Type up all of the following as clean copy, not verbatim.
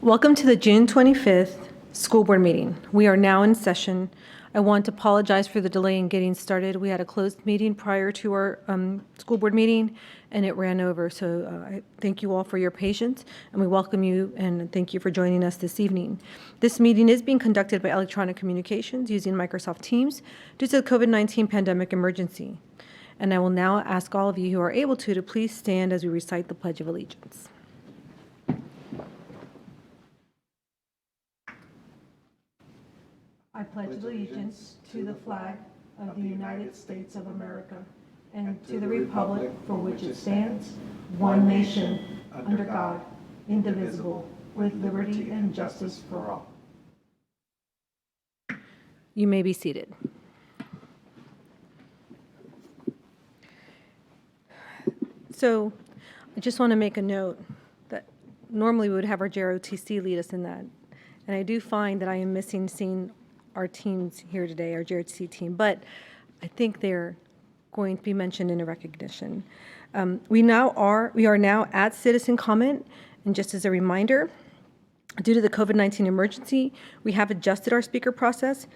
Welcome to the June 25th school board meeting. We are now in session. I want to apologize for the delay in getting started. We had a closed meeting prior to our school board meeting, and it ran over. So I thank you all for your patience, and we welcome you and thank you for joining us this evening. This meeting is being conducted by electronic communications using Microsoft Teams due to the COVID-19 pandemic emergency. And I will now ask all of you who are able to please stand as we recite the Pledge of Allegiance. I pledge allegiance to the flag of the United States of America and to the republic for which it stands, one nation, under God, indivisible, with liberty and justice for all. You may be seated. So I just want to make a note that normally we would have our JROTC lead us in that. And I do find that I am missing seeing our teams here today, our JROTC team, but I think they're going to be mentioned in a recognition. We are now at citizen comment, and just as a reminder, due to the COVID-19 emergency, we have adjusted our speaker process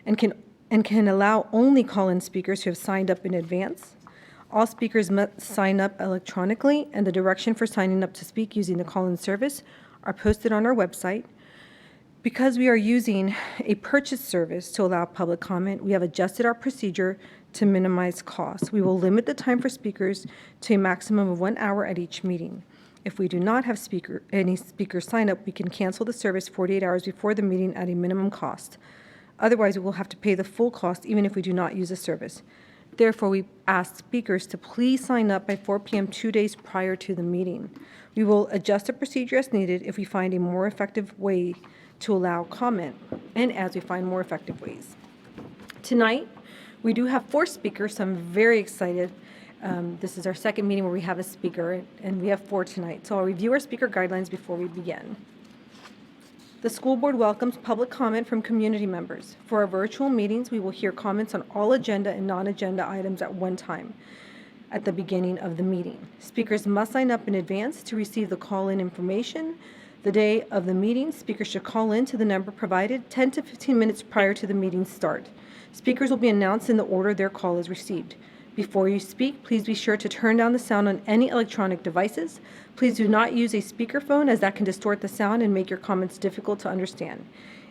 and can allow only call-in speakers who have signed up in advance. All speakers must sign up electronically, and the direction for signing up to speak using the call-in service are posted on our website. Because we are using a purchase service to allow public comment, we have adjusted our procedure to minimize costs. We will limit the time for speakers to a maximum of 1 hour at each meeting. If we do not have any speakers sign up, we can cancel the service 48 hours before the meeting at a minimum cost. Otherwise, we will have to pay the full cost even if we do not use the service. Therefore, we ask speakers to please sign up by 4 p.m. 2 days prior to the meeting. We will adjust the procedure as needed if we find a more effective way to allow comment, and as we find more effective ways. Tonight, we do have 4 speakers, so I'm very excited. This is our second meeting where we have a speaker, and we have 4 tonight. So I'll review our speaker guidelines before we begin. The school board welcomes public comment from community members. For our virtual meetings, we will hear comments on all agenda and non-agenda items at one time at the beginning of the meeting. Speakers must sign up in advance to receive the call-in information. The day of the meeting, speakers should call in to the number provided 10 to 15 minutes prior to the meeting start. Speakers will be announced in the order their call is received. Before you speak, please be sure to turn down the sound on any electronic devices. Please do not use a speakerphone, as that can distort the sound and make your comments difficult to understand.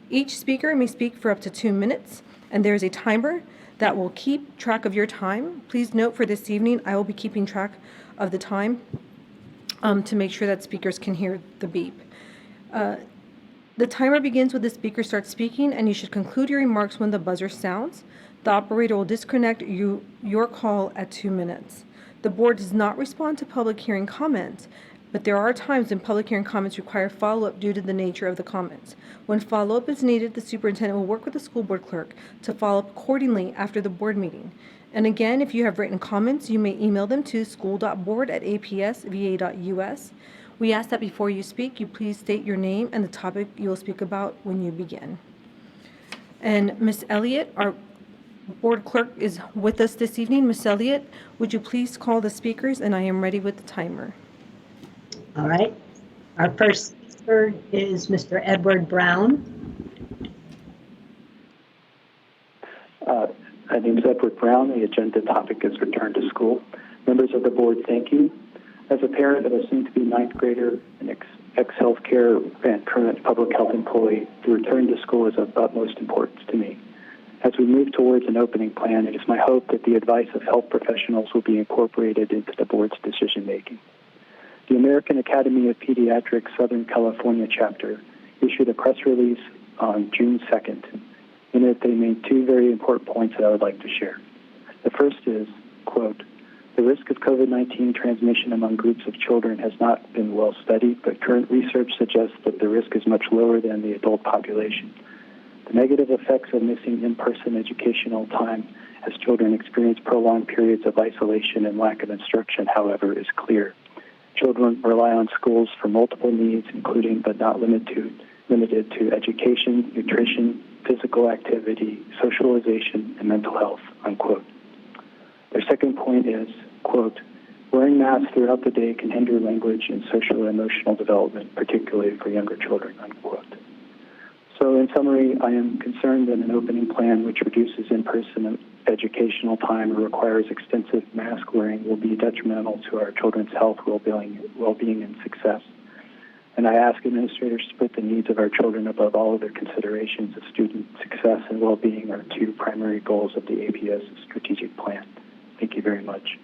Each speaker may speak for up to 2 minutes, and there is a timer that will keep track of your time. Please note for this evening, I will be keeping track of the time to make sure that speakers can hear the beep. The timer begins when the speaker starts speaking, and you should conclude your remarks when the buzzer sounds. The operator will disconnect your call at 2 minutes. The board does not respond to public hearing comments, but there are times when public hearing comments require follow-up due to the nature of the comments. When follow-up is needed, the superintendent will work with the school board clerk to follow up accordingly after the board meeting. And again, if you have written comments, you may email them to school.board@apsva.us. We ask that before you speak, you please state your name and the topic you will speak about when you begin. And Ms. Elliott, our board clerk, is with us this evening. Ms. Elliott, would you please call the speakers, and I am ready with the timer. All right. Our first speaker is Mr. Edward Brown. My name is Edward Brown. The agenda topic is return to school. Members of the board, thank you. As a parent of a soon-to-be 9th grader, an ex-healthcare and current public health employee, the return to school is of utmost importance to me. As we move towards an opening plan, it is my hope that the advice of health professionals will be incorporated into the board's decision-making. The American Academy of Pediatrics Southern California chapter issued a press release on June 2nd. In it, they made 2 very important points that I would like to share. The first is, quote, "The risk of COVID-19 transmission among groups of children has not been well studied, but current research suggests that the risk is much lower than the adult population. The negative effects of missing in-person educational time as children experience prolonged periods of isolation and lack of instruction, however, is clear. Children rely on schools for multiple needs, including but not limited to education, nutrition, physical activity, socialization, and mental health," unquote. Their second point is, quote, Wearing masks throughout the day can hinder language and social and emotional development, particularly for younger children, unquote. So in summary, I am concerned that an opening plan which reduces in-person educational time or requires extensive mask wearing will be detrimental to our children's health, well-being, and success. And I ask administrators to put the needs of our children above all other considerations of student success and well-being are two primary goals of the APS strategic plan. Thank you very much.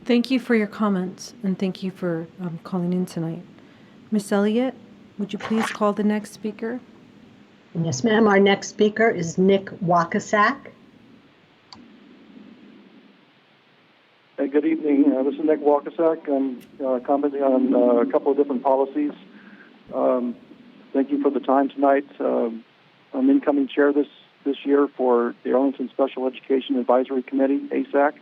Thank you for your comments, and thank you for calling in tonight. Miss Elliott, would you please call the next speaker? Yes, ma'am. Our next speaker is Nick Wakasak. Hey, good evening. This is Nick Wakasak. I'm commenting on a couple of different policies. Thank you for the time tonight. I'm incoming chair this year for the Arlington Special Education Advisory Committee, ASAC.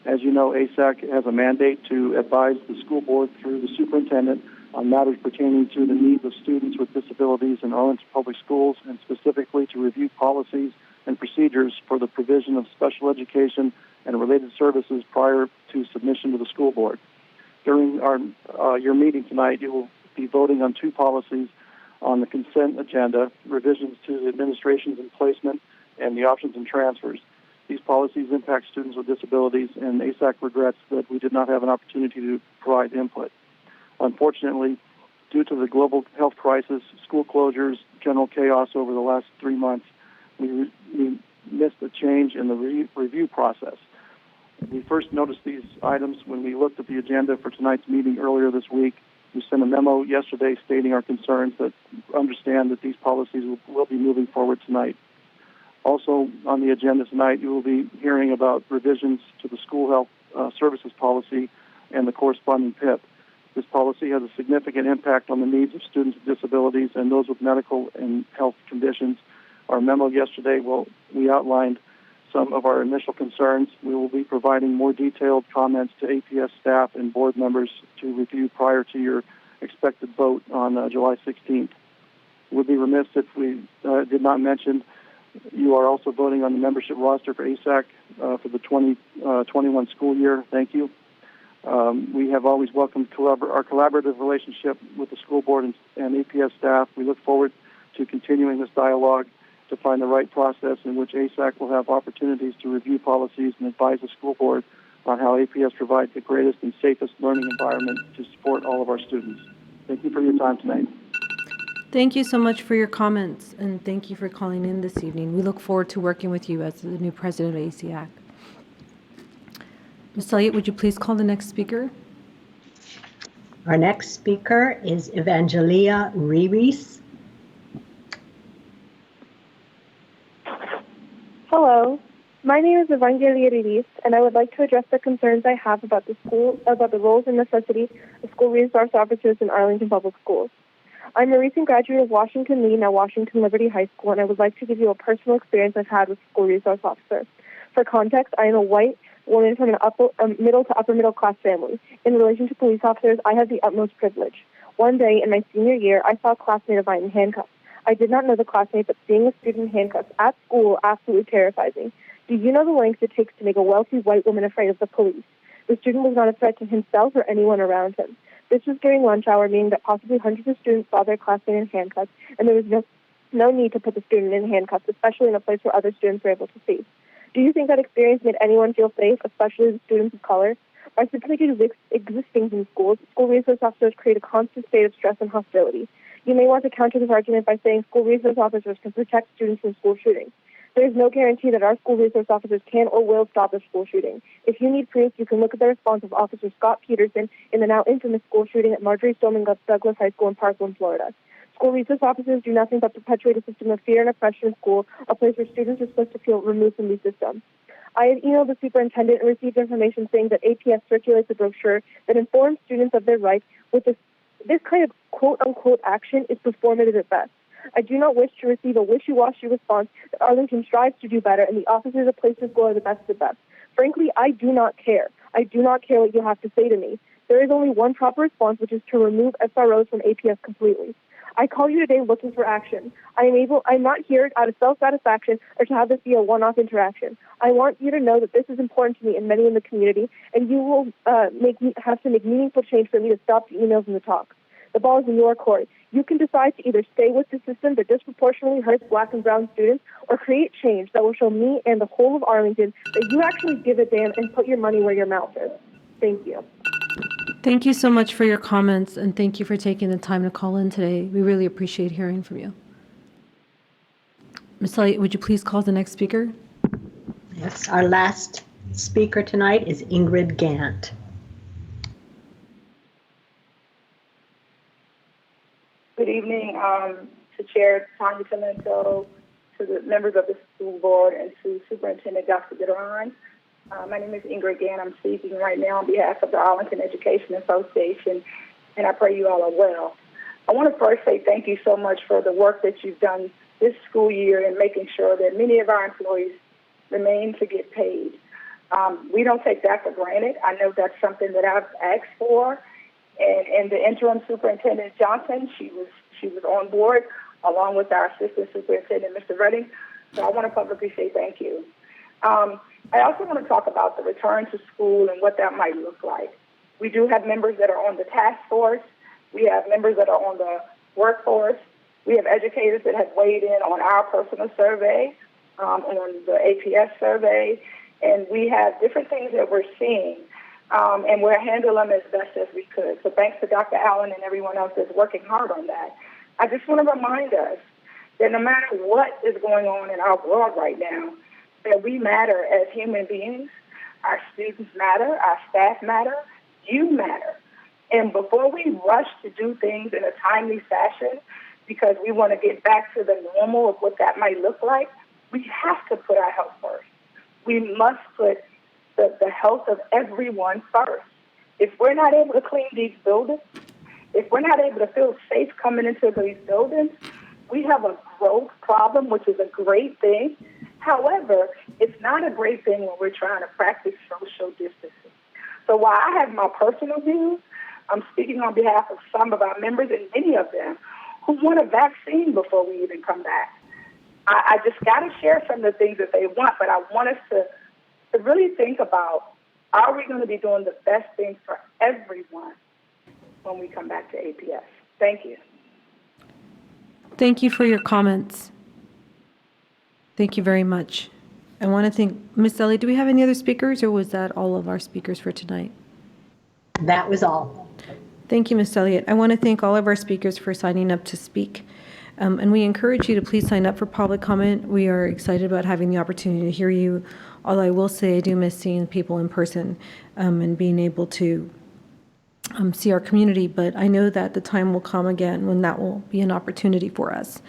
As you know, ASAC has a mandate to advise the school board through the superintendent on matters pertaining to the needs of students with disabilities in Arlington Public Schools, and specifically to review policies and procedures for the provision of special education and related services prior to submission to the school board. During your meeting tonight, you will be voting on two policies on the consent agenda, revisions to the administrations and placement, and the options and transfers. These policies impact students with disabilities, and ASAC regrets that we did not have an opportunity to provide input. Unfortunately, due to the global health crisis, school closures, general chaos over the last 3 months, we missed a change in the review process. We first noticed these items when we looked at the agenda for tonight's meeting earlier this week. We sent a memo yesterday stating our concerns that understand that these policies will be moving forward tonight. Also on the agenda tonight, you will be hearing about revisions to the school health services policy and the corresponding PIP. This policy has a significant impact on the needs of students with disabilities and those with medical and health conditions. Our memo yesterday, we outlined some of our initial concerns. We will be providing more detailed comments to APS staff and board members to review prior to your expected vote on July 16th. We'd be remiss if we did not mention you are also voting on the membership roster for ASAC for the 2021 school year. Thank you. We have always welcomed our collaborative relationship with the school board and APS staff. We look forward to continuing this dialogue to find the right process in which ASAC will have opportunities to review policies and advise the school board on how APS provides the greatest and safest learning environment to support all of our students. Thank you for your time tonight. Thank you so much for your comments, and thank you for calling in this evening. We look forward to working with you as the new president of ASAC. Ms. Elliott, would you please call the next speaker? Our next speaker is Evangelia Rees. Hello, my name is Evangelia Rees, and I would like to address the concerns I have about the roles and necessities of school resource officers in Arlington Public Schools. I'm a recent graduate of Washington Lee, now Washington Liberty High School, and I would like to give you a personal experience I've had with school resource officers. For context, I am a white woman from an middle to upper middle class family. In relation to police officers, I have the utmost privilege. One day in my senior year, I saw a classmate of mine in handcuffs. I did not know the classmate, but seeing a student in handcuffs at school absolutely terrified me. Do you know the lengths it takes to make a wealthy white woman afraid of the police? The student was not a threat to himself or anyone around him. This was during lunch hour, meaning that possibly hundreds of students saw their classmate in handcuffs, and there was no need to put the student in handcuffs, especially in a place where other students were able to see. Do you think that experience made anyone feel safe, especially the students of color? By simply existing in schools, school resource officers create a constant state of stress and hostility. You may want to counter this argument by saying school resource officers can protect students from school shootings. There is no guarantee that our school resource officers can or will stop a school shooting. If you need proof, you can look at the response of Officer Scott Peterson in the now infamous school shooting at Marjorie Stoneman Douglas High School in Parkland, Florida. School resource officers do nothing but perpetuate a system of fear and oppression in school, a place where students are supposed to feel removed from these systems. I have emailed the superintendent and received information saying that APS circulates a brochure that informs students of their rights with this kind of quote-unquote action is performative at best. I do not wish to receive a wishy-washy response that Arlington strives to do better and the officers of places go are the best of the best. Frankly, I do not care. I do not care what you have to say to me. There is only one proper response, which is to remove SROs from APS completely. I call you today looking for action. I'm not here out of self-satisfaction or to have this be a one-off interaction. I want you to know that this is important to me and many in the community, and you will have to make meaningful change for me to stop the emails and the talk. The ball is in your court. You can decide to either stay with the system that disproportionately hurts Black and brown students or create change that will show me and the whole of Arlington that you actually give a damn and put your money where your mouth is. Thank you. Thank you so much for your comments, and thank you for taking the time to call in today. We really appreciate hearing from you. Ms. Elliott, would you please call the next speaker? Yes, our last speaker tonight is Ingrid Gant. Good evening to Chair Tanya Clemente, to the members of the school board, and to Superintendent Dr. Duran. My name is Ingrid Gann. I'm speaking right now on behalf of the Arlington Education Association, and I pray you all are well. I want to first say thank you so much for the work that you've done this school year in making sure that many of our employees remain to get paid. We don't take that for granted. I know that's something that I've asked for, and the interim superintendent Johnson, she was on board along with our assistant superintendent, Mr. Redding. So I want to publicly say thank you. I also want to talk about the return to school and what that might look like. We do have members that are on the task force. We have members that are on the workforce. We have educators that have weighed in on our personal survey, on the APS survey, and we have different things that we're seeing, and we're handling them as best as we could. So thanks to Dr. Allen and everyone else that's working hard on that. I just want to remind us that no matter what is going on in our world right now, that we matter as human beings. Our students matter. Our staff matter. You matter. And before we rush to do things in a timely fashion because we want to get back to the normal of what that might look like, we have to put our health first. We must put the health of everyone first. If we're not able to clean these buildings, if we're not able to feel safe coming into these buildings, we have a growth problem, which is a great thing. However, it's not a great thing when we're trying to practice social distancing. So while I have my personal views, I'm speaking on behalf of some of our members and many of them who want a vaccine before we even come back. I just got to share some of the things that they want, but I want us to really think about, are we going to be doing the best thing for everyone when we come back to APS? Thank you. Thank you for your comments. Thank you very much. I want to thank Ms. Elliott. Do we have any other speakers, or was that all of our speakers for tonight? That was all. Thank you, Ms. Elliott. I want to thank all of our speakers for signing up to speak. And we encourage you to please sign up for public comment. We are excited about having the opportunity to hear you. Although I will say I do miss seeing people in person and being able to see our community, but I know that the time will come again when that will be an opportunity for us.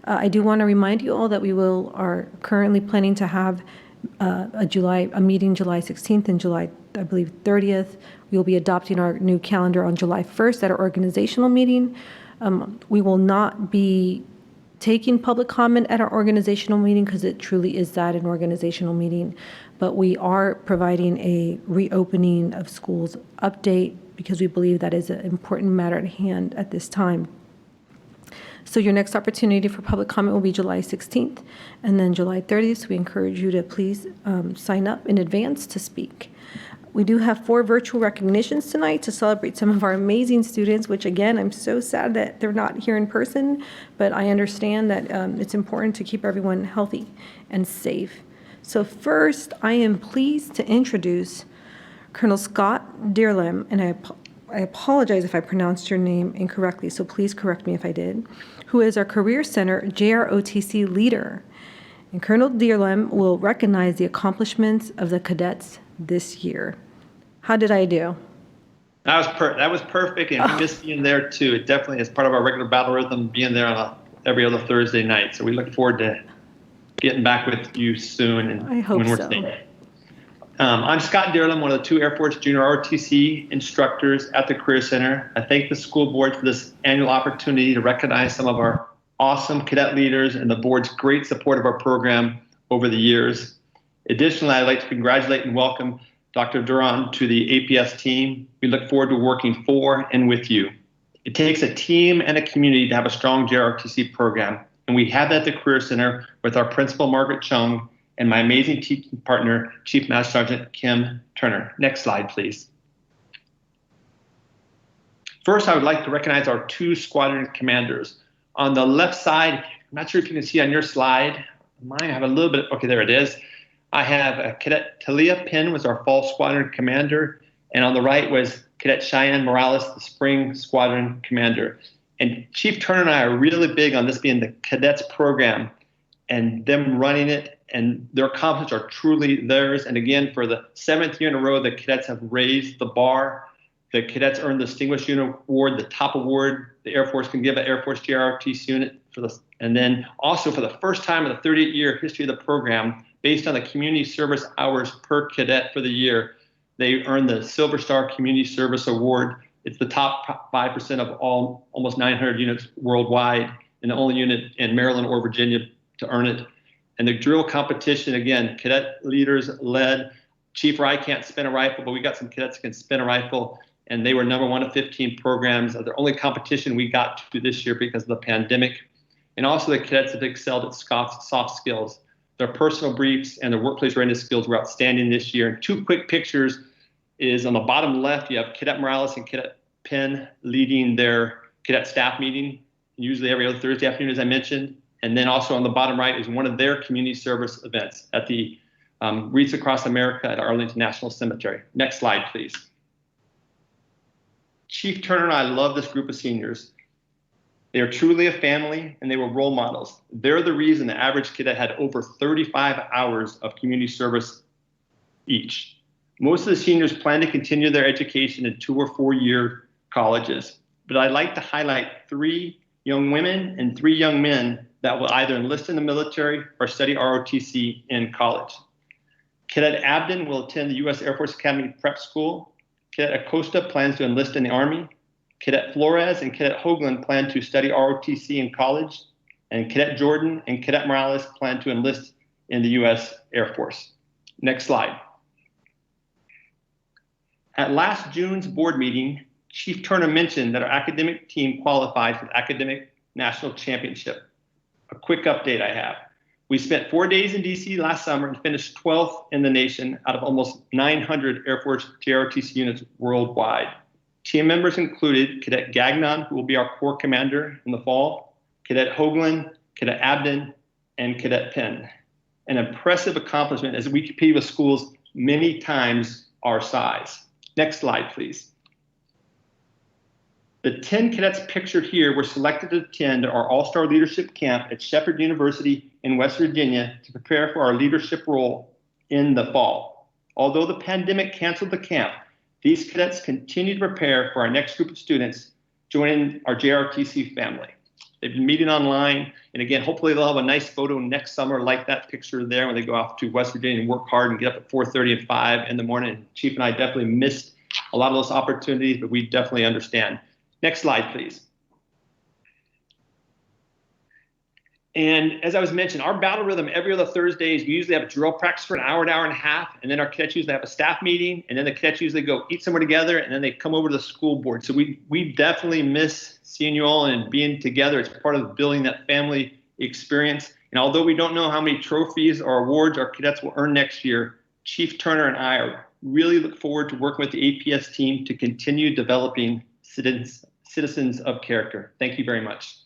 I do want to remind you all that we are currently planning to have a meeting July 16th and July, I believe, 30th. We will be adopting our new calendar on July 1st at our organizational meeting. We will not be taking public comment at our organizational meeting because it truly is that, an organizational meeting, but we are providing a reopening of schools update because we believe that is an important matter at hand at this time. So your next opportunity for public comment will be July 16th and then July 30th. So we encourage you to please sign up in advance to speak. We do have 4 virtual recognitions tonight to celebrate some of our amazing students, which again, I'm so sad that they're not here in person, but I understand that it's important to keep everyone healthy and safe. So first, I am pleased to introduce Colonel Scott Dearlem, and I apologize if I pronounced your name incorrectly, so please correct me if I did, who is our Career Center JROTC leader. And Colonel Dearlem will recognize the accomplishments of the cadets this year. How did I do? That was perfect, and we missed being there too. It definitely is part of our regular battle rhythm, being there on every other Thursday night. So we look forward to getting back with you soon, and I hope when we're so. safe. I'm Scott Dearlem, one of the 2 Air Force Junior ROTC instructors at the Career Center. I thank the school board for this annual opportunity to recognize some of our awesome cadet leaders and the board's great support of our program over the years. Additionally, I'd like to congratulate and welcome Dr. Duran to the APS team. We look forward to working for and with you. It takes a team and a community to have a strong JROTC program, and we have that at the Career Center with our principal, Margaret Chung, and my amazing teaching partner, Chief Master Sergeant Kim Turner. Next slide, please. First, I would like to recognize our 2 squadron commanders. On the left side, I'm not sure if you can see on your slide, mine I have a little bit, okay, there it is. I have Cadet Talia Penn was our fall squadron commander, and on the right was Cadet Cheyenne Morales, the spring squadron commander. And Chief Turner and I are really big on this being the cadets program and them running it, and their accomplishments are truly theirs. And again, for the 7th year in a row, the cadets have raised the bar. The cadets earned the Distinguished Unit Award, the top award the Air Force can give an Air Force JROTC unit and then also for the first time in the 38-year history of the program, based on the community service hours per cadet for the year, they earned the Silver Star Community Service Award. It's the top 5% of all almost 900 units worldwide, and the only unit in Maryland or Virginia to earn it. And the drill competition, again, cadet leaders led. Chief Rye can't spin a rifle, but we got some cadets that can spin a rifle, and they were number 1 of 15 programs. The only competition we got to this year because of the pandemic. And also the cadets have excelled at soft skills. Their personal briefs and their workplace readiness skills were outstanding this year. And 2 quick pictures is on the bottom left, you have Cadet Morales and Cadet Penn leading their cadet staff meeting, usually every other Thursday afternoon, as I mentioned. And then also on the bottom right is one of their community service events at the Wreaths Across America at Arlington National Cemetery. Next slide, please. Chief Turner and I love this group of seniors. They are truly a family, and they were role models. They're the reason the average cadet had over 35 hours of community service each. Most of the seniors plan to continue their education in 2 or 4 year colleges, but I'd like to highlight 3 young women and 3 young men that will either enlist in the military or study ROTC in college. Cadet Abden will attend the U.S. Air Force Academy Prep School. Cadet Acosta plans to enlist in the Army. Cadet Flores and Cadet Hoagland plan to study ROTC in college, and Cadet Jordan and Cadet Morales plan to enlist in the U.S. Air Force. Next slide. At last June's board meeting, Chief Turner mentioned that our academic team qualified for the Academic National Championship. A quick update I have. We spent 4 days in DC last summer and finished 12th in the nation out of almost 900 Air Force JROTC units worldwide. Team members included Cadet Gagnon, who will be our corps commander in the fall, Cadet Hoagland, Cadet Abden, and Cadet Penn. An impressive accomplishment as we compete with schools many times our size. Next slide, please. The 10 cadets pictured here were selected to attend our All-Star Leadership Camp at Shepherd University in West Virginia to prepare for our leadership role in the fall. Although the pandemic canceled the camp, these cadets continue to prepare for our next group of students joining our JROTC family. They've been meeting online, and again, hopefully they'll have a nice photo next summer like that picture there when they go off to West Virginia and work hard and get up at 4:30 and 5 in the morning. Chief and I definitely missed a lot of those opportunities, but we definitely understand. Next slide, please. And as I was mentioning, our battle rhythm every other Thursday is we usually have a drill practice for an hour and a half, and then our cadets usually have a staff meeting, and then the cadets usually go eat somewhere together, and then they come over to the school board. So we definitely miss seeing you all and being together. It's part of building that family experience. And although we don't know how many trophies or awards our cadets will earn next year, Chief Turner and I really look forward to working with the APS team to continue developing citizens of character. Thank you very much.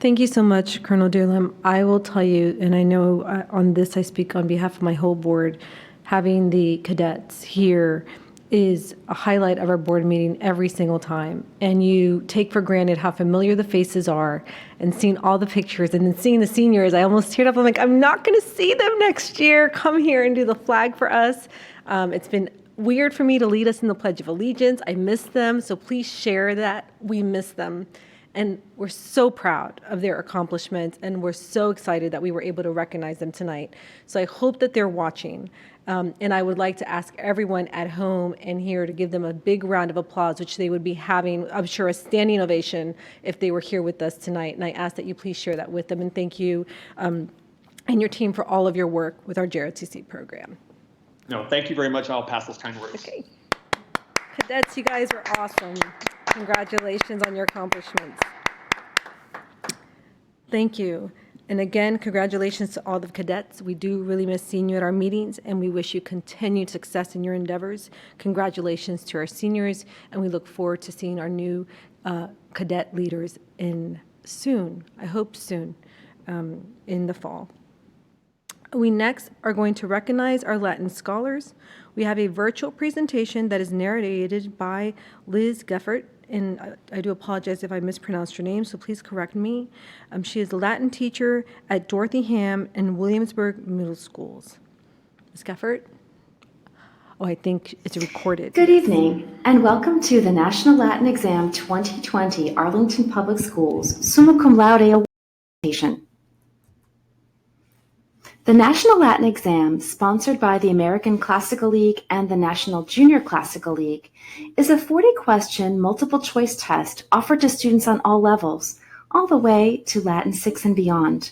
Thank you so much, Colonel Dearlam. I will tell you, and I know on this I speak on behalf of my whole board, having the cadets here is a highlight of our board meeting every single time. And you take for granted how familiar the faces are, and seeing all the pictures, and then seeing the seniors, I almost teared up. I'm like, I'm not going to see them next year. Come here and do the flag for us. It's been weird for me to lead us in the Pledge of Allegiance. I miss them, so please share that we miss them. And we're so proud of their accomplishments, and we're so excited that we were able to recognize them tonight. So I hope that they're watching. And I would like to ask everyone at home and here to give them a big round of applause, which they would be having, I'm sure, a standing ovation if they were here with us tonight. And I ask that you please share that with them. And thank you and your team for all of your work with our JROTC program. No, thank you very much. I'll pass those kind words. Okay. Cadets, you guys are awesome. Congratulations on your accomplishments. Thank you. And again, congratulations to all the cadets. We do really miss seeing you at our meetings, and we wish you continued success in your endeavors. Congratulations to our seniors, and we look forward to seeing our new cadet leaders soon, I hope soon, in the fall. We next are going to recognize our Latin scholars. We have a virtual presentation that is narrated by Liz Geffert, and I do apologize if I mispronounced her name, so please correct me. She is a Latin teacher at Dorothy Ham and Williamsburg Middle Schools. Ms. Geffert? Oh, I think it's recorded. Good evening, and welcome to the National Latin Exam 2020 Arlington Public Schools Summa Cum Laude Award presentation. The National Latin Exam, sponsored by the American Classical League and the National Junior Classical League, is a 40-question multiple-choice test offered to students on all levels, all the way to Latin 6 and beyond.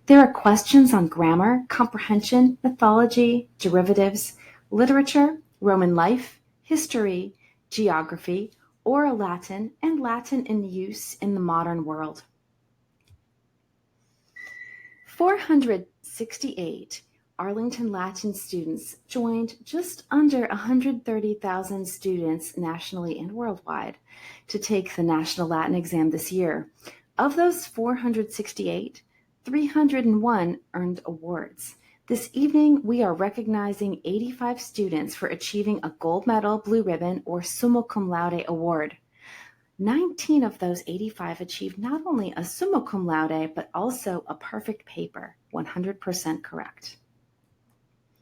There are questions on grammar, comprehension, mythology, derivatives, literature, Roman life, history, geography, oral Latin, and Latin in use in the modern world. 468 Arlington Latin students joined just under 130,000 students nationally and worldwide to take the National Latin Exam this year. Of those 468, 301 earned awards. This evening, we are recognizing 85 students for achieving a gold medal, blue ribbon, or summa cum laude award. 19 of those 85 achieved not only a summa cum laude, but also a perfect paper, 100% correct.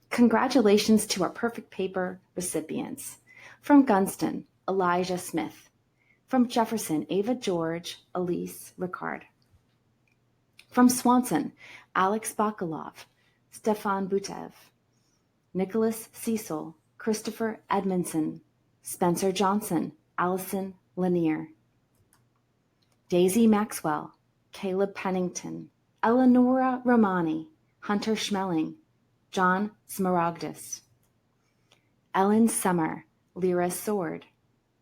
Congratulations to our perfect paper recipients. From Gunston, Elijah Smith. From Jefferson, Ava George, Elise Ricard. From Swanson, Alex Bakalov, Stefan Butev. Nicholas Cecil, Christopher Edmondson, Spencer Johnson, Allison Lanier. Daisy Maxwell, Caleb Pennington, Eleonora Romani, Hunter Schmeling, John Smaragdus. Ellen Summer, Lyra Sword,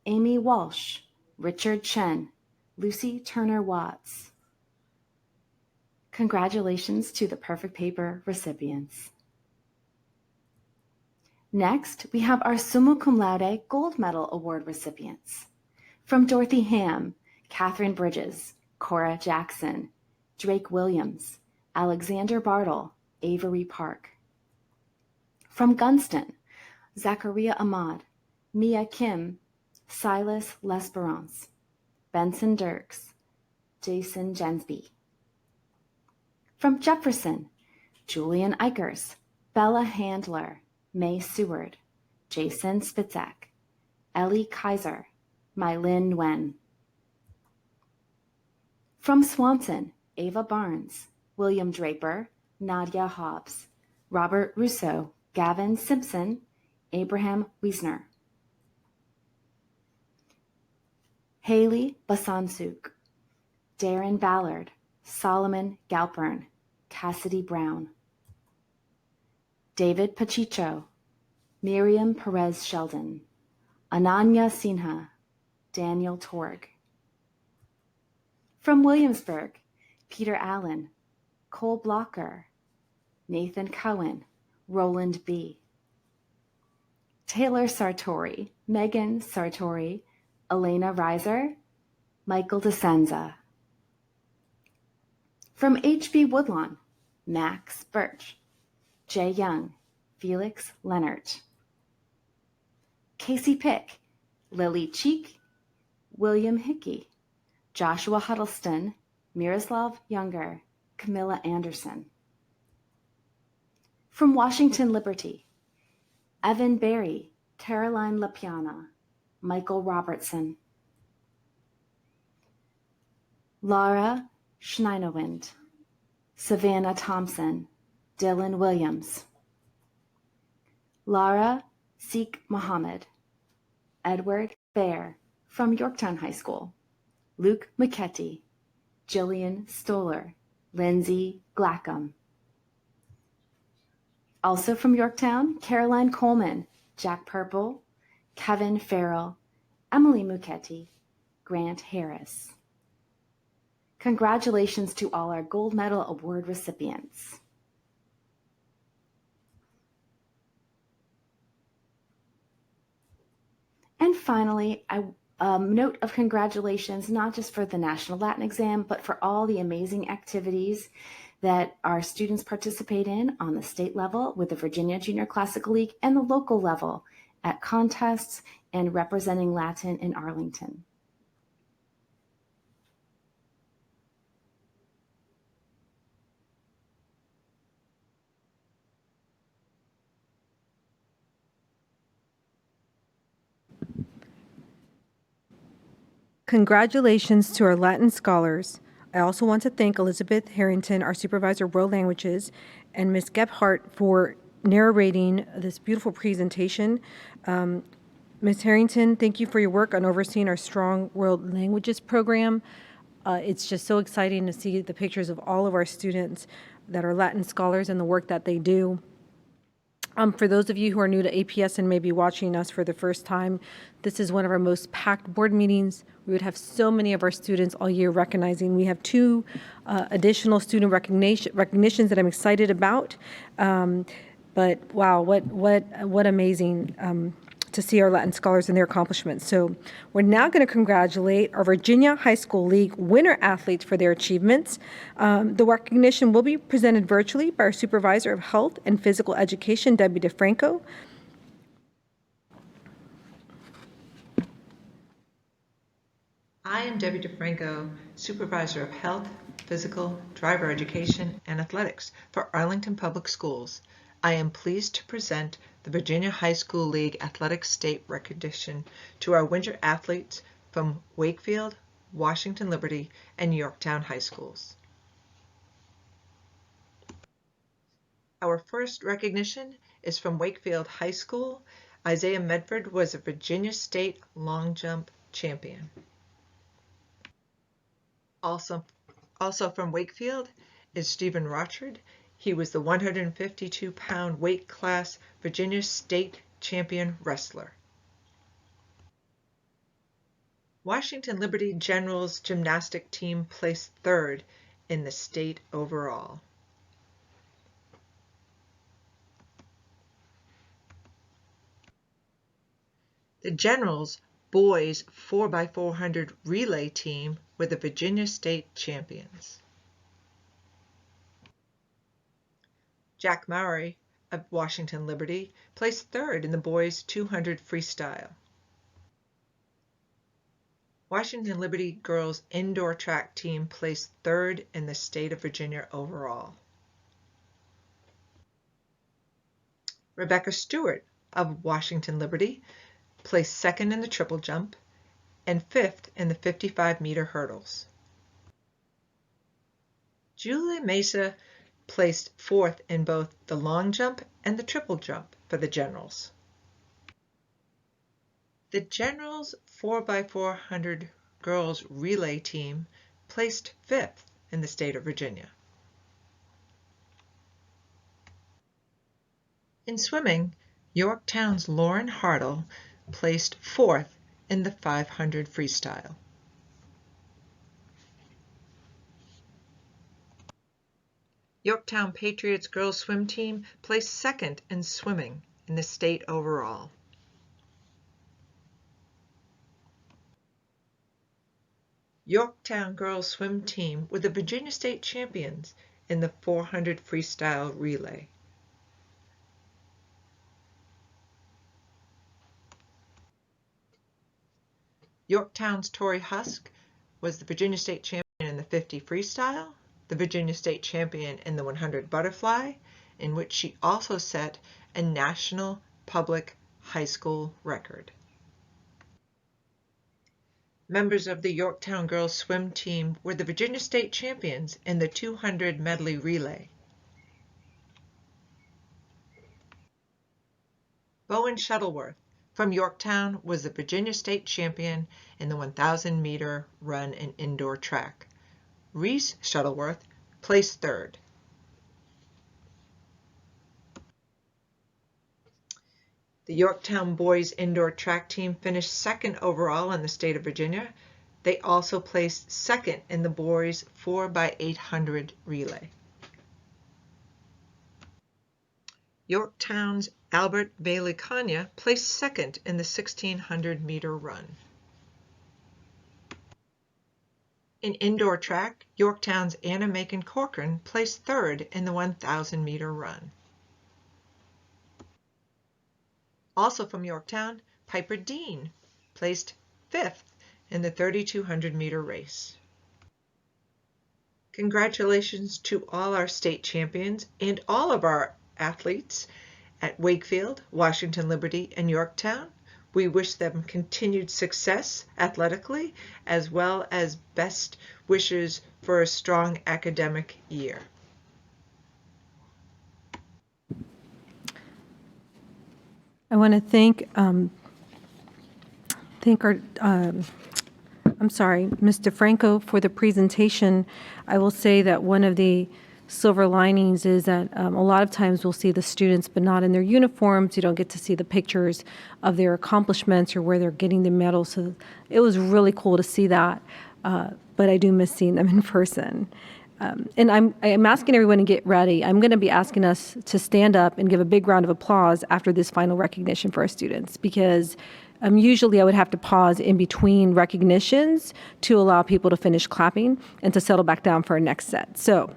Amy Walsh, Richard Chen, Lucy Turner Watts. Congratulations to the perfect paper recipients. Next, we have our Summa Cum Laude Gold Medal Award recipients. From Dorothy Ham, Catherine Bridges, Cora Jackson, Drake Williams, Alexander Bartle, Avery Park. From Gunston, Zachariah Ahmad, Mia Kim, Silas Lesperance, Benson Dirks, Jason Jensby. From Jefferson, Julian Eichers, Bella Handler, May Seward, Jason Spitzak, Ellie Kaiser, Mylin Nguyen. From Swanson, Ava Barnes, William Draper, Nadia Hobbs, Robert Russo, Gavin Simpson, Abraham Wiesner. Haley Basansuk, Darren Ballard, Solomon Galpern, Cassidy Brown. David Pachicho, Miriam Perez Sheldon, Ananya Sinha, Daniel Torg. From Williamsburg, Peter Allen, Cole Blocker, Nathan Cohen, Roland B. Taylor Sartori, Megan Sartori, Elena Reiser, Michael DeSenza. From HB Woodlawn, Max Birch, Jay Young, Felix Leonard. Casey Pick, Lily Cheek, William Hickey, Joshua Huddleston, Miroslav Younger, Camilla Anderson. From Washington Liberty, Evan Berry, Caroline LaPiana, Michael Robertson. Laura Schneinewind, Savannah Thompson, Dylan Williams. Lara Sikh Mohammed, Edward Baer from Yorktown High School, Luke McKetty, Jillian Stoller, Lindsay Glackham. Also from Yorktown, Caroline Coleman, Jack Purple, Kevin Farrell, Emily Muketti, Grant Harris. Congratulations to all our Gold Medal Award recipients. And finally, note of congratulations, not just for the National Latin Exam, but for all the amazing activities that our students participate in on the state level with the Virginia Junior Classical League and the local level at contests and representing Latin in Arlington. Congratulations to our Latin scholars. I also want to thank Elizabeth Harrington, our supervisor of world languages, and Ms. Gebhardt for narrating this beautiful presentation. Ms. Harrington, thank you for your work on overseeing our Strong World Languages program. It's just so exciting to see the pictures of all of our students that are Latin scholars and the work that they do. For those of you who are new to APS and maybe watching us for the first time, this is one of our most packed board meetings. We would have so many of our students all year recognizing. We have two additional student recognitions that I'm excited about. But wow, what amazing to see our Latin scholars and their accomplishments. So we're now going to congratulate our Virginia High School League winner athletes for their achievements. The recognition will be presented virtually by our Supervisor of Health and Physical Education, Debbie DeFranco. I am Debbie DeFranco, Supervisor of Health, Physical, Driver Education, and Athletics for Arlington Public Schools. I am pleased to present the Virginia High School League Athletics State recognition to our winter athletes from Wakefield, Washington Liberty, and Yorktown High Schools. Our first recognition is from Wakefield High School. Isaiah Medford was a Virginia State long jump champion. Also from Wakefield is Stephen Rochard. He was the 152-pound weight class Virginia State champion wrestler. Washington Liberty Generals gymnastic team placed third in the state overall. The Generals boys 4x400 relay team were the Virginia State champions. Jack Mowry of Washington Liberty placed third in the boys 200 freestyle. Washington Liberty girls indoor track team placed third in the state of Virginia overall. Rebecca Stewart of Washington Liberty placed second in the triple jump and fifth in the 55-meter hurdles. Julia Mesa placed fourth in both the long jump and the triple jump for the Generals. The Generals 4x400 girls relay team placed fifth in the state of Virginia. In swimming, Yorktown's Lauren Hartle placed fourth in the 500 freestyle. Yorktown Patriots girls swim team placed second in swimming in the state overall. Yorktown girls swim team were the Virginia State champions in the 400 freestyle relay. Yorktown's Tori Husk was the Virginia State champion in the 50 freestyle, the Virginia State champion in the 100 butterfly, in which she also set a national public high school record. Members of the Yorktown girls swim team were the Virginia State champions in the 200 medley relay. Bowen Shuttleworth from Yorktown was the Virginia State champion in the 1,000-meter run and indoor track. Reese Shuttleworth placed third. The Yorktown boys indoor track team finished second overall in the state of Virginia. They also placed second in the boys 4x800 relay. Yorktown's Albert Bailey Kanya placed second in the 1600-meter run. In indoor track, Yorktown's Anna Macon Corcoran placed third in the 1,000-meter run. Also from Yorktown, Piper Dean placed fifth in the 3,200-meter race. Congratulations to all our state champions and all of our athletes at Wakefield, Washington Liberty, and Yorktown. We wish them continued success athletically, as well as best wishes for a strong academic year. I want to thank Mr. Franco for the presentation. I will say that one of the silver linings is that a lot of times we'll see the students, but not in their uniforms. You don't get to see the pictures of their accomplishments or where they're getting the medals. So it was really cool to see that, but I do miss seeing them in person. And I'm asking everyone to get ready. I'm going to be asking us to stand up and give a big round of applause after this final recognition for our students, because usually I would have to pause in between recognitions to allow people to finish clapping and to settle back down for our next set. So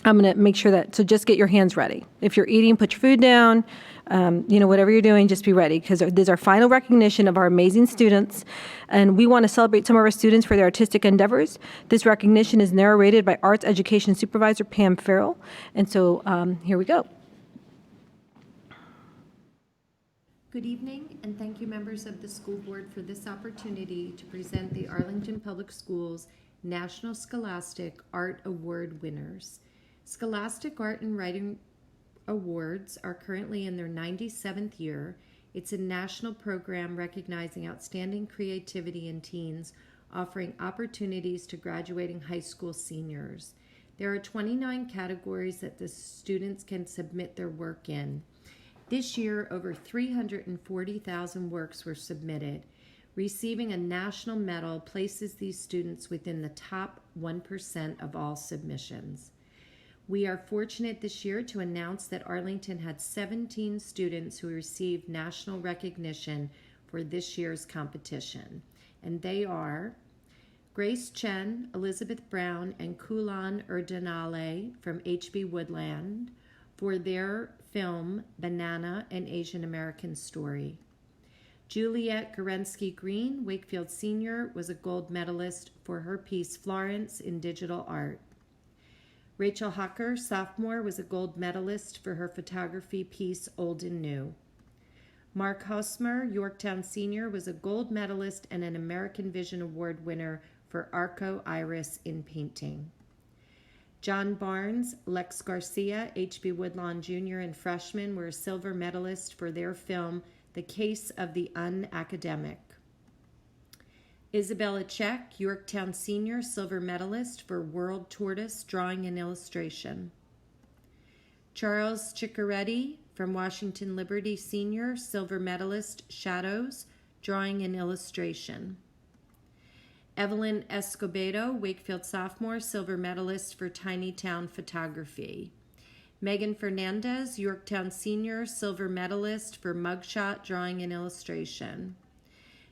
I'm going to make sure that, so just get your hands ready. If you're eating, put your food down. Whatever you're doing, just be ready, because this is our final recognition of our amazing students. And we want to celebrate some of our students for their artistic endeavors. This recognition is narrated by Arts Education Supervisor Pam Farrell. And so here we go. Good evening, and thank you, members of the school board, for this opportunity to present the Arlington Public Schools National Scholastic Art Award winners. Scholastic Art and Writing Awards are currently in their 97th year. It's a national program recognizing outstanding creativity in teens, offering opportunities to graduating high school seniors. There are 29 categories that the students can submit their work in. This year, over 340,000 works were submitted. Receiving a national medal places these students within the top 1% of all submissions. We are fortunate this year to announce that Arlington had 17 students who received national recognition for this year's competition. And they are Grace Chen, Elizabeth Brown, and Kulan Erdanale from HB Woodland for their film Banana, an Asian American Story. Juliet Gorensky Green, Wakefield Senior, was a gold medalist for her piece Florence in Digital Art. Rachel Hucker, sophomore, was a gold medalist for her photography piece Old and New. Mark Hosmer, Yorktown Senior, was a gold medalist and an American Vision Award winner for Arco Iris in painting. John Barnes, Lex Garcia, H.B. Woodlawn Jr., and freshman were a silver medalist for their film The Case of the Unacademic. Isabella Check, Yorktown Senior, silver medalist for World Tortoise Drawing and Illustration. Charles Ciccaretti from Washington Liberty Senior, silver medalist Shadows Drawing and Illustration. Evelyn Escobedo, Wakefield sophomore, silver medalist for Tiny Town Photography. Megan Fernandez, Yorktown Senior, silver medalist for Mugshot Drawing and Illustration.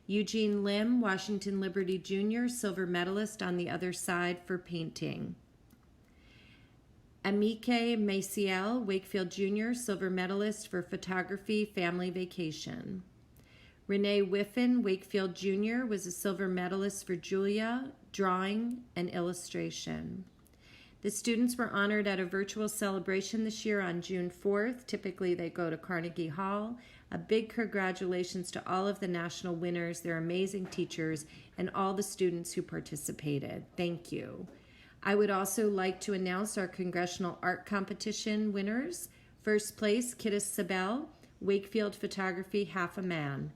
Eugene Lim, Washington Liberty Jr., silver medalist on the other side for painting. Amike Maciel, Wakefield Jr., silver medalist for photography, family vacation. Renee Whiffen, Wakefield Jr., was a silver medalist for Julia, drawing and illustration. The students were honored at a virtual celebration this year on June 4th. Typically, they go to Carnegie Hall. A big congratulations to all of the national winners, their amazing teachers, and all the students who participated. Thank you. I would also like to announce our Congressional Art Competition winners. First place, Kittis Sabel, Wakefield Photography, Half a Man.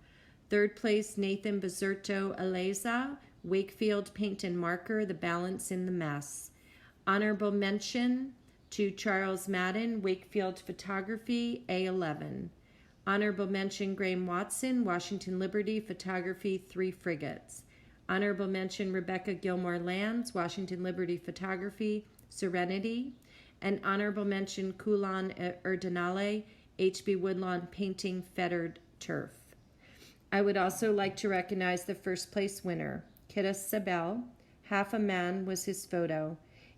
Third place, Nathan Bezerto Aleza, Wakefield Paint and Marker, The Balance in the Mess. Honorable mention to Charles Madden, Wakefield Photography, A11. Honorable mention, Graham Watson, Washington Liberty Photography, 3 frigates. Honorable mention Rebecca Gilmore Lands, Washington Liberty Photography, Serenity. And honorable mention Kulan Erdanale, HB Woodlawn Painting, Fettered Turf. I would also like to recognize the first place winner, Kidda Sabel. Half a Man was his photo.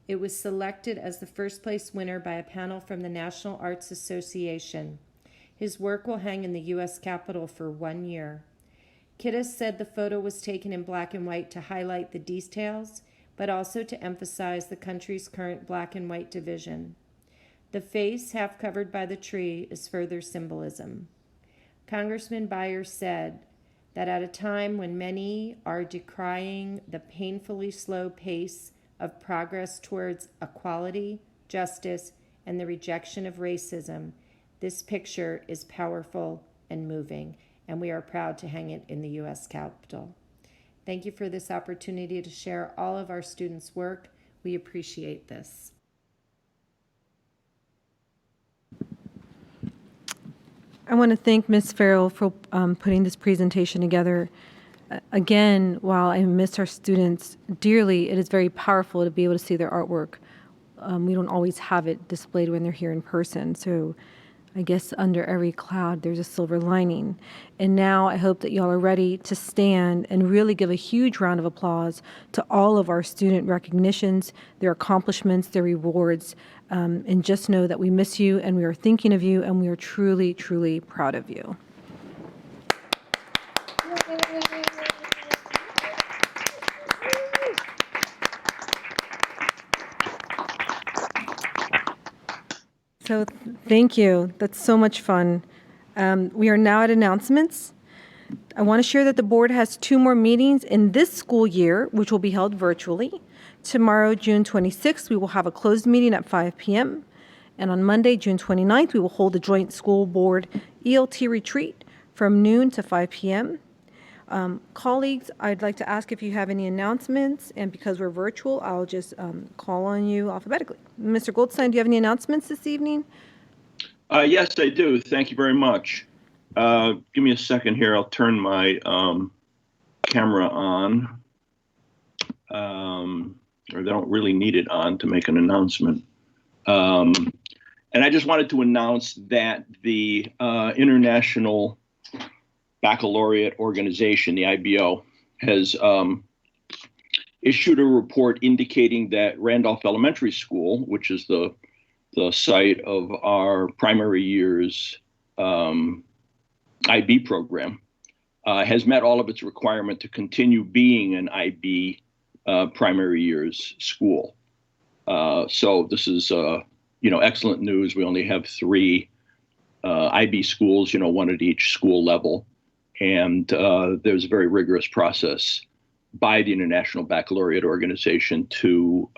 It was selected as the first place winner by a panel from the National Arts Association. His work will hang in the U.S. Capitol for 1 year. Kidda said the photo was taken in black and white to highlight the details, but also to emphasize the country's current black and white division. The face, half covered by the tree, is further symbolism. Congressman Byers said that at a time when many are decrying the painfully slow pace of progress towards equality, justice, and the rejection of racism, this picture is powerful and moving, and we are proud to hang it in the U.S. Capitol. Thank you for this opportunity to share all of our students' work. We appreciate this. I want to thank Ms. Farrell for putting this presentation together. Again, while I miss our students dearly, it is very powerful to be able to see their artwork. We don't always have it displayed when they're here in person. So I guess under every cloud, there's a silver lining. And now I hope that y'all are ready to stand and really give a huge round of applause to all of our student recognitions, their accomplishments, their rewards, and just know that we miss you and we are thinking of you and we are truly, truly proud of you. So thank you. That's so much fun. We are now at announcements. I want to share that the board has 2 more meetings in this school year, which will be held virtually. Tomorrow, June 26th, we will have a closed meeting at 5 p.m. And on Monday, June 29th, we will hold a joint school board ELT retreat from noon to 5 p.m. Colleagues, I'd like to ask if you have any announcements, and because we're virtual, I'll just call on you alphabetically. Mr. Goldstein, do you have any announcements this evening? Yes, I do. Thank you very much. Give me a second here. I'll turn my camera on. Or they don't really need it on to make an announcement. And I just wanted to announce that the International Baccalaureate Organization, the IBO, has issued a report indicating that Randolph Elementary School, which is the site of our primary year's IB program, has met all of its requirement to continue being an IB primary year's school. So this is excellent news. We only have 3 IB schools, one at each school level. And there's a very rigorous process by the International Baccalaureate Organization to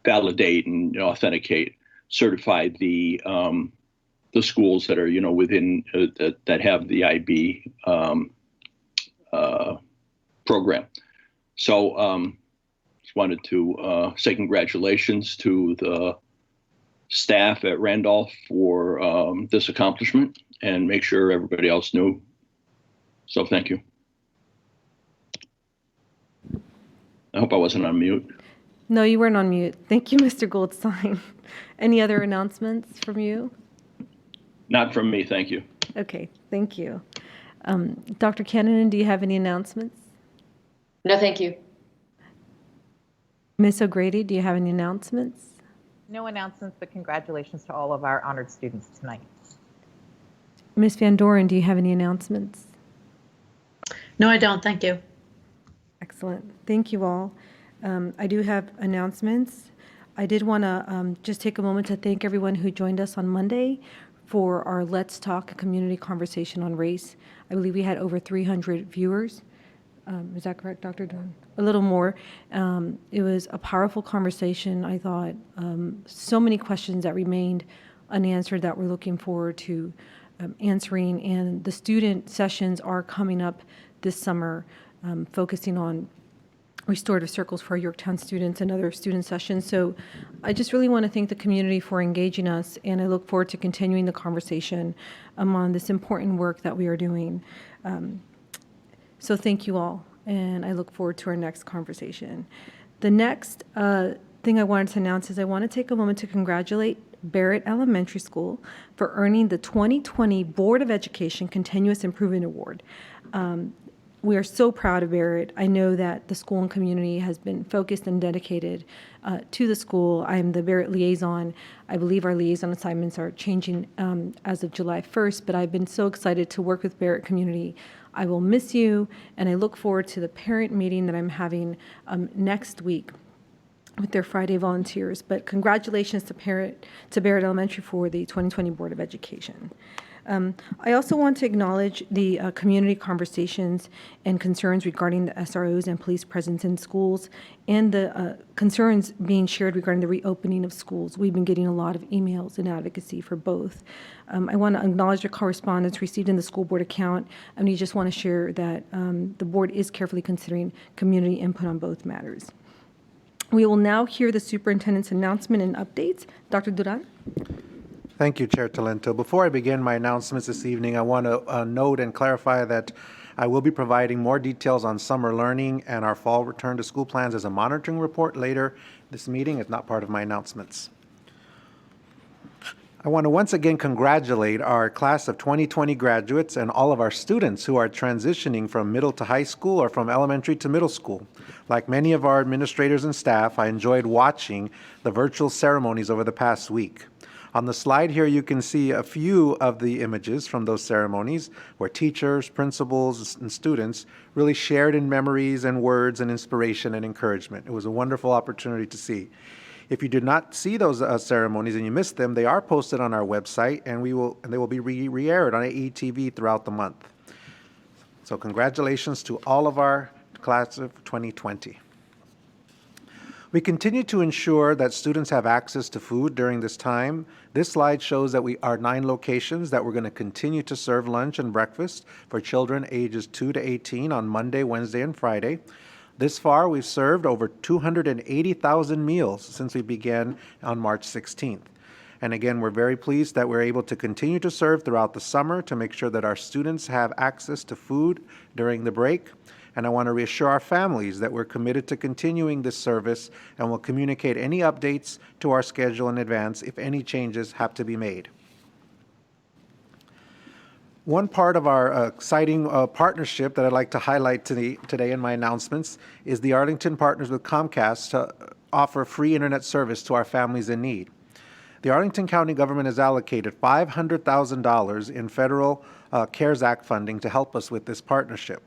validate and authenticate, certify the schools that are within that have the IB program. So just wanted to say congratulations to the staff at Randolph for this accomplishment, and make sure everybody else knew. So thank you. I hope I wasn't on mute. No, you weren't on mute. Thank you, Mr. Goldstein. Any other announcements from you? Not from me, thank you. Okay, thank you. Dr. Cannon, do you have any announcements? No, thank you. Ms. O'Grady, do you have any announcements? No announcements, but congratulations to all of our honored students tonight. Ms. Van Doren, do you have any announcements? No, I don't. Thank you. Excellent. Thank you all. I do have announcements. I did want to just take a moment to thank everyone who joined us on Monday for our Let's Talk community conversation on race. I believe we had over 300 viewers. Is that correct, Dr. Dunn? A little more. It was a powerful conversation, I thought. So many questions that remained unanswered that we're looking forward to answering. And the student sessions are coming up this summer, focusing on restorative circles for our Yorktown students and other student sessions. So I just really want to thank the community for engaging us, and I look forward to continuing the conversation on this important work that we are doing. So thank you all, and I look forward to our next conversation. The next thing I wanted to announce is I want to take a moment to congratulate Barrett Elementary School for earning the 2020 Board of Education Continuous Improvement Award. We are so proud of Barrett. I know that the school and community has been focused and dedicated to the school. I am the Barrett liaison. I believe our liaison assignments are changing as of July 1st, but I've been so excited to work with Barrett community. I will miss you, and I look forward to the parent meeting that I'm having next week with their Friday volunteers. But congratulations to Barrett Elementary for the 2020 Board of Education. I also want to acknowledge the community conversations and concerns regarding the SROs and police presence in schools, and the concerns being shared regarding the reopening of schools. We've been getting a lot of emails and advocacy for both. I want to acknowledge the correspondence received in the school board account, and we just want to share that the board is carefully considering community input on both matters. We will now hear the superintendent's announcement and updates. Dr. Duran? Thank you, Chair Talento. Before I begin my announcements this evening, I want to note and clarify that I will be providing more details on summer learning and our fall return to school plans as a monitoring report later this meeting. It's not part of my announcements. I want to once again congratulate our class of 2020 graduates and all of our students who are transitioning from middle to high school or from elementary to middle school. Like many of our administrators and staff, I enjoyed watching the virtual ceremonies over the past week. On the slide here, you can see a few of the images from those ceremonies where teachers, principals, and students really shared in memories and words and inspiration and encouragement. It was a wonderful opportunity to see. If you did not see those ceremonies and you missed them, they are posted on our website, and they will be re-aired on AETV throughout the month. So congratulations to all of our class of 2020. We continue to ensure that students have access to food during this time. This slide shows that we are 9 locations that we're going to continue to serve lunch and breakfast for children ages 2 to 18 on Monday, Wednesday, and Friday. This far, we've served over 280,000 meals since we began on March 16th. And again, we're very pleased that we're able to continue to serve throughout the summer to make sure that our students have access to food during the break. And I want to reassure our families that we're committed to continuing this service and will communicate any updates to our schedule in advance if any changes have to be made. One part of our exciting partnership that I'd like to highlight today in my announcements is the Arlington partners with Comcast to offer free internet service to our families in need. The Arlington County government has allocated $500,000 in federal CARES Act funding to help us with this partnership.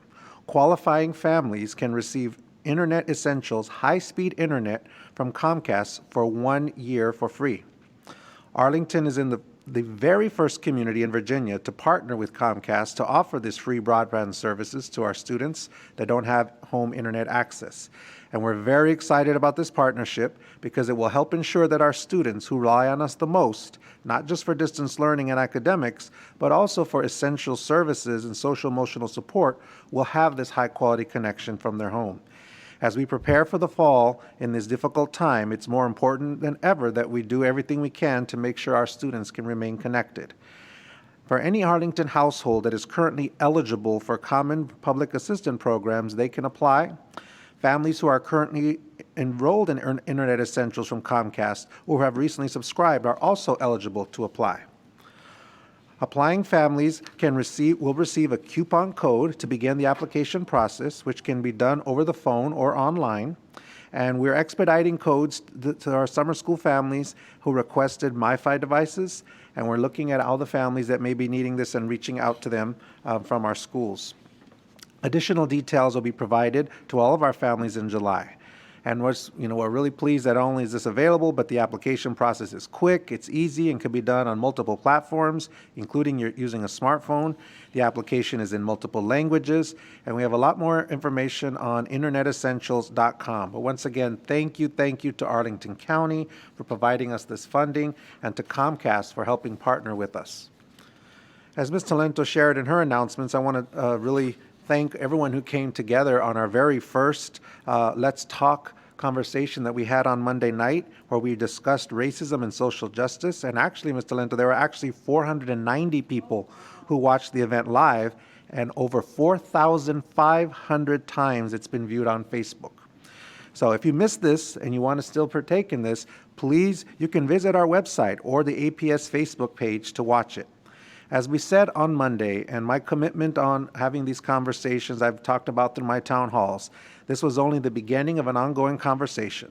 Qualifying families can receive Internet Essentials high-speed internet from Comcast for 1 year for free. Arlington is in the very first community in Virginia to partner with Comcast to offer this free broadband services to our students that don't have home internet access. And we're very excited about this partnership because it will help ensure that our students who rely on us the most, not just for distance learning and academics, but also for essential services and social emotional support, will have this high quality connection from their home. As we prepare for the fall in this difficult time, it's more important than ever that we do everything we can to make sure our students can remain connected. For any Arlington household that is currently eligible for common public assistance programs, they can apply. Families who are currently enrolled in Internet Essentials from Comcast or have recently subscribed are also eligible to apply. Applying families will receive a coupon code to begin the application process, which can be done over the phone or online. And we're expediting codes to our summer school families who requested MiFi devices, and we're looking at all the families that may be needing this and reaching out to them from our schools. Additional details will be provided to all of our families in July. And we're really pleased that not only is this available, but the application process is quick, it's easy, and can be done on multiple platforms, including using a smartphone. The application is in multiple languages, and we have a lot more information on internetessentials.com. But once again, thank you to Arlington County for providing us this funding, and to Comcast for helping partner with us. As Ms. Talento shared in her announcements, I want to really thank everyone who came together on our very first Let's Talk conversation that we had on Monday night, where we discussed racism and social justice. And actually, Ms. Talento, there were actually 490 people who watched the event live, and over 4,500 times it's been viewed on Facebook. So if you missed this and you want to still partake in this, please, you can visit our website or the APS Facebook page to watch it. As we said on Monday, and my commitment on having these conversations I've talked about through my town halls, this was only the beginning of an ongoing conversation.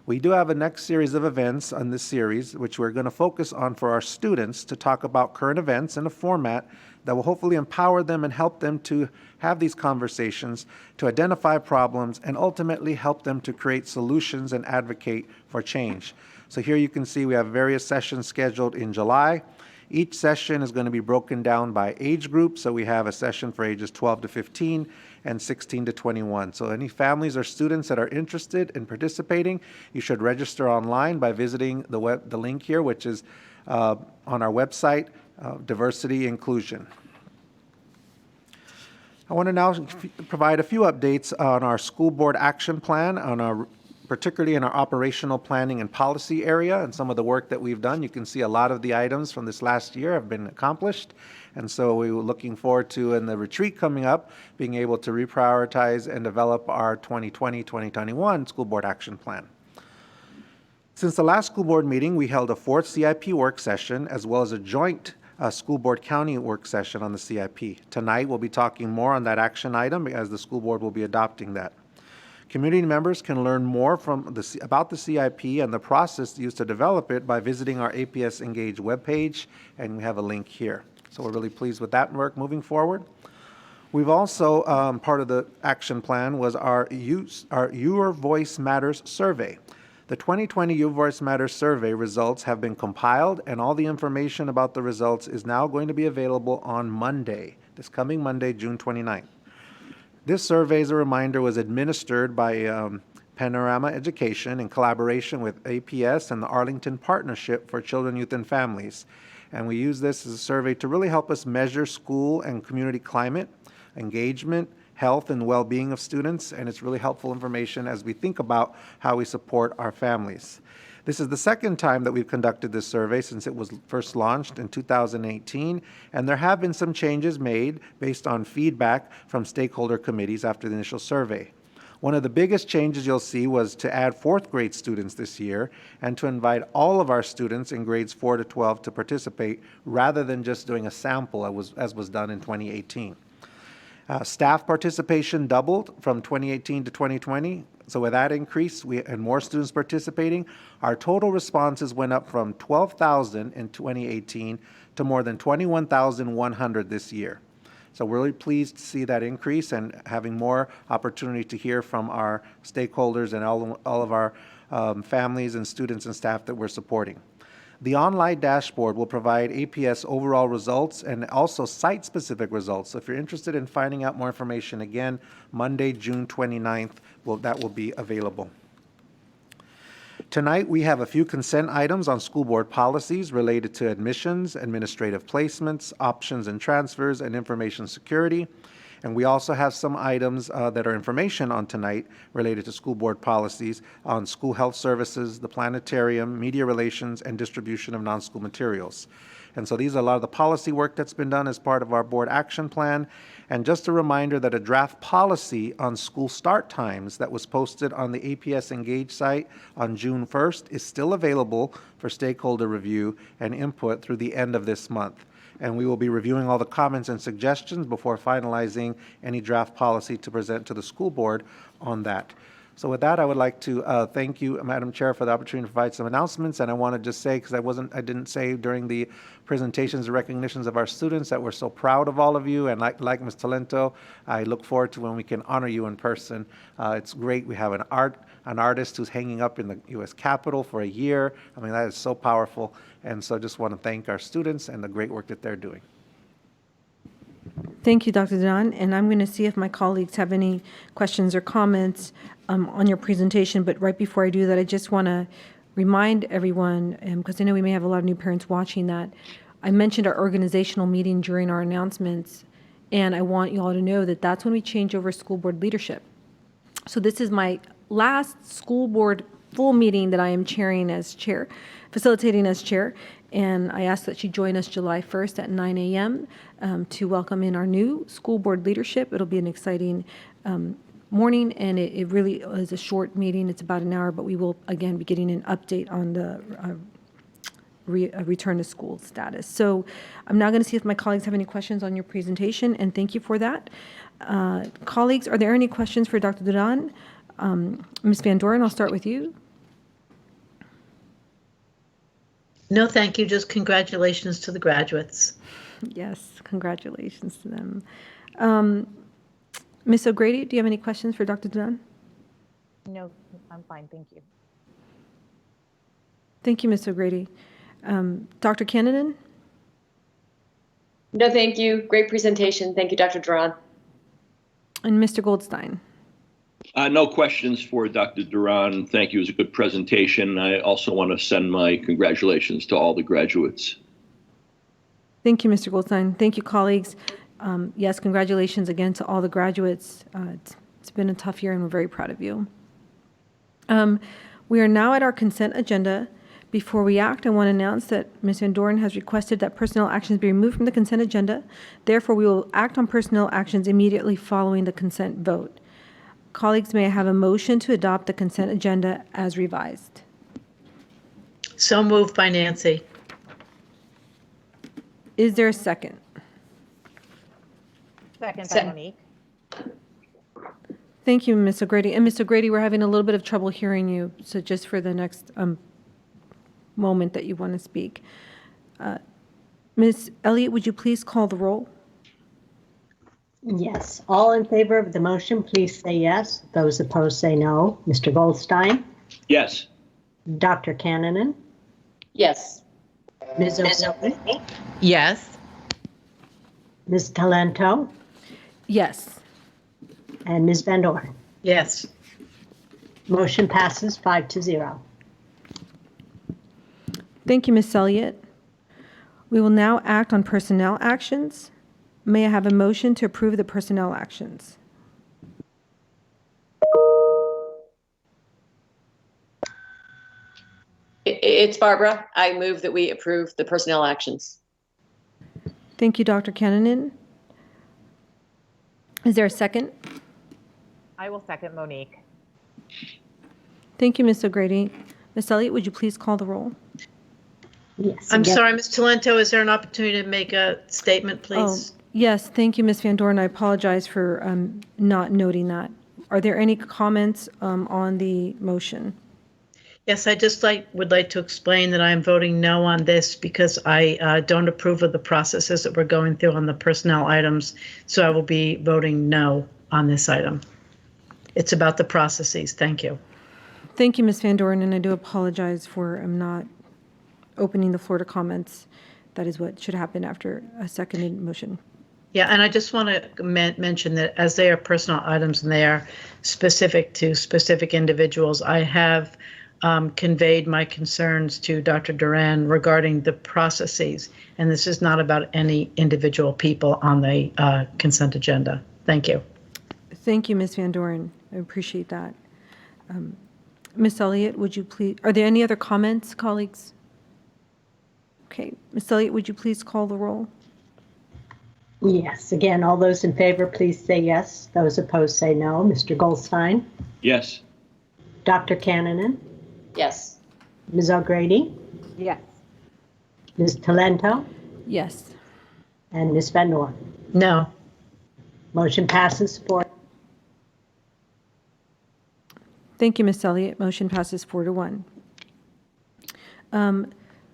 We do have a next series of events on this series, which we're going to focus on for our students to talk about current events in a format that will hopefully empower them and help them to have these conversations, to identify problems, and ultimately help them to create solutions and advocate for change. So here you can see we have various sessions scheduled in July. Each session is going to be broken down by age group, so we have a session for ages 12 to 15 and 16 to 21. So any families or students that are interested in participating, you should register online by visiting the link here, which is on our website, Diversity Inclusion. I want to now provide a few updates on our school board action plan, particularly in our operational planning and policy area and some of the work that we've done. You can see a lot of the items from this last year have been accomplished. And so we were looking forward to, in the retreat coming up, being able to reprioritize and develop our 2020-2021 school board action plan. Since the last school board meeting, we held a fourth CIP work session as well as a joint school board county work session on the CIP. Tonight we'll be talking more on that action item as the school board will be adopting that. Community members can learn more about the CIP and the process used to develop it by visiting our APS Engage webpage, and we have a link here. So we're really pleased with that work moving forward. We've also, part of the action plan was our Your Voice Matters survey. The 2020 Your Voice Matters survey results have been compiled, and all the information about the results is now going to be available on Monday, this coming Monday, June 29th. This survey, as a reminder, was administered by Panorama Education in collaboration with APS and the Arlington Partnership for Children, Youth, and Families. And we use this as a survey to really help us measure school and community climate, engagement, health, and well-being of students, and it's really helpful information as we think about how we support our families. This is the second time that we've conducted this survey since it was first launched in 2018, and there have been some changes made based on feedback from stakeholder committees after the initial survey. One of the biggest changes you'll see was to add fourth grade students this year and to invite all of our students in grades 4 to 12 to participate rather than just doing a sample as was done in 2018. Staff participation doubled from 2018 to 2020. So with that increase and more students participating, our total responses went up from 12,000 in 2018 to more than 21,100 this year. So we're really pleased to see that increase and having more opportunity to hear from our stakeholders and all of our families and students and staff that we're supporting. The online dashboard will provide APS overall results and also site-specific results. So if you're interested in finding out more information, again, Monday, June 29th, that will be available. Tonight, we have a few consent items on school board policies related to admissions, administrative placements, options and transfers, and information security. And we also have some items that are information on tonight related to school board policies on school health services, the planetarium, media relations, and distribution of non-school materials. And so these are a lot of the policy work that's been done as part of our board action plan. And just a reminder that a draft policy on school start times that was posted on the APS Engage site on June 1st is still available for stakeholder review and input through the end of this month. And we will be reviewing all the comments and suggestions before finalizing any draft policy to present to the school board on that. So with that, I would like to thank you, Madam Chair, for the opportunity to provide some announcements. And I want to just say, because I didn't say during the presentations and recognitions of our students that we're so proud of all of you. And like Ms. Talento, I look forward to when we can honor you in person. It's great. We have an artist who's hanging up in the U.S. Capitol for a year. I mean, that is so powerful. And so just want to thank our students and the great work that they're doing. Thank you, Dr. Dunn. And I'm going to see if my colleagues have any questions or comments on your presentation. But right before I do that, I just want to remind everyone, because I know we may have a lot of new parents watching, that I mentioned our organizational meeting during our announcements. And I want you all to know that that's when we change over school board leadership. So this is my last school board full meeting that I am chairing as chair, facilitating as chair. And I ask that she join us July 1st at 9 a.m. To welcome in our new school board leadership. It'll be an exciting morning, and it really is a short meeting. It's about an hour, but we will, again, be getting an update on the return to school status. So I'm now going to see if my colleagues have any questions on your presentation, and thank you for that. Colleagues, are there any questions for Dr. Duran? Ms. Van Doren, I'll start with you. No, thank you. Just congratulations to the graduates. Yes, congratulations to them. Ms. O'Grady, do you have any questions for Dr. Duran? No, I'm fine, thank you. Thank you, Ms. O'Grady. Dr. Cannon? No, thank you. Great presentation. Thank you, Dr. Duran. And Mr. Goldstein? No questions for Dr. Duran. Thank you. It was a good presentation. I also want to send my congratulations to all the graduates. Thank you, Mr. Goldstein. Thank you, colleagues. Yes, congratulations again to all the graduates. It's been a tough year, and we're very proud of you. We are now at our consent agenda. Before we act, I want to announce that Ms. Van Doren has requested that personnel actions be removed from the consent agenda. Therefore, we will act on personnel actions immediately following the consent vote. Colleagues, may I have a motion to adopt the consent agenda as revised? So moved by Nancy. Is there a second? Second by Monique. Thank you, Ms. O'Grady. And Ms. O'Grady, we're having a little bit of trouble hearing you, so just for the next moment that you want to speak. Ms. Elliott, would you please call the roll? Yes. All in favor of the motion, please say yes. Those opposed say no. Mr. Goldstein? Yes. Dr. Cannon? Yes. Ms. O'Grady? Yes. Ms. Talento? Yes. And Ms. Van Doren? Yes. Motion passes 5-0. Thank you, Ms. Elliott. We will now act on personnel actions. May I have a motion to approve the personnel actions? It's Barbara. I move that we approve the personnel actions. Thank you, Dr. Cannon. Is there a second? I will second Monique. Thank you, Ms. O'Grady. Ms. Elliott, would you please call the roll? Yes. I'm again. sorry, Ms. Talento, is there an opportunity to make a statement, please? Yes, thank you, Ms. Van Doren. I apologize for not noting that. Are there any comments on the motion? Yes, I just would like to explain that I am voting no on this because I don't approve of the processes that we're going through on the personnel items, so I will be voting no on this item. It's about the processes. Thank you. Thank you, Ms. Van Doren, and I do apologize for not opening the floor to comments. That is what should happen after a seconded motion. Yeah, and I just want to mention that as they are personal items and they are specific to specific individuals, I have conveyed my concerns to Dr. Duran regarding the processes, and this is not about any individual people on the consent agenda. Thank you. Thank you, Ms. Van Doren. I appreciate that. Ms. Elliott, would you please, are there any other comments, colleagues? Okay, Ms. Elliott, would you please call the roll? Yes. Again, all those in favor, please say yes. Those opposed say no. Mr. Goldstein? Yes. Dr. Cannon? Yes. Ms. O'Grady? Yes. Ms. Talento? Yes. And Ms. Van Doren? No. Motion passes 4. Thank you, Ms. Elliott. Motion passes 4-1.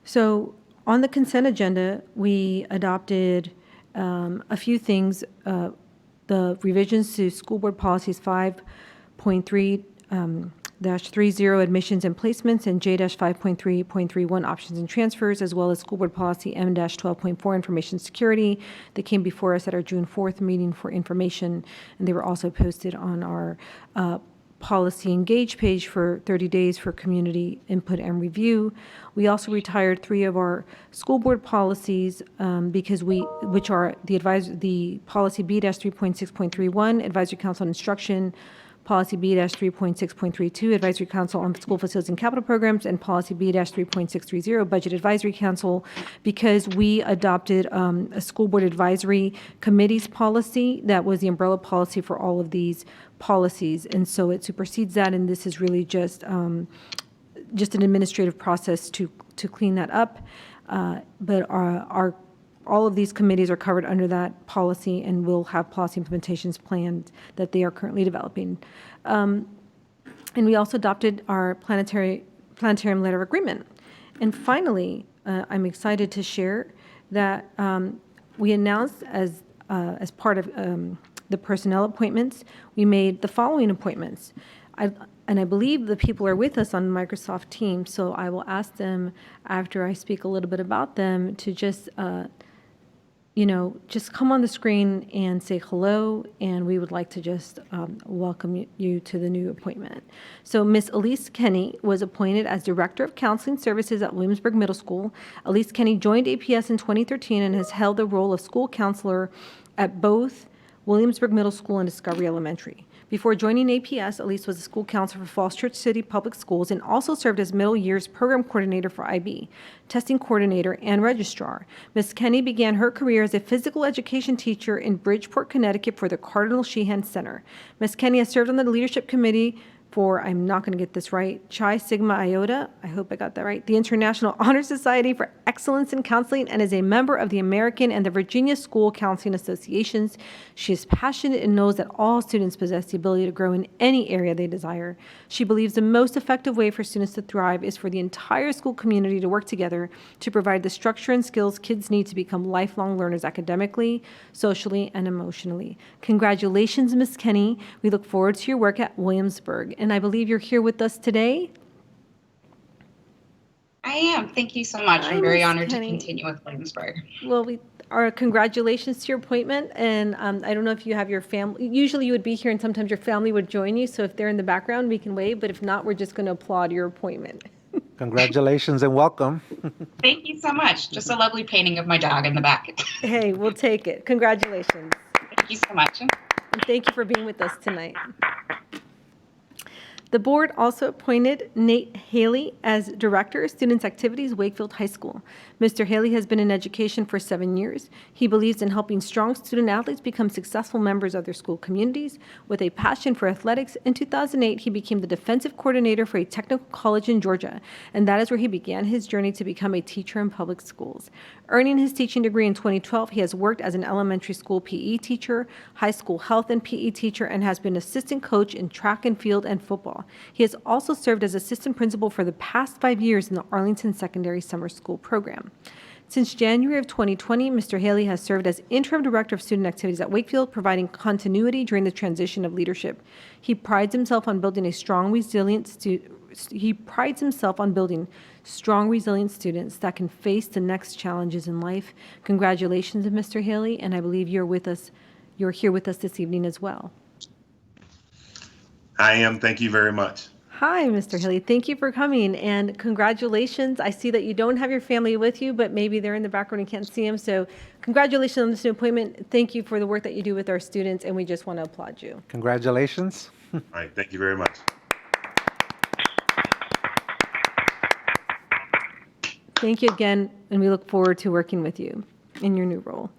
So on the consent agenda, we adopted a few things. The revisions to School Board Policies 5.3-30 admissions and placements and J-5.3.31 options and transfers, as well as School Board Policy M-12.4 information security. They came before us at our June 4th meeting for information, and they were also posted on our policy engage page for 30 days for community input and review. We also retired 3 of our school board policies because which are the policy B-3.6.31, advisory council on instruction, Policy B-3.6.32, Advisory Council on School Facilities and Capital Programs, and Policy B-3.630, Budget Advisory Council, because we adopted a school board advisory committee's policy that was the umbrella policy for all of these policies. And so it supersedes that, and this is really just an administrative process to clean that up. But all of these committees are covered under that policy, and will have policy implementations planned that they are currently developing. And we also adopted our planetarium letter of agreement. And finally, I'm excited to share that we announced as part of the personnel appointments, we made the following appointments. And I believe the people are with us on Microsoft Teams, so I will ask them after I speak a little bit about them to just come on the screen and say hello, and we would like to just welcome you to the new appointment. So Ms. Elise Kenny was appointed as Director of Counseling Services at Williamsburg Middle School. Elise Kenny joined APS in 2013 and has held the role of school counselor at both Williamsburg Middle School and Discovery Elementary. Before joining APS, Elise was a school counselor for Falls Church City Public Schools and also served as middle years program coordinator for IB, testing coordinator, and registrar. Ms. Kenny began her career as a physical education teacher in Bridgeport, Connecticut for the Cardinal Sheehan Center. Ms. Kenny has served on the leadership committee for, I'm not going to get this right, Chi Sigma Iota, I hope I got that right, the International Honor Society for Excellence in Counseling, and is a member of the American and the Virginia School Counseling Associations. She is passionate and knows that all students possess the ability to grow in any area they desire. She believes the most effective way for students to thrive is for the entire school community to work together to provide the structure and skills kids need to become lifelong learners academically, socially, and emotionally. Congratulations, Ms. Kenny. We look forward to your work at Williamsburg. And I believe you're here with us today. I am. Thank you so much. I'm very Ms. honored Kenny. to continue with Williamsburg. Well, our congratulations to your appointment. And I don't know if you have your family. Usually you would be here and sometimes your family would join you. So if they're in the background, we can wave. But if not, we're just going to applaud your appointment. Congratulations and welcome. Thank you so much. Just a lovely painting of my dog in the back. Hey, we'll take it. Congratulations. Thank you so much. And thank you for being with us tonight. The board also appointed Nate Haley as Director of Students Activities, Wakefield High School. Mr. Haley has been in education for 7 years. He believes in helping strong student athletes become successful members of their school communities. With a passion for athletics, in 2008, he became the defensive coordinator for a technical college in Georgia, and that is where he began his journey to become a teacher in public schools. Earning his teaching degree in 2012, he has worked as an elementary school PE teacher, high school health and PE teacher, and has been assistant coach in track and field and football. He has also served as assistant principal for the past 5 years in the Arlington Secondary Summer School Program. Since January of 2020, Mr. Haley has served as interim director of student activities at Wakefield, providing continuity during the transition of leadership. He prides himself on building resilient students that can face the next challenges in life. Congratulations, Mr. Haley, and I believe you're here with us this evening as well. I am. Thank you very much. Hi, Mr. Haley. Thank you for coming, and congratulations. I see that you don't have your family with you, but maybe they're in the background and can't see them. So congratulations on this new appointment. Thank you for the work that you do with our students, and we just want to applaud you. Congratulations. All right. Thank you very much. Thank you again, and we look forward to working with you in your new role.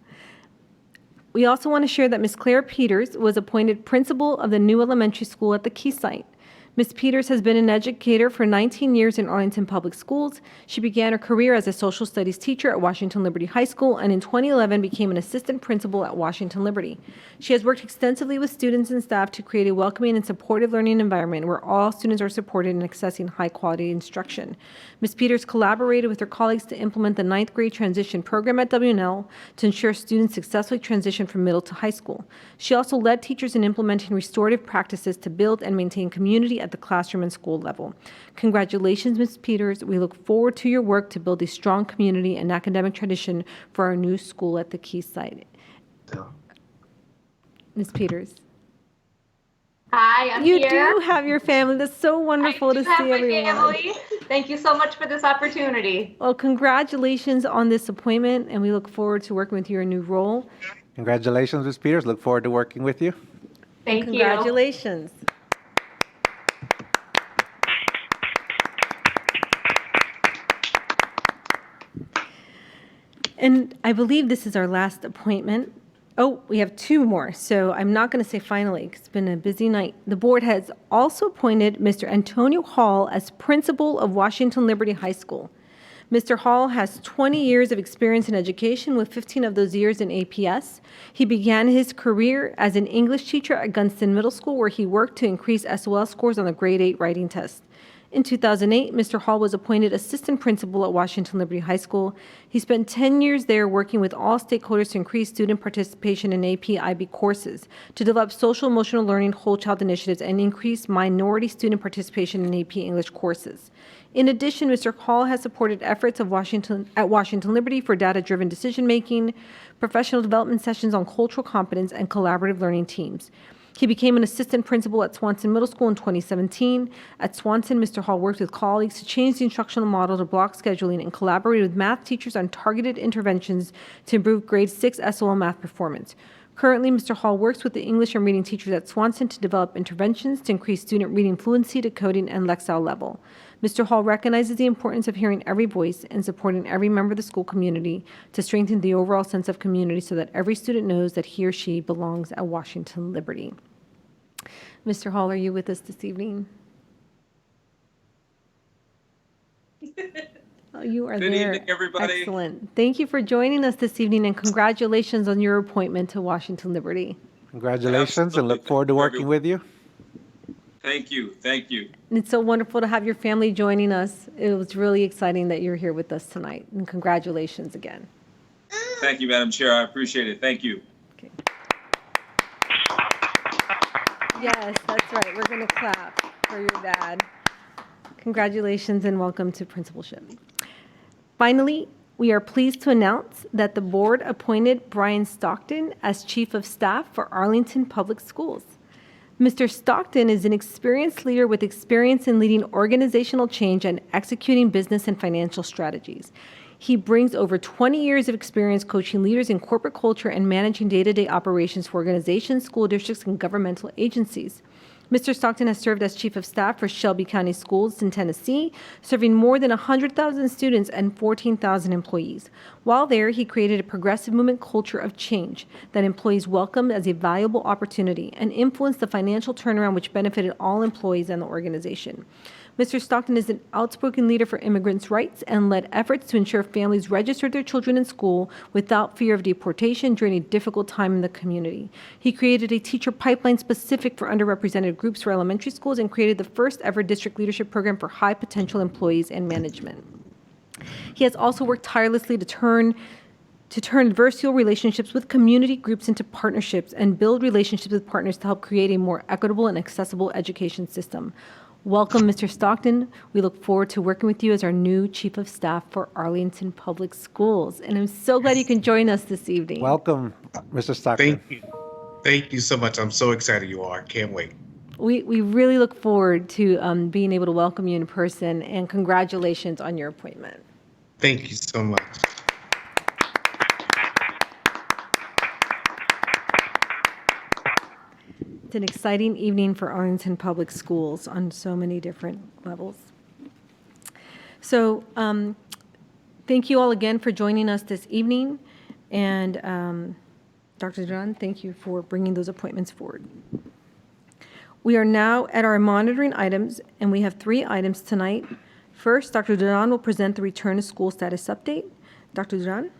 We also want to share that Ms. Claire Peters was appointed principal of the new elementary school at the Key site. Ms. Peters has been an educator for 19 years in Arlington Public Schools. She began her career as a social studies teacher at Washington Liberty High School and in 2011 became an assistant principal at Washington Liberty. She has worked extensively with students and staff to create a welcoming and supportive learning environment where all students are supported in accessing high-quality instruction. Ms. Peters collaborated with her colleagues to implement the 9th grade transition program at WNL to ensure students successfully transition from middle to high school. She also led teachers in implementing restorative practices to build and maintain community at the classroom and school level. Congratulations, Ms. Peters. We look forward to your work to build a strong community and academic tradition for our new school at the Key site. Ms. Peters. Hi, I'm you here. You do have your family. That's so wonderful to see everyone. Family. Thank you so much for this opportunity. Well, congratulations on this appointment, and we look forward to working with you in your new role. Congratulations, Ms. Peters. Look forward to working with you. Thank you. Congratulations. And I believe this is our last appointment. Oh, we have two more, so I'm not going to say finally, 'cause it's been a busy night. The board has also appointed Mr. Antonio Hall as principal of Washington Liberty High School. Mr. Hall has 20 years of experience in education, with 15 of those years in APS. He began his career as an English teacher at Gunston Middle School, where he worked to increase SOL scores on the grade 8 writing test. In 2008, Mr. Hall was appointed assistant principal at Washington Liberty High School. He spent 10 years there working with all stakeholders to increase student participation in AP IB courses, to develop social emotional learning whole child initiatives, and increase minority student participation in AP English courses. In addition, Mr. Hall has supported efforts at Washington Liberty for data-driven decision-making, professional development sessions on cultural competence, and collaborative learning teams. He became an assistant principal at Swanson Middle School in 2017. At Swanson, Mr. Hall worked with colleagues to change the instructional model to block scheduling and collaborated with math teachers on targeted interventions to improve grade 6 SOL math performance. Currently, Mr. Hall works with the English and reading teachers at Swanson to develop interventions to increase student reading fluency, decoding, and Lexile level. Mr. Hall recognizes the importance of hearing every voice and supporting every member of the school community to strengthen the overall sense of community so that every student knows that he or she belongs at Washington Liberty. Mr. Hall, are you with us this evening? Oh, you are Good there. evening, everybody. Excellent. Thank you for joining us this evening, and congratulations on your appointment to Washington Liberty. Congratulations, and look forward to working with you. Thank you. Thank you. And it's so wonderful to have your family joining us. It was really exciting that you're here with us tonight, and congratulations again. Thank you, Madam Chair. I appreciate it. Thank you. Yes, that's right. We're going to clap for your dad. Congratulations and welcome to principalship. Finally, we are pleased to announce that the board appointed Brian Stockton as Chief of Staff for Arlington Public Schools. Mr. Stockton is an experienced leader with experience in leading organizational change and executing business and financial strategies. He brings over 20 years of experience coaching leaders in corporate culture and managing day-to-day operations for organizations, school districts, and governmental agencies. Mr. Stockton has served as Chief of Staff for Shelby County Schools in Tennessee, serving more than 100,000 students and 14,000 employees. While there, he created a progressive movement culture of change that employees welcomed as a valuable opportunity and influenced the financial turnaround which benefited all employees and the organization. Mr. Stockton is an outspoken leader for immigrants' rights and led efforts to ensure families registered their children in school without fear of deportation during a difficult time in the community. He created a teacher pipeline specific for underrepresented groups for elementary schools and created the first ever district leadership program for high potential employees and management. He has also worked tirelessly to turn adversarial relationships with community groups into partnerships and build relationships with partners to help create a more equitable and accessible education system. Welcome, Mr. Stockton. We look forward to working with you as our new Chief of Staff for Arlington Public Schools. And I'm so glad you can join us this evening. Welcome, Mr. Stockton. Thank you. Thank you so much. I'm so excited you are. I can't wait. We really look forward to being able to welcome you in person, and congratulations on your appointment. Thank you so much. It's an exciting evening for Arlington Public Schools on so many different levels. So thank you all again for joining us this evening. And Dr. Duran, thank you for bringing those appointments forward. We are now at our monitoring items, and we have 3 items tonight. First, Dr. Duran will present the return to school status update. Dr. Duran?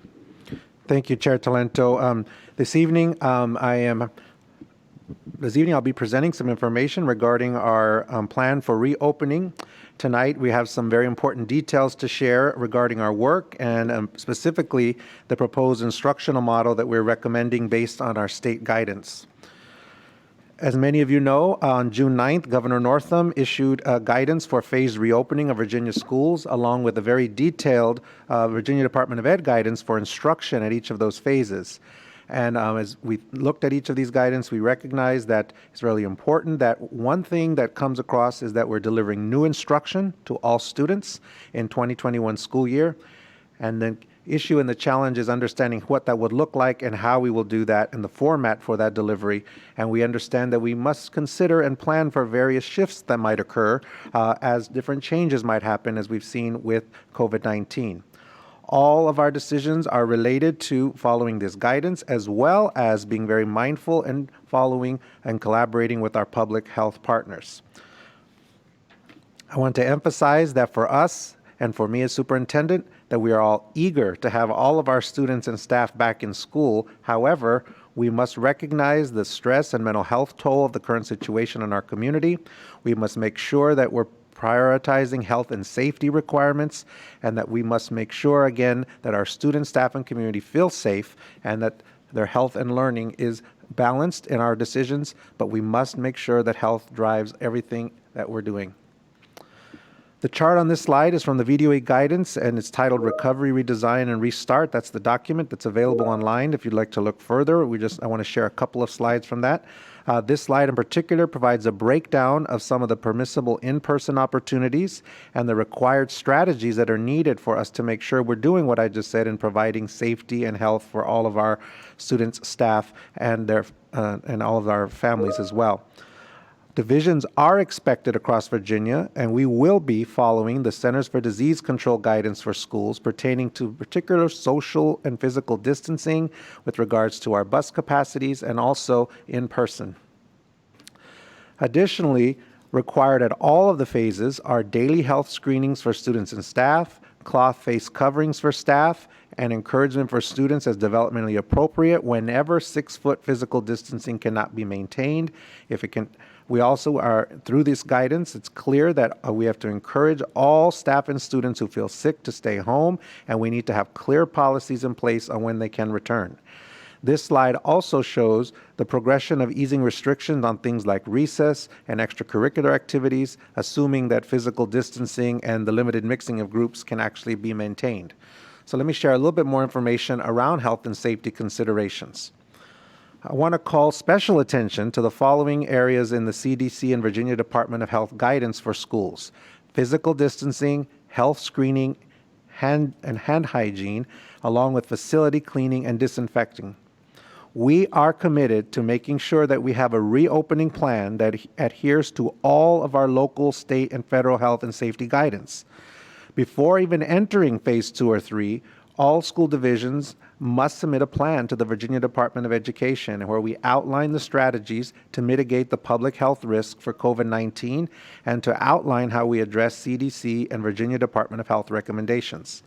Thank you, Chair Talento. This evening, I'll be presenting some information regarding our plan for reopening. Tonight, we have some very important details to share regarding our work and specifically the proposed instructional model that we're recommending based on our state guidance. As many of you know, on June 9th, Governor Northam issued guidance for phased reopening of Virginia schools, along with a very detailed Virginia Department of Ed guidance for instruction at each of those phases. And as we looked at each of these guidance, we recognize that it's really important that one thing that comes across is that we're delivering new instruction to all students in 2021 school year. And the issue and the challenge is understanding what that would look like and how we will do that and the format for that delivery. And we understand that we must consider and plan for various shifts that might occur as different changes might happen, as we've seen with COVID-19. All of our decisions are related to following this guidance, as well as being very mindful and following and collaborating with our public health partners. I want to emphasize that for us and for me as superintendent, that we are all eager to have all of our students and staff back in school. However, we must recognize the stress and mental health toll of the current situation in our community. We must make sure that we're prioritizing health and safety requirements, and that we must make sure, again, that our students, staff, and community feel safe and that their health and learning is balanced in our decisions, but we must make sure that health drives everything that we're doing. The chart on this slide is from the VDOA guidance, and it's titled Recovery, Redesign, and Restart. That's the document that's available online if you'd like to look further. I want to share a couple of slides from that. This slide in particular provides a breakdown of some of the permissible in-person opportunities and the required strategies that are needed for us to make sure we're doing what I just said in providing safety and health for all of our students, staff, and all of our families as well. Divisions are expected across Virginia, and we will be following the Centers for Disease Control guidance for schools pertaining to particular social and physical distancing with regards to our bus capacities and also in person. Additionally, required at all of the phases are daily health screenings for students and staff, cloth face coverings for staff, and encouragement for students as developmentally appropriate whenever 6-foot physical distancing cannot be maintained. We also are, through this guidance, it's clear that we have to encourage all staff and students who feel sick to stay home, and we need to have clear policies in place on when they can return. This slide also shows the progression of easing restrictions on things like recess and extracurricular activities, assuming that physical distancing and the limited mixing of groups can actually be maintained. So let me share a little bit more information around health and safety considerations. I want to call special attention to the following areas in the CDC and Virginia Department of Health guidance for schools: physical distancing, health screening, hand hygiene, along with facility cleaning and disinfecting. We are committed to making sure that we have a reopening plan that adheres to all of our local, state, and federal health and safety guidance. Before even entering phase 2 or 3, all school divisions must submit a plan to the Virginia Department of Education where we outline the strategies to mitigate the public health risk for COVID-19 and to outline how we address CDC and Virginia Department of Health recommendations.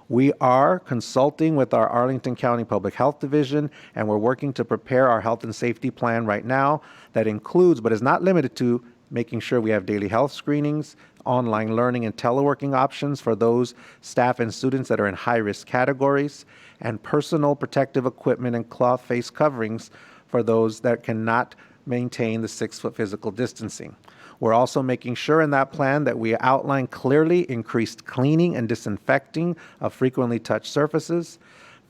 We are consulting with our Arlington County Public Health Division, and we're working to prepare our health and safety plan right now that includes, but is not limited to, making sure we have daily health screenings, online learning and teleworking options for those staff and students that are in high-risk categories, and personal protective equipment and cloth face coverings for those that cannot maintain the 6-foot physical distancing. We're also making sure in that plan that we outline clearly increased cleaning and disinfecting of frequently touched surfaces,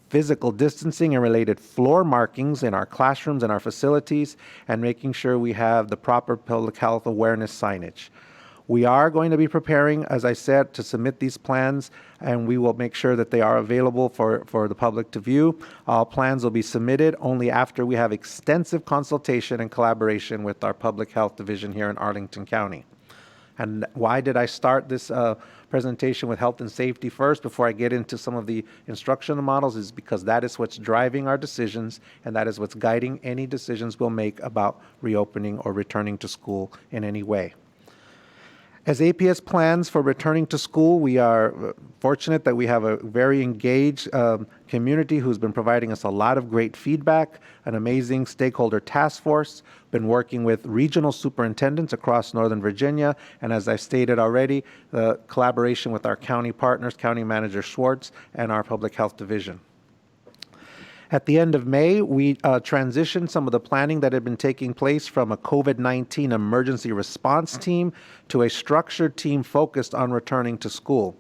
physical distancing and related floor markings in our classrooms and our facilities, and making sure we have the proper public health awareness signage. We are going to be preparing, as I said, to submit these plans, and we will make sure that they are available for the public to view. All plans will be submitted only after we have extensive consultation and collaboration with our Public Health Division here in Arlington County. And why did I start this presentation with health and safety first before I get into some of the instructional models? Is because that is what's driving our decisions, and that is what's guiding any decisions we'll make about reopening or returning to school in any way. As APS plans for returning to school, we are fortunate that we have a very engaged community who's been providing us a lot of great feedback, an amazing stakeholder task force, been working with regional superintendents across Northern Virginia, and as I stated already, the collaboration with our county partners, County Manager Schwartz, and our Public Health Division. At the end of May, we transitioned some of the planning that had been taking place from a COVID-19 emergency response team to a structured team focused on returning to school.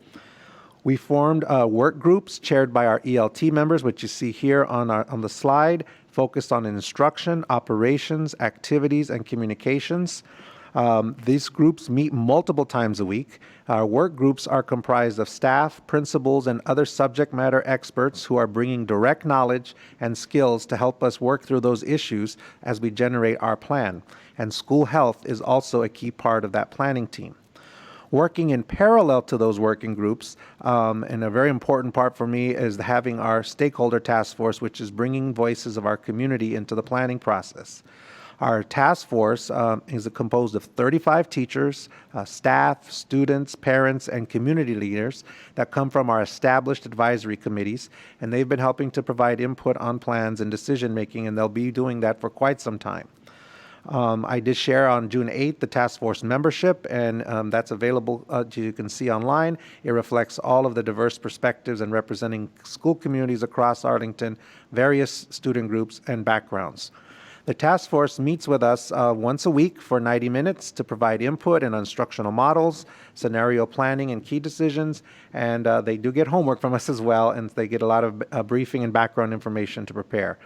We formed work groups chaired by our ELT members, which you see here on the slide, focused on instruction, operations, activities, and communications. These groups meet multiple times a week. Our work groups are comprised of staff, principals, and other subject matter experts who are bringing direct knowledge and skills to help us work through those issues as we generate our plan. And school health is also a key part of that planning team. Working in parallel to those working groups, and a very important part for me is having our stakeholder task force, which is bringing voices of our community into the planning process. Our task force is composed of 35 teachers, staff, students, parents, and community leaders that come from our established advisory committees, and they've been helping to provide input on plans and decision making, and they'll be doing that for quite some time. I did share on June 8th the task force membership, and that's available, you can see online. It reflects all of the diverse perspectives and representing school communities across Arlington, various student groups and backgrounds. The task force meets with us once a week for 90 minutes to provide input and instructional models, scenario planning, and key decisions. And they do get homework from us as well, and they get a lot of briefing and background information to prepare.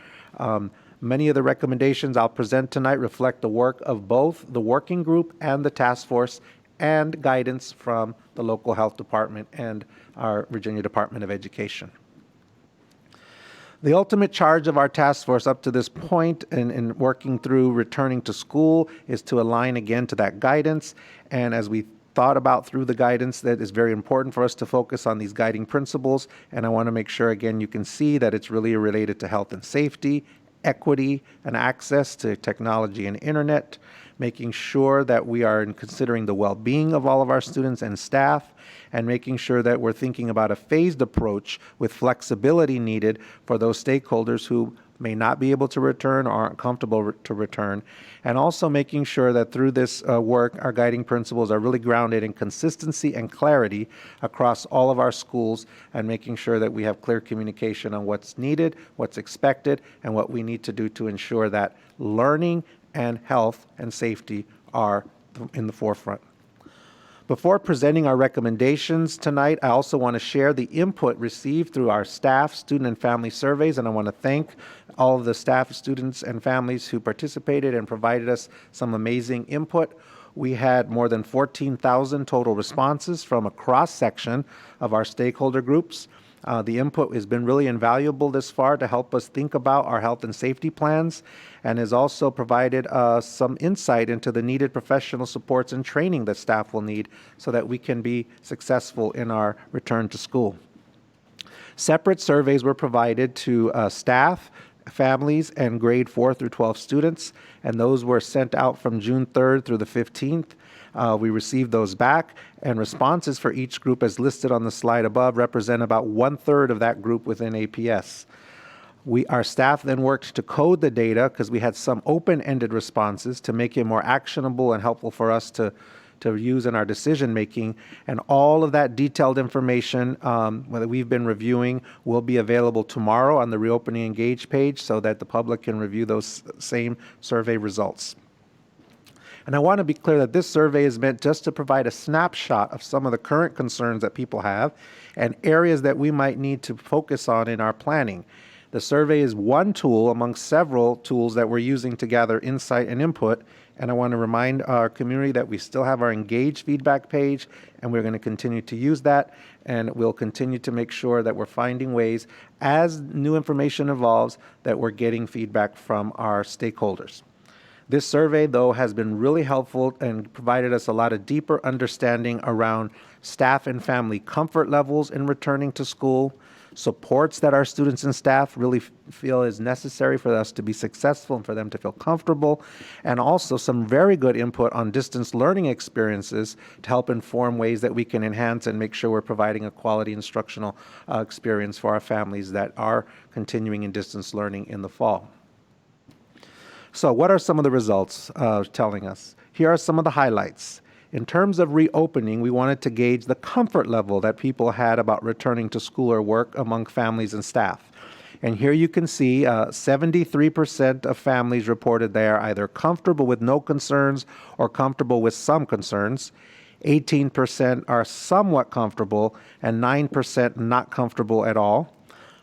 Many of the recommendations I'll present tonight reflect the work of both the working group and the task force, and guidance from the local health department and our Virginia Department of Education. The ultimate charge of our task force up to this point in working through returning to school is to align again to that guidance. And as we thought about through the guidance, that is very important for us to focus on these guiding principles. And I want to make sure, again, you can see that it's really related to health and safety, equity, and access to technology and internet, making sure that we are considering the well-being of all of our students and staff, and making sure that we're thinking about a phased approach with flexibility needed for those stakeholders who may not be able to return or aren't comfortable to return, and also making sure that through this work, our guiding principles are really grounded in consistency and clarity across all of our schools, and making sure that we have clear communication on what's needed, what's expected, and what we need to do to ensure that learning and health and safety are in the forefront. Before presenting our recommendations tonight, I also want to share the input received through our staff, student, and family surveys, and I want to thank all of the staff, students, and families who participated and provided us some amazing input. We had more than 14,000 total responses from a cross-section of our stakeholder groups. The input has been really invaluable this far to help us think about our health and safety plans, and has also provided some insight into the needed professional supports and training that staff will need so that we can be successful in our return to school. Separate surveys were provided to staff, families, and grade 4 through 12 students, and those were sent out from June 3rd through the 15th. We received those back, and responses for each group as listed on the slide above represent about 1/3 of that group within APS. Our staff then worked to code the data because we had some open-ended responses to make it more actionable and helpful for us to use in our decision making. And all of that detailed information that we've been reviewing will be available tomorrow on the Reopening Engage page so that the public can review those same survey results. And I want to be clear that this survey is meant just to provide a snapshot of some of the current concerns that people have and areas that we might need to focus on in our planning. The survey is one tool among several tools that we're using to gather insight and input. And I want to remind our community that we still have our Engage feedback page, and we're going to continue to use that. And we'll continue to make sure that we're finding ways, as new information evolves, that we're getting feedback from our stakeholders. This survey, though, has been really helpful and provided us a lot of deeper understanding around staff and family comfort levels in returning to school, supports that our students and staff really feel is necessary for us to be successful and for them to feel comfortable, and also some very good input on distance learning experiences to help inform ways that we can enhance and make sure we're providing a quality instructional experience for our families that are continuing in distance learning in the fall. So what are some of the results telling us? Here are some of the highlights. In terms of reopening, we wanted to gauge the comfort level that people had about returning to school or work among families and staff. And here you can see 73% of families reported they are either comfortable with no concerns or comfortable with some concerns. 18% are somewhat comfortable, and 9% not comfortable at all.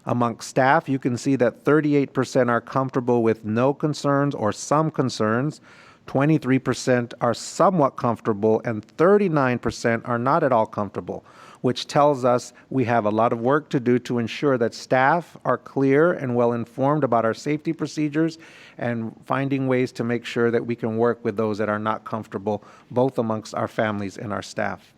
Among staff, you can see that 38% are comfortable with no concerns or some concerns, 23% are somewhat comfortable, and 39% are not at all comfortable, which tells us we have a lot of work to do to ensure that staff are clear and well informed about our safety procedures, and finding ways to make sure that we can work with those that are not comfortable, both amongst our families and our staff.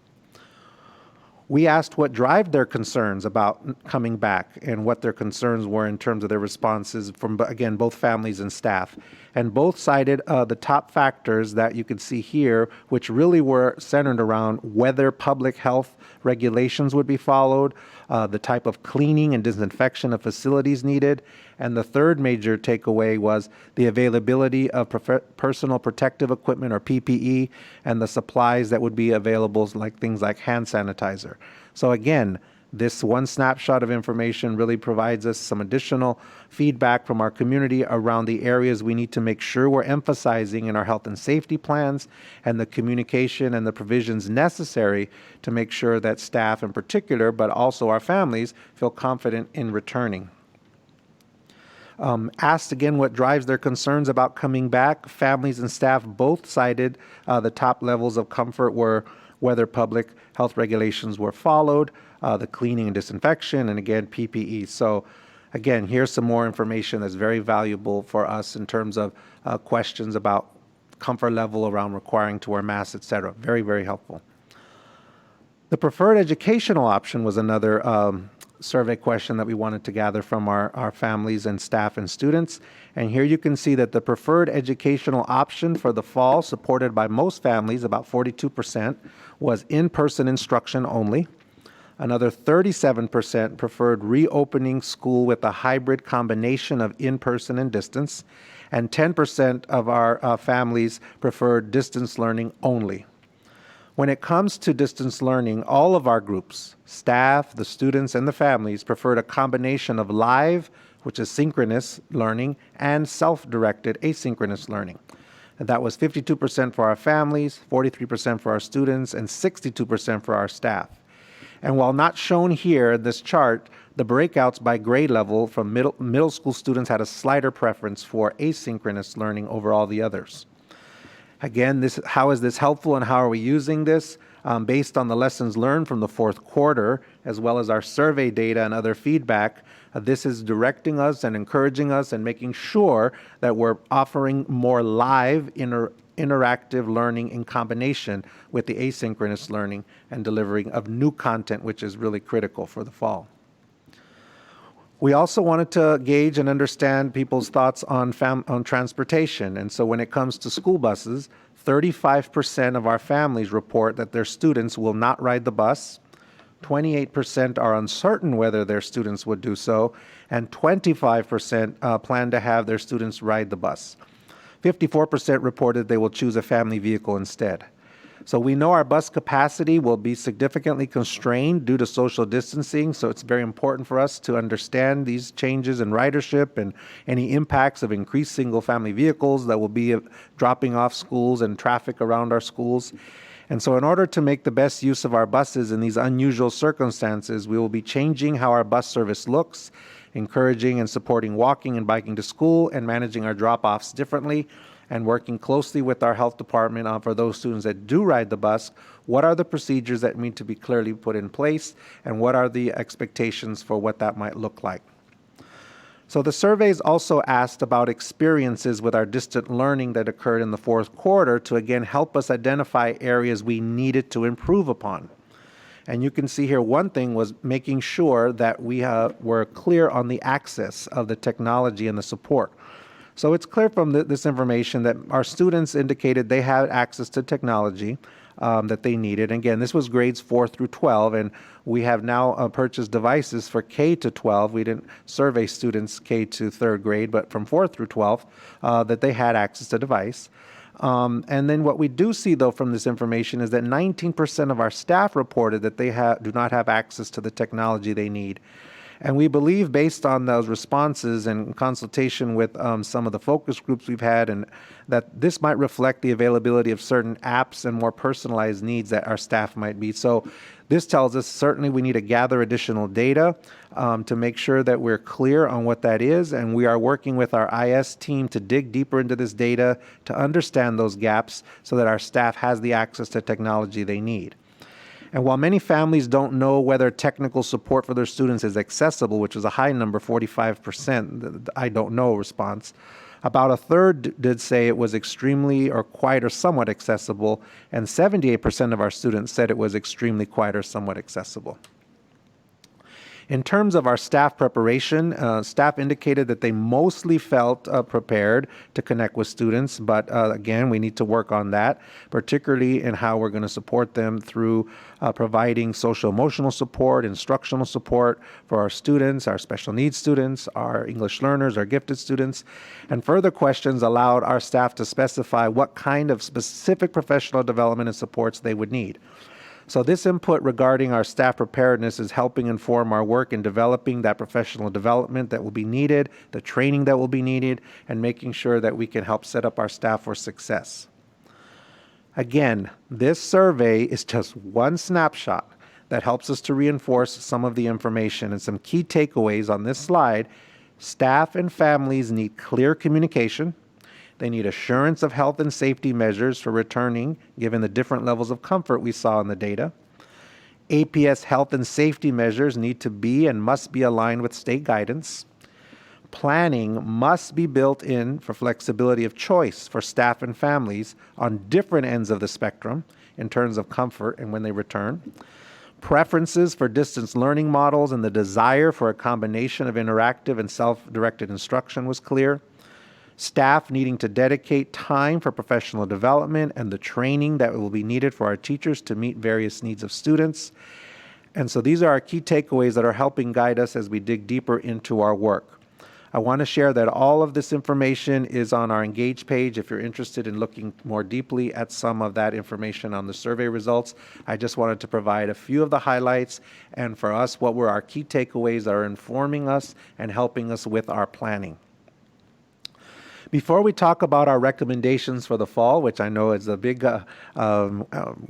We asked what drive their concerns about coming back and what their concerns were in terms of their responses from, again, both families and staff. And both cited the top factors that you can see here, which really were centered around whether public health regulations would be followed, the type of cleaning and disinfection of facilities needed, and the third major takeaway was the availability of personal protective equipment, or PPE, and the supplies that would be available, like things like hand sanitizer. So again, this one snapshot of information really provides us some additional feedback from our community around the areas we need to make sure we're emphasizing in our health and safety plans, and the communication and the provisions necessary to make sure that staff in particular, but also our families, feel confident in returning. Asked again what drives their concerns about coming back, families and staff both cited the top levels of comfort were whether public health regulations were followed, the cleaning and disinfection, and again, PPE. So again, here's some more information that's very valuable for us in terms of questions about comfort level around requiring to wear masks, et cetera. Very, very helpful. The preferred educational option was another survey question that we wanted to gather from our families and staff and students. And here you can see that the preferred educational option for the fall, supported by most families, about 42%, was in-person instruction only. Another 37% preferred reopening school with a hybrid combination of in-person and distance. And 10% of our families preferred distance learning only. When it comes to distance learning, all of our groups, staff, the students, and the families preferred a combination of live, which is synchronous learning, and self-directed asynchronous learning. And that was 52% for our families, 43% for our students, and 62% for our staff. And while not shown here in this chart, the breakouts by grade level from middle school students had a slighter preference for asynchronous learning over all the others. Again, how is this helpful and how are we using this? Based on the lessons learned from the fourth quarter, as well as our survey data and other feedback, this is directing us and encouraging us and making sure that we're offering more live interactive learning in combination with the asynchronous learning and delivering of new content, which is really critical for the fall. We also wanted to gauge and understand people's thoughts on transportation. And so when it comes to school buses, 35% of our families report that their students will not ride the bus. 28% are uncertain whether their students would do so. And 25% plan to have their students ride the bus. 54% reported they will choose a family vehicle instead. So we know our bus capacity will be significantly constrained due to social distancing, so it's very important for us to understand these changes in ridership and any impacts of increased single-family vehicles that will be dropping off schools and traffic around our schools. And so in order to make the best use of our buses in these unusual circumstances, we will be changing how our bus service looks, encouraging and supporting walking and biking to school, and managing our drop-offs differently, and working closely with our health department for those students that do ride the bus. What are the procedures that need to be clearly put in place, and what are the expectations for what that might look like? So the surveys also asked about experiences with our distant learning that occurred in the fourth quarter to again help us identify areas we needed to improve upon. And you can see here one thing was making sure that we were clear on the access of the technology and the support. So it's clear from this information that our students indicated they had access to technology that they needed. And again, this was grades 4 through 12, and we have now purchased devices for K to 12. We didn't survey students K to 3rd grade, but from 4 through 12, that they had access to device. And then what we do see, though, from this information is that 19% of our staff reported that they do not have access to the technology they need. And we believe, based on those responses and consultation with some of the focus groups we've had, and that this might reflect the availability of certain apps and more personalized needs that our staff might be. So this tells us certainly we need to gather additional data to make sure that we're clear on what that is. And we are working with our IS team to dig deeper into this data to understand those gaps so that our staff has the access to technology they need. And while many families don't know whether technical support for their students is accessible, which is a high number, 45%, I don't know response, About a third did say it was extremely or quite or somewhat accessible, and 78% of our students said it was extremely quite or somewhat accessible. In terms of our staff preparation, staff indicated that they mostly felt prepared to connect with students, but again, we need to work on that, particularly in how we're going to support them through providing social emotional support, instructional support for our students, our special needs students, our English learners, our gifted students. And further questions allowed our staff to specify what kind of specific professional development and supports they would need. So this input regarding our staff preparedness is helping inform our work in developing that professional development that will be needed, the training that will be needed, and making sure that we can help set up our staff for success. Again, this survey is just one snapshot that helps us to reinforce some of the information and some key takeaways on this slide. Staff and families need clear communication. They need assurance of health and safety measures for returning, given the different levels of comfort we saw in the data. APS health and safety measures need to be and must be aligned with state guidance. Planning must be built in for flexibility of choice for staff and families on different ends of the spectrum in terms of comfort and when they return. Preferences for distance learning models and the desire for a combination of interactive and self-directed instruction was clear. Staff needing to dedicate time for professional development and the training that will be needed for our teachers to meet various needs of students. And so these are our key takeaways that are helping guide us as we dig deeper into our work. I want to share that all of this information is on our Engage page if you're interested in looking more deeply at some of that information on the survey results. I just wanted to provide a few of the highlights and for us, what were our key takeaways that are informing us and helping us with our planning. Before we talk about our recommendations for the fall, which I know is a big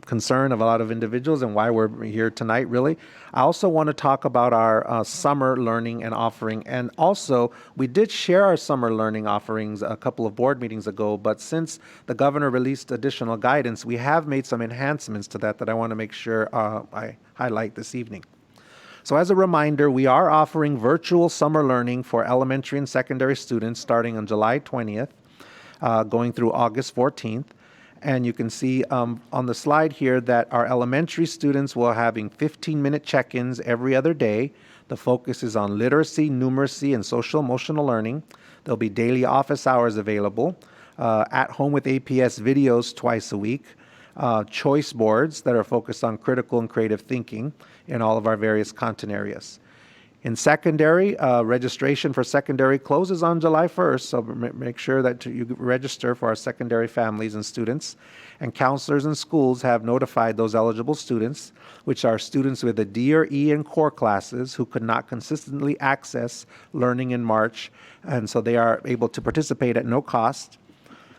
concern of a lot of individuals and why we're here tonight, really, I also want to talk about our summer learning and offering. And also, we did share our summer learning offerings a couple of board meetings ago, but since the governor released additional guidance, we have made some enhancements to that I want to make sure I highlight this evening. So as a reminder, we are offering virtual summer learning for elementary and secondary students starting on July 20th, going through August 14th. And you can see on the slide here that our elementary students will having 15-minute check-ins every other day. The focus is on literacy, numeracy, and social emotional learning. There'll be daily office hours available, at home with APS videos twice a week, choice boards that are focused on critical and creative thinking in all of our various content areas. In secondary, registration for secondary closes on July 1st, so make sure that you register for our secondary families and students. And counselors and schools have notified those eligible students, which are students with a D or E in core classes who could not consistently access learning in March, and so they are able to participate at no cost.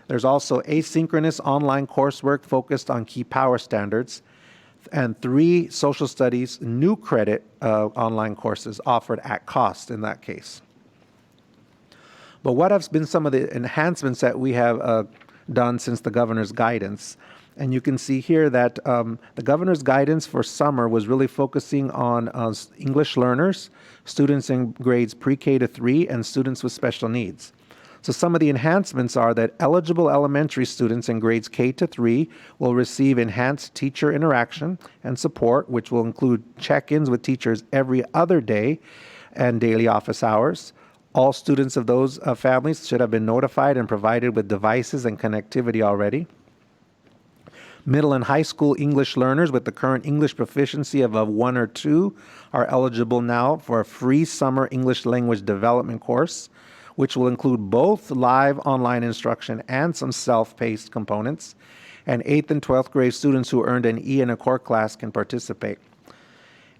There's also asynchronous online coursework focused on key power standards, and 3 social studies new credit online courses offered at cost in that case. But what have been some of the enhancements that we have done since the governor's guidance? And you can see here that the governor's guidance for summer was really focusing on English learners, students in grades pre-K to 3, and students with special needs. So some of the enhancements are that eligible elementary students in grades K to 3 will receive enhanced teacher interaction and support, which will include check-ins with teachers every other day and daily office hours. All students of those families should have been notified and provided with devices and connectivity already. Middle and high school English learners with the current English proficiency of a 1 or 2 are eligible now for a free summer English language development course, which will include both live online instruction and some self-paced components. And 8th and 12th grade students who earned an E in a core class can participate.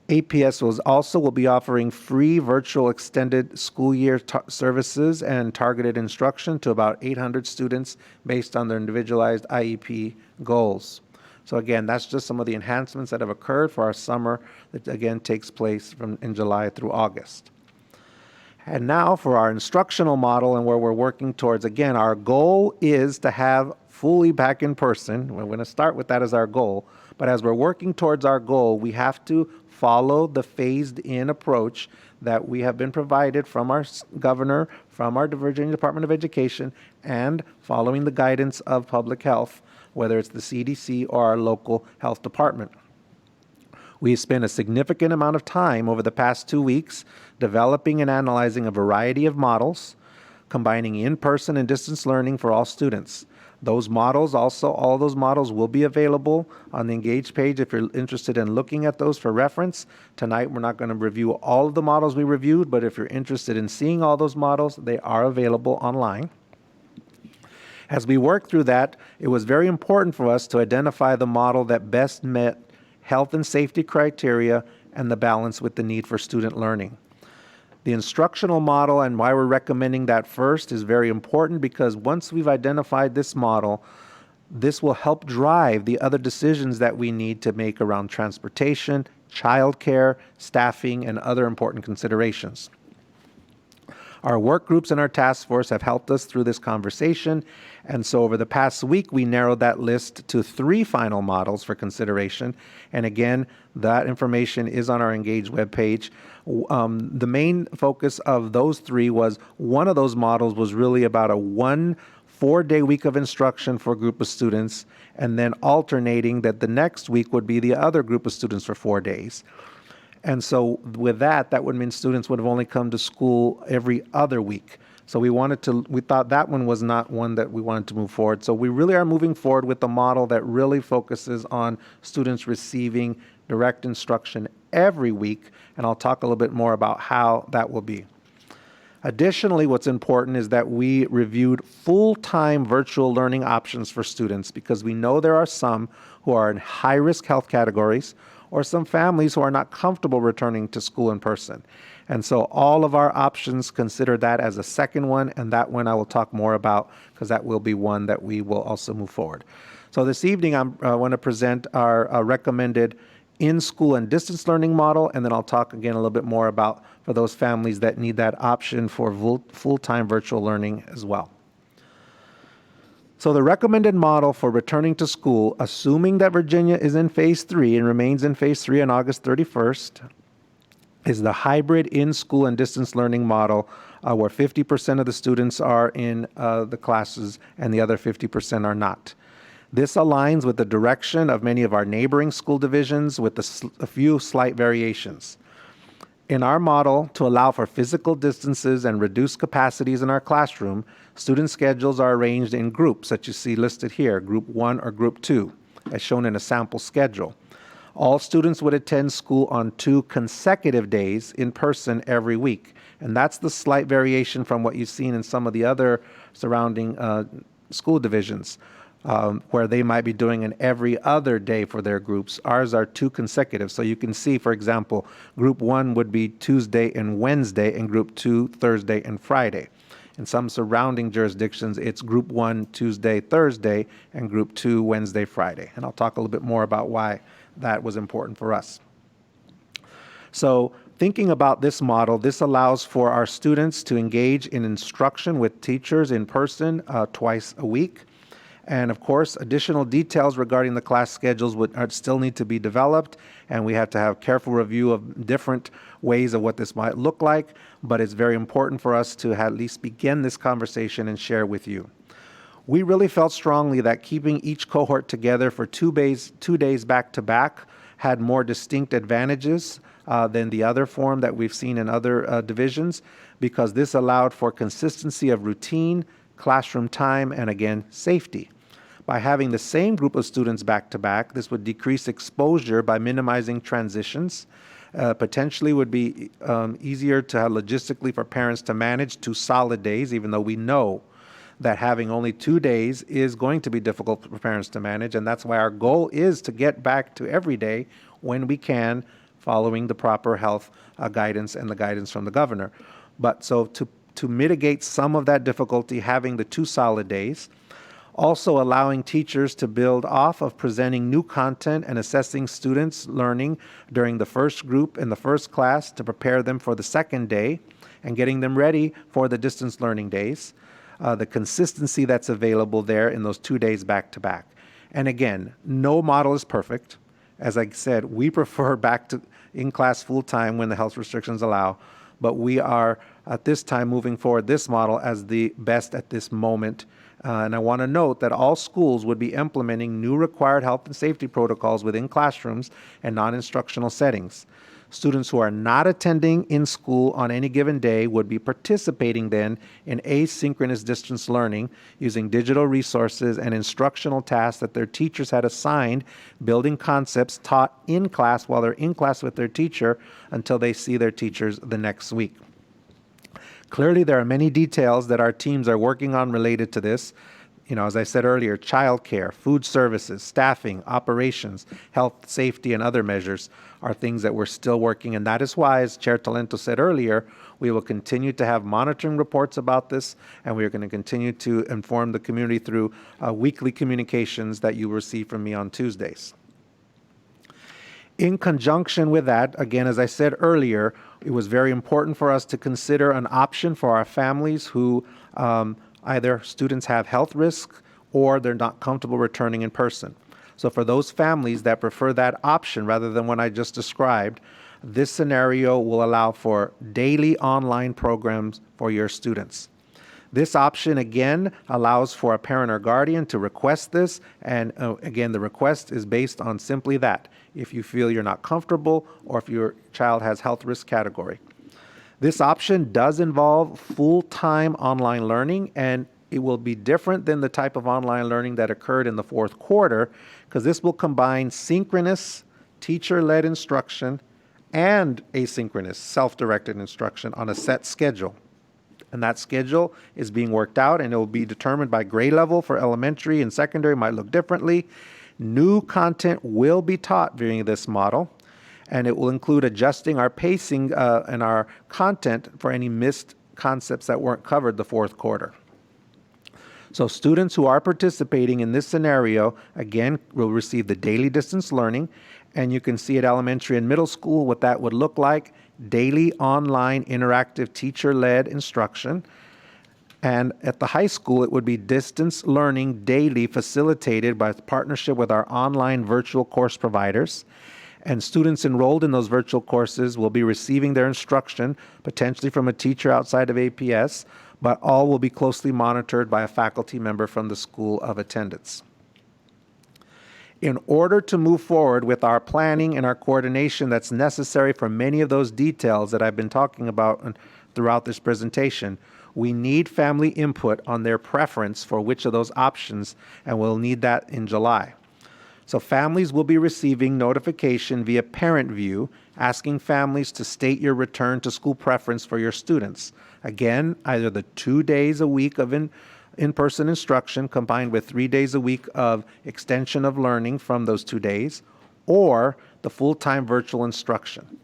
APS will be offering free virtual extended school year services and targeted instruction to about 800 students based on their individualized IEP goals. So again, that's just some of the enhancements that have occurred for our summer that again takes place in July through August. And now for our instructional model and where we're working towards, again, our goal is to have fully back in person. We're going to start with that as our goal. But as we're working towards our goal, we have to follow the phased-in approach that we have been provided from our governor, from our Virginia Department of Education, and following the guidance of public health, whether it's the CDC or our local health department. We spent a significant amount of time over the past 2 weeks developing and analyzing a variety of models, combining in-person and distance learning for all students. Those models also, all those models will be available on the Engage page if you're interested in looking at those for reference. Tonight, we're not going to review all of the models we reviewed, but if you're interested in seeing all those models, they are available online. As we worked through that, it was very important for us to identify the model that best met health and safety criteria and the balance with the need for student learning. The instructional model and why we're recommending that first is very important because once we've identified this model, this will help drive the other decisions that we need to make around transportation, childcare, staffing, and other important considerations. Our work groups and our task force have helped us through this conversation, and so over the past week, we narrowed that list to 3 final models for consideration. And again, that information is on our Engage webpage. The main focus of those 3 was one of those models was really about a 1 4-day week of instruction for a group of students, and then alternating that the next week would be the other group of students for 4 days. And so with that, that would mean students would have only come to school every other week. So we thought that one was not one that we wanted to move forward. So we really are moving forward with the model that really focuses on students receiving direct instruction every week. And I'll talk a little bit more about how that will be. Additionally, what's important is that we reviewed full-time virtual learning options for students because we know there are some who are in high-risk health categories or some families who are not comfortable returning to school in person. And so all of our options consider that as a second one, and that one I will talk more about because that will be one that we will also move forward. So this evening I want to present our recommended in-school and distance learning model, and then I'll talk again a little bit more about for those families that need that option for full-time virtual learning as well. So the recommended model for returning to school, assuming that Virginia is in phase 3 and remains in phase 3 on August 31st, is the hybrid in-school and distance learning model where 50% of the students are in the classes and the other 50% are not. This aligns with the direction of many of our neighboring school divisions with a few slight variations. In our model, to allow for physical distances and reduced capacities in our classroom, student schedules are arranged in groups that you see listed here, Group 1 or Group 2, as shown in a sample schedule. All students would attend school on 2 consecutive days in person every week, and that's the slight variation from what you've seen in some of the other surrounding school divisions. Where they might be doing an every other day for their groups. Ours are 2 consecutive. So you can see, for example, Group 1 would be Tuesday and Wednesday, and Group 2, Thursday and Friday. In some surrounding jurisdictions, it's Group 1, Tuesday, Thursday, and Group 2, Wednesday, Friday. And I'll talk a little bit more about why that was important for us. So thinking about this model, this allows for our students to engage in instruction with teachers in person twice a week. And of course, additional details regarding the class schedules would still need to be developed, and we have to have careful review of different ways of what this might look like, but it's very important for us to at least begin this conversation and share with you. We really felt strongly that keeping each cohort together for 2 days back to back had more distinct advantages than the other form that we've seen in other divisions, because this allowed for consistency of routine, classroom time, and again, safety. By having the same group of students back to back, this would decrease exposure by minimizing transitions. Potentially would be easier to have logistically for parents to manage 2 solid days, even though we know that having only 2 days is going to be difficult for parents to manage. And that's why our goal is to get back to every day when we can, following the proper health guidance and the guidance from the governor. But so to mitigate some of that difficulty, having the 2 solid days, also allowing teachers to build off of presenting new content and assessing students' learning during the first group in the first class to prepare them for the second day and getting them ready for the distance learning days. The consistency that's available there in those 2 days back to back. And again, no model is perfect. As I said, we prefer in class full time when the health restrictions allow. But we are at this time moving forward this model as the best at this moment. And I want to note that all schools would be implementing new required health and safety protocols within classrooms and non-instructional settings. Students who are not attending in school on any given day would be participating then in asynchronous distance learning using digital resources and instructional tasks that their teachers had assigned, building concepts taught in class while they're in class with their teacher until they see their teachers the next week. Clearly, there are many details that our teams are working on related to this. As I said earlier, childcare, food services, staffing, operations, health, safety, and other measures are things that we're still working. And that is why, as Chair Talento said earlier, we will continue to have monitoring reports about this, and we are going to continue to inform the community through weekly communications that you receive from me on Tuesdays. In conjunction with that, again, as I said earlier, it was very important for us to consider an option for our families who either students have health risks or they're not comfortable returning in person. So for those families that prefer that option rather than what I just described, this scenario will allow for daily online programs for your students. This option, again, allows for a parent or guardian to request this. And again, the request is based on simply that, if you feel you're not comfortable or if your child has health risk category. This option does involve full-time online learning, and it will be different than the type of online learning that occurred in the fourth quarter, because this will combine synchronous teacher-led instruction and asynchronous self-directed instruction on a set schedule. And that schedule is being worked out, and it will be determined by grade level. For elementary and secondary might look differently. New content will be taught during this model, and it will include adjusting our pacing and our content for any missed concepts that weren't covered the fourth quarter. So students who are participating in this scenario, again, will receive the daily distance learning, and you can see at elementary and middle school what that would look like: daily online interactive teacher-led instruction. And at the high school, it would be distance learning daily, facilitated by partnership with our online virtual course providers. And students enrolled in those virtual courses will be receiving their instruction, potentially from a teacher outside of APS, but all will be closely monitored by a faculty member from the School of Attendance. In order to move forward with our planning and our coordination that's necessary for many of those details that I've been talking about throughout this presentation, we need family input on their preference for which of those options, and we'll need that in July. So families will be receiving notification via Parent View asking families to state your return to school preference for your students. Again, either the 2 days a week of in-person instruction combined with 3 days a week of extension of learning from those 2 days, or the full-time virtual instruction.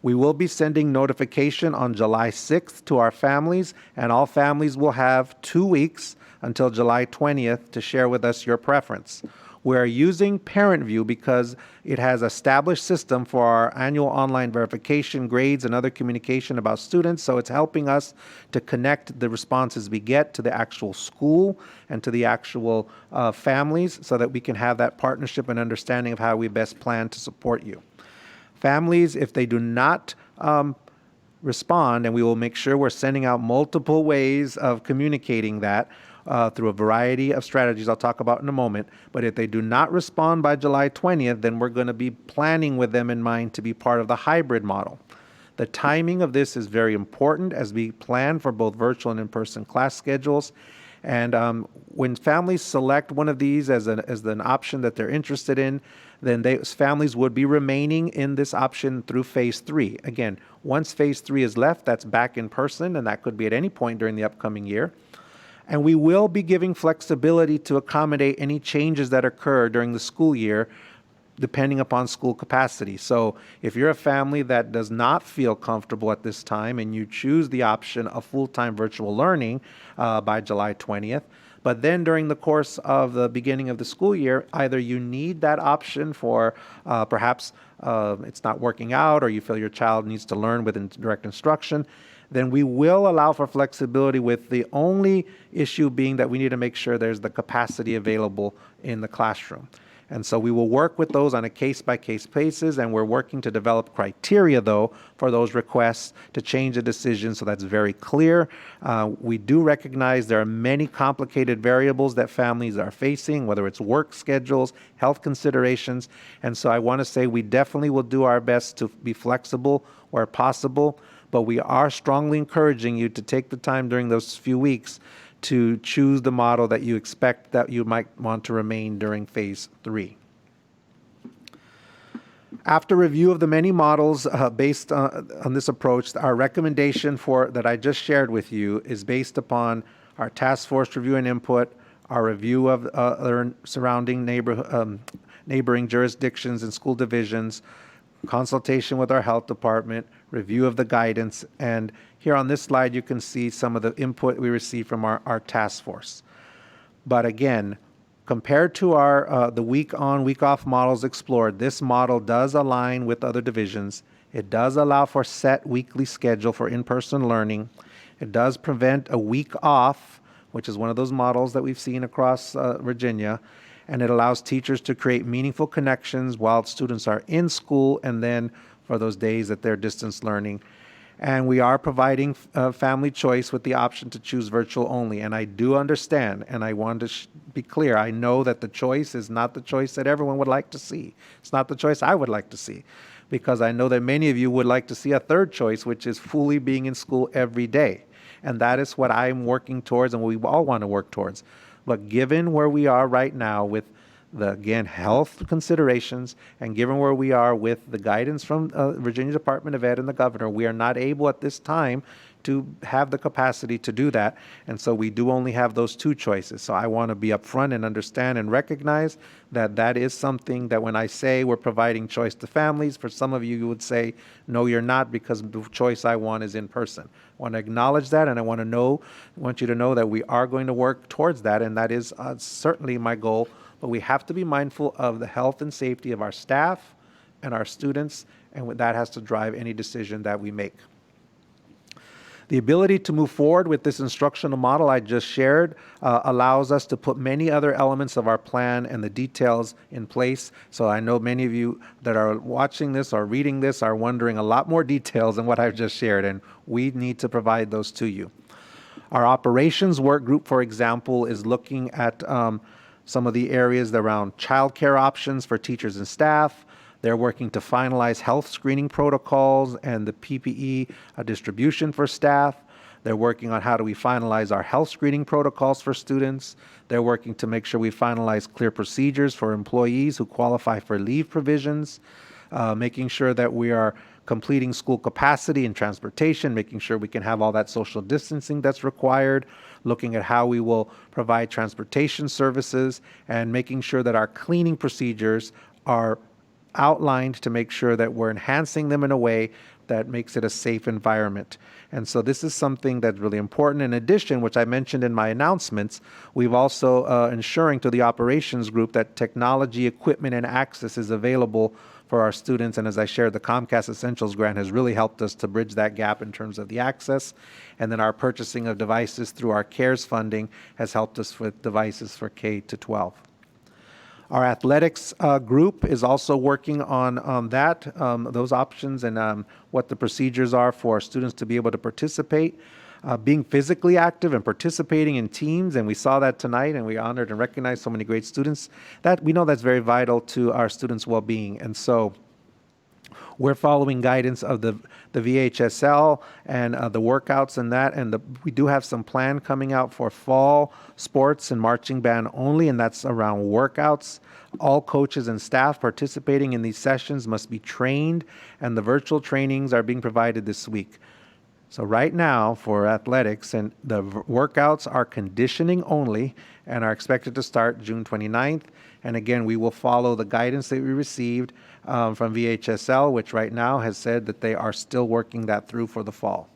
We will be sending notification on July 6th to our families, and all families will have 2 weeks until July 20th to share with us your preference. We are using Parent View because it has established system for our annual online verification, grades, and other communication about students, so it's helping us to connect the responses we get to the actual school and to the actual families so that we can have that partnership and understanding of how we best plan to support you. Families, if they do not respond, and we will make sure we're sending out multiple ways of communicating that, through a variety of strategies I'll talk about in a moment. But if they do not respond by July 20th, then we're going to be planning with them in mind to be part of the hybrid model. The timing of this is very important as we plan for both virtual and in-person class schedules. And when families select one of these as an option that they're interested in, then families would be remaining in this option through phase 3. Again, once phase 3 is left, that's back in person, and that could be at any point during the upcoming year. And we will be giving flexibility to accommodate any changes that occur during the school year, depending upon school capacity. So if you're a family that does not feel comfortable at this time and you choose the option of full-time virtual learning by July 20th, but then during the course of the beginning of the school year, either you need that option for perhaps it's not working out, or you feel your child needs to learn with direct instruction, then we will allow for flexibility, with the only issue being that we need to make sure there's the capacity available in the classroom. And so we will work with those on a case-by-case basis, and we're working to develop criteria, though, for those requests to change the decision so that's very clear. We do recognize there are many complicated variables that families are facing, whether it's work schedules, health considerations, and so I want to say we definitely will do our best to be flexible where possible, but we are strongly encouraging you to take the time during those few weeks to choose the model that you expect that you might want to remain during phase 3. After review of the many models based on this approach, our recommendation that I just shared with you is based upon our task force review and input, our review of other surrounding neighboring jurisdictions and school divisions, consultation with our health department, review of the guidance, and here on this slide you can see some of the input we received from our task force. But again, compared to our the week-on, week-off models explored, this model does align with other divisions. It does allow for set weekly schedule for in-person learning. It does prevent a week off, which is one of those models that we've seen across Virginia, and it allows teachers to create meaningful connections while students are in school and then for those days that they're distance learning. And we are providing family choice with the option to choose virtual only. And I do understand, and I want to be clear, I know that the choice is not the choice that everyone would like to see. It's not the choice I would like to see, because I know that many of you would like to see a third choice, which is fully being in school every day. And that is what I'm working towards and we all want to work towards. But given where we are right now with the, again, health considerations, and given where we are with the guidance from Virginia Department of Ed and the governor, we are not able at this time to have the capacity to do that. And so we do only have those two choices. So I want to be upfront and understand and recognize that that is something that when I say we're providing choice to families, for some of you, you would say, no, you're not, because the choice I want is in person. I want to acknowledge that, and I want you to know that we are going to work towards that, and that is certainly my goal. But we have to be mindful of the health and safety of our staff and our students, and that has to drive any decision that we make. The ability to move forward with this instructional model I just shared allows us to put many other elements of our plan and the details in place. So I know many of you that are watching this or reading this are wondering a lot more details than what I've just shared, and we need to provide those to you. Our operations work group, for example, is looking at some of the areas around childcare options for teachers and staff. They're working to finalize health screening protocols and the PPE distribution for staff. They're working on how do we finalize our health screening protocols for students. They're working to make sure we finalize clear procedures for employees who qualify for leave provisions, making sure that we are completing school capacity and transportation, making sure we can have all that social distancing that's required, looking at how we will provide transportation services, and making sure that our cleaning procedures are outlined to make sure that we're enhancing them in a way that makes it a safe environment. And so this is something that's really important. In addition, which I mentioned in my announcements, we've also ensuring to the operations group that technology, equipment, and access is available for our students. And as I shared, the Comcast Essentials Grant has really helped us to bridge that gap in terms of the access. And then our purchasing of devices through our CARES funding has helped us with devices for K to 12. Our athletics group is also working on that, those options, and what the procedures are for students to be able to participate. Being physically active and participating in teams, and we saw that tonight, and we honored and recognized so many great students. That we know that's very vital to our students' well-being, and so we're following guidance of the VHSL and the workouts and that, and we do have some plan coming out for fall sports and marching band only, and that's around workouts. All coaches and staff participating in these sessions must be trained, and the virtual trainings are being provided this week. So right now for athletics, and the workouts are conditioning only and are expected to start June 29th. And again, we will follow the guidance that we received from VHSL, which right now has said that they are still working that through for the fall.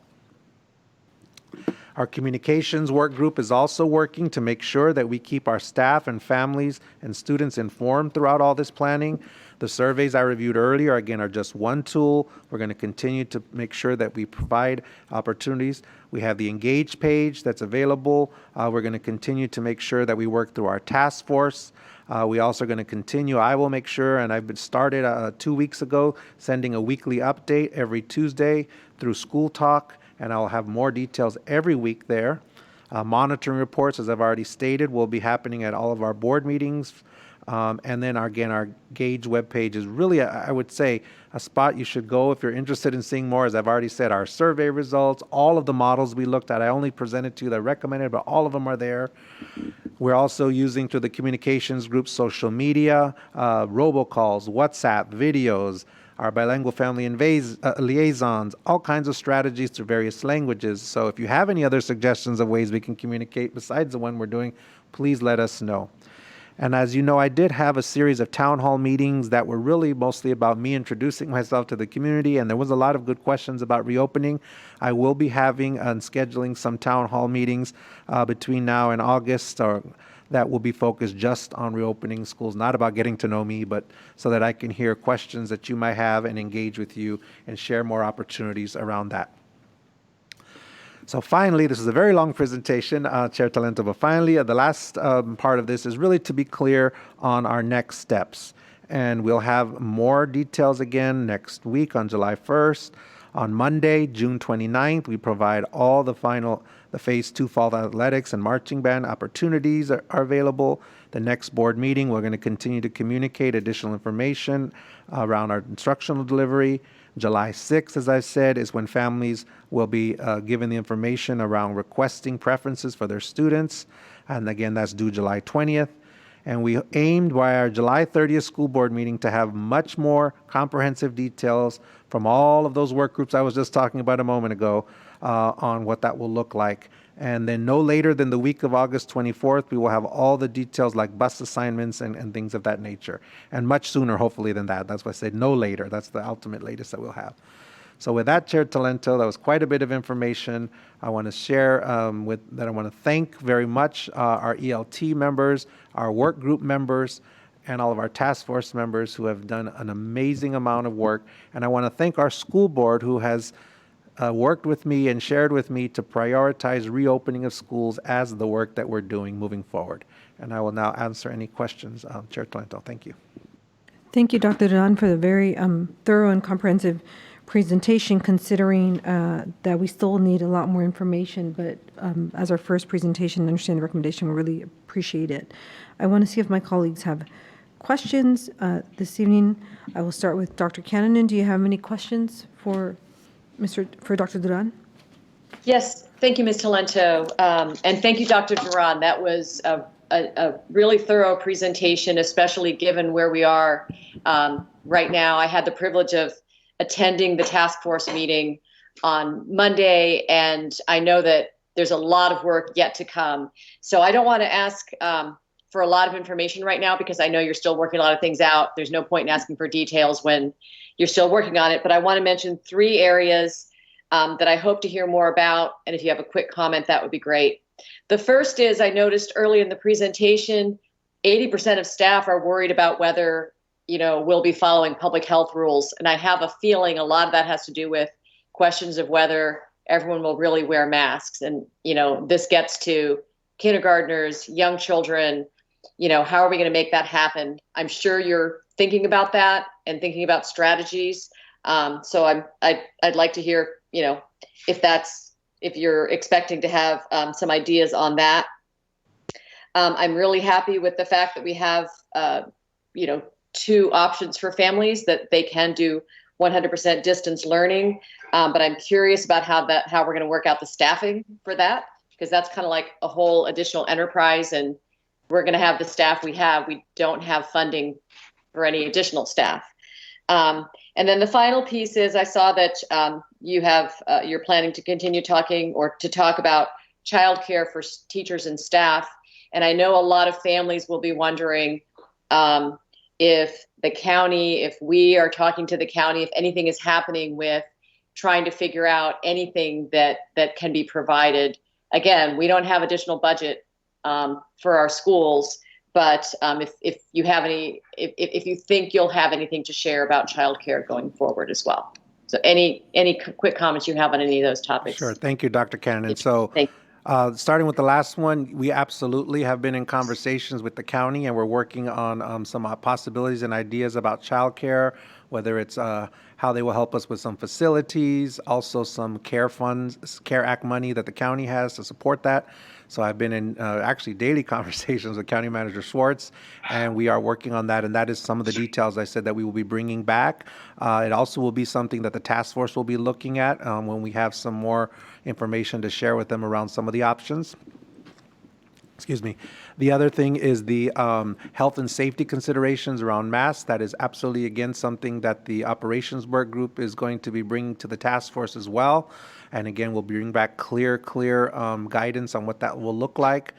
Our communications work group is also working to make sure that we keep our staff and families and students informed throughout all this planning. The surveys I reviewed earlier, again, are just one tool. We're going to continue to make sure that we provide opportunities. We have the Engage page that's available. We're going to continue to make sure that we work through our task force. We also are going to continue, I will make sure, and I've been started 2 weeks ago, sending a weekly update every Tuesday through School Talk, and I'll have more details every week there. Monitoring reports, as I've already stated, will be happening at all of our board meetings. And then, our Gauge webpage is really, I would say, a spot you should go if you're interested in seeing more. As I've already said, our survey results, all of the models we looked at, I only presented to you that I recommended, but all of them are there. We're also using through the communications group social media, robocalls, WhatsApp, videos, our bilingual family liaisons, all kinds of strategies through various languages. So if you have any other suggestions of ways we can communicate besides the one we're doing, please let us know. And as you know, I did have a series of town hall meetings that were really mostly about me introducing myself to the community, and there was a lot of good questions about reopening. I will be having and scheduling some town hall meetings between now and August, or that will be focused just on reopening schools, not about getting to know me, but so that I can hear questions that you might have and engage with you and share more opportunities around that. So finally, this is a very long presentation, Chair Talento, but finally, the last part of this is really to be clear on our next steps. And we'll have more details again next week on July 1st. On Monday, June 29th, we provide all the Phase 2 fall athletics and marching band opportunities are available. The next board meeting, we're going to continue to communicate additional information around our instructional delivery. July 6th, as I said, is when families will be given the information around requesting preferences for their students. And again, that's due July 20th. And we aimed by our July 30th school board meeting to have much more comprehensive details from all of those work groups I was just talking about a moment ago on what that will look like. And then no later than the week of August 24th, we will have all the details like bus assignments and things of that nature. And much sooner, hopefully, than that. That's why I said no later. That's the ultimate latest that we'll have. So with that, Chair Talento, that was quite a bit of information I want to share I want to thank very much our ELT members, our work group members, and all of our task force members who have done an amazing amount of work. And I want to thank our school board who has worked with me and shared with me to prioritize reopening of schools as the work that we're doing moving forward. And I will now answer any questions. Chair Talento, thank you. Thank you, Dr. Duran, for the very thorough and comprehensive presentation, considering that we still need a lot more information, but as our first presentation, understand the recommendation, we really appreciate it. I want to see if my colleagues have questions this evening. I will start with Dr. Cannon. Do you have any questions for Dr. Duran? Yes, thank you, Ms. Talento, and thank you, Dr. Duran. That was a really thorough presentation, especially given where we are right now. I had the privilege of attending the task force meeting on Monday, and I know that there's a lot of work yet to come. So I don't want to ask for a lot of information right now because I know you're still working a lot of things out. There's no point in asking for details when you're still working on it, but I want to mention 3 areas that I hope to hear more about, and if you have a quick comment, that would be great. The first is, I noticed early in the presentation, 80% of staff are worried about whether we'll be following public health rules, and I have a feeling a lot of that has to do with questions of whether everyone will really wear masks, and this gets to kindergartners, young children. How are we going to make that happen? I'm sure you're thinking about that and thinking about strategies. So I'd like to hear, if you're expecting to have some ideas on that. I'm really happy with the fact that we have, 2 options for families that they can do 100% distance learning. But I'm curious about how we're going to work out the staffing for that, because that's kind of like a whole additional enterprise, and we're going to have the staff we have. We don't have funding for any additional staff. And then the final piece is, I saw that you're planning to continue talking or to talk about childcare for teachers and staff. And I know a lot of families will be wondering if we are talking to the county, if anything is happening with trying to figure out anything that can be provided again, we don't have additional budget for our schools, but if you have if you think you'll have anything to share about childcare going forward as well. So any quick comments you have on any of those topics? Sure. Thank you, Dr. Cannon. So starting with the last one, we absolutely have been in conversations with the county, and we're working on some possibilities and ideas about childcare, whether it's how they will help us with some facilities, also some care funds, CARE Act money that the county has to support that. So I've been in actually daily conversations with County Manager Schwartz, and we are working on that. And that is some of the details I said that we will be bringing back. It also will be something that the task force will be looking at when we have some more information to share with them around some of the options. Excuse me. The other thing is the health and safety considerations around masks. That is absolutely, again, something that the operations work group is going to be bringing to the task force as well. And again, we'll bring back clear guidance on what that will look like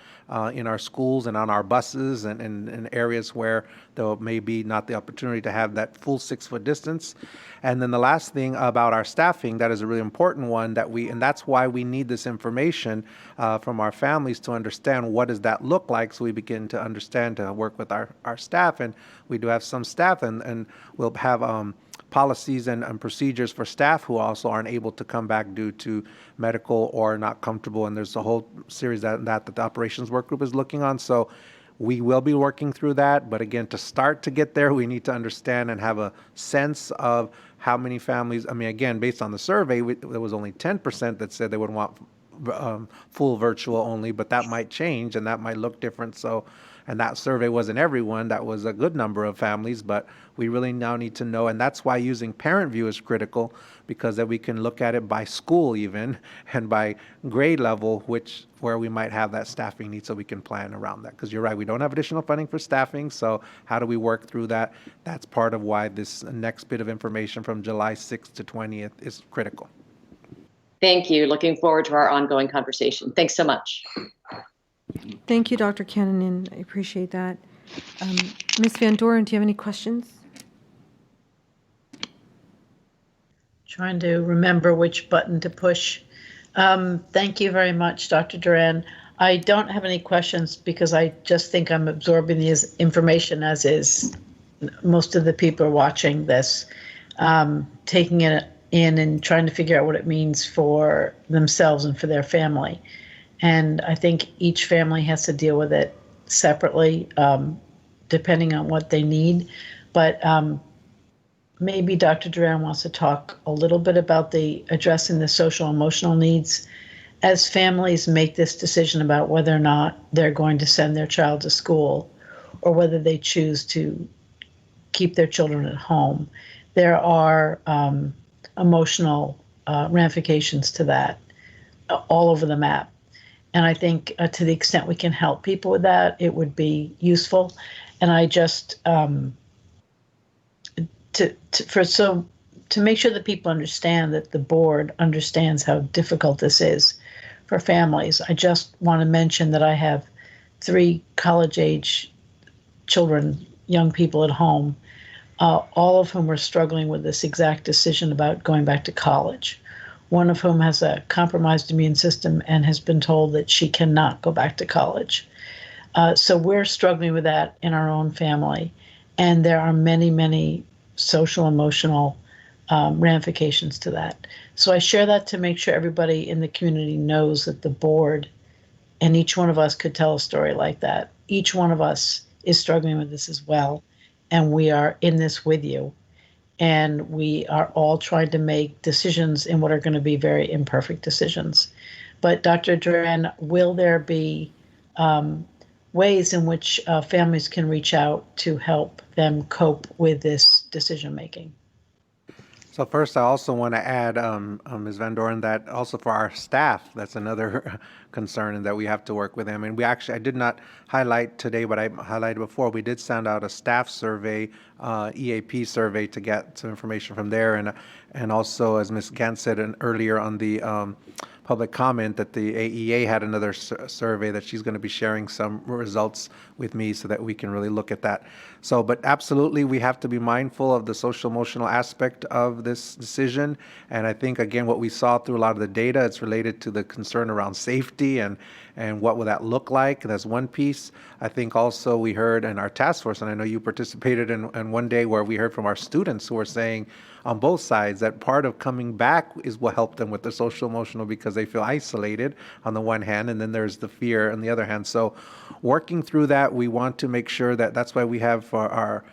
in our schools and on our buses and in areas where there may be not the opportunity to have that full 6-foot distance. And then the last thing about our staffing, that is a really important one and that's why we need this information from our families to understand what does that look like, so we begin to understand to work with our staff. And we do have some staff and we'll have policies and procedures for staff who also aren't able to come back due to medical or not comfortable. And there's a whole series that the operations work group is looking on. So we will be working through that. But again, to start to get there, we need to understand and have a sense of how many families. I mean, again, based on the survey, there was only 10% that said they would want full virtual only, but that might change and that might look different. So, and that survey wasn't everyone, that was a good number of families, but we really now need to know, and that's why using parent view is critical, because then we can look at it by school even, and by grade level, where we might have that staffing need, so we can plan around that. Because you're right, we don't have additional funding for staffing, so how do we work through that? That's part of why this next bit of information from July 6th to 20th is critical. Thank you. Looking forward to our ongoing conversation. Thanks so much. Thank you, Dr. Cannon. I appreciate that. Ms. Van Doren, do you have any questions? Trying to remember which button to push. Thank you very much, Dr. Duran. I don't have any questions because I just think I'm absorbing the information as is most of the people watching this, taking it in and trying to figure out what it means for themselves and for their family. And I think each family has to deal with it separately, depending on what they need. But maybe Dr. Duran wants to talk a little bit about addressing the social emotional needs as families make this decision about whether or not they're going to send their child to school or whether they choose to keep their children at home. There are emotional ramifications to that all over the map. And I think to the extent we can help people with that, it would be useful. And I just, to make sure that people understand that the board understands how difficult this is for families, I just want to mention that I have 3 college-age children, young people at home, all of whom are struggling with this exact decision about going back to college. One of whom has a compromised immune system and has been told that she cannot go back to college. So we're struggling with that in our own family. And there are many, many social, emotional ramifications to that. So I share that to make sure everybody in the community knows that the board and each one of us could tell a story like that. Each one of us is struggling with this as well. And we are in this with you. And we are all trying to make decisions in what are going to be very imperfect decisions. But Dr. Duran, will there be ways in which families can reach out to help them cope with this decision making? So first, I also want to add, Ms. Van Doren, that also for our staff, that's another concern, and that we have to work with them. And I did not highlight today, but I highlighted before, we did send out a staff survey, EAP survey, to get some information from there. And also, as Ms. Gant said earlier on the public comment that the AEA had another survey that she's going to be sharing some results with me so that we can really look at that. So, but absolutely, we have to be mindful of the social emotional aspect of this decision. And I think, again, what we saw through a lot of the data, it's related to the concern around safety and what will that look like. That's one piece. I think also we heard in our task force, and I know you participated in one day where we heard from our students who were saying on both sides that part of coming back is what helped them with the social emotional because they feel isolated on the one hand, and then there's the fear on the other hand. So working through that, we want to make sure that that's why we have our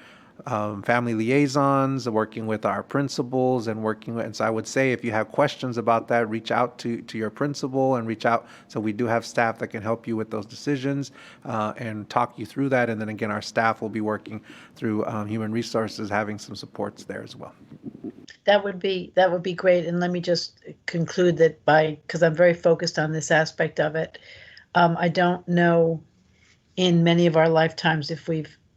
family liaisons, working with our principals and working with, and so I would say if you have questions about that, reach out to your principal and reach out. So we do have staff that can help you with those decisions and talk you through that. And then again, our staff will be working through human resources, having some supports there as well. That would be great. And let me just conclude that because I'm very focused on this aspect of it. I don't know in many of our lifetimes if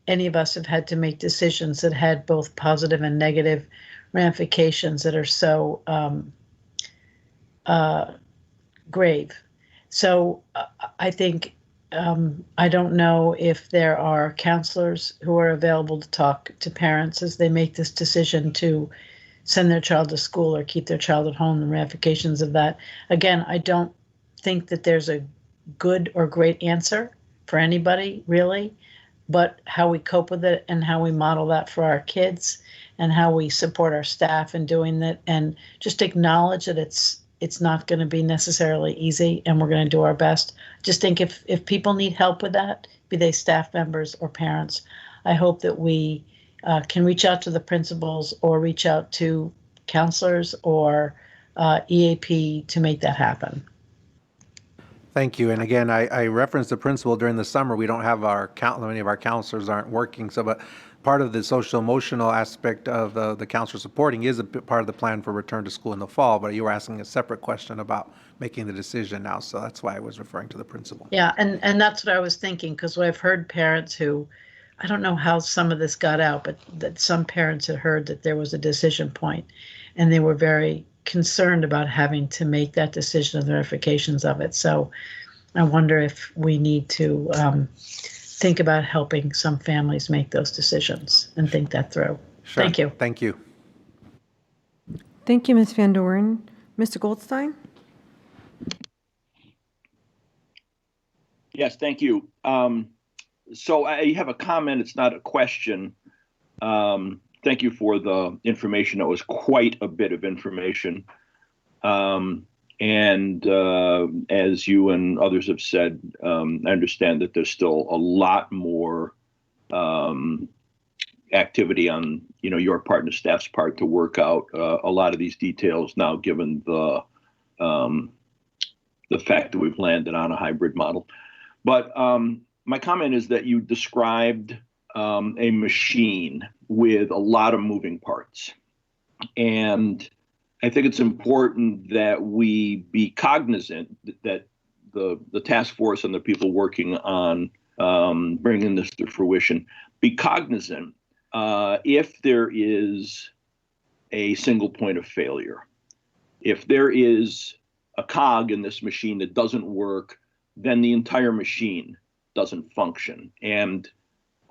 any of us have had to make decisions that had both positive and negative ramifications that are so grave. So I think I don't know if there are counselors who are available to talk to parents as they make this decision to send their child to school or keep their child at home, the ramifications of that. Again, I don't think that there's a good or great answer for anybody, really, but how we cope with it and how we model that for our kids and how we support our staff in doing that and just acknowledge that it's not going to be necessarily easy and we're going to do our best. Just think if people need help with that, be they staff members or parents, I hope that we can reach out to the principals or reach out to counselors or EAP to make that happen. Thank you. And again, I referenced the principal during the summer. We don't have many of our counselors aren't working. So, but part of the social emotional aspect of the counselor supporting is a part of the plan for return to school in the fall. But you were asking a separate question about making the decision now. So that's why I was referring to the principal. Yeah. And that's what I was thinking, because I've heard parents who, I don't know how some of this got out, but that some parents had heard that there was a decision point and they were very concerned about having to make that decision and the ramifications of it. So I wonder if we need to think about helping some families make those decisions and think that through. Sure. Thank you. Thank you. Thank you, Ms. Van Doren. Mr. Goldstein? Yes, thank you. So I have a comment. It's not a question. Thank you for the information. That was quite a bit of information. And as you and others have said, I understand that there's still a lot more activity on your part and the staff's part to work out a lot of these details now, given the fact that we've landed on a hybrid model. But my comment is that you described a machine with a lot of moving parts. And I think it's important that we be cognizant that the task force and the people working on bringing this to fruition, be cognizant if there is a single point of failure. If there is a cog in this machine that doesn't work, then the entire machine doesn't function. And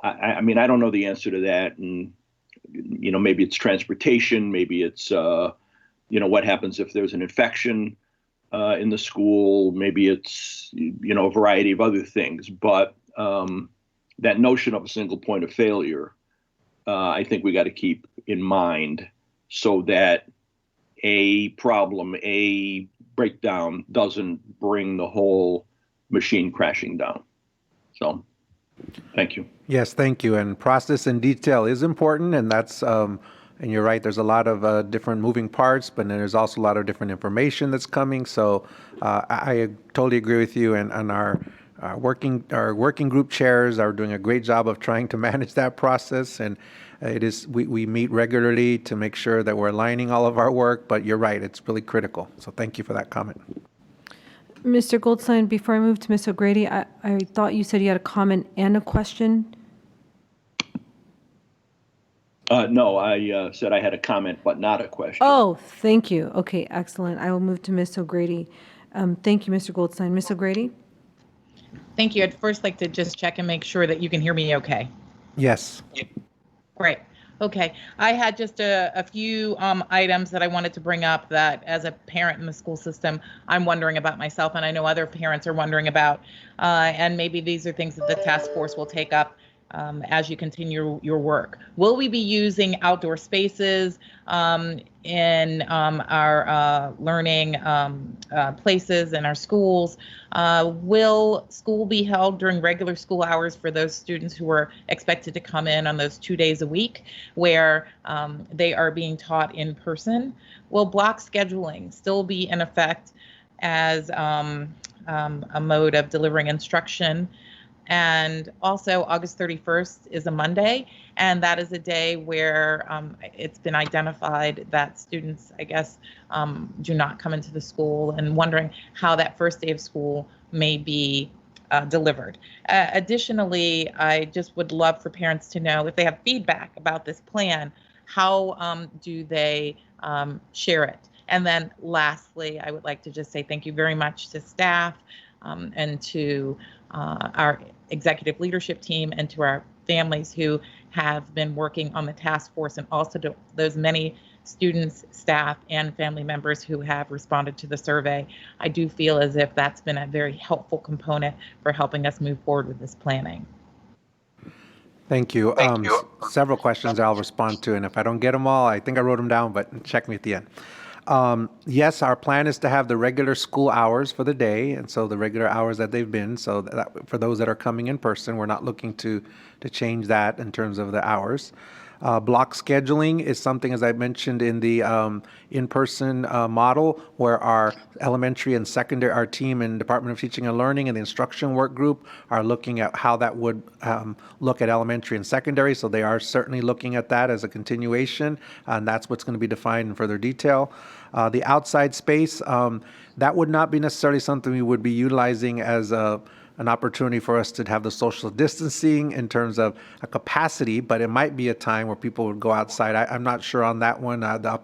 I mean, I don't know the answer to that. And, maybe it's transportation, maybe it's, what happens if there's an infection in the school, maybe it's, a variety of other things. But that notion of a single point of failure, I think we got to keep in mind so that a problem, a breakdown doesn't bring the whole machine crashing down. So, thank you. Yes, thank you. And process and detail is important, and that's and you're right. There's a lot of different moving parts, but then there's also a lot of different information that's coming. So I totally agree with you. And our working group chairs are doing a great job of trying to manage that process. And it is we meet regularly to make sure that we're aligning all of our work. But you're right; it's really critical. So thank you for that comment. Mr. Goldstein, before I move to Ms. O'Grady, I thought you said you had a comment and a question. No, I said I had a comment, but not a question. Oh, thank you. Okay, excellent. I will move to Ms. O'Grady. Thank you, Mr. Goldstein. Ms. O'Grady? Thank you. I'd first like to just check and make sure that you can hear me okay. Yes. Great. Okay. I had just a few items that I wanted to bring up that as a parent in the school system, I'm wondering about myself, and I know other parents are wondering about. And maybe these are things that the task force will take up as you continue your work. Will we be using outdoor spaces in our learning places in our schools? Will school be held during regular school hours for those students who are expected to come in on those 2 days a week where they are being taught in person? Will block scheduling still be in effect as a mode of delivering instruction? And also, August 31st is a Monday, and that is a day where it's been identified that students, I guess, do not come into the school, and wondering how that first day of school may be delivered. Additionally, I just would love for parents to know if they have feedback about this plan, how do they share it? And then lastly, I would like to just say thank you very much to staff and to our executive leadership team and to our families who have been working on the task force, and also to those many students, staff, and family members who have responded to the survey. I do feel as if that's been a very helpful component for helping us move forward with this planning. Thank you. Several questions I'll respond to, and if I don't get them all, I think I wrote them down, but check me at the end. Yes, our plan is to have the regular school hours for the day, and so the regular hours that they've been. So that for those that are coming in person, we're not looking to change that in terms of the hours. Block scheduling is something, as I mentioned, in the in-person model, where our elementary and secondary, our team in Department of Teaching and Learning and the instruction work group are looking at how that would look at elementary and secondary. So they are certainly looking at that as a continuation, and that's what's going to be defined in further detail. The outside space, that would not be necessarily something we would be utilizing as an opportunity for us to have the social distancing in terms of a capacity, but it might be a time where people would go outside. I'm not sure on that one. The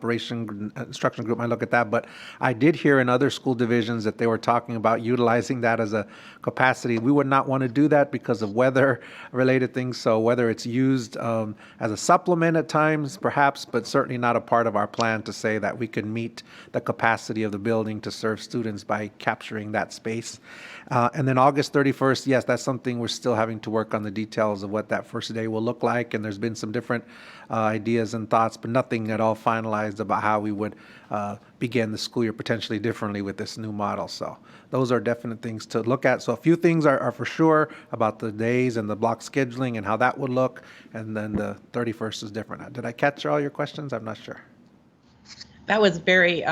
instruction group might look at that, but I did hear in other school divisions that they were talking about utilizing that as a capacity. We would not want to do that because of weather-related things. So whether it's used as a supplement at times, perhaps, but certainly not a part of our plan to say that we can meet the capacity of the building to serve students by capturing that space. And then August 31st, yes, that's something we're still having to work on the details of what that first day will look like. And there's been some different ideas and thoughts, but nothing at all finalized about how we would begin the school year potentially differently with this new model. So those are definite things to look at. So a few things are for sure about the days and the block scheduling and how that would look. And then the 31st is different. Did I catch all your questions? I'm not sure. That was very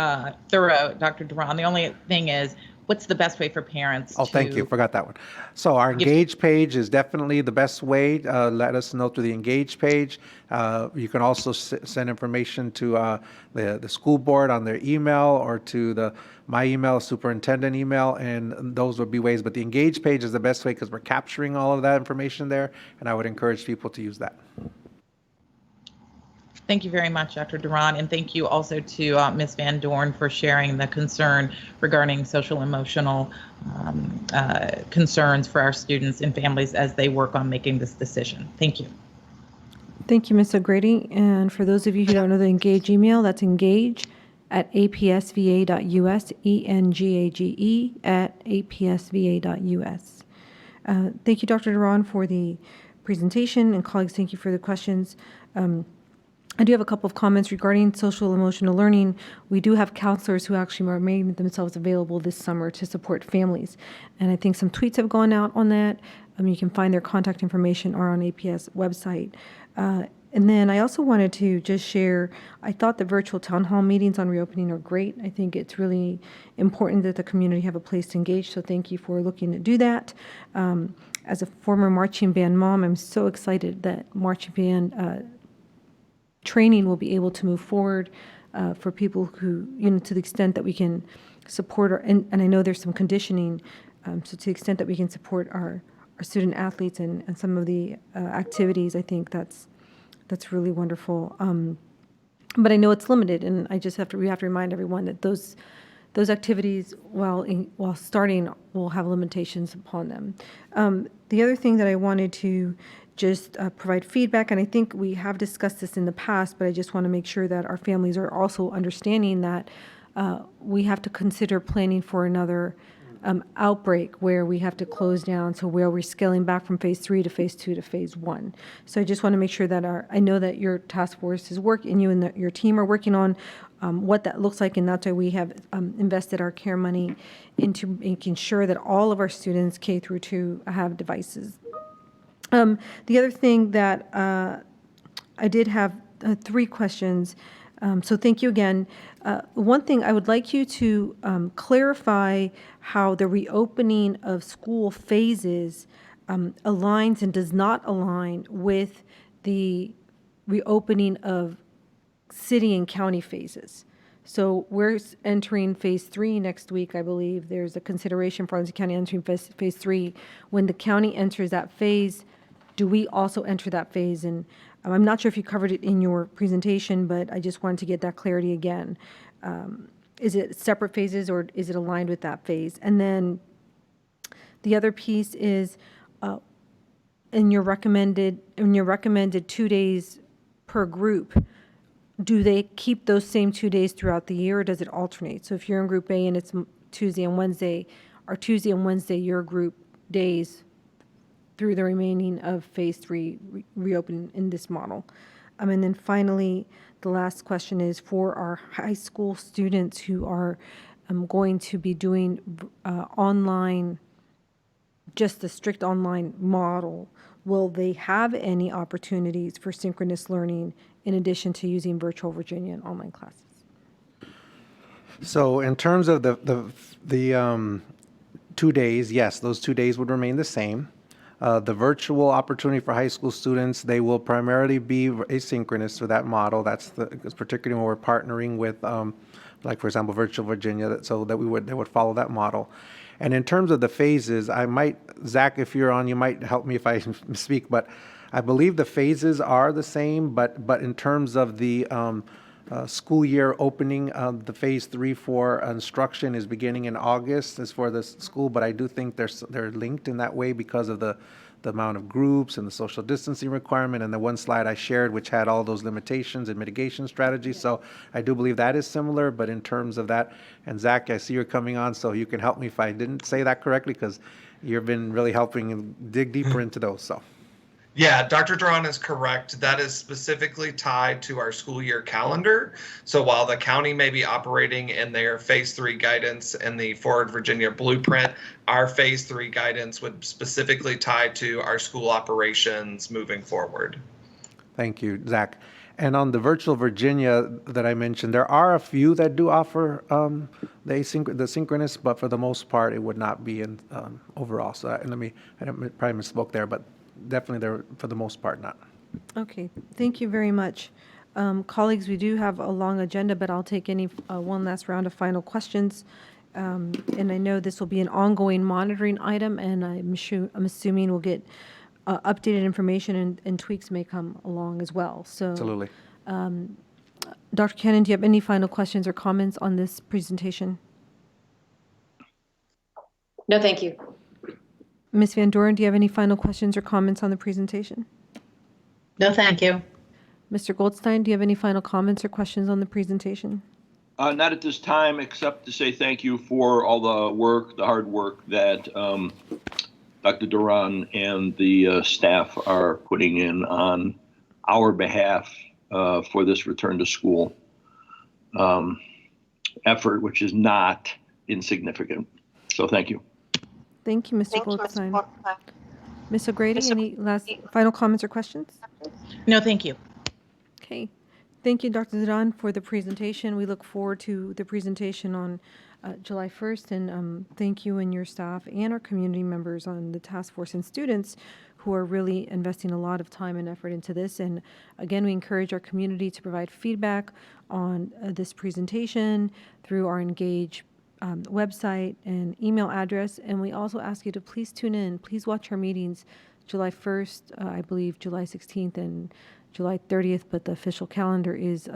thorough, Dr. Duran. The only thing is, what's the best way for parents Oh, to... thank you. Forgot that one. So our Engage page is definitely the best way. Let us know through the Engage page. You can also send information to the school board on their email or to my email, superintendent email, and those would be ways. But the Engage page is the best way because we're capturing all of that information there, and I would encourage people to use that. Thank you very much, Dr. Duran, and thank you also to Ms. Van Dorn for sharing the concern regarding social emotional concerns for our students and families as they work on making this decision. Thank you. Thank you, Ms. O'Grady. And for those of you who don't know the Engage email, that's engage@apsva.us, engage@apsva.us. Thank you, Dr. Duran, for the presentation, and colleagues, thank you for the questions. I do have a couple of comments regarding social emotional learning. We do have counselors who actually are making themselves available this summer to support families. And I think some tweets have gone out on that. You can find their contact information or on APS website. And then I also wanted to just share, I thought the virtual town hall meetings on reopening are great. I think it's really important that the community have a place to engage. So thank you for looking to do that. As a former marching band mom, I'm so excited that marching band training will be able to move forward for people who, to the extent that we can support, and I know there's some conditioning, so to the extent that we can support our student athletes and some of the activities, I think that's really wonderful. But I know it's limited, and we have to remind everyone that those those activities, while starting, will have limitations upon them. The other thing that I wanted to just provide feedback, and I think we have discussed this in the past, but I just want to make sure that our families are also understanding that we have to consider planning for another outbreak where we have to close down, so where we're scaling back from phase 3 to phase 2 to phase 1. So I just want to make sure that I know that your task force is working, you and your team are working on what that looks like, and that's why we have invested our care money into making sure that all of our students K through 2 have devices. The other thing that I did have 3 questions. So thank you again. One thing I would like you to clarify how the reopening of school phases aligns and does not align with the reopening of city and county phases. So we're entering phase 3 next week, I believe. There's a consideration for Arlington County entering phase 3. When the county enters that phase, do we also enter that phase? And I'm not sure if you covered it in your presentation, but I just wanted to get that clarity again. Is it separate phases or is it aligned with that phase? And then the other piece is in your recommended 2 days per group, do they keep those same 2 days throughout the year, or does it alternate? So if you're in Group A and it's Tuesday and Wednesday, are Tuesday and Wednesday your group days through the remaining of phase 3 reopen in this model? And then finally, the last question is for our high school students who are going to be doing online, just the strict online model, will they have any opportunities for synchronous learning in addition to using Virtual Virginia and online classes? So in terms of the 2 days, yes, those 2 days would remain the same. The virtual opportunity for high school students, they will primarily be asynchronous for that model. That's particularly when we're partnering with, like for example, Virtual Virginia, so that they would follow that model. And in terms of the phases, I might, Zach, if you're on, you might help me if I speak, but I believe the phases are the same, but in terms of the school year opening, the phase 3 for instruction is beginning in August as for the school, but I do think they're linked in that way because of the amount of groups and the social distancing requirement, and the one slide I shared which had all those limitations and mitigation strategies. So I do believe that is similar, but in terms of that, and Zach, I see you're coming on, so you can help me if I didn't say that correctly, because you've been really helping and dig deeper into those. So. Yeah, Dr. Duran is correct. That is specifically tied to our school year calendar. So while the county may be operating in their phase 3 guidance and the Forward Virginia blueprint, our phase 3 guidance would specifically tie to our school operations moving forward. Thank you, Zach. And on the Virtual Virginia that I mentioned, there are a few that do offer the synchronous, but for the most part, it would not be in overall. So I probably misspoke there, but definitely there for the most part not. Okay, thank you very much. Colleagues, we do have a long agenda, but I'll take any one last round of final questions. And I know this will be an ongoing monitoring item, and I'm assuming we'll get updated information and tweaks may come along as well. So, absolutely. Dr. Cannon, do you have any final questions or comments on this presentation? No, thank you. Ms. Van Doren, do you have any final questions or comments on the presentation? No, thank you. Mr. Goldstein, do you have any final comments or questions on the presentation? Not at this time, except to say thank you for all the hard work that Dr. Duran and the staff are putting in on our behalf for this return to school effort, which is not insignificant. So thank you. Thank you, Mr. Goldstein. Ms. O'Grady, any last final comments or questions? No, thank you. Okay. Thank you, Dr. Duran, for the presentation. We look forward to the presentation on July 1st, and thank you and your staff and our community members on the task force and students who are really investing a lot of time and effort into this. And again, we encourage our community to provide feedback on this presentation through our Engage website and email address. And we also ask you to please tune in. Please watch our meetings July 1st, I believe July 16th and July 30th, but the official calendar is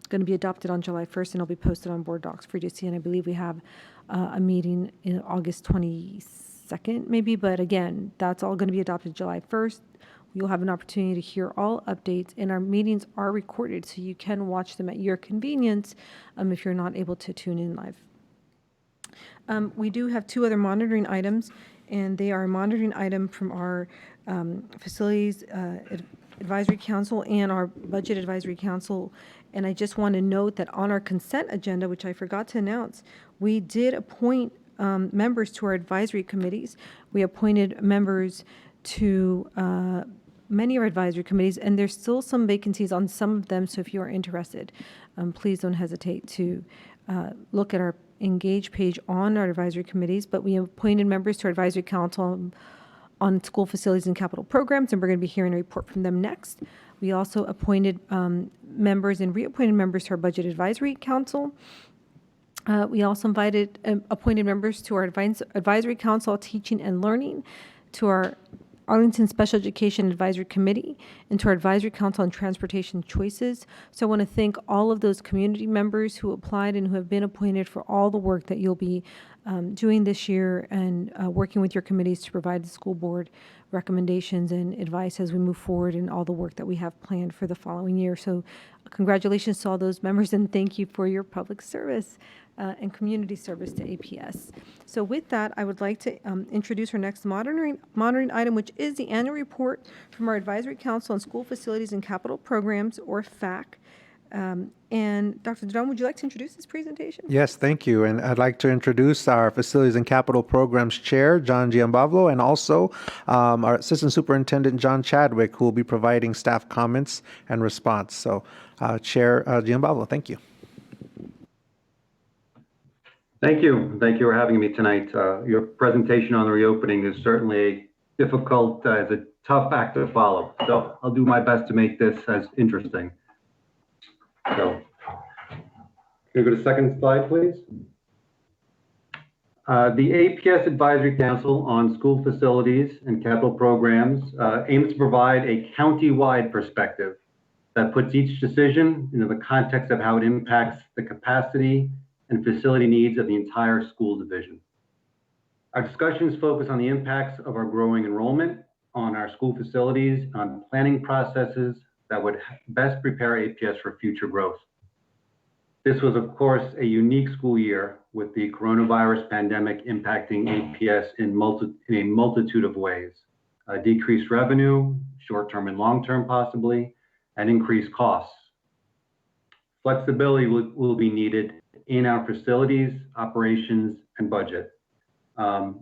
going to be adopted on July 1st, and it'll be posted on board docs for you to see. And I believe we have a meeting in August 22nd, maybe. But again, that's all going to be adopted July 1st. You'll have an opportunity to hear all updates, and our meetings are recorded, so you can watch them at your convenience if you're not able to tune in live. We do have two other monitoring items, and they are a monitoring item from our Facilities Advisory Council and our Budget Advisory Council. And I just want to note that on our consent agenda, which I forgot to announce, we did appoint members to our advisory committees. We appointed members to many of our advisory committees, and there's still some vacancies on some of them, so if you are interested, please don't hesitate to look at our engage page on our advisory committees. But we appointed members to our advisory council on school facilities and capital programs, and we're going to be hearing a report from them next. We also appointed members and reappointed members to our budget advisory council. We also appointed members to our advisory council on teaching and learning, to our Arlington Special Education Advisory Committee, and to our Advisory Council on Transportation Choices. So I want to thank all of those community members who applied and who have been appointed for all the work that you'll be doing this year, and working with your committees to provide the school board recommendations and advice as we move forward in all the work that we have planned for the following year. So congratulations to all those members, and thank you for your public service and community service to APS. So with that, I would like to introduce our next monitoring item, which is the annual report from our Advisory Council on School Facilities and Capital Programs, or FAC. And Dr. Duran, would you like to introduce this presentation? Yes, thank you. And I'd like to introduce our Facilities and Capital Programs Chair, John Giambavlo, and also our Assistant Superintendent, John Chadwick, who will be providing staff comments and response. So Chair Giambavlo, thank you. Thank you. Thank you for having me tonight. Your presentation on the reopening is certainly difficult, it's a tough act to follow. So I'll do my best to make this as interesting. So, can we go to the second slide, please? The APS Advisory Council on School Facilities and Capital Programs aims to provide a county-wide perspective that puts each decision into the context of how it impacts the capacity and facility needs of the entire school division. Our discussions focus on the impacts of our growing enrollment on our school facilities, on planning processes that would best prepare APS for future growth. This was, of course, a unique school year with the coronavirus pandemic impacting APS in a multitude of ways. Decreased revenue, short-term and long-term possibly, and increased costs. Flexibility will be needed in our facilities, operations, and budget.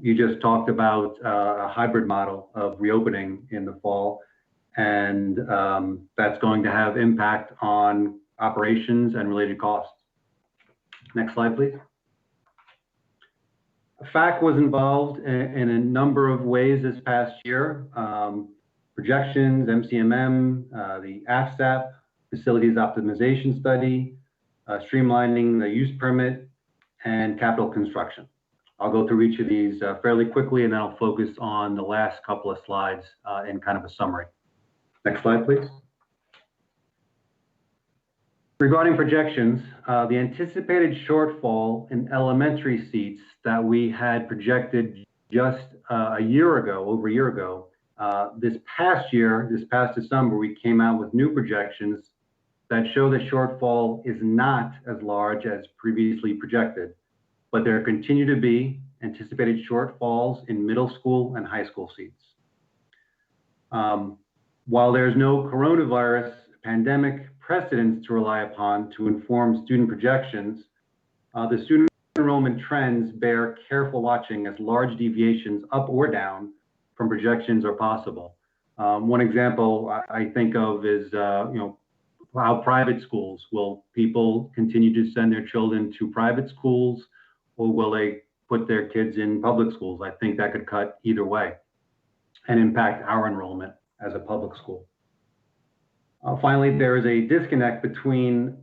You just talked about a hybrid model of reopening in the fall, and that's going to have impact on operations and related costs. Next slide, please. FAC was involved in a number of ways this past year. Projections, MCMM, the AFSAP, Facilities Optimization Study, streamlining the use permit, and capital construction. I'll go through each of these fairly quickly, and then I'll focus on the last couple of slides in kind of a summary. Next slide, please. Regarding projections, the anticipated shortfall in elementary seats that we had projected just over a year ago, this past December, we came out with new projections that show the shortfall is not as large as previously projected, but there continue to be anticipated shortfalls in middle school and high school seats. While there's no coronavirus pandemic precedents to rely upon to inform student projections, the student enrollment trends bear careful watching as large deviations up or down from projections are possible. One example I think of is, how private schools, will people continue to send their children to private schools, or will they put their kids in public schools? I think that could cut either way and impact our enrollment as a public school. Finally, there is a disconnect between,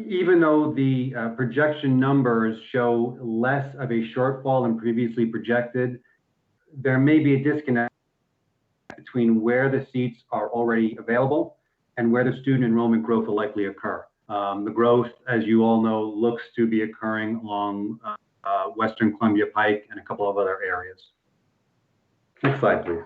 even though the projection numbers show less of a shortfall than previously projected, there may be a disconnect between where the seats are already available and where the student enrollment growth will likely occur. The growth, as you all know, looks to be occurring along Western Columbia Pike and a couple of other areas. Next slide, please.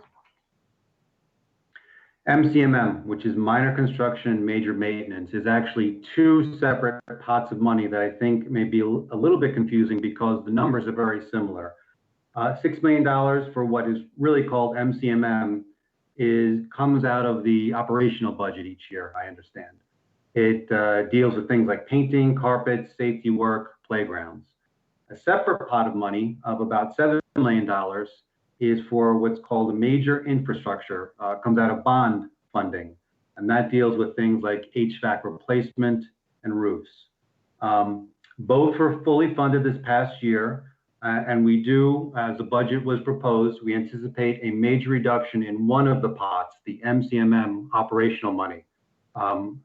MCMM, which is minor construction and major maintenance, is actually two separate pots of money that I think may be a little bit confusing because the numbers are very similar. $6 million for what is really called MCMM comes out of the operational budget each year, I understand. It deals with things like painting, carpets, safety work, playgrounds. A separate pot of money of about $7 million is for what's called a major infrastructure, comes out of bond funding, and that deals with things like HVAC replacement and roofs. Both were fully funded this past year, and we do, as the budget was proposed, we anticipate a major reduction in one of the pots, the MCMM operational money,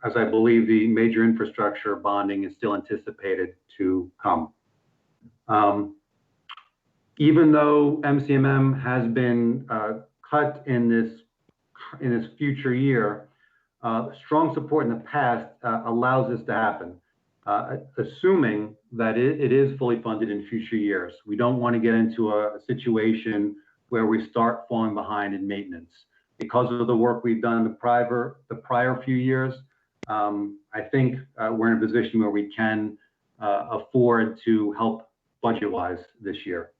as I believe the major infrastructure bonding is still anticipated to come. Even though MCMM has been cut in this future year, strong support in the past allows this to happen, assuming that it is fully funded in future years. We don't want to get into a situation where we start falling behind in maintenance. Because of the work we've done in the prior few years, I think we're in a position where we can afford to help budget-wise this year.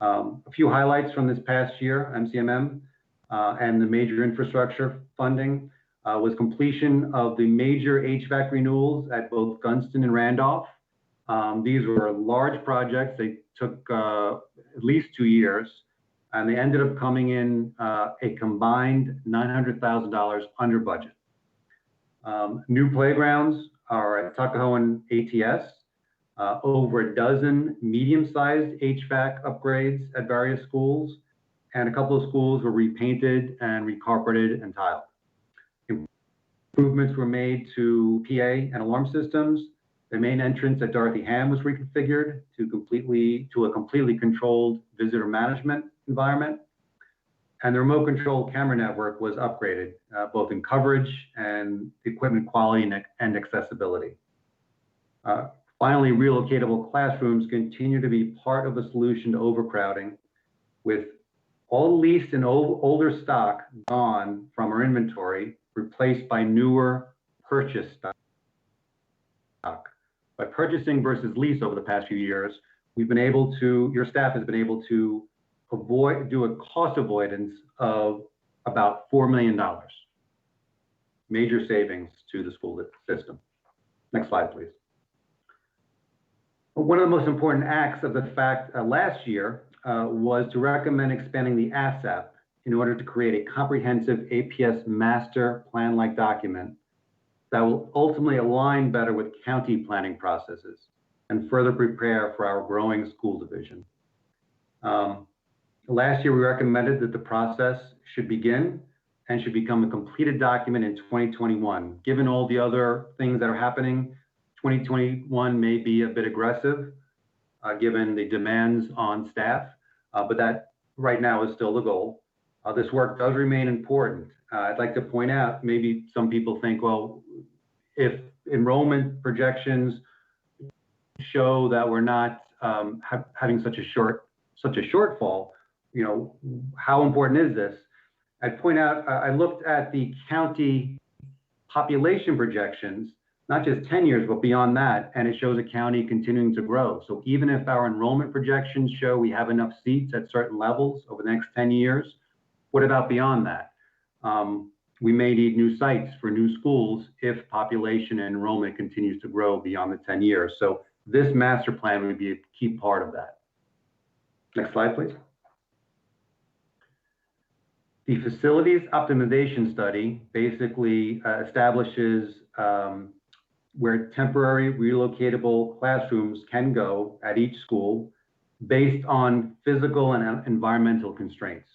A few highlights from this past year, MCMM and the major infrastructure funding was completion of the major HVAC renewals at both Gunston and Randolph. These were large projects. They took at least 2 years, and they ended up coming in a combined $900,000 under budget. New playgrounds are at Tuckahoe and ATS. Over a dozen medium-sized HVAC upgrades at various schools, and a couple of schools were repainted and recarpeted and tiled. Improvements were made to PA and alarm systems. The main entrance at Dorothy Ham was reconfigured to a completely controlled visitor management environment. And the remote control camera network was upgraded, both in coverage and equipment quality and accessibility. Finally, relocatable classrooms continue to be part of the solution to overcrowding, with all leased and older stock gone from our inventory, replaced by newer purchased stock. By purchasing versus lease over the past few years, your staff has been able to do a cost avoidance of about $4 million. Major savings to the school system. Next slide, please. One of the most important acts of the last year was to recommend expanding the ASAP in order to create a comprehensive APS master plan-like document that will ultimately align better with county planning processes and further prepare for our growing school division. Last year, we recommended that the process should begin and should become a completed document in 2021. Given all the other things that are happening, 2021 may be a bit aggressive, given the demands on staff, but that right now is still the goal. This work does remain important. I'd like to point out, maybe some people think, well, if enrollment projections show that we're not having such a shortfall, how important is this? I'd point out, I looked at the county population projections, not just 10 years, but beyond that, and it shows a county continuing to grow. So even if our enrollment projections show we have enough seats at certain levels over the next 10 years, what about beyond that? We may need new sites for new schools if population and enrollment continues to grow beyond the 10 years. So this master plan would be a key part of that. Next slide, please. The facilities optimization study basically establishes where temporary relocatable classrooms can go at each school based on physical and environmental constraints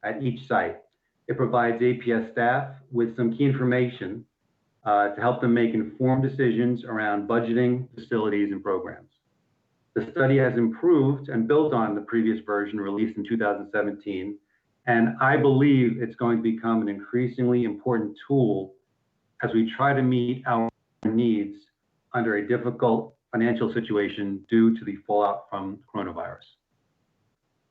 at each site. It provides APS staff with some key information to help them make informed decisions around budgeting, facilities, and programs. The study has improved and built on the previous version released in 2017, and I believe it's going to become an increasingly important tool as we try to meet our needs under a difficult financial situation due to the fallout from coronavirus.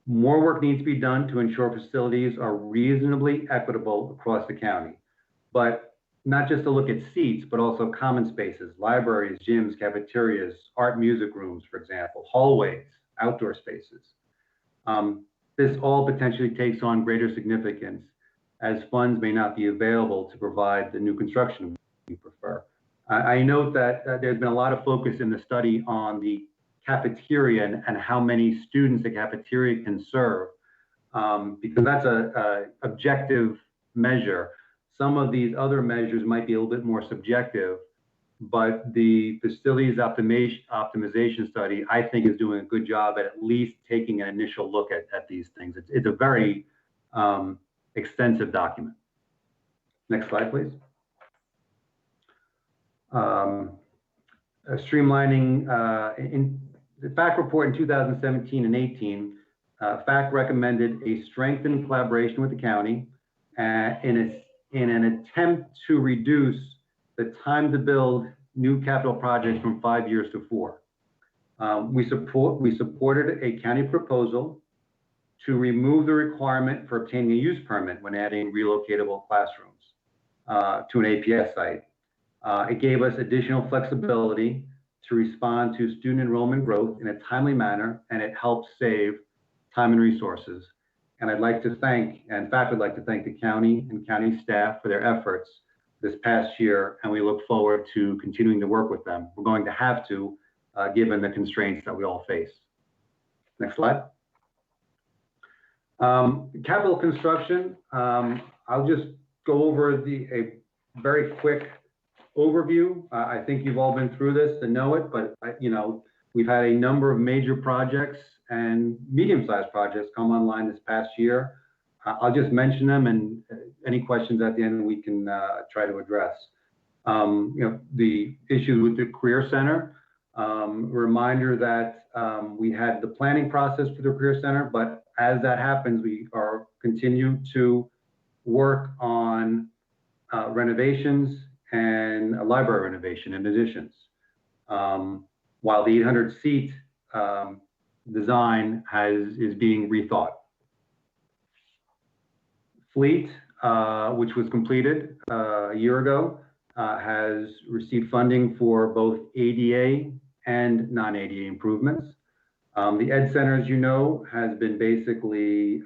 More work needs to be done to ensure facilities are reasonably equitable across the county, but not just to look at seats, but also common spaces, libraries, gyms, cafeterias, art music rooms, for example, hallways, outdoor spaces. This all potentially takes on greater significance as funds may not be available to provide the new construction we prefer. I note that there's been a lot of focus in the study on the cafeteria and how many students the cafeteria can serve, because that's a objective measure. Some of these other measures might be a little bit more subjective, but the facilities optimization study, I think, is doing a good job at least taking an initial look at these things. It's a very extensive document. Next slide, please. Streamlining, in the FAC report in 2017 and 18, FAC recommended a strengthened collaboration with the county in an attempt to reduce the time to build new capital projects from 5 years to 4. We supported a county proposal to remove the requirement for obtaining a use permit when adding relocatable classrooms to an APS site. It gave us additional flexibility to respond to student enrollment growth in a timely manner, and it helped save time and resources. And I'd like to thank, and FAC would like to thank the county and county staff for their efforts this past year, and we look forward to continuing to work with them. We're going to have to, given the constraints that we all face. Next slide. Capital construction, I'll just go over a very quick overview. I think you've all been through this to know it, but we've had a number of major projects and medium-sized projects come online this past year. I'll just mention them, and any questions at the end we can try to address. The issue with the Career Center, reminder that we had the planning process for the Career Center, but as that happens, we are continue to work on renovations and a library renovation and additions. While the 800-seat design is being rethought. Fleet, which was completed a year ago, has received funding for both ADA and non-ADA improvements. The Ed Center, as you know, has been basically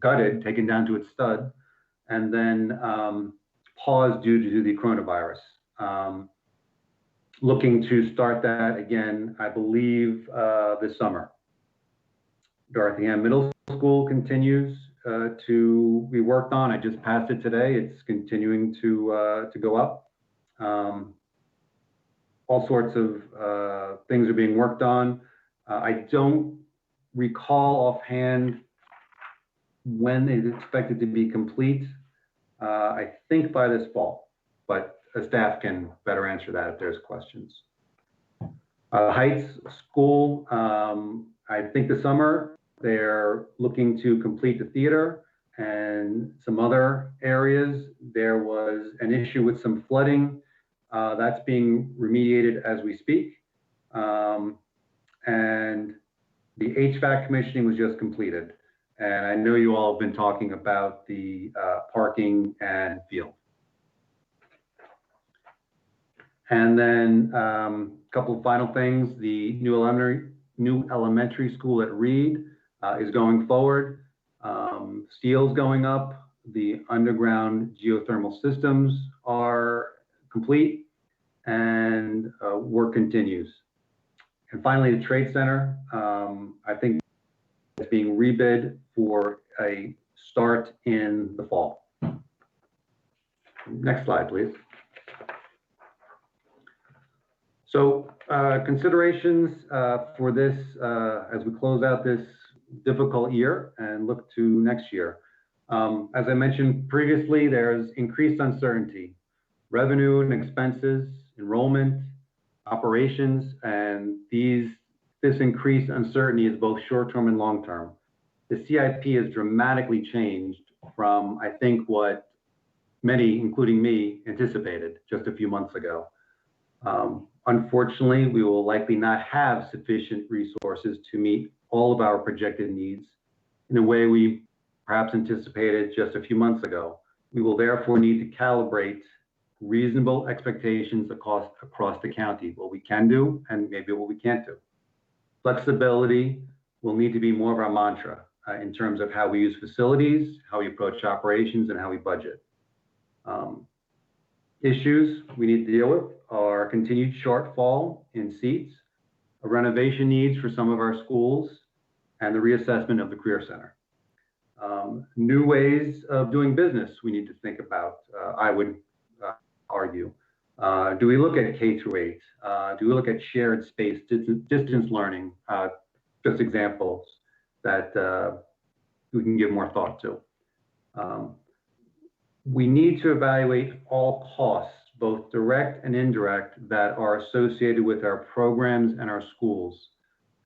gutted, taken down to its stud, and then paused due to the coronavirus. Looking to start that again, I believe, this summer. Dorothingham Middle School continues to be worked on. I just passed it today. It's continuing to go up. All sorts of things are being worked on. I don't recall offhand when it's expected to be complete. I think by this fall, but the staff can better answer that if there's questions. Heights School, I think this summer they're looking to complete the theater and some other areas. There was an issue with some flooding that's being remediated as we speak. And the HVAC commissioning was just completed. And I know you all have been talking about the parking and field. And then a couple of final things. The new elementary school at Reed is going forward. Steel's going up. The underground geothermal systems are complete, and work continues. And finally, the Trade Center, I think it's being rebid for a start in the fall. Next slide, please. So considerations for this as we close out this difficult year and look to next year. As I mentioned previously, there's increased uncertainty, revenue and expenses, enrollment, operations, and this increased uncertainty is both short-term and long-term. The CIP has dramatically changed from, I think, what many, including me, anticipated just a few months ago. Unfortunately, we will likely not have sufficient resources to meet all of our projected needs in a way we perhaps anticipated just a few months ago. We will therefore need to calibrate reasonable expectations across the county, what we can do and maybe what we can't do. Flexibility will need to be more of our mantra in terms of how we use facilities, how we approach operations, and how we budget. Issues we need to deal with are continued shortfall in seats, renovation needs for some of our schools, and the reassessment of the Career Center. New ways of doing business we need to think about, I would argue. Do we look at K through 8? Do we look at shared space, distance learning? Just examples that we can give more thought to. We need to evaluate all costs, both direct and indirect, that are associated with our programs and our schools.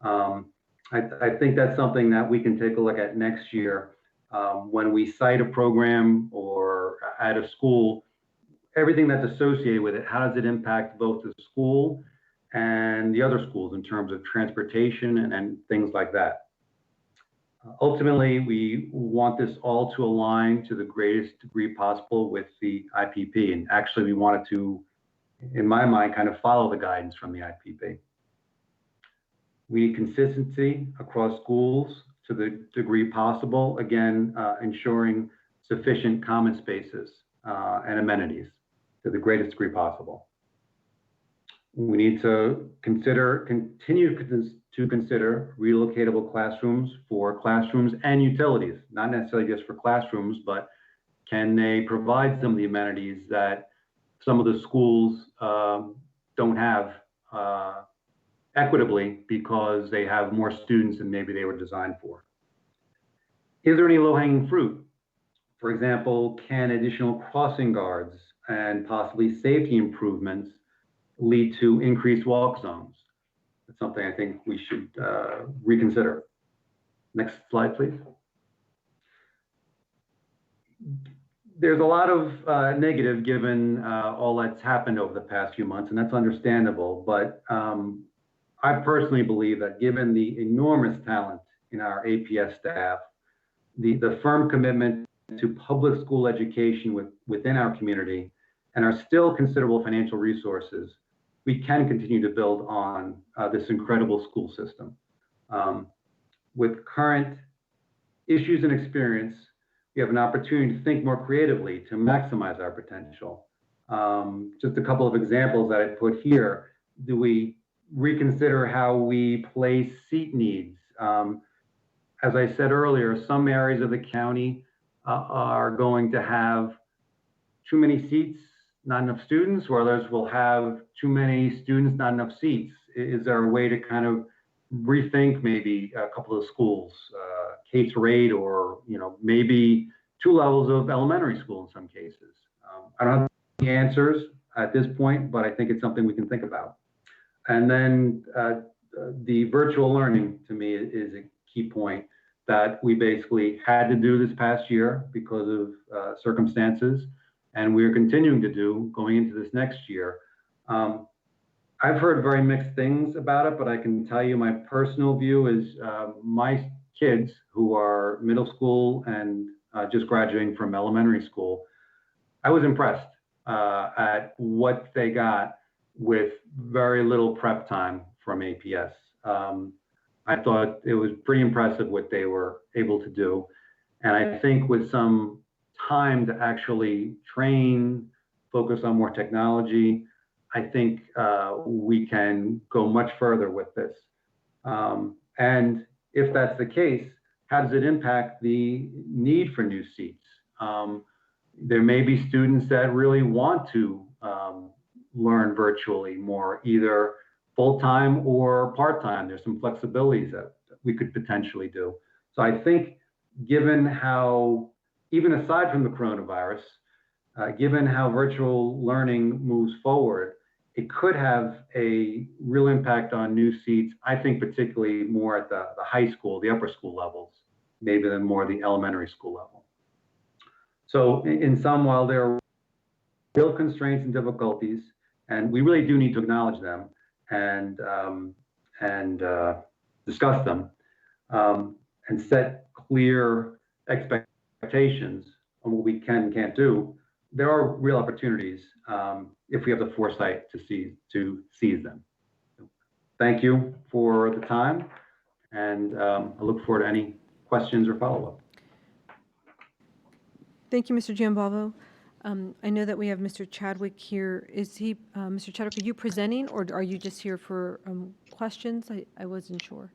I think that's something that we can take a look at next year when we cite a program or at a school. Everything that's associated with it, how does it impact both the school and the other schools in terms of transportation and things like that. Ultimately, we want this all to align to the greatest degree possible with the IPP. And actually, we want it to, in my mind, kind of follow the guidance from the IPP. We need consistency across schools to the degree possible, again, ensuring sufficient common spaces and amenities to the greatest degree possible. We need to continue to consider relocatable classrooms for classrooms and utilities, not necessarily just for classrooms, but can they provide some of the amenities that some of the schools don't have equitably because they have more students than maybe they were designed for. Is there any low-hanging fruit? For example, can additional crossing guards and possibly safety improvements lead to increased walk zones? That's something I think we should reconsider. Next slide, please. There's a lot of negative given all that's happened over the past few months, and that's understandable. But I personally believe that given the enormous talent in our APS staff, the firm commitment to public school education within our community, and our still considerable financial resources, we can continue to build on this incredible school system. With current issues and experience, we have an opportunity to think more creatively to maximize our potential. Just a couple of examples that I put here. Do we reconsider how we place seat needs? As I said earlier, some areas of the county are going to have too many seats, not enough students, or others will have too many students, not enough seats. Is there a way to kind of rethink maybe a couple of schools, K through 8, or maybe 2 levels of elementary school in some cases? I don't have the answers at this point, but I think it's something we can think about. And then the virtual learning to me is a key point that we basically had to do this past year because of circumstances, and we're continuing to do going into this next year. I've heard very mixed things about it, but I can tell you my personal view is my kids who are middle school and just graduating from elementary school, I was impressed at what they got with very little prep time from APS. I thought it was pretty impressive what they were able to do. And I think with some time to actually train, focus on more technology, I think we can go much further with this. And if that's the case, how does it impact the need for new seats? There may be students that really want to learn virtually more, either full-time or part-time. There's some flexibilities that we could potentially do. So I think given how, even aside from the coronavirus, given how virtual learning moves forward, it could have a real impact on new seats, I think particularly more at the high school, the upper school levels, maybe than more the elementary school level. So in sum, while there real constraints and difficulties, and we really do need to acknowledge them and discuss them, and set clear expectations on what we can and can't do. There are real opportunities if we have the foresight to seize them. Thank you for the time, and I look forward to any questions or follow-up. Thank you, Mr. Giambalvo. I know that we have Mr. Chadwick here. Is he, Mr. Chadwick, are you presenting, or are you just here for questions? I wasn't sure.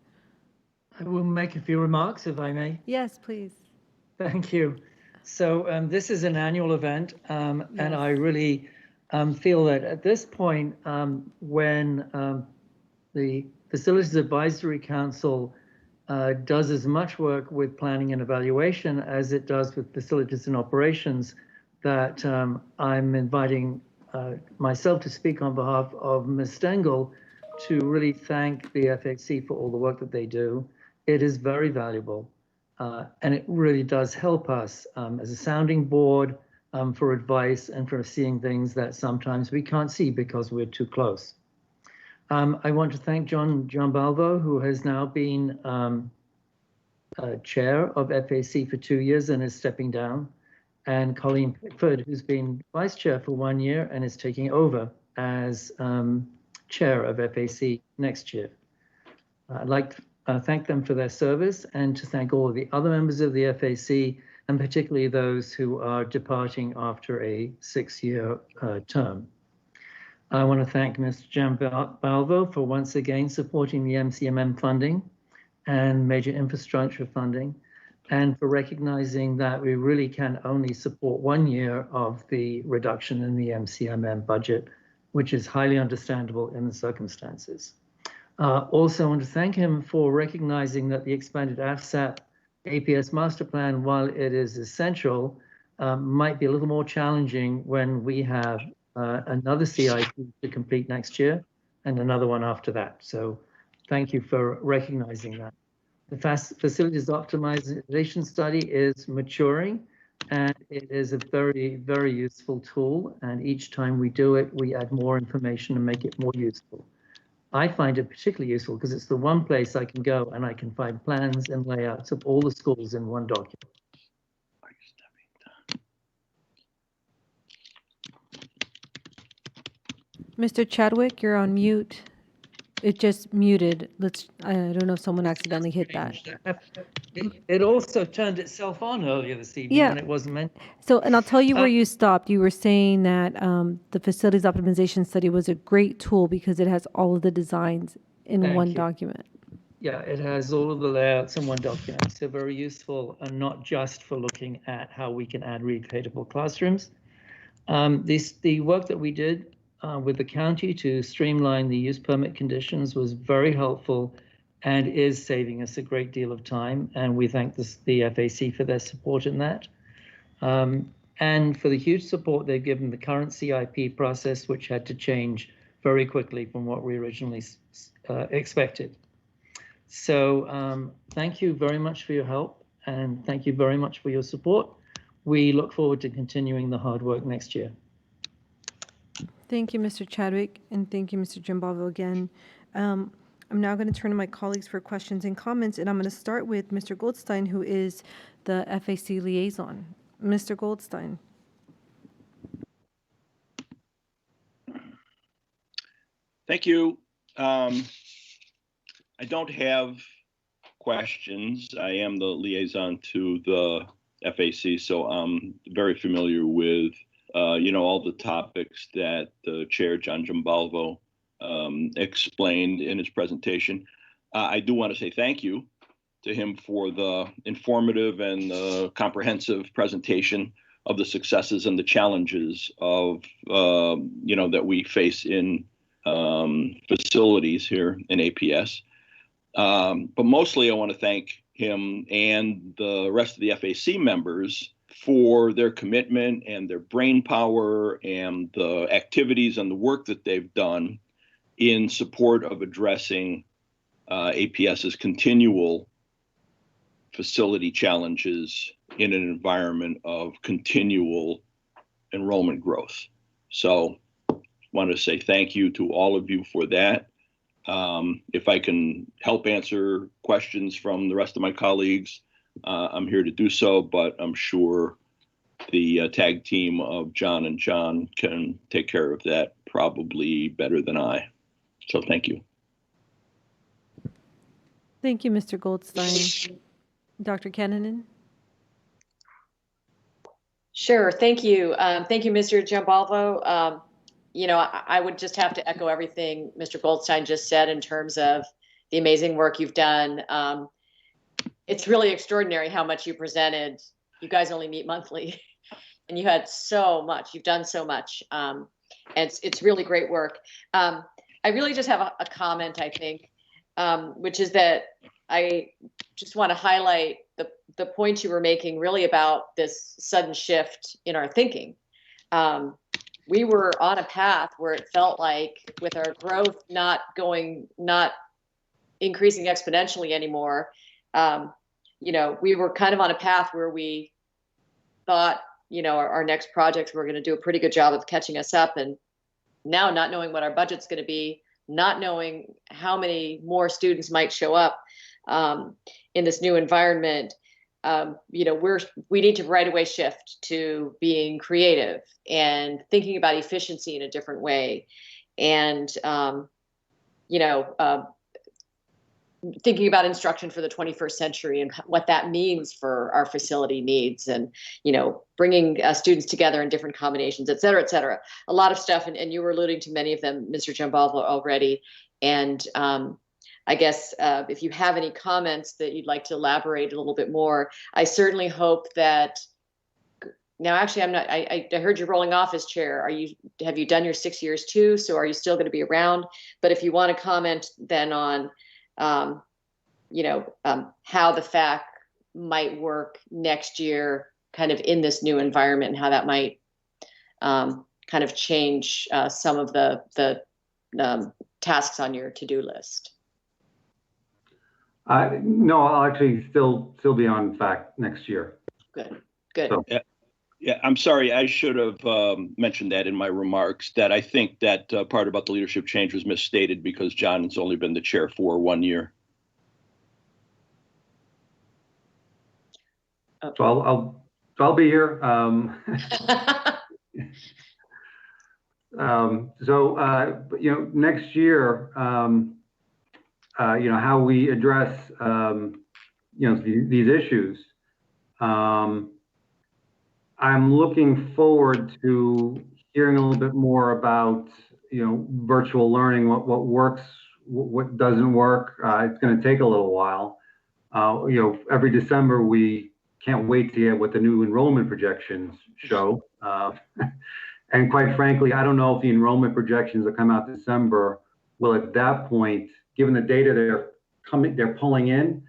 I will make a few remarks, if I may. Yes, please. Thank you. So this is an annual event, and I really feel that at this point, when the Facilities Advisory Council does as much work with planning and evaluation as it does with facilities and operations, that I'm inviting myself to speak on behalf of Ms. Stengel to really thank the FAC for all the work that they do. It is very valuable, and it really does help us as a sounding board for advice and for seeing things that sometimes we can't see because we're too close. I want to thank John Giambalvo, who has now been chair of FAC for 2 years and is stepping down, and Colleen Pickford, who's been vice chair for 1 year and is taking over as chair of FAC next year. I'd like to thank them for their service and to thank all of the other members of the FAC, and particularly those who are departing after a 6-year term. I want to thank Mr. Giambalvo for once again supporting the MCMM funding and major infrastructure funding, and for recognizing that we really can only support 1 year of the reduction in the MCMM budget, which is highly understandable in the circumstances. Also, I want to thank him for recognizing that the expanded AFSAP APS master plan, while it is essential, might be a little more challenging when we have another CIP to complete next year and another one after that. So thank you for recognizing that. The facilities optimization study is maturing, and it is a very, very useful tool. And each time we do it, we add more information and make it more useful. I find it particularly useful because it's the one place I can go and I can find plans and layouts of all the schools in one document. Mr. Chadwick, you're on mute. It just muted. I don't know if someone accidentally hit that. It also turned itself on earlier this evening when it wasn't meant. So, and I'll tell you where you stopped. You were saying that the facilities optimization study was a great tool because it has all of the designs in one document. Yeah, it has all of the layouts in one document. So very useful, and not just for looking at how we can add relocatable classrooms. The work that we did with the county to streamline the use permit conditions was very helpful and is saving us a great deal of time. And we thank the FAC for their support in that. And for the huge support they've given the current CIP process, which had to change very quickly from what we originally expected. So thank you very much for your help, and thank you very much for your support. We look forward to continuing the hard work next year. Thank you, Mr. Chadwick, and thank you, Mr. Giambalvo, again. I'm now going to turn to my colleagues for questions and comments, and I'm going to start with Mr. Goldstein, who is the FAC liaison. Mr. Goldstein. Thank you. I don't have questions. I am the liaison to the FAC, so I'm very familiar with all the topics that the chair, John Giambalvo, explained in his presentation. I do want to say thank you to him for the informative and comprehensive presentation of the successes and the challenges of, that we face in facilities here in APS. But mostly I want to thank him and the rest of the FAC members for their commitment and their brain power and the activities and the work that they've done in support of addressing APS's continual facility challenges in an environment of continual enrollment growth. So want to say thank you to all of you for that. If I can help answer questions from the rest of my colleagues, I'm here to do so, but I'm sure the tag team of John and John can take care of that probably better than I. So thank you. Thank you, Mr. Goldstein. Dr. Kennanen? Sure. Thank you. Thank you, Mr. Giambalvo. I would just have to echo everything Mr. Goldstein just said in terms of the amazing work you've done. It's really extraordinary how much you presented. You guys only meet monthly, and you had so much. You've done so much, and it's really great work. I really just have a comment, I think, which is that I just want to highlight the point you were making really about this sudden shift in our thinking. We were on a path where it felt like with our growth not increasing exponentially anymore, we were kind of on a path where we thought, our next projects were going to do a pretty good job of catching us up. And now not knowing what our budget's going to be, not knowing how many more students might show up in this new environment, we need to right away shift to being creative and thinking about efficiency in a different way, and thinking about instruction for the 21st century and what that means for our facility needs, and bringing students together in different combinations, et cetera, et cetera. A lot of stuff, and you were alluding to many of them, Mr. Giambalvo, already. And I guess if you have any comments that you'd like to elaborate a little bit more, I certainly hope that. Now, actually, I'm not. I heard you rolling off as chair. Have you done your 6 years too? So are you still going to be around? But if you want to comment then on, how the FAC might work next year, kind of in this new environment, and how that might kind of change some of the tasks on your to-do list. No, I'll actually still be on FAC next year. Good. So. Yeah, I'm sorry. I should have mentioned that in my remarks, that I think that part about the leadership change was misstated because John has only been the chair for 1 year. So I'll be here. Next year, how we address, these issues. I'm looking forward to hearing a little bit more about, virtual learning, what works, what doesn't work. It's going to take a little while. Every December we can't wait to hear what the new enrollment projections show. And quite frankly, I don't know if the enrollment projections that come out December will, at that point, given the data they're pulling in,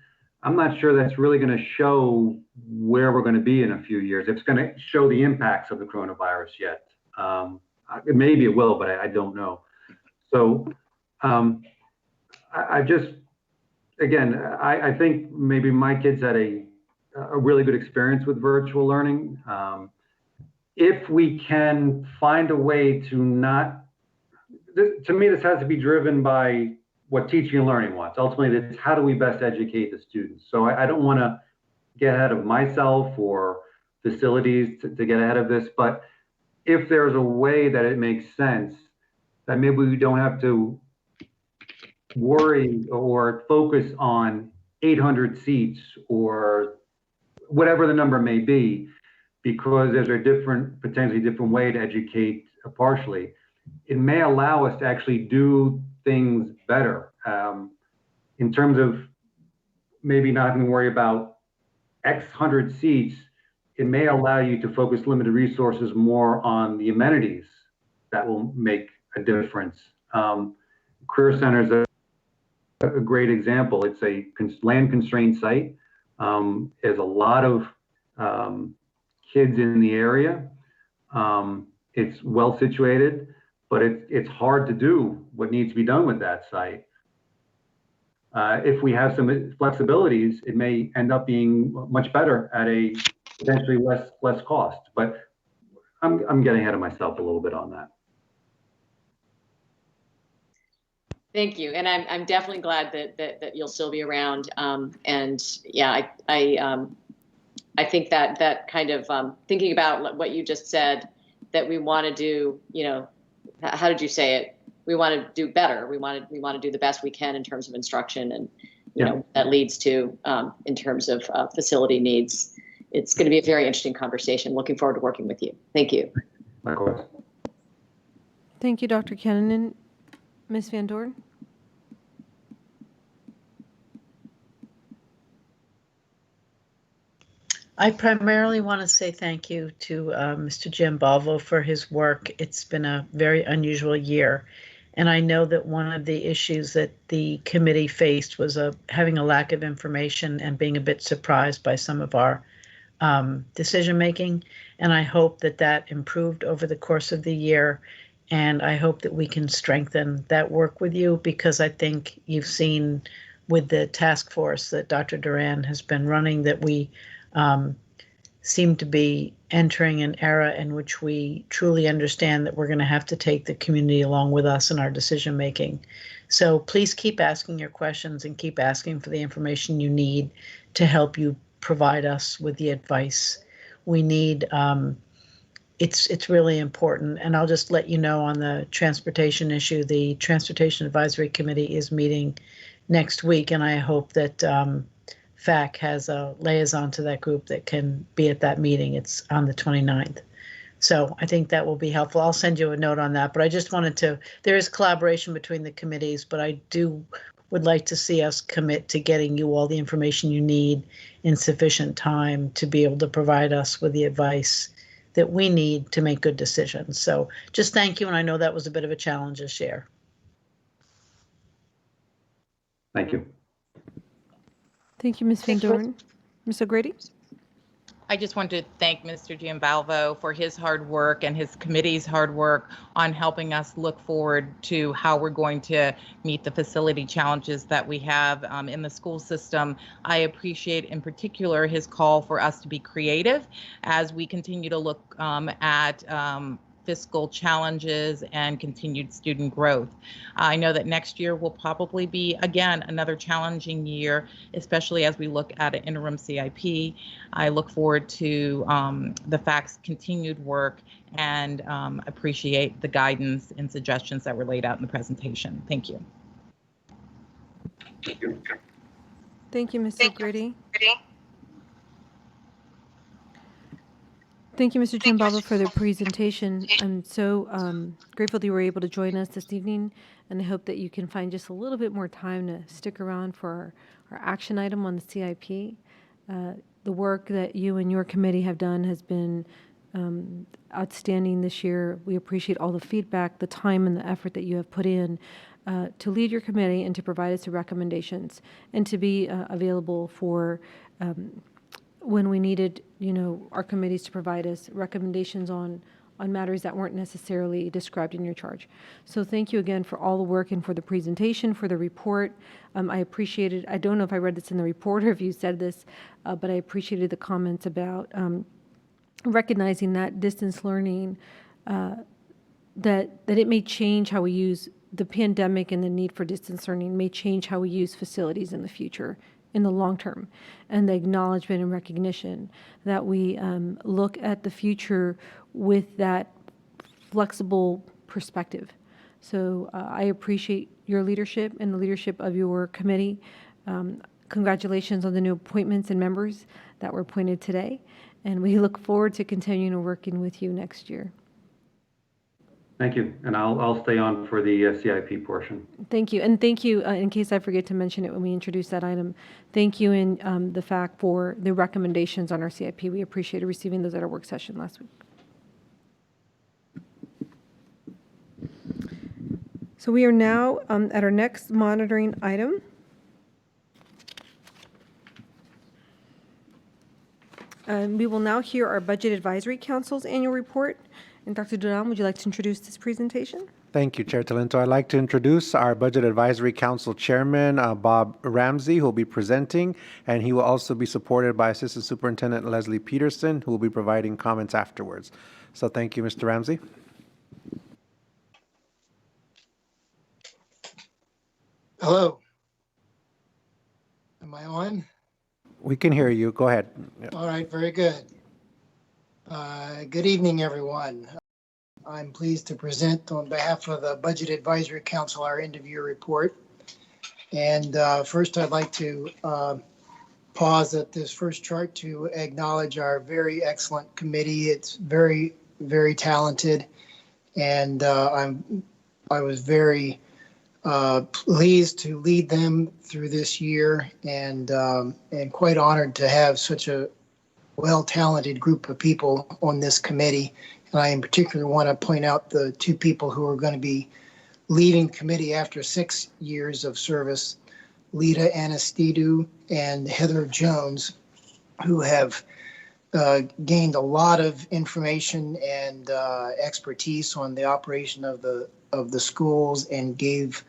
I'm not sure that's really going to show where we're going to be in a few years. It's going to show the impacts of the coronavirus yet. Maybe it will, but I don't know. So I just, again, I think maybe my kids had a really good experience with virtual learning. If we can find a way to not, to me, this has to be driven by what teaching and learning wants. Ultimately, it's how do we best educate the students? So I don't want to get ahead of myself or facilities to get ahead of this, but if there's a way that it makes sense, that maybe we don't have to worry or focus on 800 seats or whatever the number may be, because there's a potentially different way to educate partially. It may allow us to actually do things better in terms of maybe not having to worry about X hundred seats. It may allow you to focus limited resources more on the amenities that will make a difference. Career Center is a great example. It's a land constrained site. There's a lot of kids in the area. It's well situated, but it's hard to do what needs to be done with that site. If we have some flexibilities, it may end up being much better at a potentially less cost. But I'm getting ahead of myself a little bit on that. Thank you, and I'm definitely glad that you'll still be around. And yeah, I think that kind of thinking about what you just said, that we want to do, how did you say it? We want to do better. We want to do the best we can in terms of instruction, and that leads to in terms of facility needs. It's going to be a very interesting conversation. Looking forward to working with you. Thank you. Likewise. Thank you, Dr. Kennan. Ms. Van Doorn? I primarily want to say thank you to Mr. Giambalvo for his work. It's been a very unusual year. And I know that one of the issues that the committee faced was having a lack of information and being a bit surprised by some of our decision making. And I hope that improved over the course of the year. And I hope that we can strengthen that work with you, because I think you've seen with the task force that Dr. Duran has been running that we seem to be entering an era in which we truly understand that we're going to have to take the community along with us in our decision making. So please keep asking your questions and keep asking for the information you need to help you provide us with the advice we need. It's really important. And I'll just let you know on the transportation issue, the Transportation Advisory Committee is meeting next week, and I hope that FAC has a liaison to that group that can be at that meeting. It's on the 29th. So I think that will be helpful. I'll send you a note on that, but I just wanted to, there is collaboration between the committees, but I would like to see us commit to getting you all the information you need in sufficient time to be able to provide us with the advice that we need to make good decisions. So just thank you. And I know that was a bit of a challenge to share. Thank you. Thank you, Ms. Van Doorn. Ms. O'Grady? I just want to thank Mr. Giambalvo for his hard work and his committee's hard work on helping us look forward to how we're going to meet the facility challenges that we have in the school system. I appreciate in particular his call for us to be creative as we continue to look at fiscal challenges and continued student growth. I know that next year will probably be, again, another challenging year, especially as we look at an interim CIP. I look forward to the FAC's continued work and appreciate the guidance and suggestions that were laid out in the presentation. Thank you. Thank you, Ms. O'Grady. Thank you, Mr. Giambalvo, for the presentation. I'm so grateful that you were able to join us this evening, and I hope that you can find just a little bit more time to stick around for our action item on the CIP. The work that you and your committee have done has been outstanding this year. We appreciate all the feedback, the time, and the effort that you have put in to lead your committee and to provide us the recommendations and to be available for when we needed, our committees to provide us recommendations on matters that weren't necessarily described in your charge. So thank you again for all the work and for the presentation, for the report. I appreciated, I don't know if I read this in the report or if you said this, but I appreciated the comments about recognizing that distance learning, that it may change how we use the pandemic, and the need for distance learning may change how we use facilities in the future, in the long term, and the acknowledgement and recognition that we look at the future with that flexible perspective. So I appreciate your leadership and the leadership of your committee. Congratulations on the new appointments and members that were appointed today, and we look forward to continuing working with you next year. Thank you, and I'll stay on for the CIP portion. Thank you, and thank you, in case I forget to mention it when we introduce that item, thank you in the fact for the recommendations on our CIP. We appreciated receiving those at our work session last week. So we are now at our next monitoring item. We will now hear our Budget Advisory Council's annual report. And Dr. Duran, would you like to introduce this presentation? Thank you, Chair Talento. I'd like to introduce our Budget Advisory Council Chairman, Bob Ramsey, who will be presenting, and he will also be supported by Assistant Superintendent Leslie Peterson, who will be providing comments afterwards. So thank you, Mr. Ramsey. Hello. Am I on? We can hear you. Go ahead. All right, very good. Good evening, everyone. I'm pleased to present on behalf of the Budget Advisory Council our end-of-year report. And first, I'd like to pause at this first chart to acknowledge our very excellent committee. It's very, very talented, and I was very pleased to lead them through this year, and quite honored to have such a well-talented group of people on this committee. And I in particular want to point out the two people who are going to be leaving the committee after 6 years of service, Lita Anastidou and Heather Jones, who have gained a lot of information and expertise on the operation of the schools, and gave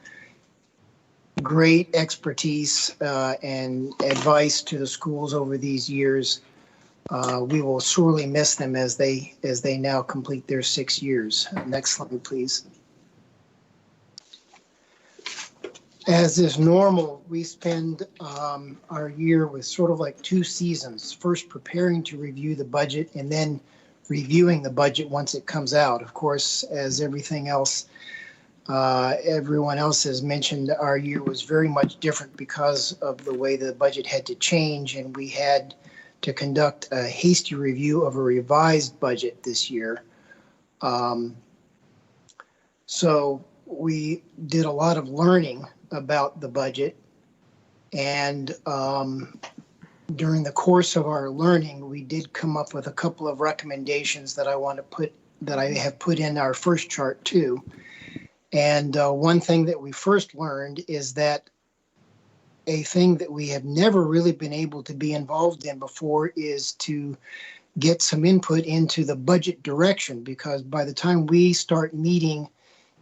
great expertise and advice to the schools over these years. We will sorely miss them as they now complete their 6 years. Next slide, please. As is normal, we spend our year with sort of like two seasons, first preparing to review the budget and then reviewing the budget once it comes out. Of course, as everything else, everyone else has mentioned, our year was very much different because of the way the budget had to change, and we had to conduct a hasty review of a revised budget this year. So we did a lot of learning about the budget, and during the course of our learning, we did come up with a couple of recommendations that I have put in our first chart too. And one thing that we first learned is that a thing that we have never really been able to be involved in before is to get some input into the budget direction, because by the time we start meeting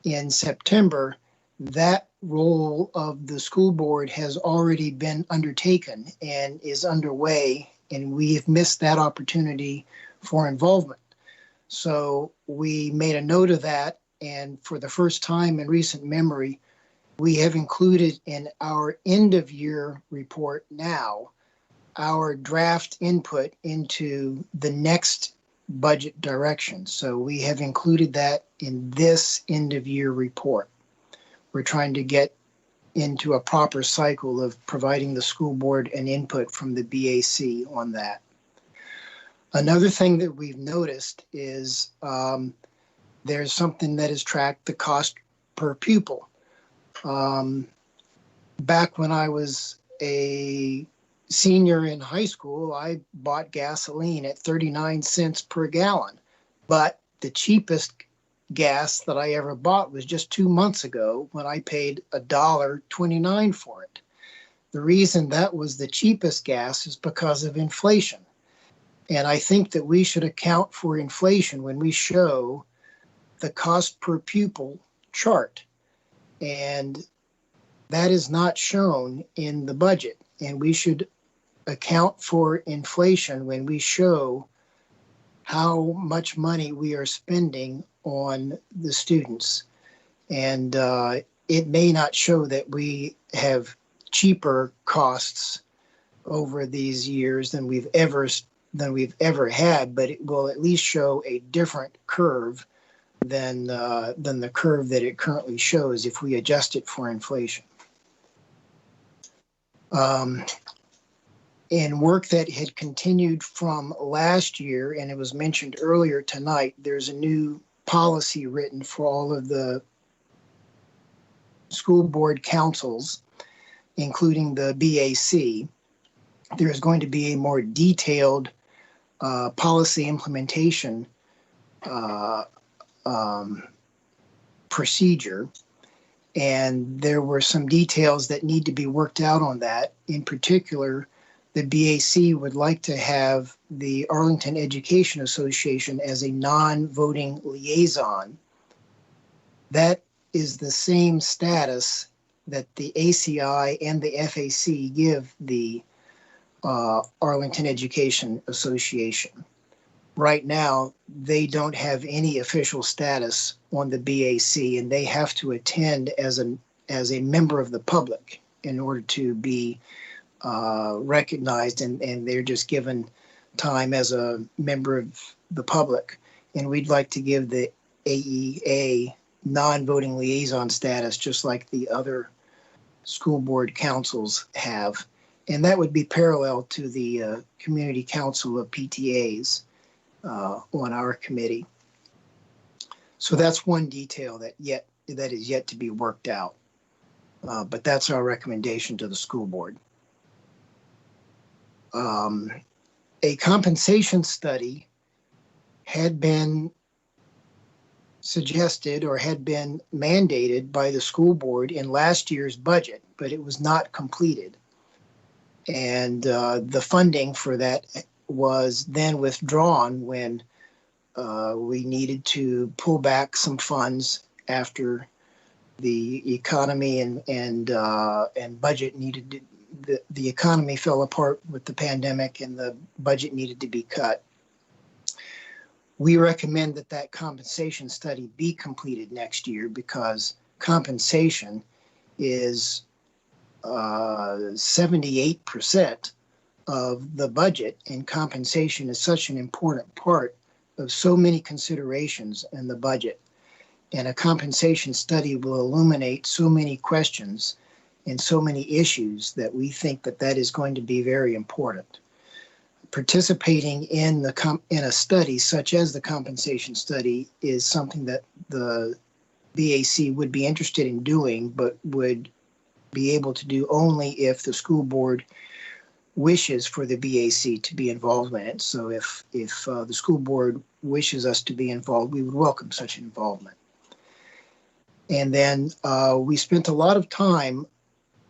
in September, that role of the school board has already been undertaken and is underway, and we have missed that opportunity for involvement. So we made a note of that, and for the first time in recent memory, we have included in our end-of-year report now our draft input into the next budget direction. So we have included that in this end-of-year report. We're trying to get into a proper cycle of providing the school board an input from the BAC on that. Another thing that we've noticed is there's something that is tracked, the cost per pupil. Back when I was a senior in high school, I bought gasoline at 39 cents per gallon, but the cheapest gas that I ever bought was just 2 months ago when I paid $1.29 for it. The reason that was the cheapest gas is because of inflation. And I think that we should account for inflation when we show the cost per pupil chart. And that is not shown in the budget. And we should account for inflation when we show how much money we are spending on the students. And it may not show that we have cheaper costs over these years than we've ever had, but it will at least show a different curve than the curve that it currently shows if we adjust it for inflation. In work that had continued from last year, and it was mentioned earlier tonight, there's a new policy written for all of the school board councils, including the BAC. There's going to be a more detailed policy implementation procedure. And there were some details that need to be worked out on that. In particular, the BAC would like to have the Arlington Education Association as a non-voting liaison. That is the same status that the ACI and the FAC give the Arlington Education Association. right now, they don't have any official status on the BAC, and they have to attend as a member of the public in order to be recognized, and they're just given time as a member of the public. And we'd like to give the AEA non-voting liaison status, just like the other school board councils have. And that would be parallel to the Community Council of PTAs on our committee. So that's one detail that is yet to be worked out. But that's our recommendation to the school board. A compensation study had been suggested or had been mandated by the school board in last year's budget, but it was not completed. And the funding for that was then withdrawn when we needed to pull back some funds after the economy and budget needed to, the economy fell apart with the pandemic and the budget needed to be cut. We recommend that compensation study be completed next year because compensation is 78% of the budget, and compensation is such an important part of so many considerations in the budget. And a compensation study will illuminate so many questions and so many issues that we think that is going to be very important. Participating in a study such as the compensation study is something that the BAC would be interested in doing, but would be able to do only if the school board wishes for the BAC to be involved in it. So if the school board wishes us to be involved, we would welcome such an involvement. And then we spent a lot of time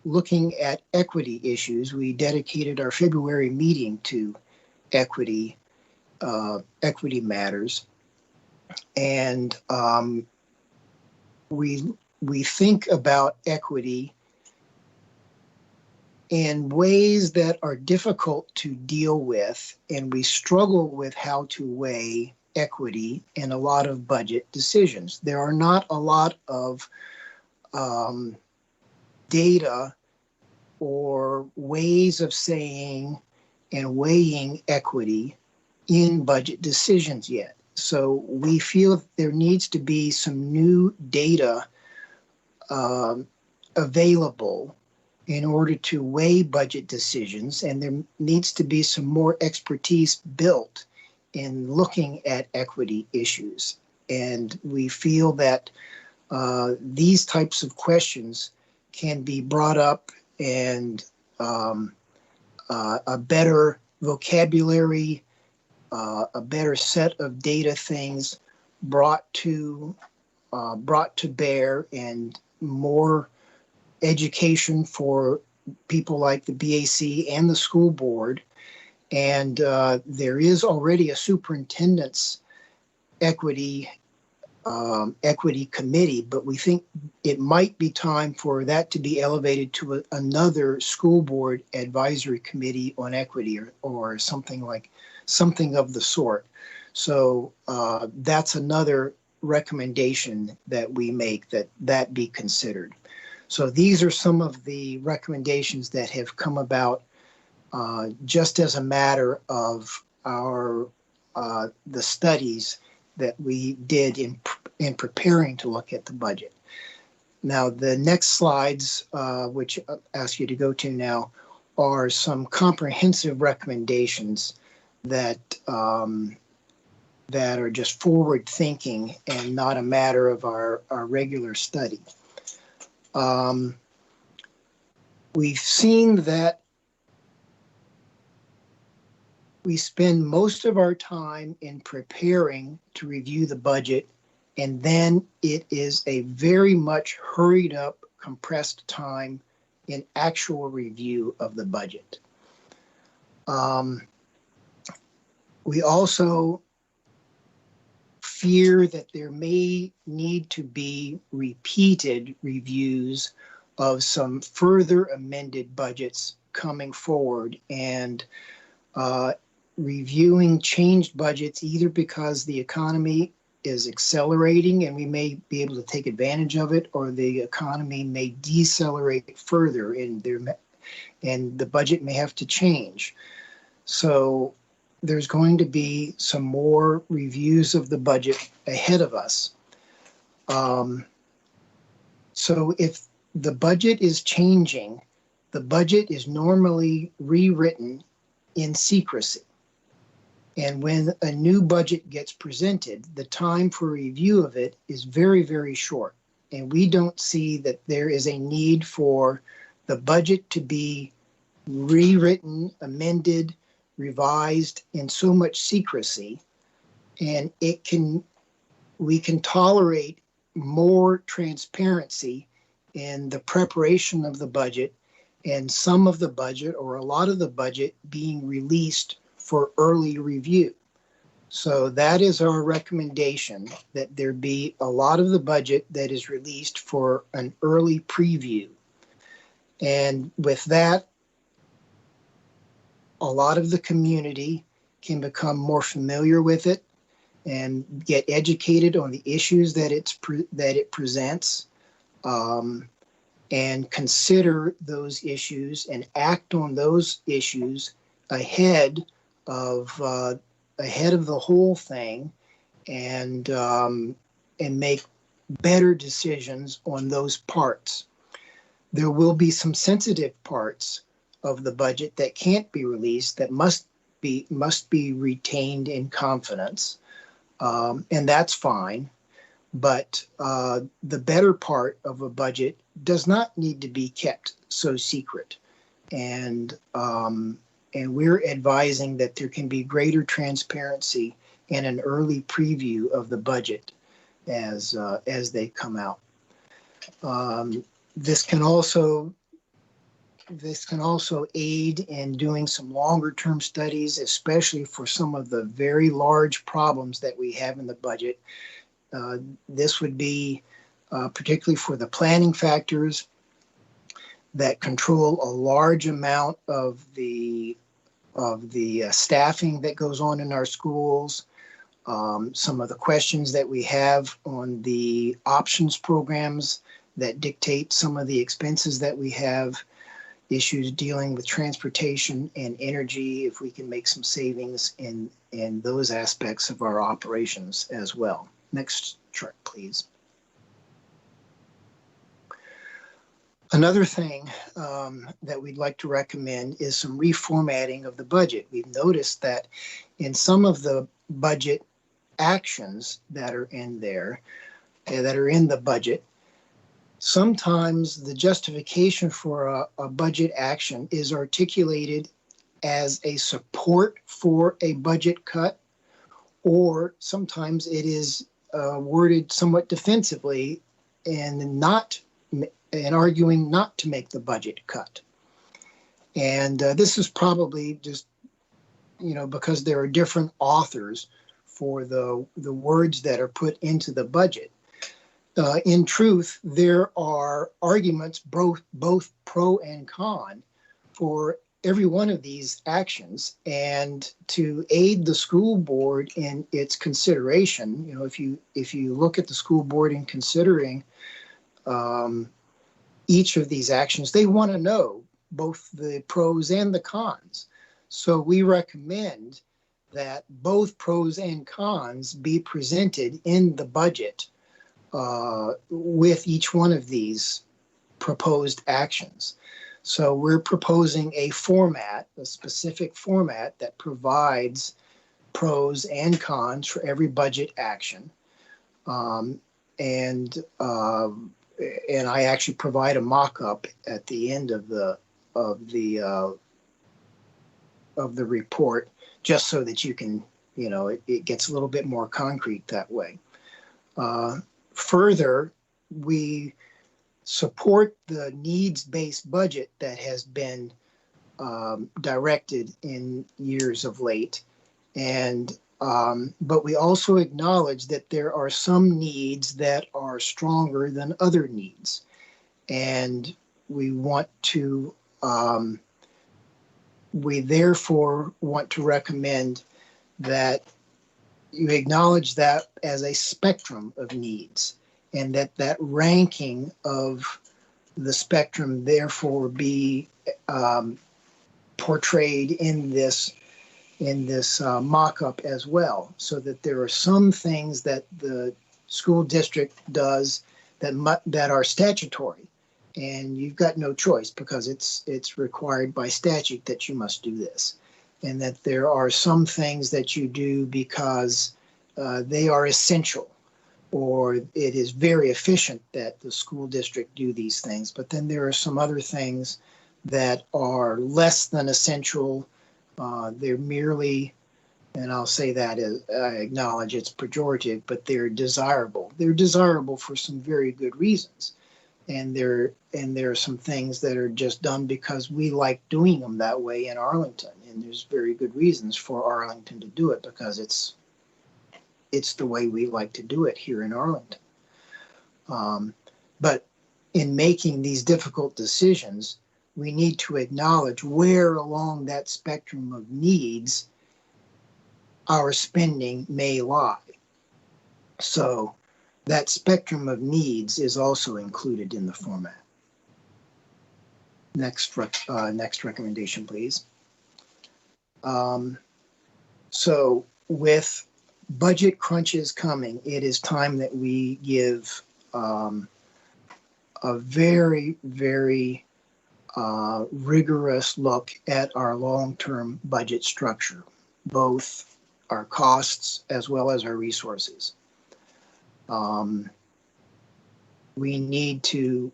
looking at equity issues. We dedicated our February meeting to equity matters, and we think about equity in ways that are difficult to deal with, and we struggle with how to weigh equity in a lot of budget decisions. There are not a lot of data or ways of saying and weighing equity in budget decisions yet. So we feel there needs to be some new data available in order to weigh budget decisions, and there needs to be some more expertise built in looking at equity issues. And we feel that these types of questions can be brought up, and a better vocabulary, a better set of data things brought to bear, and more education for people like the BAC and the school board. And there is already a superintendent's equity committee, but we think it might be time for that to be elevated to another school board advisory committee on equity, or something of the sort. So that's another recommendation that we make, that be considered. So these are some of the recommendations that have come about just as a matter of the studies that we did in preparing to look at the budget. Now, the next slides, which I ask you to go to now, are some comprehensive recommendations that are just forward thinking and not a matter of our regular study. We've seen that we spend most of our time in preparing to review the budget, and then it is a very much hurried up, compressed time in actual review of the budget. We also fear that there may need to be repeated reviews of some further amended budgets coming forward, and reviewing changed budgets either because the economy is accelerating and we may be able to take advantage of it, or the economy may decelerate further and the budget may have to change. So there's going to be some more reviews of the budget ahead of us. So if the budget is changing, the budget is normally rewritten in secrecy. And when a new budget gets presented, the time for review of it is very, very short. And we don't see that there is a need for the budget to be rewritten, amended, revised in so much secrecy. And we can tolerate more transparency in the preparation of the budget and some of the budget or a lot of the budget being released for early review. So that is our recommendation, that there be a lot of the budget that is released for an early preview. And with that, a lot of the community can become more familiar with it and get educated on the issues that it presents, and consider those issues and act on those issues ahead of the whole thing, and make better decisions on those parts. There will be some sensitive parts of the budget that can't be released, that must be retained in confidence, and that's fine. But the better part of a budget does not need to be kept so secret, and we're advising that there can be greater transparency and an early preview of the budget as they come out. This can also aid in doing some longer term studies, especially for some of the very large problems that we have in the budget. This would be particularly for the planning factors that control a large amount of the staffing that goes on in our schools. Some of the questions that we have on the options programs that dictate some of the expenses that we have, issues dealing with transportation and energy, if we can make some savings in those aspects of our operations as well. Next chart, please. Another thing that we'd like to recommend is some reformatting of the budget. We've noticed that in some of the budget actions that are in there, that are in the budget, sometimes the justification for a budget action is articulated as a support for a budget cut, or sometimes it is worded somewhat defensively and arguing not to make the budget cut. And this is probably just, because there are different authors for the words that are put into the budget. In truth, there are arguments, both pro and con, for every one of these actions. And to aid the school board in its consideration, if you look at the school board in considering each of these actions, they want to know both the pros and the cons. So we recommend that both pros and cons be presented in the budget with each one of these proposed actions. So we're proposing a specific format that provides pros and cons for every budget action. And I actually provide a mock-up at the end of the report, just so that you can, it gets a little bit more concrete that way. Further, we support the needs-based budget that has been directed in years of late, but we also acknowledge that there are some needs that are stronger than other needs, and we want to we therefore want to recommend that you acknowledge that as a spectrum of needs, and that ranking of the spectrum therefore be portrayed in this mock-up as well, so that there are some things that the school district does that are statutory, and you've got no choice because it's required by statute that you must do this, and that there are some things that you do because they are essential, or it is very efficient that the school district do these things. But then there are some other things that are less than essential. They're merely, and I'll say that as I acknowledge it's pejorative, but they're desirable. They're desirable for some very good reasons. And there are some things that are just done because we like doing them that way in Arlington. And there's very good reasons for Arlington to do it because it's the way we like to do it here in Arlington. But in making these difficult decisions, we need to acknowledge where along that spectrum of needs our spending may lie. So that spectrum of needs is also included in the format. Next recommendation, please. So with budget crunches coming, it is time that we give a very, very rigorous look at our long-term budget structure, both our costs as well as our resources. We need to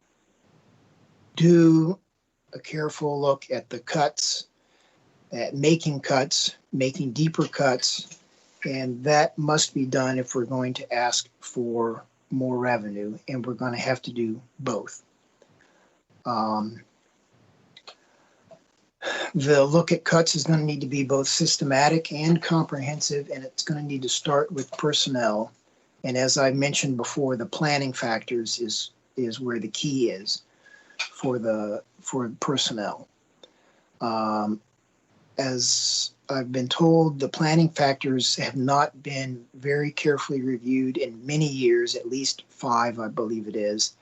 do a careful look at the cuts, at making deeper cuts, and that must be done if we're going to ask for more revenue, and we're going to have to do both. The look at cuts is going to need to be both systematic and comprehensive, and it's going to need to start with personnel. And as I mentioned before, the planning factors is where the key is for personnel. As I've been told, the planning factors have not been very carefully reviewed in many years, at least 5, I believe it is.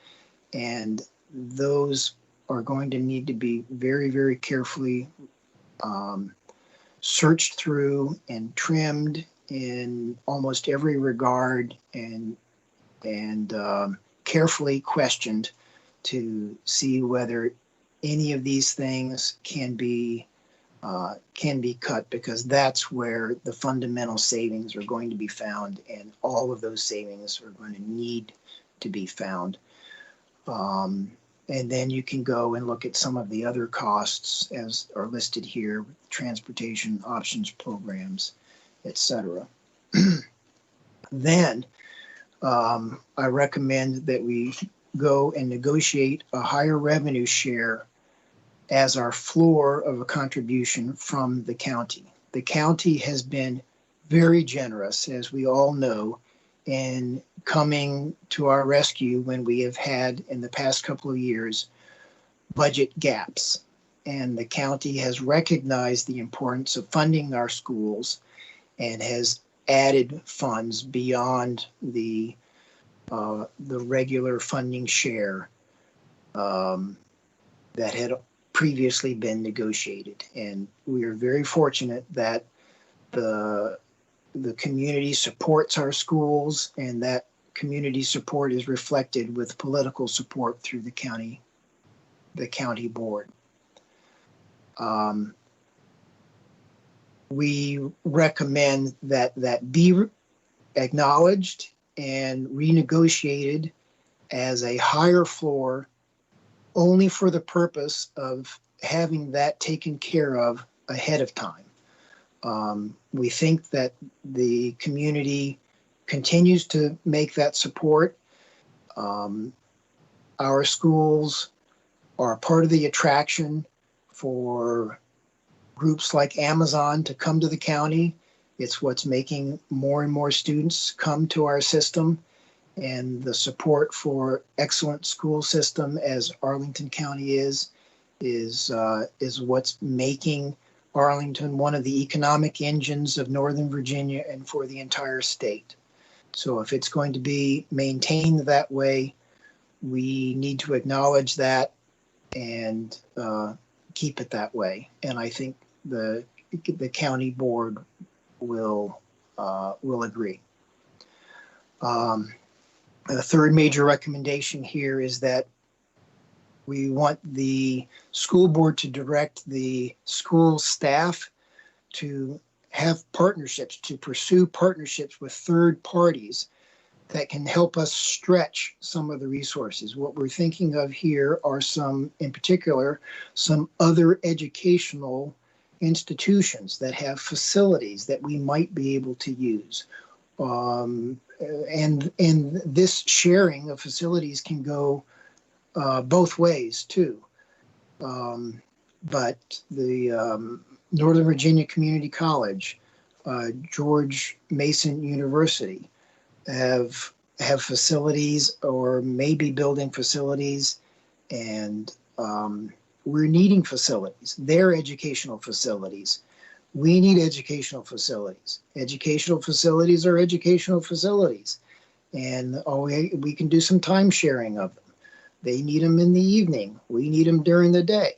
And those are going to need to be very, very carefully searched through and trimmed in almost every regard, and carefully questioned to see whether any of these things can be cut, because that's where the fundamental savings are going to be found, and all of those savings are going to need to be found. And then you can go and look at some of the other costs as are listed here: transportation, options programs, etc. Then I recommend that we go and negotiate a higher revenue share as our floor of a contribution from the county. The county has been very generous, as we all know, in coming to our rescue when we have had, in the past couple of years, budget gaps. And the county has recognized the importance of funding our schools and has added funds beyond the regular funding share that had previously been negotiated. And we are very fortunate that the community supports our schools, and that community support is reflected with political support through the county board. We recommend that be acknowledged and renegotiated as a higher floor, only for the purpose of having that taken care of ahead of time. We think that the community continues to make that support. Our schools are part of the attraction for groups like Amazon to come to the county. It's what's making more and more students come to our system, and the support for excellent school system as Arlington County is what's making Arlington one of the economic engines of Northern Virginia and for the entire state. So if it's going to be maintained that way, we need to acknowledge that and keep it that way. And I think the county board will agree. The third major recommendation here is that we want the school board to direct the school staff to have partnerships, to pursue partnerships with third parties that can help us stretch some of the resources. What we're thinking of here are in particular, some other educational institutions that have facilities that we might be able to use. And this sharing of facilities can go both ways too. But the Northern Virginia Community College, George Mason University have facilities or maybe building facilities, and we're needing facilities. They're educational facilities. We need educational facilities. Educational facilities are educational facilities. And we can do some time sharing of them. They need them in the evening. We need them during the day.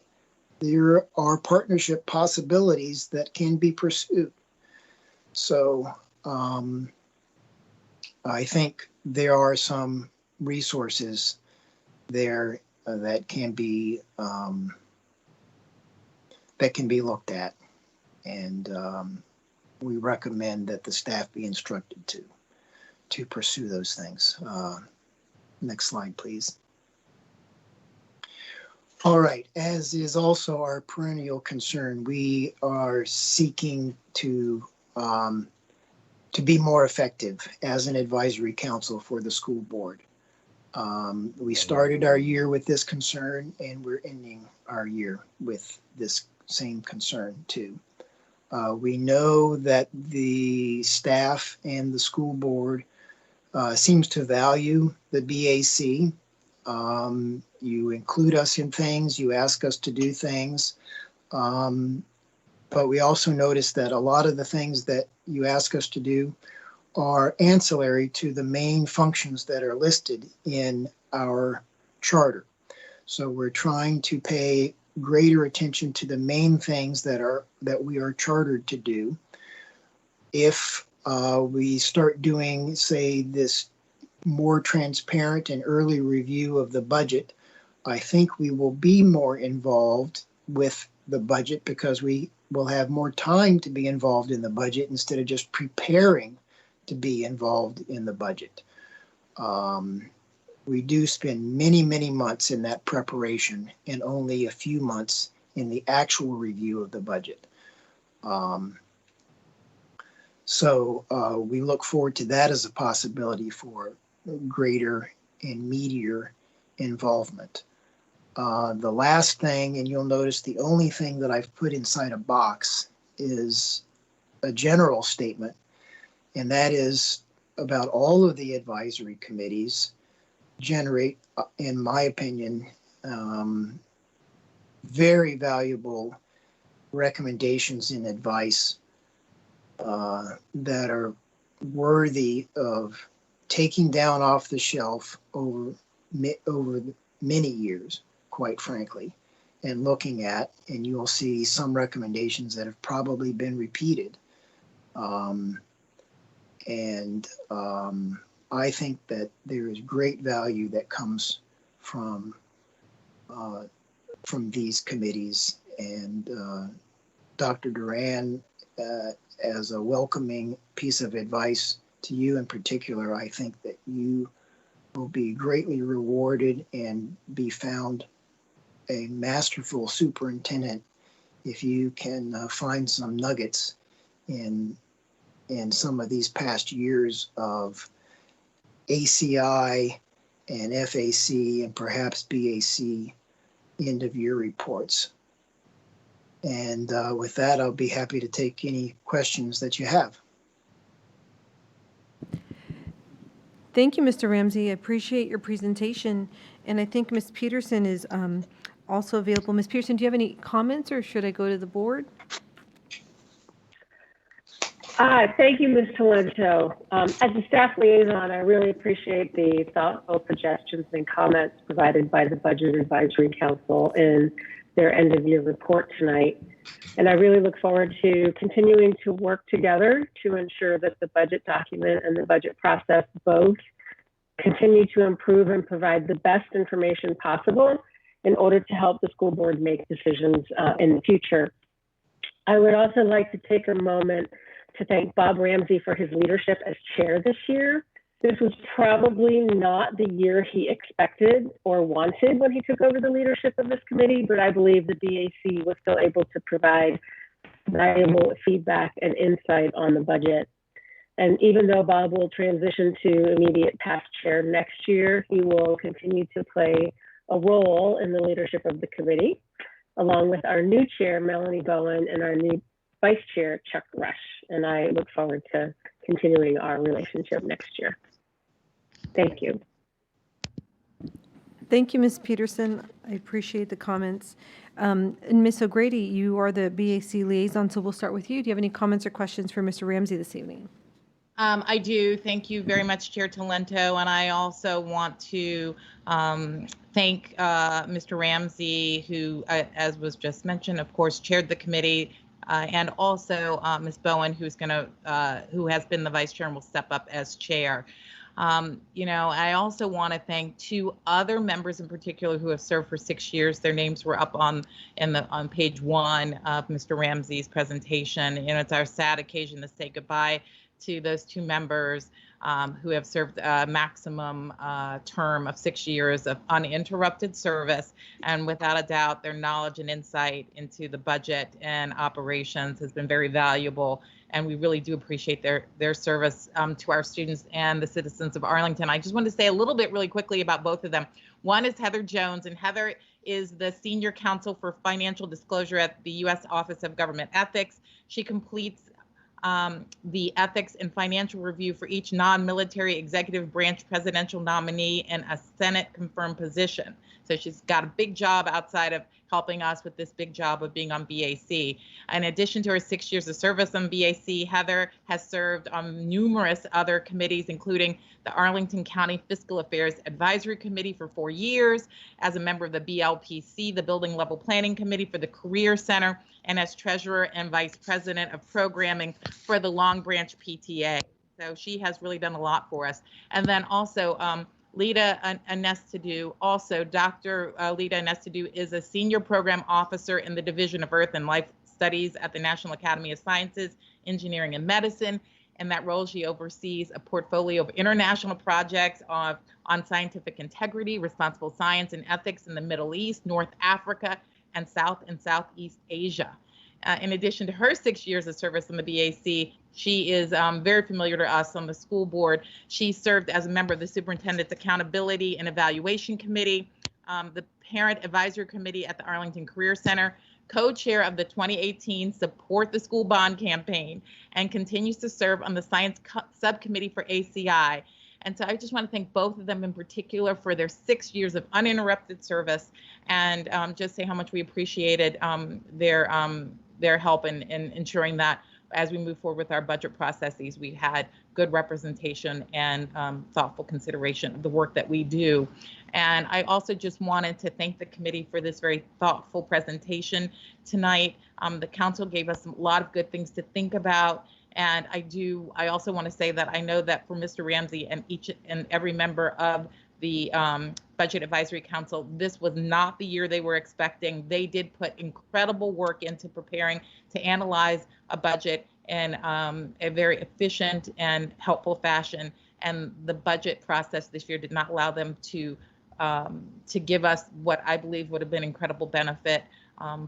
There are partnership possibilities that can be pursued. So I think there are some resources there that can be looked at, and we recommend that the staff be instructed to pursue those things. Next slide, please. All right, as is also our perennial concern, we are seeking to be more effective as an advisory council for the school board. We started our year with this concern, and we're ending our year with this same concern too. We know that the staff and the school board seems to value the BAC. You include us in things, you ask us to do things, but we also notice that a lot of the things that you ask us to do are ancillary to the main functions that are listed in our charter. So we're trying to pay greater attention to the main things that we are chartered to do. If we start doing, say, this more transparent and early review of the budget, I think we will be more involved with the budget because we will have more time to be involved in the budget instead of just preparing to be involved in the budget. We do spend many, many months in that preparation and only a few months in the actual review of the budget. So we look forward to that as a possibility for greater and meatier involvement. The last thing, and you'll notice the only thing that I've put inside a box is a general statement, and that is about all of the advisory committees generate, in my opinion, very valuable recommendations and advice that are worthy of taking down off the shelf over many years, quite frankly, and looking at, and you'll see some recommendations that have probably been repeated. I think that there is great value that comes from these committees, and Dr. Duran, as a welcoming piece of advice to you in particular, I think that you will be greatly rewarded and be found a masterful superintendent if you can find some nuggets in some of these past years of ACI and FAC and perhaps BAC end of year reports. And with that, I'll be happy to take any questions that you have. Thank you, Mr. Ramsey. I appreciate your presentation. And I think Ms. Peterson is also available. Ms. Peterson, do you have any comments, or should I go to the board? Thank you, Ms. Talento. As a staff liaison, I really appreciate the thoughtful suggestions and comments provided by the Budget Advisory Council in their end of year report tonight. And I really look forward to continuing to work together to ensure that the budget document and the budget process both continue to improve and provide the best information possible in order to help the school board make decisions in the future. I would also like to take a moment to thank Bob Ramsey for his leadership as chair this year. This was probably not the year he expected or wanted when he took over the leadership of this committee, but I believe the BAC was still able to provide valuable feedback and insight on the budget. And even though Bob will transition to immediate past chair next year, he will continue to play a role in the leadership of the committee, along with our new chair, Melanie Bowen, and our new vice chair, Chuck Rush. And I look forward to continuing our relationship next year. Thank you. Thank you, Ms. Peterson. I appreciate the comments. And Ms. O'Grady, you are the BAC liaison, so we'll start with you. Do you have any comments or questions for Mr. Ramsey this evening? I do. Thank you very much, Chair Talento. And I also want to thank Mr. Ramsey, who, as was just mentioned, of course, chaired the committee, and also Ms. Bowen, who has been the vice chair and will step up as chair. I also want to thank two other members in particular who have served for 6 years. Their names were up on page 1 of Mr. Ramsey's presentation. It's our sad occasion to say goodbye to those two members who have served a maximum term of 6 years of uninterrupted service. And without a doubt, their knowledge and insight into the budget and operations has been very valuable. And we really do appreciate their service to our students and the citizens of Arlington. I just want to say a little bit really quickly about both of them. One is Heather Jones, and Heather is the Senior Counsel for Financial Disclosure at the U.S. Office of Government Ethics. She completes the ethics and financial review for each non-military executive branch presidential nominee in a Senate confirmed position. So she's got a big job outside of helping us with this big job of being on BAC. In addition to her 6 years of service on BAC, Heather has served on numerous other committees, including the Arlington County Fiscal Affairs Advisory Committee for 4 years, as a member of the BLPC, the Building Level Planning Committee for the Career Center, and as treasurer and vice president of programming for the Long Branch PTA. So she has really done a lot for us. And then also Lita Anestadu, Dr. Lita Anestadu is a senior program officer in the Division of Earth and Life Studies at the National Academy of Sciences, Engineering, and Medicine. In that role, she oversees a portfolio of international projects on scientific integrity, responsible science, and ethics in the Middle East, North Africa, and South and Southeast Asia. In addition to her 6 years of service on the BAC, she is very familiar to us on the school board. She served as a member of the Superintendent's Accountability and Evaluation Committee, the Parent Advisory Committee at the Arlington Career Center, co-chair of the 2018 Support the School Bond campaign, and continues to serve on the Science Subcommittee for ACI. And so I just want to thank both of them in particular for their 6 years of uninterrupted service, and just say how much we appreciated their help in ensuring that as we move forward with our budget processes, we had good representation and thoughtful consideration of the work that we do. And I also just wanted to thank the committee for this very thoughtful presentation tonight. The council gave us a lot of good things to think about. And I also want to say that I know that for Mr. Ramsey and each and every member of the Budget Advisory Council, this was not the year they were expecting. They did put incredible work into preparing to analyze a budget in a very efficient and helpful fashion. And the budget process this year did not allow them to give us what I believe would have been incredible benefit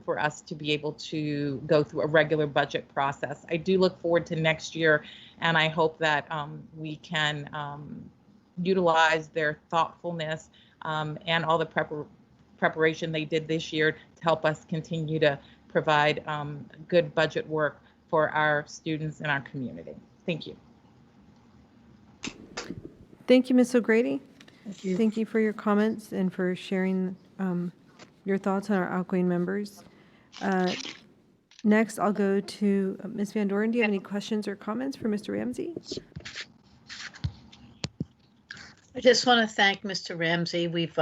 for us to be able to go through a regular budget process. I do look forward to next year, and I hope that we can utilize their thoughtfulness and all the preparation they did this year to help us continue to provide good budget work for our students and our community. Thank you. Thank you, Ms. O'Grady. Thank you. Thank you for your comments and for sharing your thoughts on our outgoing members. Next, I'll go to Ms. Van Doren. Do you have any questions or comments for Mr. Ramsey? I just want to thank Mr. Ramsey. We've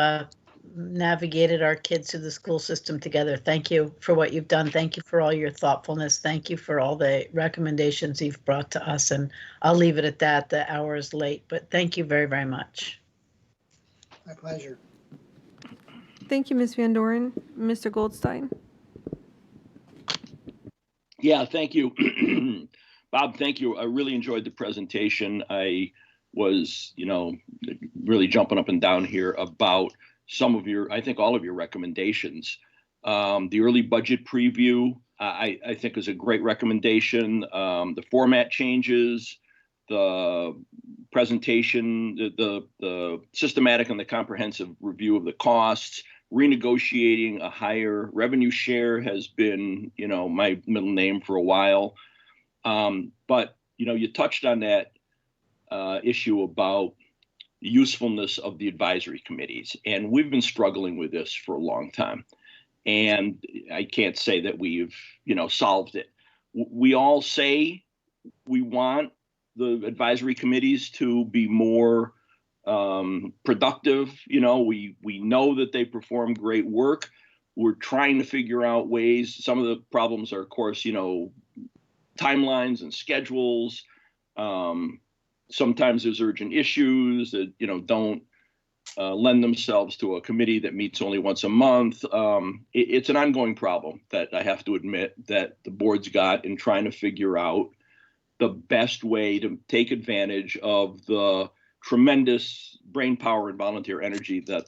navigated our kids through the school system together. Thank you for what you've done. Thank you for all your thoughtfulness. Thank you for all the recommendations you've brought to us. And I'll leave it at that. The hour is late, but thank you very, very much. My pleasure. Thank you, Ms. Van Doren. Mr. Goldstein? Yeah, thank you. Bob, thank you. I really enjoyed the presentation. I was, really jumping up and down here about some of your, I think all of your recommendations. The early budget preview, I think is a great recommendation. The format changes, the presentation, the systematic and the comprehensive review of the costs, renegotiating a higher revenue share has been, my middle name for a while. But, you touched on that issue about the usefulness of the advisory committees. And we've been struggling with this for a long time. And I can't say that we've, solved it. We all say we want the advisory committees to be more productive. We know that they perform great work. We're trying to figure out ways. Some of the problems are, of course, timelines and schedules. Sometimes there's urgent issues that, don't lend themselves to a committee that meets only once a month. It's an ongoing problem that I have to admit that the board's got in trying to figure out the best way to take advantage of the tremendous brain power and volunteer energy that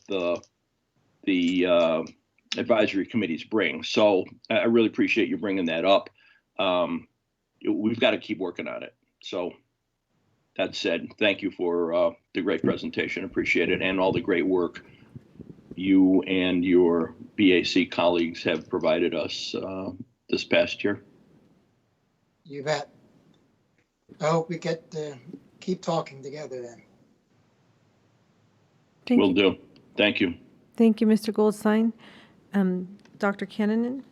the advisory committees bring. So I really appreciate you bringing that up. We've got to keep working on it. So that said, thank you for the great presentation. Appreciate it. And all the great work you and your BAC colleagues have provided us this past year. You bet. I hope we get to keep talking together then. Will do. Thank you. Thank you, Mr. Goldstein. Dr. Cannon?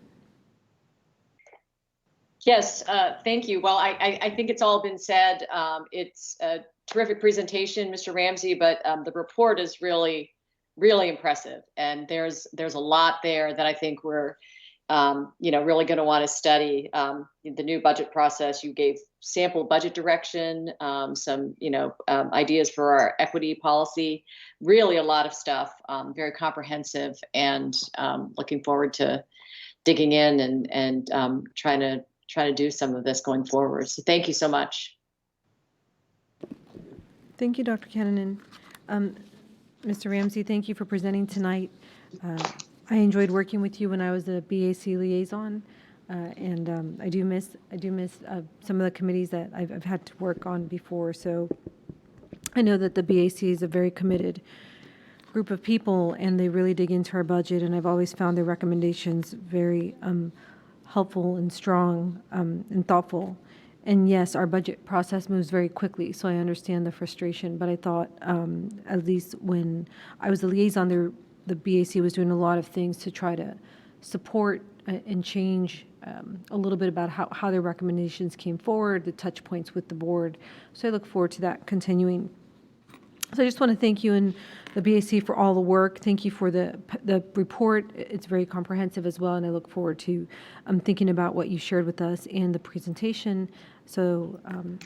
Yes, thank you. Well, I think it's all been said. It's a terrific presentation, Mr. Ramsey, but the report is really, really impressive. And there's a lot there that I think we're, really going to want to study. The new budget process, you gave sample budget direction, some, ideas for our equity policy, really a lot of stuff, very comprehensive, and looking forward to digging in and trying to do some of this going forward. So thank you so much. Thank you, Dr. Cannon. Mr. Ramsey, thank you for presenting tonight. I enjoyed working with you when I was the BAC liaison, and I do miss some of the committees that I've had to work on before. So I know that the BAC is a very committed group of people, and they really dig into our budget, and I've always found their recommendations very helpful and strong and thoughtful. And yes, our budget process moves very quickly, so I understand the frustration. But I thought, at least when I was the liaison, the BAC was doing a lot of things to try to support and change a little bit about how their recommendations came forward, the touch points with the board. So I look forward to that continuing. So I just want to thank you and the BAC for all the work. Thank you for the report. It's very comprehensive as well, and I look forward to thinking about what you shared with us and the presentation. So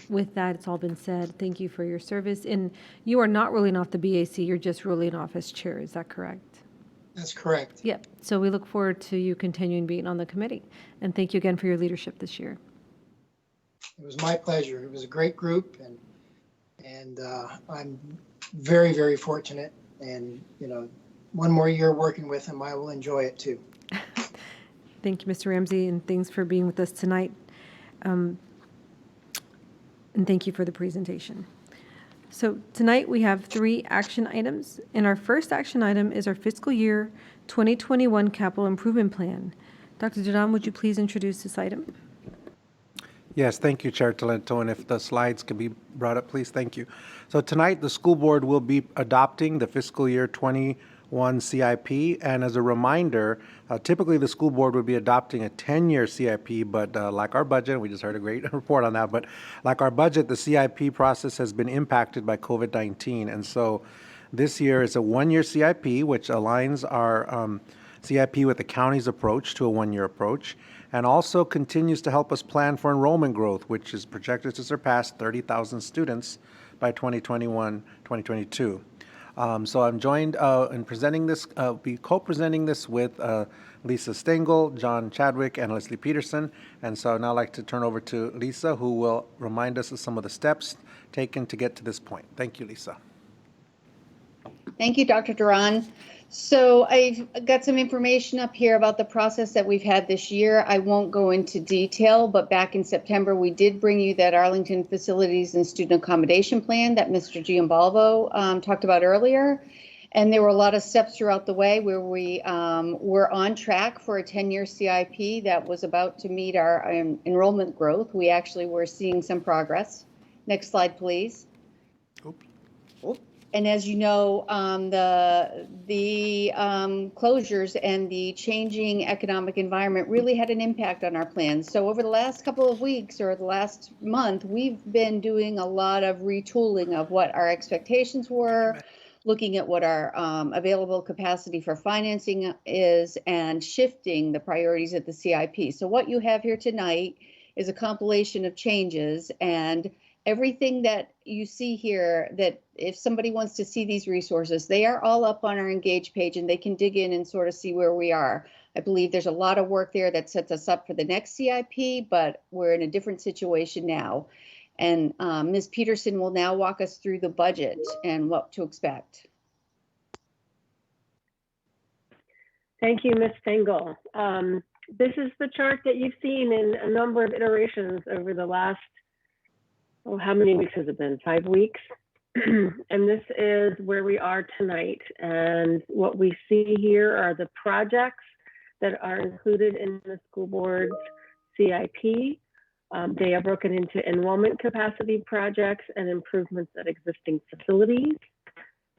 with that, it's all been said. Thank you for your service. And you are not rolling off the BAC, you're just rolling off as chair. Is that correct? That's correct. Yep. So we look forward to you continuing being on the committee. And thank you again for your leadership this year. It was my pleasure. It was a great group, and I'm very, very fortunate. And, one more year working with him, I will enjoy it too. Thank you, Mr. Ramsey, and thanks for being with us tonight. And thank you for the presentation. So tonight we have 3 action items, and our first action item is our fiscal year 2021 capital improvement plan. Dr. Duran, would you please introduce this item? Yes, thank you, Chair Talento, and if the slides can be brought up, please, thank you. So tonight, the school board will be adopting the fiscal year 21 one CIP. And as a reminder, typically the school board would be adopting a 10-year CIP, but like our budget, we just heard a great report on that, but like our budget, the CIP process has been impacted by COVID-19. And so this year is a one-year CIP, which aligns our CIP with the county's approach to a one-year approach, and also continues to help us plan for enrollment growth, which is projected to surpass 30,000 students by 2021-2022. So I'm joined in presenting this, be co-presenting this with Lisa Stengel, John Chadwick, and Leslie Peterson. And so I'd now like to turn over to Lisa, who will remind us of some of the steps taken to get to this point. Thank you, Lisa. Thank you, Dr. Duran. So I've got some information up here about the process that we've had this year. I won't go into detail, but back in September, we did bring you that Arlington Facilities and Student Accommodation Plan that Mr. Giambalvo talked about earlier. And there were a lot of steps throughout the way where we were on track for a 10-year CIP that was about to meet our enrollment growth. We actually were seeing some progress. Next slide, please. And as you know, the closures and the changing economic environment really had an impact on our plans. So over the last couple of weeks or the last month, we've been doing a lot of retooling of what our expectations were, looking at what our available capacity for financing is, and shifting the priorities at the CIP. So what you have here tonight is a compilation of changes, and everything that you see here, that if somebody wants to see these resources, they are all up on our Engage page and they can dig in and sort of see where we are. I believe there's a lot of work there that sets us up for the next CIP, but we're in a different situation now. And Ms. Peterson will now walk us through the budget and what to expect. Thank you, Ms. Stengel. This is the chart that you've seen in a number of iterations over the last, how many weeks has it been? 5 weeks. And this is where we are tonight. And what we see here are the projects that are included in the school board's CIP. They are broken into enrollment capacity projects and improvements at existing facilities.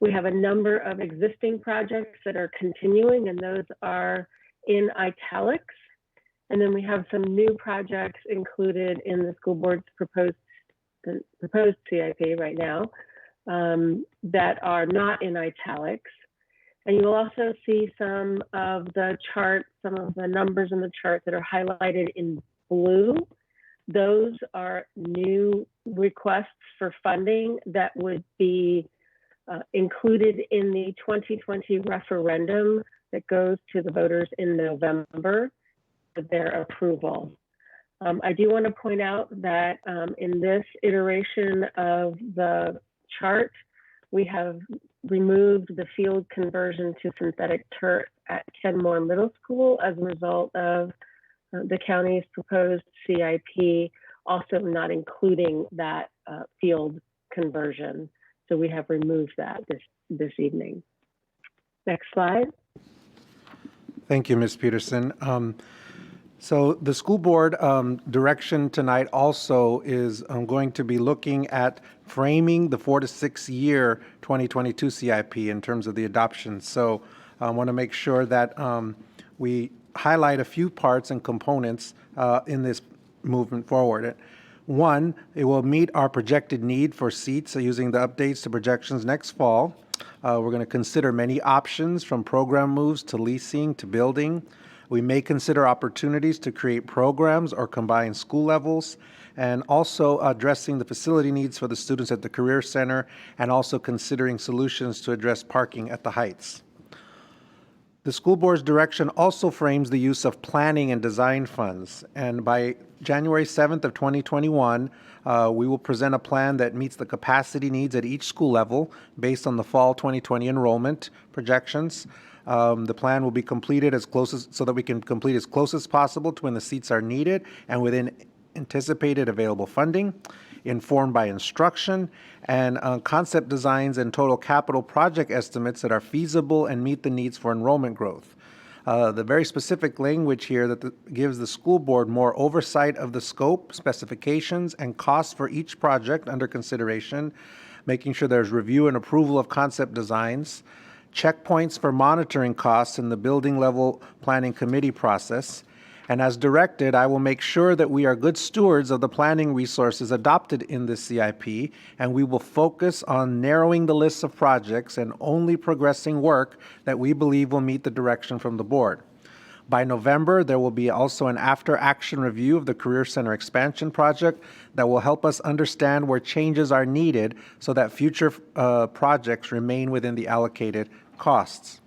We have a number of existing projects that are continuing, and those are in italics. And then we have some new projects included in the school board's proposed CIP right now that are not in italics. And you will also see some of the chart, some of the numbers in the chart that are highlighted in blue. Those are new requests for funding that would be included in the 2020 referendum that goes to the voters in November for their approval. I do want to point out that in this iteration of the chart, we have removed the field conversion to synthetic turf at Kenmore Middle School as a result of the county's proposed CIP, also not including that field conversion. So we have removed that this evening. Next slide. Thank you, Ms. Peterson. So the school board direction tonight also is going to be looking at framing the 4 to 6 year 2022 CIP in terms of the adoption. So I want to make sure that we highlight a few parts and components in this movement forward. One, it will meet our projected need for seats using the updates to projections next fall. We're going to consider many options from program moves to leasing to building. We may consider opportunities to create programs or combine school levels, and also addressing the facility needs for the students at the Career Center, and also considering solutions to address parking at the Heights. The school board's direction also frames the use of planning and design funds, and by January 7th of 2021, we will present a plan that meets the capacity needs at each school level based on the fall 2020 enrollment projections. The plan will be completed so that we can complete as close as possible to when the seats are needed and within anticipated available funding, informed by instruction, and concept designs and total capital project estimates that are feasible and meet the needs for enrollment growth. The very specific language here that gives the school board more oversight of the scope, specifications, and costs for each project under consideration, making sure there's review and approval of concept designs, checkpoints for monitoring costs in the building level planning committee process, and as directed, I will make sure that we are good stewards of the planning resources adopted in this CIP, and we will focus on narrowing the list of projects and only progressing work that we believe will meet the direction from the board. By November, there will be also an after-action review of the Career Center expansion project that will help us understand where changes are needed so that future projects remain within the allocated costs.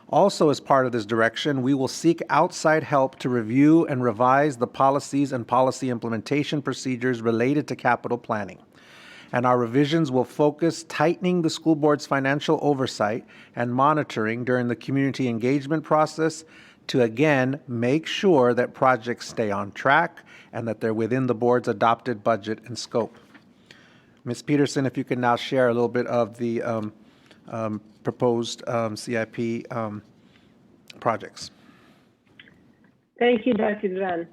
Also, as part of this direction, we will seek outside help to review and revise the policies and policy implementation procedures related to capital planning. And our revisions will focus tightening the school board's financial oversight and monitoring during the community engagement process to again make sure that projects stay on track and that they're within the board's adopted budget and scope. Ms. Peterson, if you can now share a little bit of the proposed CIP projects. Thank you, Dr. Duran.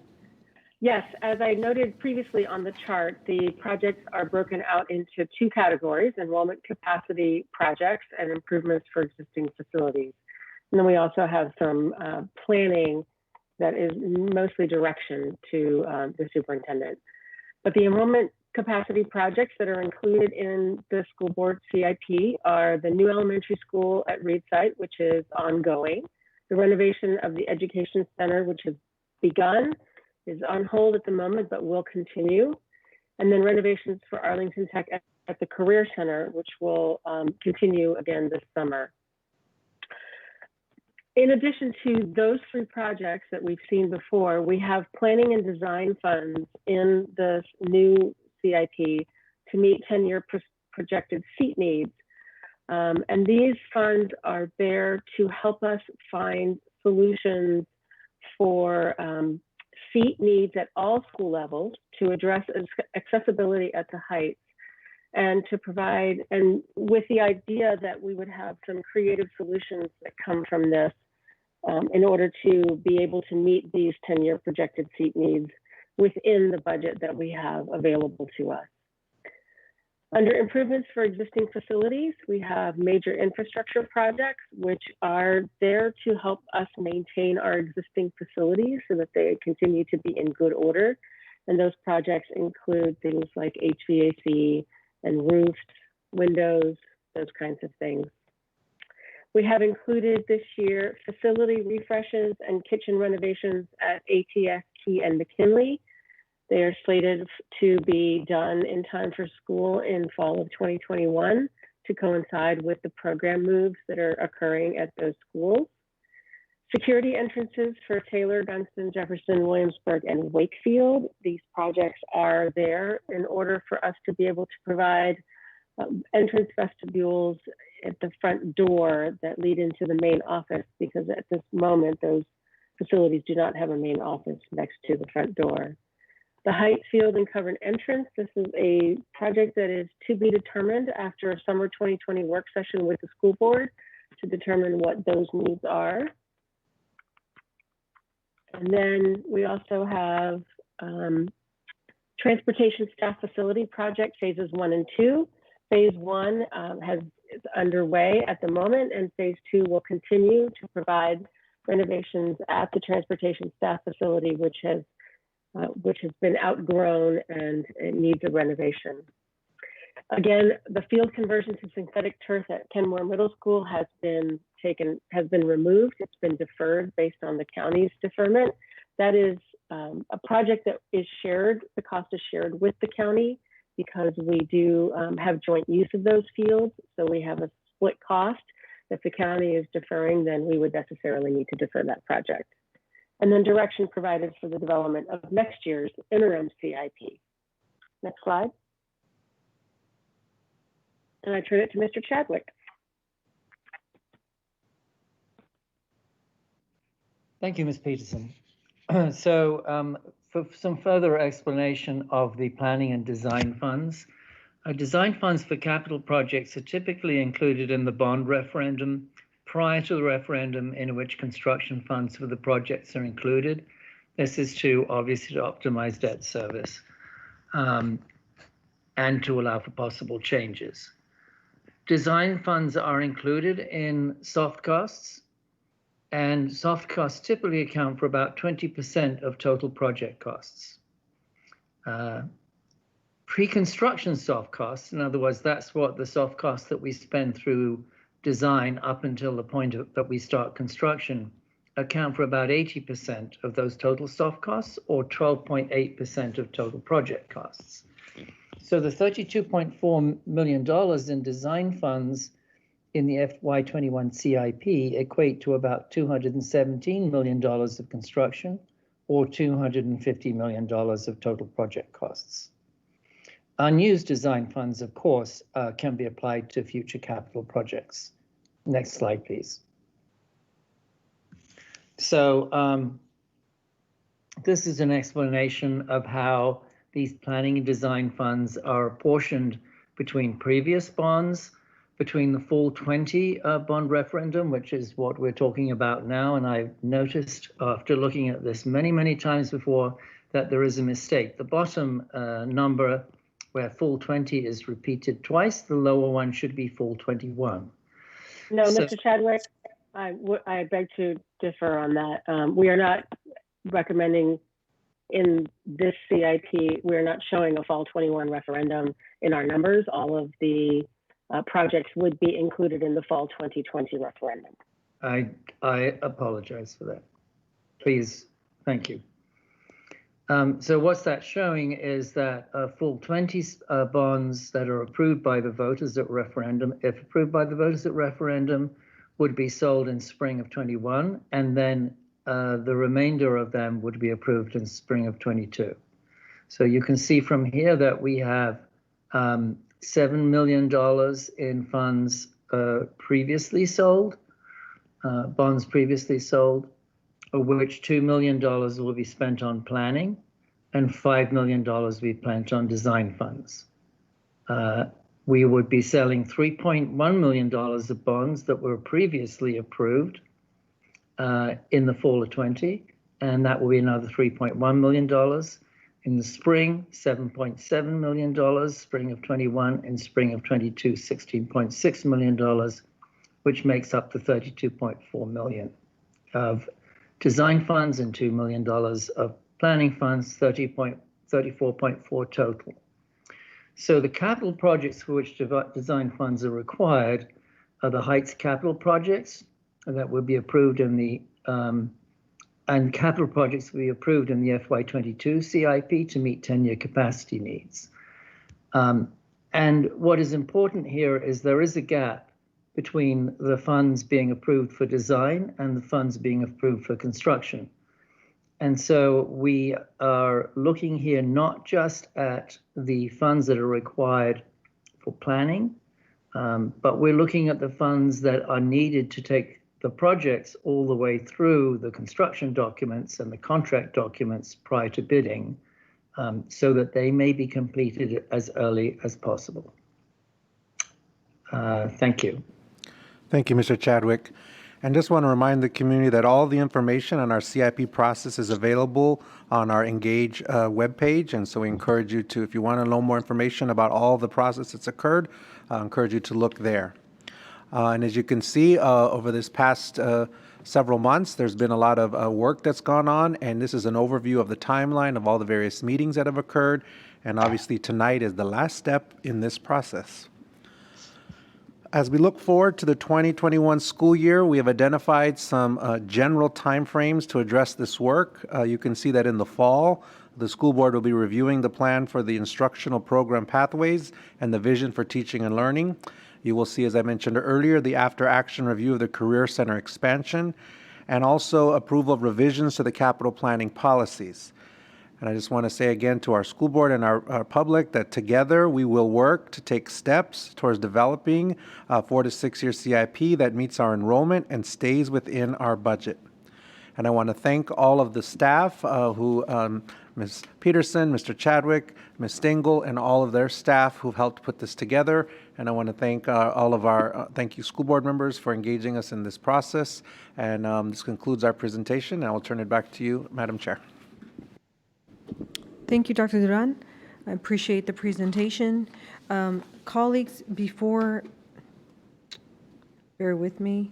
Yes, as I noted previously on the chart, the projects are broken out into two categories: enrollment capacity projects and improvements for existing facilities. And then we also have some planning that is mostly direction to the superintendent. But the enrollment capacity projects that are included in the school board CIP are the new elementary school at Reed Site, which is ongoing, the renovation of the education center, which has begun, is on hold at the moment, but will continue, and then renovations for Arlington Tech at the Career Center, which will continue again this summer. In addition to those three projects that we've seen before, we have planning and design funds in this new CIP to meet 10-year projected seat needs. And these funds are there to help us find solutions for seat needs at all school levels, to address accessibility at the heights, and to provide, and with the idea that we would have some creative solutions that come from this in order to be able to meet these 10-year projected seat needs within the budget that we have available to us. Under improvements for existing facilities, we have major infrastructure projects, which are there to help us maintain our existing facilities so that they continue to be in good order. And those projects include things like HVAC and roofs, windows, those kinds of things. We have included this year facility refreshes and kitchen renovations at ATS Key and McKinley. They are slated to be done in time for school in fall of 2021 to coincide with the program moves that are occurring at those schools. Security entrances for Taylor, Gunston, Jefferson, Williamsburg, and Wakefield. These projects are there in order for us to be able to provide entrance vestibules at the front door that lead into the main office, because at this moment, those facilities do not have a main office next to the front door. The height, field, and covered entrance. This is a project that is to be determined after a summer 2020 work session with the school board to determine what those needs are. And then we also have transportation staff facility project phases 1 and 2. Phase 1 is underway at the moment, and phase 2 will continue to provide renovations at the transportation staff facility, which has been outgrown and it needs a renovation. Again, the field conversion to synthetic turf at Kenmore Middle School has been removed. It's been deferred based on the county's deferment. That is a project that is shared. The cost is shared with the county because we do have joint use of those fields. So we have a split cost. If the county is deferring, then we would necessarily need to defer that project. And then direction provided for the development of next year's interim CIP. Next slide. And I turn it to Mr. Chadwick. Thank you, Ms. Peterson. So for some further explanation of the planning and design funds, design funds for capital projects are typically included in the bond referendum prior to the referendum, in which construction funds for the projects are included. This is to obviously to optimize debt service and to allow for possible changes. design funds are included in soft costs, and soft costs typically account for about 20% of total project costs. Pre-construction soft costs, in other words, that's what the soft costs that we spend through design up until the point that we start construction, account for about 80% of those total soft costs, or 12.8% of total project costs. So the $32.4 million in design funds in the FY21 CIP equate to about $217 million of construction, or $250 million of total project costs. Unused design funds, of course, can be applied to future capital projects. Next slide, please. So this is an explanation of how these planning and design funds are apportioned between previous bonds, between the fall 20 bond referendum, which is what we're talking about now. And I've noticed after looking at this many, many times before that there is a mistake. The bottom number where fall 20 is repeated twice, the lower one should be fall 21. No, So- Mr. Chadwick, I beg to differ on that. We are not recommending in this CIP, we're not showing a fall 21 referendum in our numbers. All of the projects would be included in the fall 2020 referendum. I apologize for that. Please, thank you. So what's that showing is that full 20 bonds that are approved by the voters at referendum, if approved by the voters at referendum, would be sold in spring of 21, and then the remainder of them would be approved in spring of 22. So you can see from here that we have $7 million in funds previously sold, bonds previously sold, of which $2 million will be spent on planning and $5 million will be spent on design funds. We would be selling $3.1 million of bonds that were previously approved in the fall of 20, and that will be another $3.1 million. In the spring, $7.7 million, spring of 21, in spring of 22, $16.6 million, which makes up the $32.4 million of design funds and $2 million of planning funds, 34.4 total. So the capital projects for which design funds are required are the Heights capital projects that will be approved in the, and capital projects will be approved in the FY22 CIP to meet 10-year capacity needs. And what is important here is there is a gap between the funds being approved for design and the funds being approved for construction. And so we are looking here not just at the funds that are required for planning, but we're looking at the funds that are needed to take the projects all the way through the construction documents and the contract documents prior to bidding, so that they may be completed as early as possible. Thank you. Thank you, Mr. Chadwick. And just want to remind the community that all the information on our CIP process is available on our Engage webpage. And so we encourage you to, if you want to know more information about all the process that's occurred, I encourage you to look there. And as you can see, over this past several months, there's been a lot of work that's gone on. And this is an overview of the timeline of all the various meetings that have occurred. And obviously tonight is the last step in this process. As we look forward to the 2021 school year, we have identified some general timeframes to address this work. You can see that in the fall, the school board will be reviewing the plan for the instructional program pathways and the vision for teaching and learning. You will see, as I mentioned earlier, the after-action review of the Career Center expansion and also approval of revisions to the capital planning policies. And I just want to say again to our school board and our public that together we will work to take steps towards developing a 4 to 6 year CIP that meets our enrollment and stays within our budget. And I want to thank all of the staff Ms. Peterson, Mr. Chadwick, Ms. Stengel, and all of their staff who've helped put this together. And I want to thank all of our, thank you school board members for engaging us in this process. And this concludes our presentation. I will turn it back to you, Madam Chair. Thank you, Dr. Duran. I appreciate the presentation. Colleagues, before bear with me.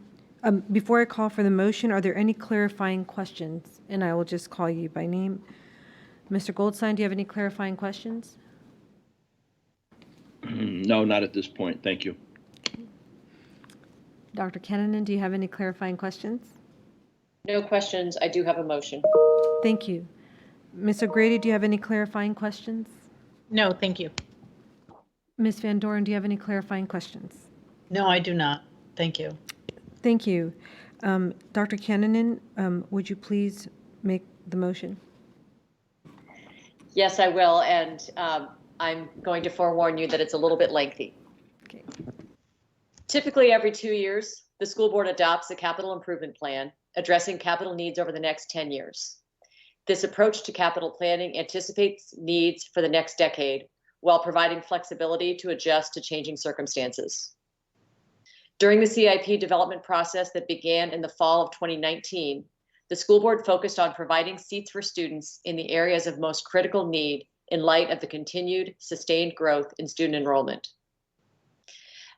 Before I call for the motion, are there any clarifying questions? And I will just call you by name. Mr. Goldstein, do you have any clarifying questions? No, not at this point. Thank you. Dr. Kennenan, do you have any clarifying questions? No questions. I do have a motion. Thank you. Ms. O'Grady, do you have any clarifying questions? No, thank you. Ms. Van Doren, do you have any clarifying questions? No, I do not. Thank you. Thank you. Dr. Kennenan, would you please make the motion? Yes, I will. And I'm going to forewarn you that it's a little bit lengthy. Okay. Typically, every 2 years, the school board adopts a capital improvement plan addressing capital needs over the next 10 years. This approach to capital planning anticipates needs for the next decade while providing flexibility to adjust to changing circumstances. During the CIP development process that began in the fall of 2019, the school board focused on providing seats for students in the areas of most critical need in light of the continued sustained growth in student enrollment.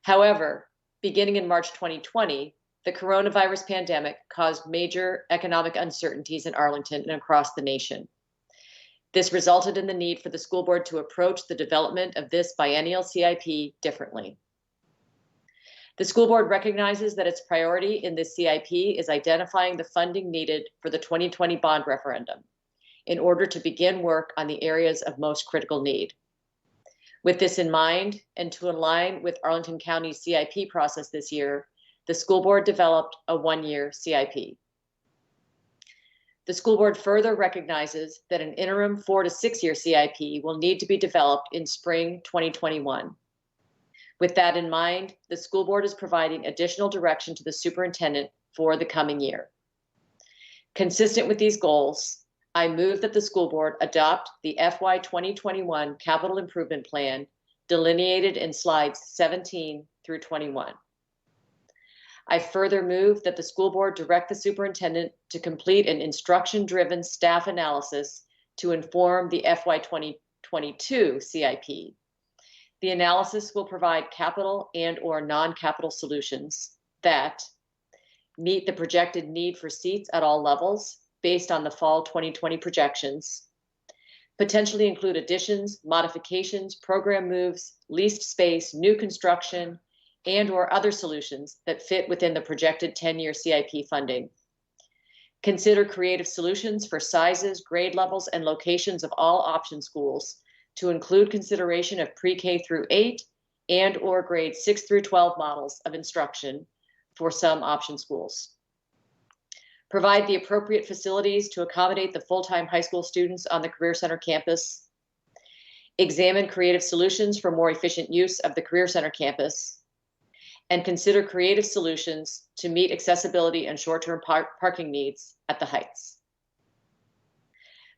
However, beginning in March 2020, the coronavirus pandemic caused major economic uncertainties in Arlington and across the nation. This resulted in the need for the school board to approach the development of this biennial CIP differently. The school board recognizes that its priority in this CIP is identifying the funding needed for the 2020 bond referendum in order to begin work on the areas of most critical need. With this in mind, and to align with Arlington County's CIP process this year, the school board developed a one-year CIP. The school board further recognizes that an interim 4 to 6 year CIP will need to be developed in spring 2021. With that in mind, the school board is providing additional direction to the superintendent for the coming year. Consistent with these goals, I move that the school board adopt the FY 2021 Capital Improvement Plan delineated in slides 17 through 21. I further move that the school board direct the superintendent to complete an instruction-driven staff analysis to inform the FY 2022 CIP. The analysis will provide capital and/or non-capital solutions that meet the projected need for seats at all levels based on the fall 2020 projections, potentially include additions, modifications, program moves, leased space, new construction, and/or other solutions that fit within the projected 10-year CIP funding. Consider creative solutions for sizes, grade levels, and locations of all option schools to include consideration of pre-K through 8 and/or grade 6 through 12 models of instruction for some option schools. Provide the appropriate facilities to accommodate the full-time high school students on the Career Center campus. Examine creative solutions for more efficient use of the Career Center campus. And consider creative solutions to meet accessibility and short-term parking needs at the Heights.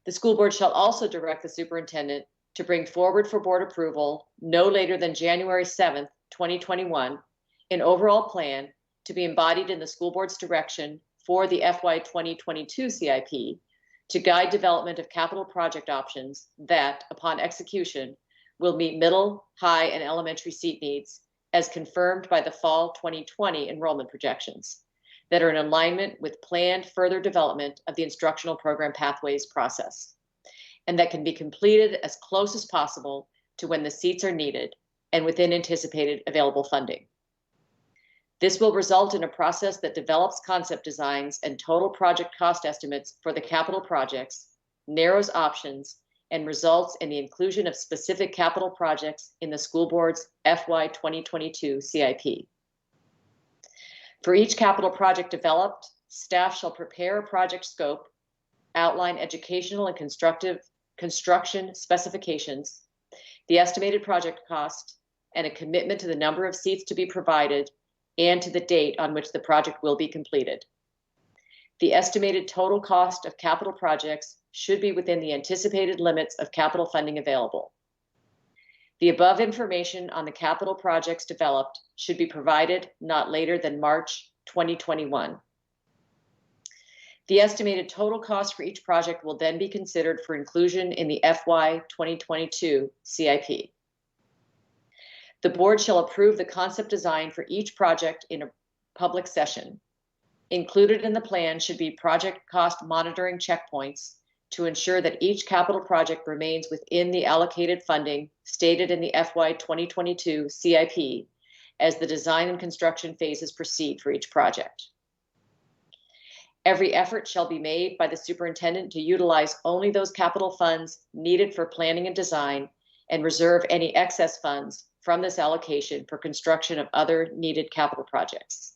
The school board shall also direct the superintendent to bring forward for board approval no later than January 7th, 2021, an overall plan to be embodied in the school board's direction for the FY 2022 CIP to guide development of capital project options that, upon execution, will meet middle, high, and elementary seat needs as confirmed by the fall 2020 enrollment projections that are in alignment with planned further development of the instructional program pathways process, and that can be completed as close as possible to when the seats are needed and within anticipated available funding. This will result in a process that develops concept designs and total project cost estimates for the capital projects, narrows options, and results in the inclusion of specific capital projects in the school board's FY 2022 CIP. For each capital project developed, staff shall prepare a project scope, outline educational and construction specifications, the estimated project cost, and a commitment to the number of seats to be provided and to the date on which the project will be completed. The estimated total cost of capital projects should be within the anticipated limits of capital funding available. The above information on the capital projects developed should be provided not later than March 2021. The estimated total cost for each project will then be considered for inclusion in the FY 2022 CIP. The board shall approve the concept design for each project in public session. Included in the plan should be project cost monitoring checkpoints to ensure that each capital project remains within the allocated funding stated in the FY 2022 CIP as the design and construction phases proceed for each project. Every effort shall be made by the superintendent to utilize only those capital funds needed for planning and design and reserve any excess funds from this allocation for construction of other needed capital projects.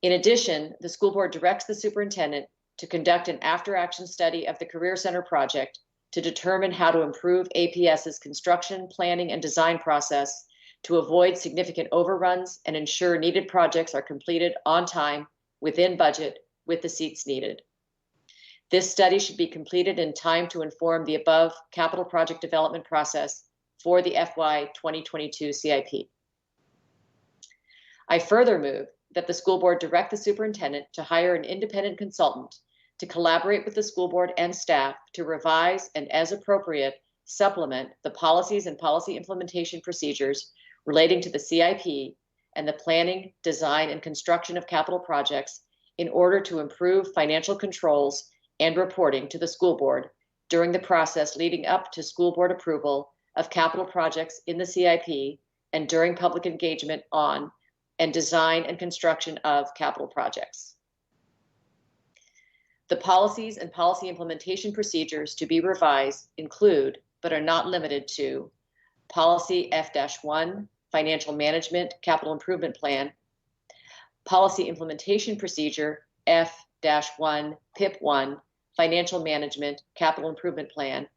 In addition, the school board directs the superintendent to conduct an after-action study of the Career Center project to determine how to improve APS's construction, planning, and design process to avoid significant overruns and ensure needed projects are completed on time, within budget, with the seats needed. This study should be completed in time to inform the above capital project development process for the FY 2022 CIP. I further move that the school board direct the superintendent to hire an independent consultant to collaborate with the school board and staff to revise and, as appropriate, supplement the policies and policy implementation procedures relating to the CIP and the planning, design, and construction of capital projects in order to improve financial controls and reporting to the school board during the process leading up to school board approval of capital projects in the CIP and during public engagement on and design and construction of capital projects. The policies and policy implementation procedures to be revised include, but are not limited to, Policy F-1, Financial Management Capital Improvement Plan, Policy Implementation Procedure F-1, PIP-1, Financial Management Capital Improvement Plan,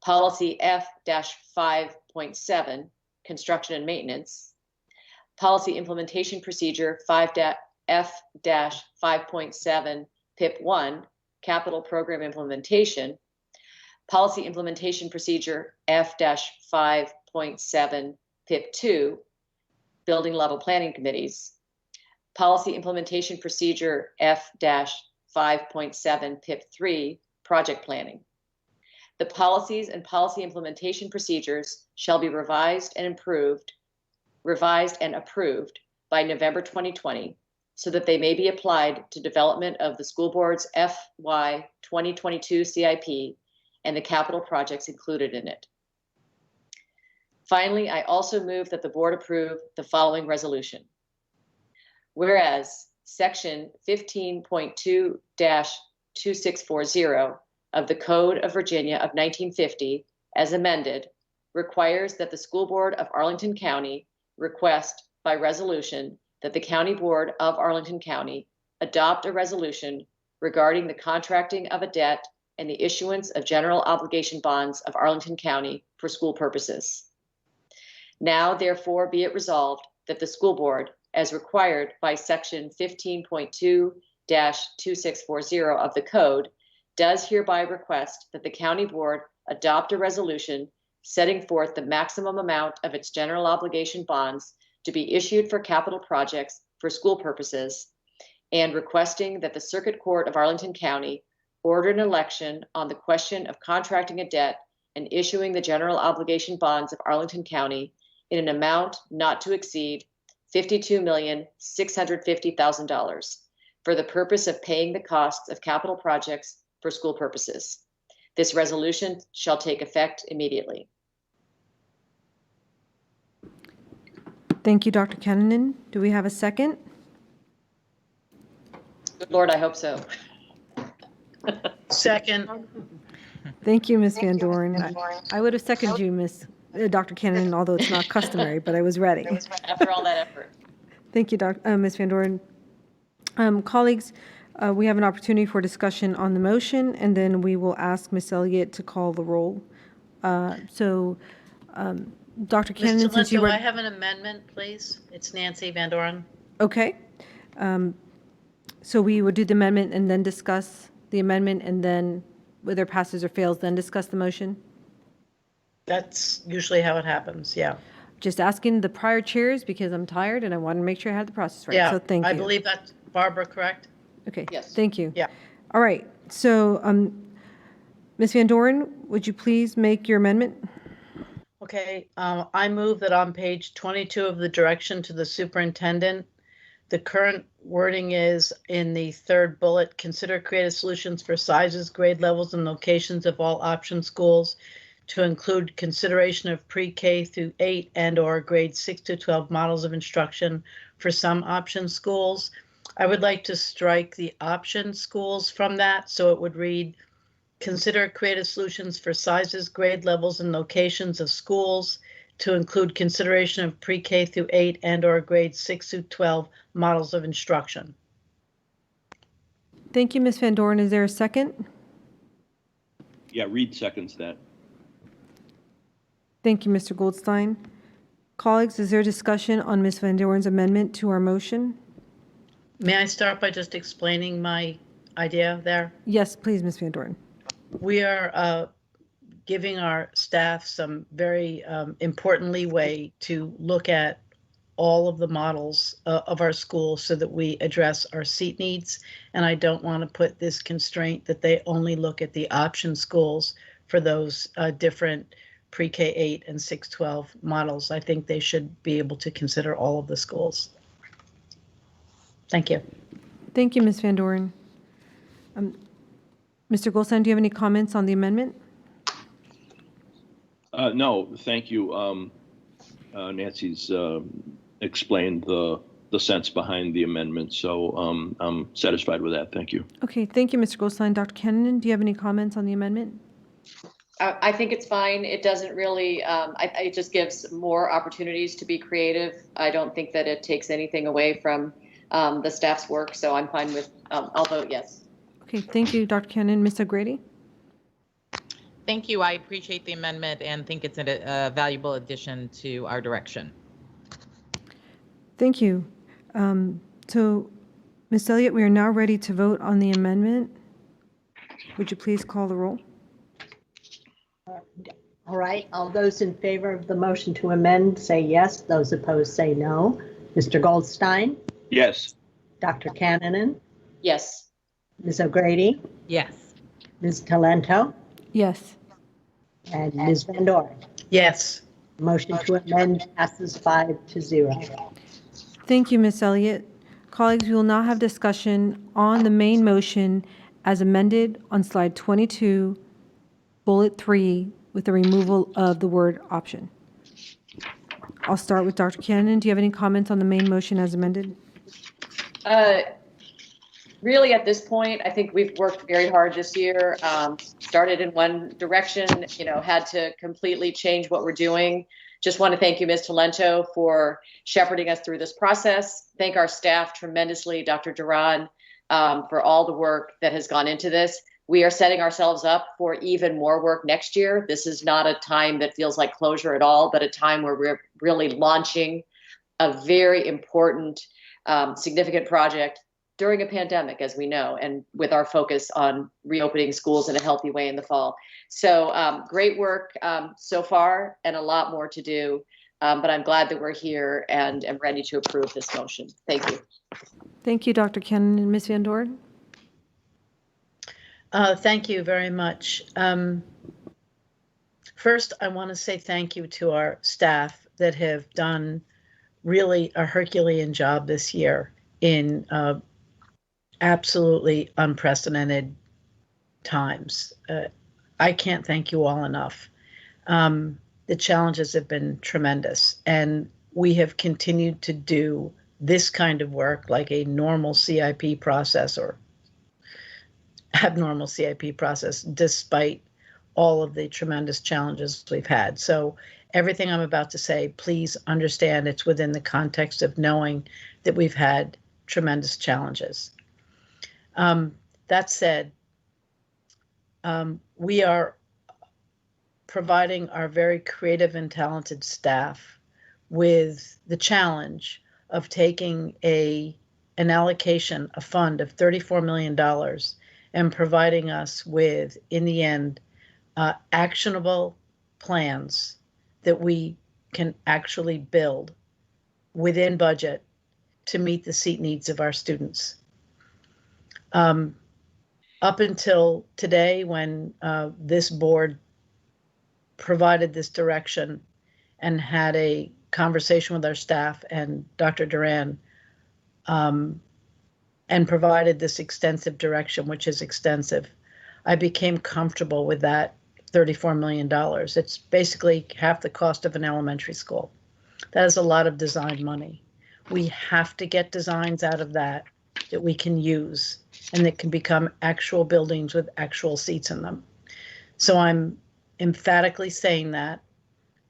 Policy F-5.7, Construction and Maintenance, Policy Implementation Procedure F-5.7, PIP-1, Capital Program Implementation, Policy Implementation Procedure F-5.7, PIP-2, Building Level Planning Committees, Policy Implementation Procedure F-5.7, PIP-3, Project Planning. The policies and policy implementation procedures shall be revised and approved by November 2020 so that they may be applied to development of the school board's FY 2022 CIP and the capital projects included in it. Finally, I also move that the board approve the following resolution. Whereas Section 15.2-2640 of the Code of Virginia of 1950, as amended, requires that the school board of Arlington County request by resolution that the County Board of Arlington County adopt a resolution regarding the contracting of a debt and the issuance of general obligation bonds of Arlington County for school purposes. Now, therefore, be it resolved that the school board, as required by Section 15.2-2640 of the Code, does hereby request that the County Board adopt a resolution setting forth the maximum amount of its general obligation bonds to be issued for capital projects for school purposes, and requesting that the Circuit Court of Arlington County order an election on the question of contracting a debt and issuing the general obligation bonds of Arlington County in an amount not to exceed $52,650,000 for the purpose of paying the costs of capital projects for school purposes. This resolution shall take effect immediately. Thank you, Dr. Kennan. Do we have a second? Good Lord, I hope so. Second. Thank you, Ms. Van Doren. I would have seconded you, Dr. Kennan, although it's not customary, but I was ready. After all that effort. Thank you, Ms. Van Doren. Colleagues, we have an opportunity for discussion on the motion, and then we will ask Ms. Elliott to call the roll. Dr. Kennan, Mr. since you Linto, were... I have an amendment, please. It's Nancy Van Doren. Okay. So we would do the amendment and then discuss the amendment, and then whether it passes or fails, then discuss the motion? That's usually how it happens, yeah. Just asking the prior chairs because I'm tired and I want to make sure I have the process right. Yeah, So thank you. I believe that's Barbara, correct? Okay. Yes. Thank you. Yeah. All right. So, Ms. Van Doren, would you please make your amendment? Okay, I move that on page 22 of the direction to the superintendent, the current wording is in the third bullet, consider creative solutions for sizes, grade levels, and locations of all option schools to include consideration of pre-K through 8 and/or grades 6 to 12 models of instruction for some option schools. I would like to strike the option schools from that, so it would read, consider creative solutions for sizes, grade levels, and locations of schools to include consideration of pre-K through 8 and/or grades 6 through 12 models of instruction. Thank you, Ms. Van Doren. Is there a second? Yeah, Reed seconds that. Thank you, Mr. Goldstein. Colleagues, is there discussion on Ms. Van Doren's amendment to our motion? May I start by just explaining my idea there? Yes, please, Ms. Van Doren. We are giving our staff some very important leeway to look at all of the models of our schools so that we address our seat needs. And I don't want to put this constraint that they only look at the option schools for those different pre-K 8 and 6-12 models. I think they should be able to consider all of the schools. Thank you. Thank you, Ms. Van Doren. Mr. Goldstein, do you have any comments on the amendment? No, thank you. Nancy's explained the sense behind the amendment, so I'm satisfied with that. Thank you. Okay, thank you, Mr. Goldstein. Dr. Kennan, do you have any comments on the amendment? I think it's fine. It doesn't really, it just gives more opportunities to be creative. I don't think that it takes anything away from the staff's work, so I'm fine with, I'll vote yes. Okay, thank you, Dr. Kennan. Ms. O'Grady? Thank you. I appreciate the amendment and think it's a valuable addition to our direction. Thank you. So, Ms. Elliott, we are now ready to vote on the amendment. Would you please call the roll? All right, all those in favor of the motion to amend say yes. Those opposed say no. Mr. Goldstein? Yes. Dr. Cannonen? Yes. Ms. O'Grady? Yes. Ms. Talento? Yes. And Ms. Van Doren? Yes. Motion to amend passes 5-0. Thank you, Ms. Elliott. Colleagues, we will now have discussion on the main motion as amended on slide 22, bullet 3, with the removal of the word option. I'll start with Dr. Cannon. Do you have any comments on the main motion as amended? Really, at this point, I think we've worked very hard this year. Started in one direction, had to completely change what we're doing. Just want to thank you, Ms. Talento, for shepherding us through this process. Thank our staff tremendously, Dr. Duran, for all the work that has gone into this. We are setting ourselves up for even more work next year. This is not a time that feels like closure at all, but a time where we're really launching a very important, significant project during a pandemic, as we know, and with our focus on reopening schools in a healthy way in the fall. So great work so far and a lot more to do, but I'm glad that we're here and am ready to approve this motion. Thank you. Thank you, Dr. Cannon and Ms. Van Doren. Thank you very much. First, I want to say thank you to our staff that have done really a Herculean job this year in absolutely unprecedented times. I can't thank you all enough. The challenges have been tremendous, and we have continued to do this kind of work like a normal CIP process or abnormal CIP process, despite all of the tremendous challenges we've had. So everything I'm about to say, please understand it's within the context of knowing that we've had tremendous challenges. That said, we are providing our very creative and talented staff with the challenge of taking an allocation, a fund of $34 million and providing us with, in the end, actionable plans that we can actually build within budget to meet the seat needs of our students. Up until today, when this board provided this direction, and had a conversation with our staff and Dr. Duran, and provided this extensive direction, which is extensive, I became comfortable with that $34 million. It's basically half the cost of an elementary school. That is a lot of design money. We have to get designs out of that we can use and that can become actual buildings with actual seats in them. So I'm emphatically saying that.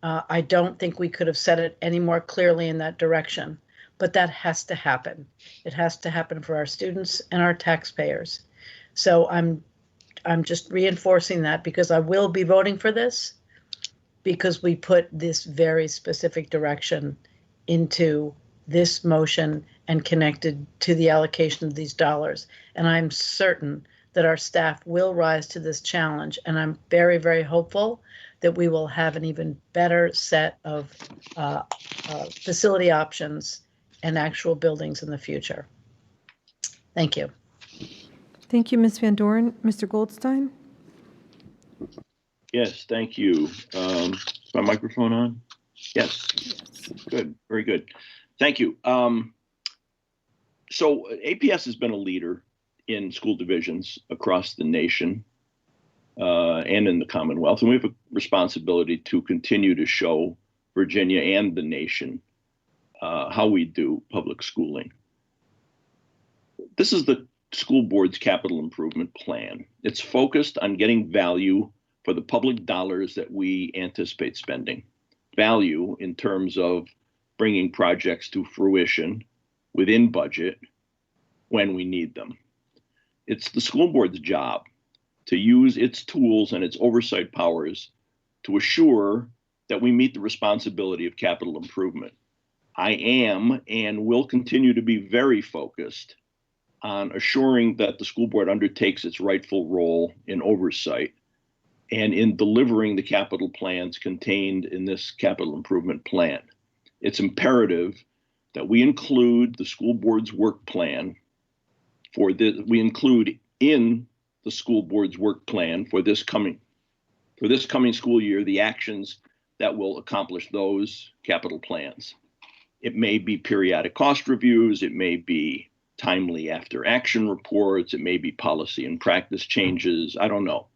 I don't think we could have said it any more clearly in that direction, but that has to happen. It has to happen for our students and our taxpayers. So I'm just reinforcing that because I will be voting for this because we put this very specific direction into this motion and connected to the allocation of these dollars. And I'm certain that our staff will rise to this challenge. And I'm very, very hopeful that we will have an even better set of facility options and actual buildings in the future. Thank you. Thank you, Ms. Van Doren. Mr. Goldstein? Yes, thank you. Is my microphone on? Yes. Good, very good. Thank you. So APS has been a leader in school divisions across the nation and in the Commonwealth, and we have a responsibility to continue to show Virginia and the nation how we do public schooling. This is the school board's capital improvement plan. It's focused on getting value for the public dollars that we anticipate spending. Value in terms of bringing projects to fruition within budget when we need them. It's the school board's job to use its tools and its oversight powers to assure that we meet the responsibility of capital improvement. I am and will continue to be very focused on assuring that the school board undertakes its rightful role in oversight and in delivering the capital plans contained in this capital improvement plan. It's imperative that we include the school board's work plan we include in the school board's work plan for this coming school year the actions that will accomplish those capital plans. It may be periodic cost reviews, it may be timely after action reports, it may be policy and practice changes, I don't know.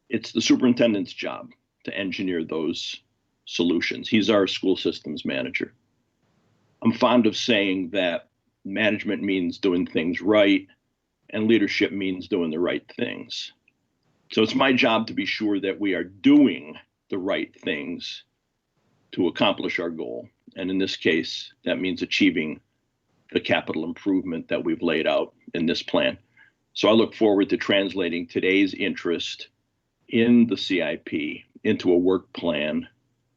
It's the superintendent's job to engineer those solutions. He's our school systems manager. I'm fond of saying that management means doing things right and leadership means doing the right things. So it's my job to be sure that we are doing the right things to accomplish our goal. And in this case, that means achieving the capital improvement that we've laid out in this plan. So I look forward to translating today's interest in the CIP into a work plan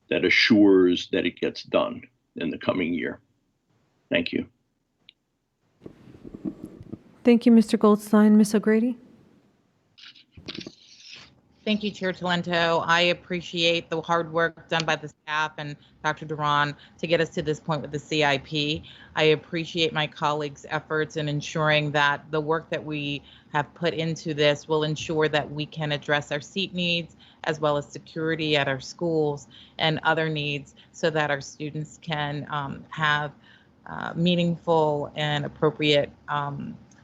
that assures that it gets done in the coming year. Thank you. Thank you, Mr. Goldstein. Ms. O'Grady? Thank you, Chair Talento. I appreciate the hard work done by the staff and Dr. Duran to get us to this point with the CIP. I appreciate my colleagues' efforts in ensuring that the work that we have put into this will ensure that we can address our seat needs as well as security at our schools and other needs so that our students can have meaningful and appropriate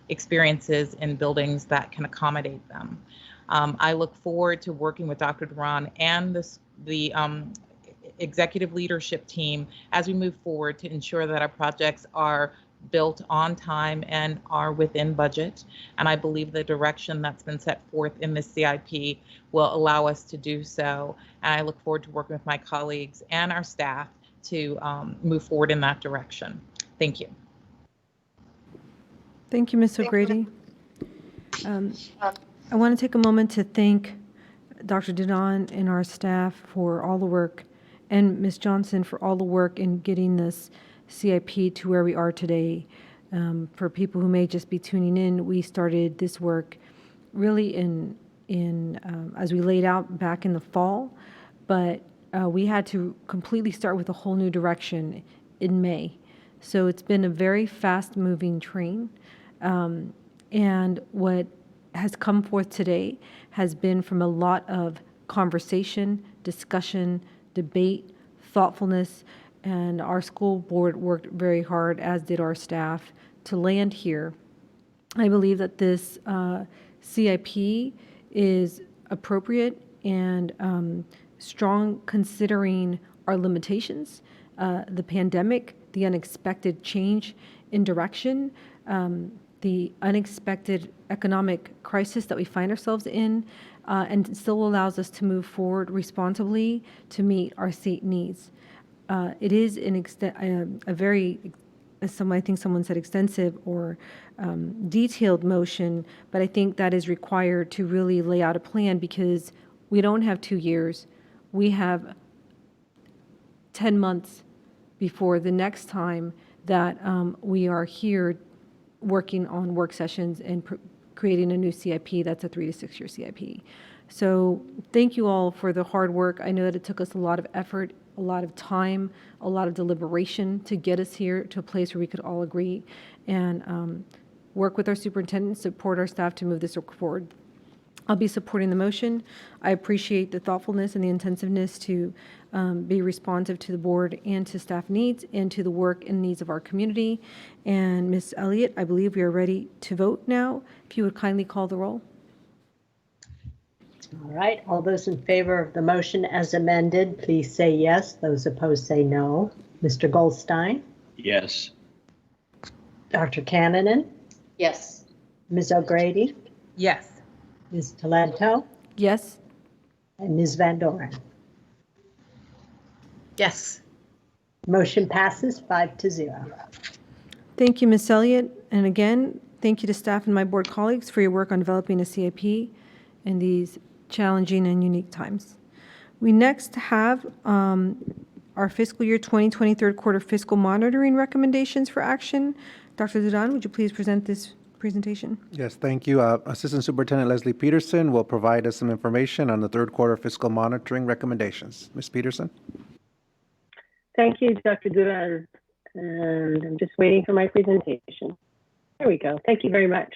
experiences in buildings that can accommodate them. I look forward to working with Dr. Duran and the executive leadership team as we move forward to ensure that our projects are built on time and are within budget. And I believe the direction that's been set forth in this CIP will allow us to do so. And I look forward to working with my colleagues and our staff to move forward in that direction. Thank you. Thank you, Ms. O'Grady. I want to take a moment to thank Dr. Duran and our staff for all the work, and Ms. Johnson for all the work in getting this CIP to where we are today. For people who may just be tuning in, we started this work really as we laid out back in the fall, but we had to completely start with a whole new direction in May. So it's been a very fast-moving train, and what has come forth today has been from a lot of conversation, discussion, debate, thoughtfulness, and our school board worked very hard, as did our staff, to land here. I believe that this CIP is appropriate and strong, considering our limitations, the pandemic, the unexpected change in direction, the unexpected economic crisis that we find ourselves in, and still allows us to move forward responsibly to meet our state needs. It is a very, I think someone said extensive or detailed motion, but I think that is required to really lay out a plan, because we don't have 2 years. We have 10 months before the next time that we are here working on work sessions and creating a new CIP that's a 3 to 6 year CIP. So thank you all for the hard work. I know that it took us a lot of effort, a lot of time, a lot of deliberation to get us here to a place where we could all agree and work with our superintendent, support our staff to move this forward. I'll be supporting the motion. I appreciate the thoughtfulness and the intensiveness to be responsive to the board and to staff needs and to the work and needs of our community. And Ms. Elliott, I believe we are ready to vote now. If you would kindly call the roll. All right, all those in favor of the motion as amended, please say yes. Those opposed say no. Mr. Goldstein? Yes. Dr. Cannonen? Yes. Ms. O'Grady? Yes. Ms. Talento? Yes. And Ms. Van Doren? Yes. Motion passes 5-0. Thank you, Ms. Elliott. And again, thank you to staff and my board colleagues for your work on developing a CIP in these challenging and unique times. We next have our fiscal year 2020 third quarter fiscal monitoring recommendations for action. Dr. Duran, would you please present this presentation? Yes, thank you. Assistant Superintendent Leslie Peterson will provide us some information on the third quarter fiscal monitoring recommendations. Ms. Peterson? Thank you, Dr. Duran. And I'm just waiting for my presentation. There we go. Thank you very much.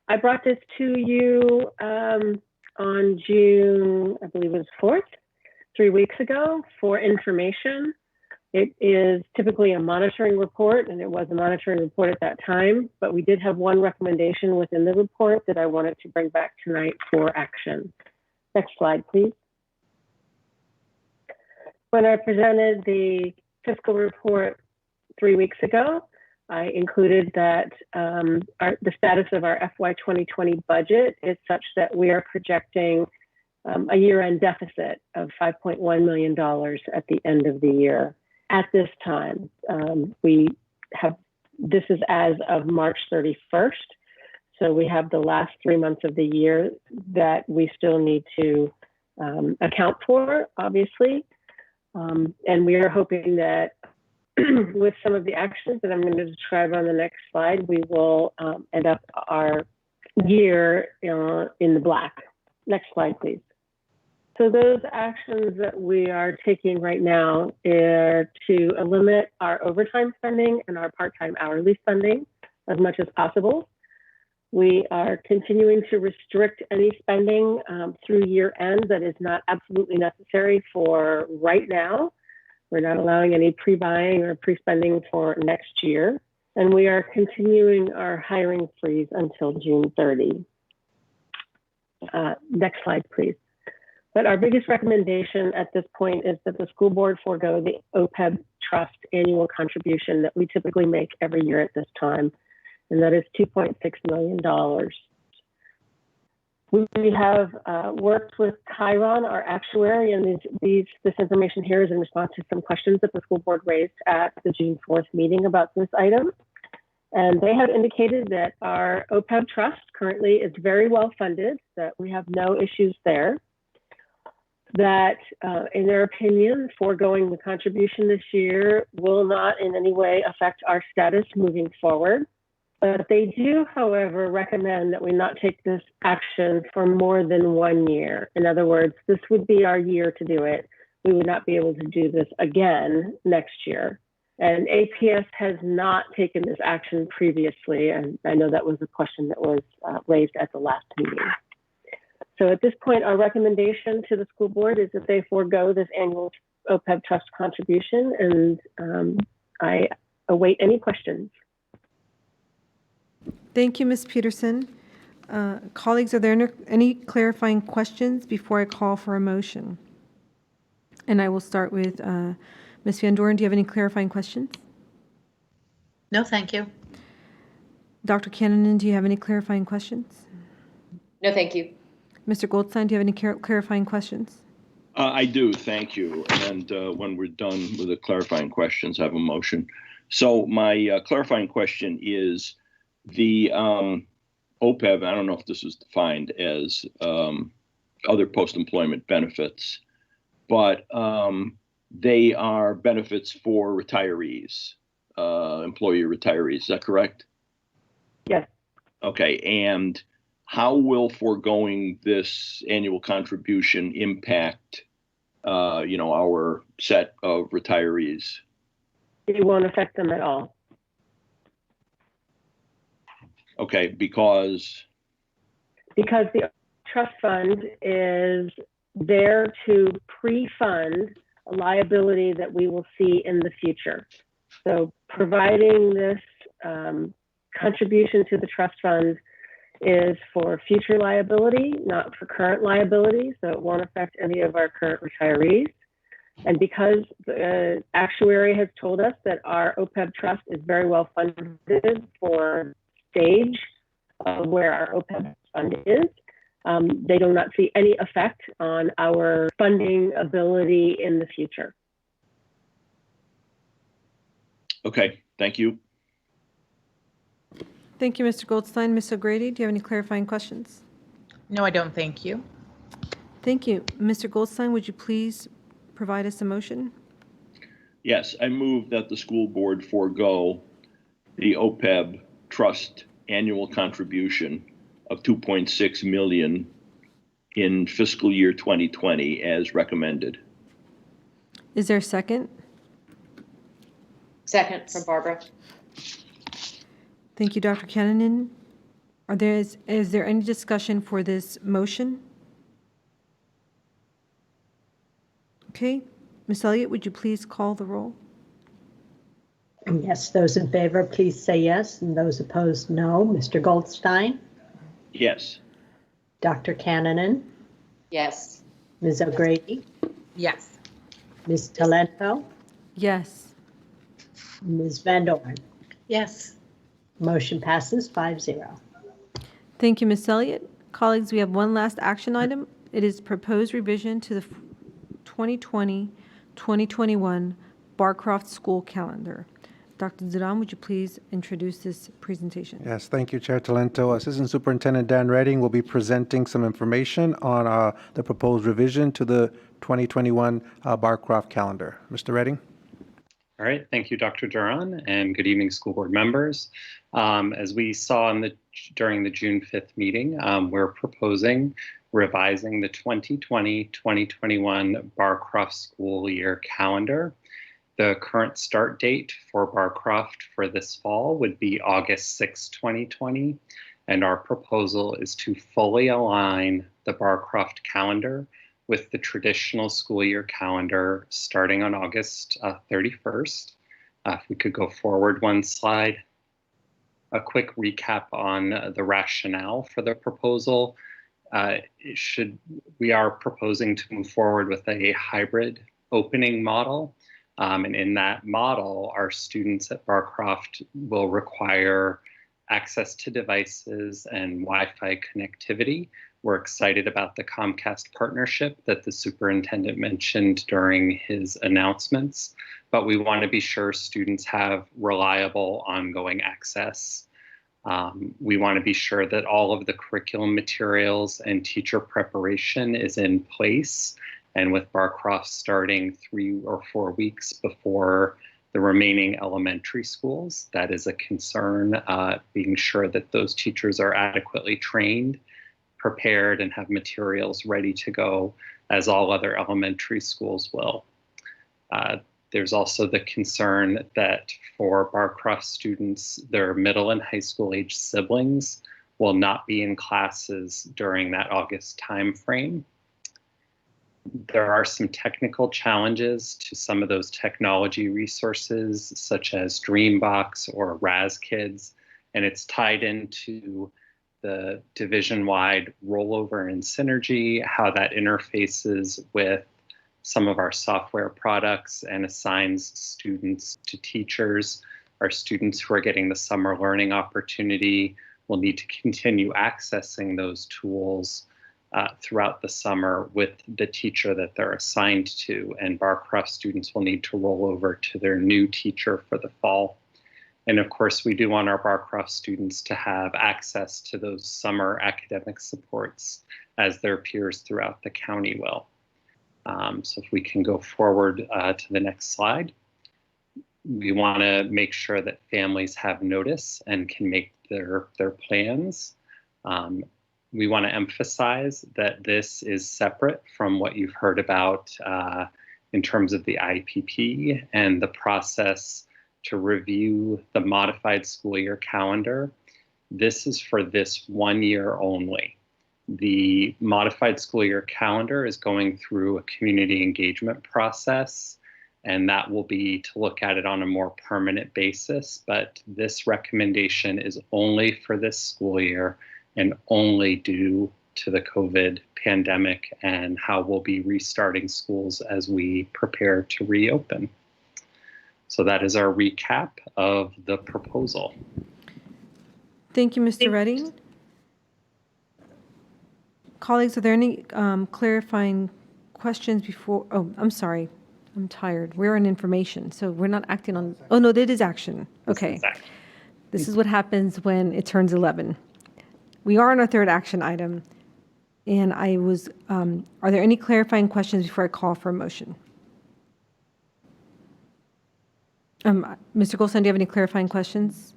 I brought this to you on June, I believe it was 4th, 3 weeks ago, for information. It is typically a monitoring report, and it was a monitoring report at that time, but we did have one recommendation within the report that I wanted to bring back tonight for action. Next slide, please. When I presented the fiscal report 3 weeks ago, I included that the status of our FY 2020 budget is such that we are projecting a year-end deficit of $5.1 million at the end of the year. At this time, this is as of March 31st. So we have the last 3 months of the year that we still need to account for, obviously. And we are hoping that with some of the actions that I'm going to describe on the next slide, we will end up our year in the black. Next slide, please. So those actions that we are taking right now are to limit our overtime spending and our part-time hourly spending as much as possible. We are continuing to restrict any spending through year end that is not absolutely necessary for right now. We're not allowing any pre-buying or pre-spending for next year. And we are continuing our hiring freeze until June 30. Next slide, please. But our biggest recommendation at this point is that the school board forego the OPEB trust annual contribution that we typically make every year at this time, and that is $2.6 million. We have worked with Chiron, our actuary, and this information here is in response to some questions that the school board raised at the June 4th meeting about this item. And they have indicated that our OPEB trust currently is very well funded, that we have no issues there. That in their opinion, foregoing the contribution this year will not in any way affect our status moving forward. But they do, however, recommend that we not take this action for more than 1 year. In other words, this would be our year to do it. We would not be able to do this again next year. And APS has not taken this action previously, and I know that was a question that was raised at the last meeting. So at this point, our recommendation to the school board is that they forego this annual OPEB trust contribution, and I await any questions. Thank you, Ms. Peterson. Colleagues, are there any clarifying questions before I call for a motion? And I will start with Ms. Van Doren. Do you have any clarifying questions? No, thank you. Dr. Cannon, do you have any clarifying questions? No, thank you. Mr. Goldstein, do you have any clarifying questions? I do, thank you. And when we're done with the clarifying questions, I have a motion. So my clarifying question is the OPEB, I don't know if this is defined as other post-employment benefits, but they are benefits for retirees, employee retirees. Is that correct? Yes. Okay. And how will foregoing this annual contribution impact, our set of retirees? It won't affect them at all. Okay, because the trust fund is there to pre-fund a liability that we will see in the future. So providing this contribution to the trust fund is for future liability, not for current liability, so it won't affect any of our current retirees. And because the actuary has told us that our OPEB trust is very well funded for stage of where our OPEB fund is, they do not see any effect on our funding ability in the future. Okay, thank you. Thank you, Mr. Goldstein. Ms. O'Grady, do you have any clarifying questions? No, I don't. Thank you. Thank you. Mr. Goldstein, would you please provide us a motion? Yes, I move that the school board forego the OPEB trust annual contribution of $2.6 million in fiscal year 2020 as recommended. Is there a second? Second from Barbara. Thank you, Dr. Kennanen. Is there any discussion for this motion? Okay. Ms. Elliott, would you please call the roll? Yes, those in favor, please say yes, and those opposed, no. Mr. Goldstein? Yes. Dr. Cannonen? Yes. Ms. O'Grady? Yes. Ms. Talento? Yes. Ms. Van Doren? Yes. Motion passes 5-0. Thank you, Ms. Elliott. Colleagues, we have one last action item. It is proposed revision to the 2020-2021 Barcroft School Calendar. Dr. Duran, would you please introduce this presentation? Yes, thank you, Chair Talento. Assistant Superintendent Dan Redding will be presenting some information on the proposed revision to the 2021 Barcroft calendar. Mr. Redding? All right, thank you, Dr. Duran, and good evening, school board members. As we saw during the June 5th meeting, we're proposing revising the 2020-2021 Barcroft school year calendar. The current start date for Barcroft for this fall would be August 6, 2020, and our proposal is to fully align the Barcroft calendar with the traditional school year calendar starting on August 31st. If we could go forward one slide. A quick recap on the rationale for the proposal. We are proposing to move forward with a hybrid opening model. And in that model, our students at Barcroft will require access to devices and Wi-Fi connectivity. We're excited about the Comcast partnership that the superintendent mentioned during his announcements, but we want to be sure students have reliable ongoing access. We want to be sure that all of the curriculum materials and teacher preparation is in place. And with Barcroft starting 3 or 4 weeks before the remaining elementary schools, that is a concern, being sure that those teachers are adequately trained, prepared, and have materials ready to go, as all other elementary schools will. There's also the concern that for Barcroft students, their middle and high school age siblings will not be in classes during that August timeframe. There are some technical challenges to some of those technology resources, such as Dreambox or RazKids, and it's tied into the division-wide rollover and synergy, how that interfaces with some of our software products and assigns students to teachers. Our students who are getting the summer learning opportunity will need to continue accessing those tools throughout the summer with the teacher that they're assigned to, and Barcroft students will need to roll over to their new teacher for the fall. And of course, we do want our Barcroft students to have access to those summer academic supports as their peers throughout the county will. So if we can go forward to the next slide. We want to make sure that families have notice and can make their plans. We want to emphasize that this is separate from what you've heard about in terms of the IPP and the process to review the modified school year calendar. This is for this 1 year only. The modified school year calendar is going through a community engagement process, and that will be to look at it on a more permanent basis. But this recommendation is only for this school year and only due to the COVID pandemic and how we'll be restarting schools as we prepare to reopen. So that is our recap of the proposal. Thank you, Mr. Redding. Colleagues, are there any clarifying questions before? Oh, I'm sorry. I'm tired. We're on information, so we're not acting on. Oh, no, that is action. Okay. This is what happens when it turns 11. We are on our third action item, and are there any clarifying questions before I call for a motion? Mr. Goldstein, do you have any clarifying questions?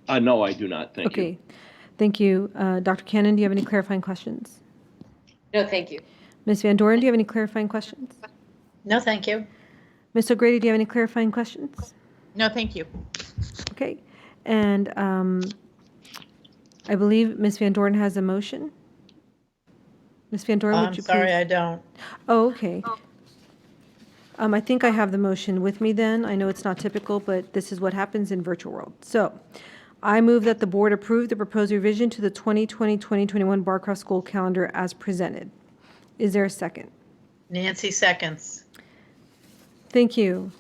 No, I do not. Thank you. Okay. Thank you. Dr. Cannon, do you have any clarifying questions? No, thank you. Ms. Van Doren, do you have any clarifying questions? No, thank you. Ms. O'Grady, do you have any clarifying questions? No, thank you. Okay. And I believe Ms. Van Doren has a motion. Ms. Van Doren, would you please? I'm sorry, I don't. Oh, okay. I think I have the motion with me then. I know it's not typical, but this is what happens in virtual world. So I move that the board approve the proposed revision to the 2020-2021 Barcroft School Calendar as presented. Is there a second? Nancy seconds. Thank you.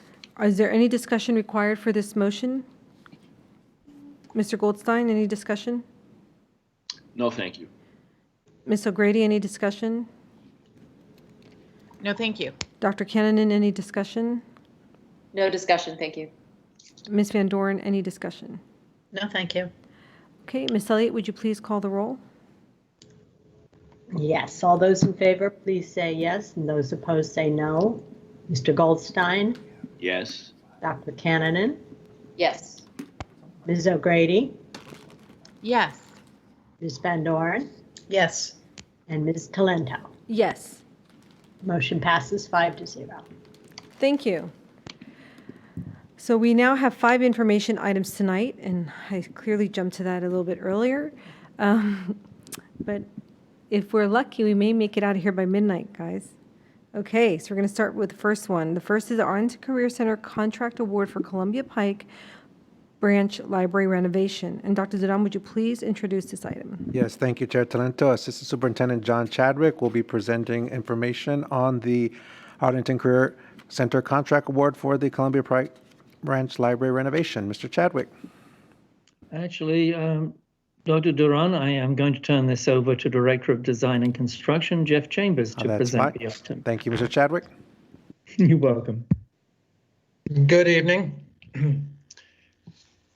Is there any discussion required for this motion? Mr. Goldstein, any discussion? No, thank you. Ms. O'Grady, any discussion? No, thank you. Dr. Cannon, any discussion? No discussion, thank you. Ms. Van Doren, any discussion? No, thank you. Okay, Ms. Elliott, would you please call the roll? Yes, all those in favor, please say yes, and those opposed say no. Mr. Goldstein, Yes. Dr. Cannon, Yes. Ms. O'Grady, Yes. Ms. Van Doren, Yes. and Ms. Talento. Yes. Motion passes 5-0. Thank you. So we now have 5 information items tonight, and I clearly jumped to that a little bit earlier. But if we're lucky, we may make it out of here by midnight, guys. Okay, so we're going to start with the first one. The first is the Arlington Career Center Contract Award for Columbia Pike Branch Library renovation. And Dr. Duran, would you please introduce this item? Yes, thank you, Chair Talento. Assistant Superintendent John Chadwick will be presenting information on the Arlington Career Center Contract Award for the Columbia Pike Branch Library renovation. Mr. Chadwick. Actually, Dr. Duran, I am going to turn this over to Director of Design and Construction, Jeff Chambers, to That's present fine. the item. Thank you, Mr. Chadwick. You're welcome. Good evening.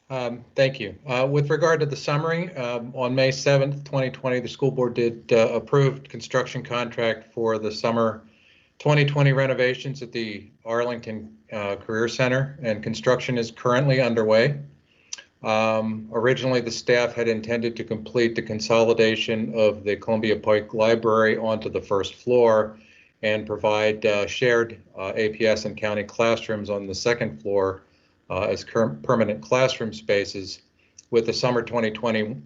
Thank you. With regard to the summary, on May 7th, 2020, the school board did approved construction contract for the summer 2020 renovations at the Arlington Career Center, and construction is currently underway. Originally, the staff had intended to complete the consolidation of the Columbia Pike Library onto the first floor and provide shared APS and county classrooms on the second floor as permanent classroom spaces. with the summer 2020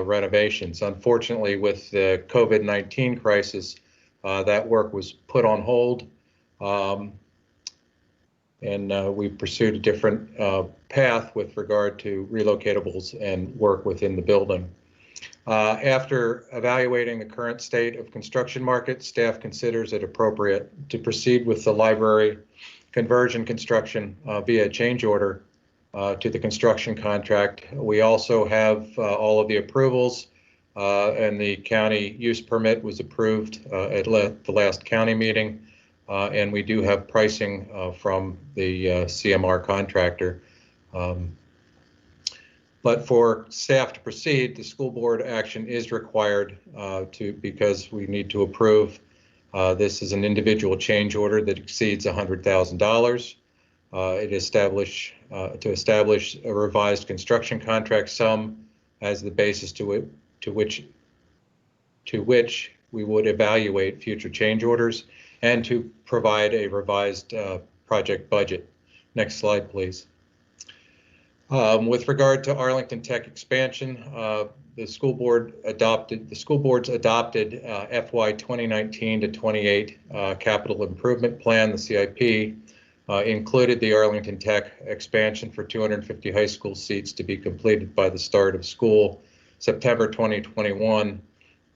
renovations. Unfortunately, with the COVID-19 crisis, that work was put on hold, and we pursued a different path with regard to relocatables and work within the building. After evaluating the current state of construction market, staff considers it appropriate to proceed with the library conversion construction via change order to the construction contract. We also have all of the approvals, and the county use permit was approved at the last county meeting, and we do have pricing from the CMR contractor. But for staff to proceed, the school board action is required because we need to approve. This is an individual change order that exceeds $100,000. It establish a revised construction contract sum as the basis to which we would evaluate future change orders, and to provide a revised project budget. Next slide, please. With regard to Arlington Tech expansion, the school board's adopted FY 2019 to 28 capital improvement plan, the CIP, included the Arlington Tech expansion for 250 high school seats to be completed by the start of school, September 2021,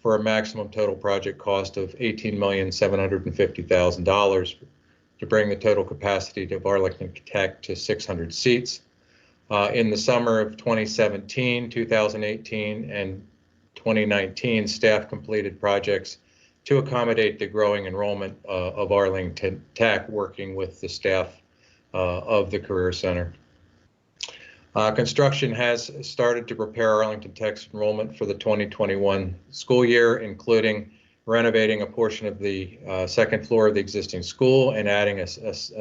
for a maximum total project cost of $18,750,000 to bring the total capacity of Arlington Tech to 600 seats. In the summer of 2017, 2018, and 2019, staff completed projects to accommodate the growing enrollment of Arlington Tech, working with the staff of the Career Center. Construction has started to prepare Arlington Tech's enrollment for the 2021 school year, including renovating a portion of the second floor of the existing school and adding a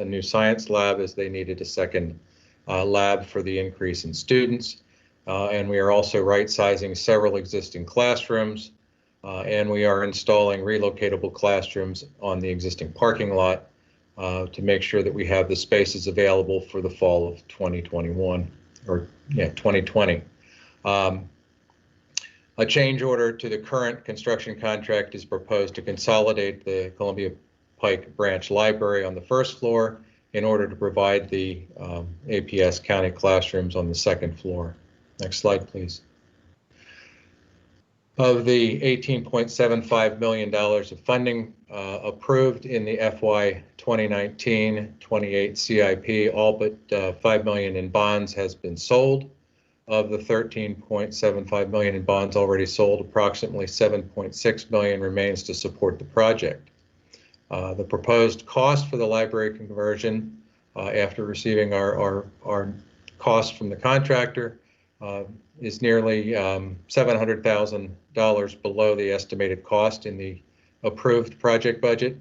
new science lab, as they needed a second lab for the increase in students. And we are also right-sizing several existing classrooms, and we are installing relocatable classrooms on the existing parking lot to make sure that we have the spaces available for the fall of 2021, or 2020. A change order to the current construction contract is proposed to consolidate the Columbia Pike Branch Library on the first floor in order to provide the APS County classrooms on the second floor. Next slide, please. Of the $18.75 million of funding approved in the FY 2019-28 CIP, all but $5 million in bonds has been sold. Of the $13.75 million in bonds already sold, approximately $7.6 million remains to support the project. The proposed cost for the library conversion, after receiving our costs from the contractor, is nearly $700,000 below the estimated cost in the approved project budget.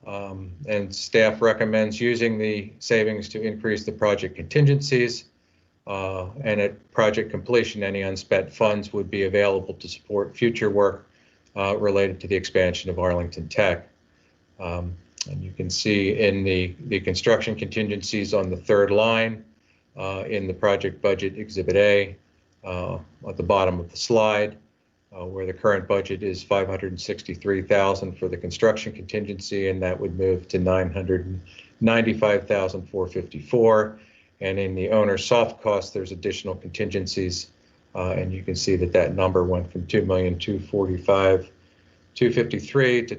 And staff recommends using the savings to increase the project contingencies, and at project completion, any unspent funds would be available to support future work related to the expansion of Arlington Tech. And you can see in the construction contingencies on the third line in the project budget Exhibit A at the bottom of the slide, where the current budget is $563,000 for the construction contingency, and that would move to $995,454. And in the owner's soft cost, there's additional contingencies, and you can see that that number went from $2,245,253 to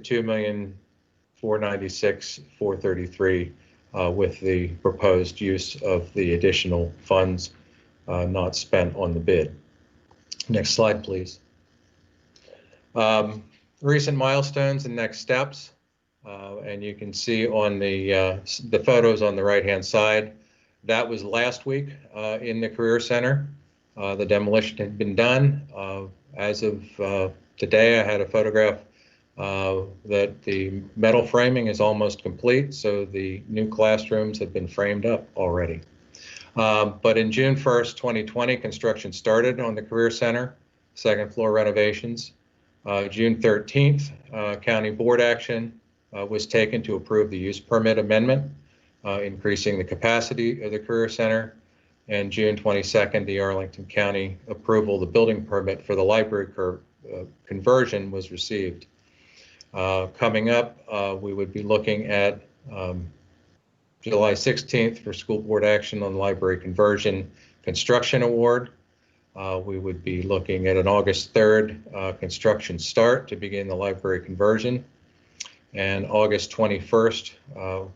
$2,496,433 with the proposed use of the additional funds not spent on the bid. Next slide, please. Recent milestones and next steps, and you can see on the photos on the right-hand side. That was last week in the Career Center. The demolition had been done. As of today, I had a photograph that the metal framing is almost complete, so the new classrooms have been framed up already. But in June 1st, 2020, construction started on the Career Center, second floor renovations. June 13th, county board action was taken to approve the use permit amendment, increasing the capacity of the Career Center. and June 22nd, the Arlington County approval, the building permit for the library conversion was received. Coming up, we would be looking at July 16th for school board action on library conversion construction award. We would be looking at an August 3rd construction start to begin the library conversion. And August 21st,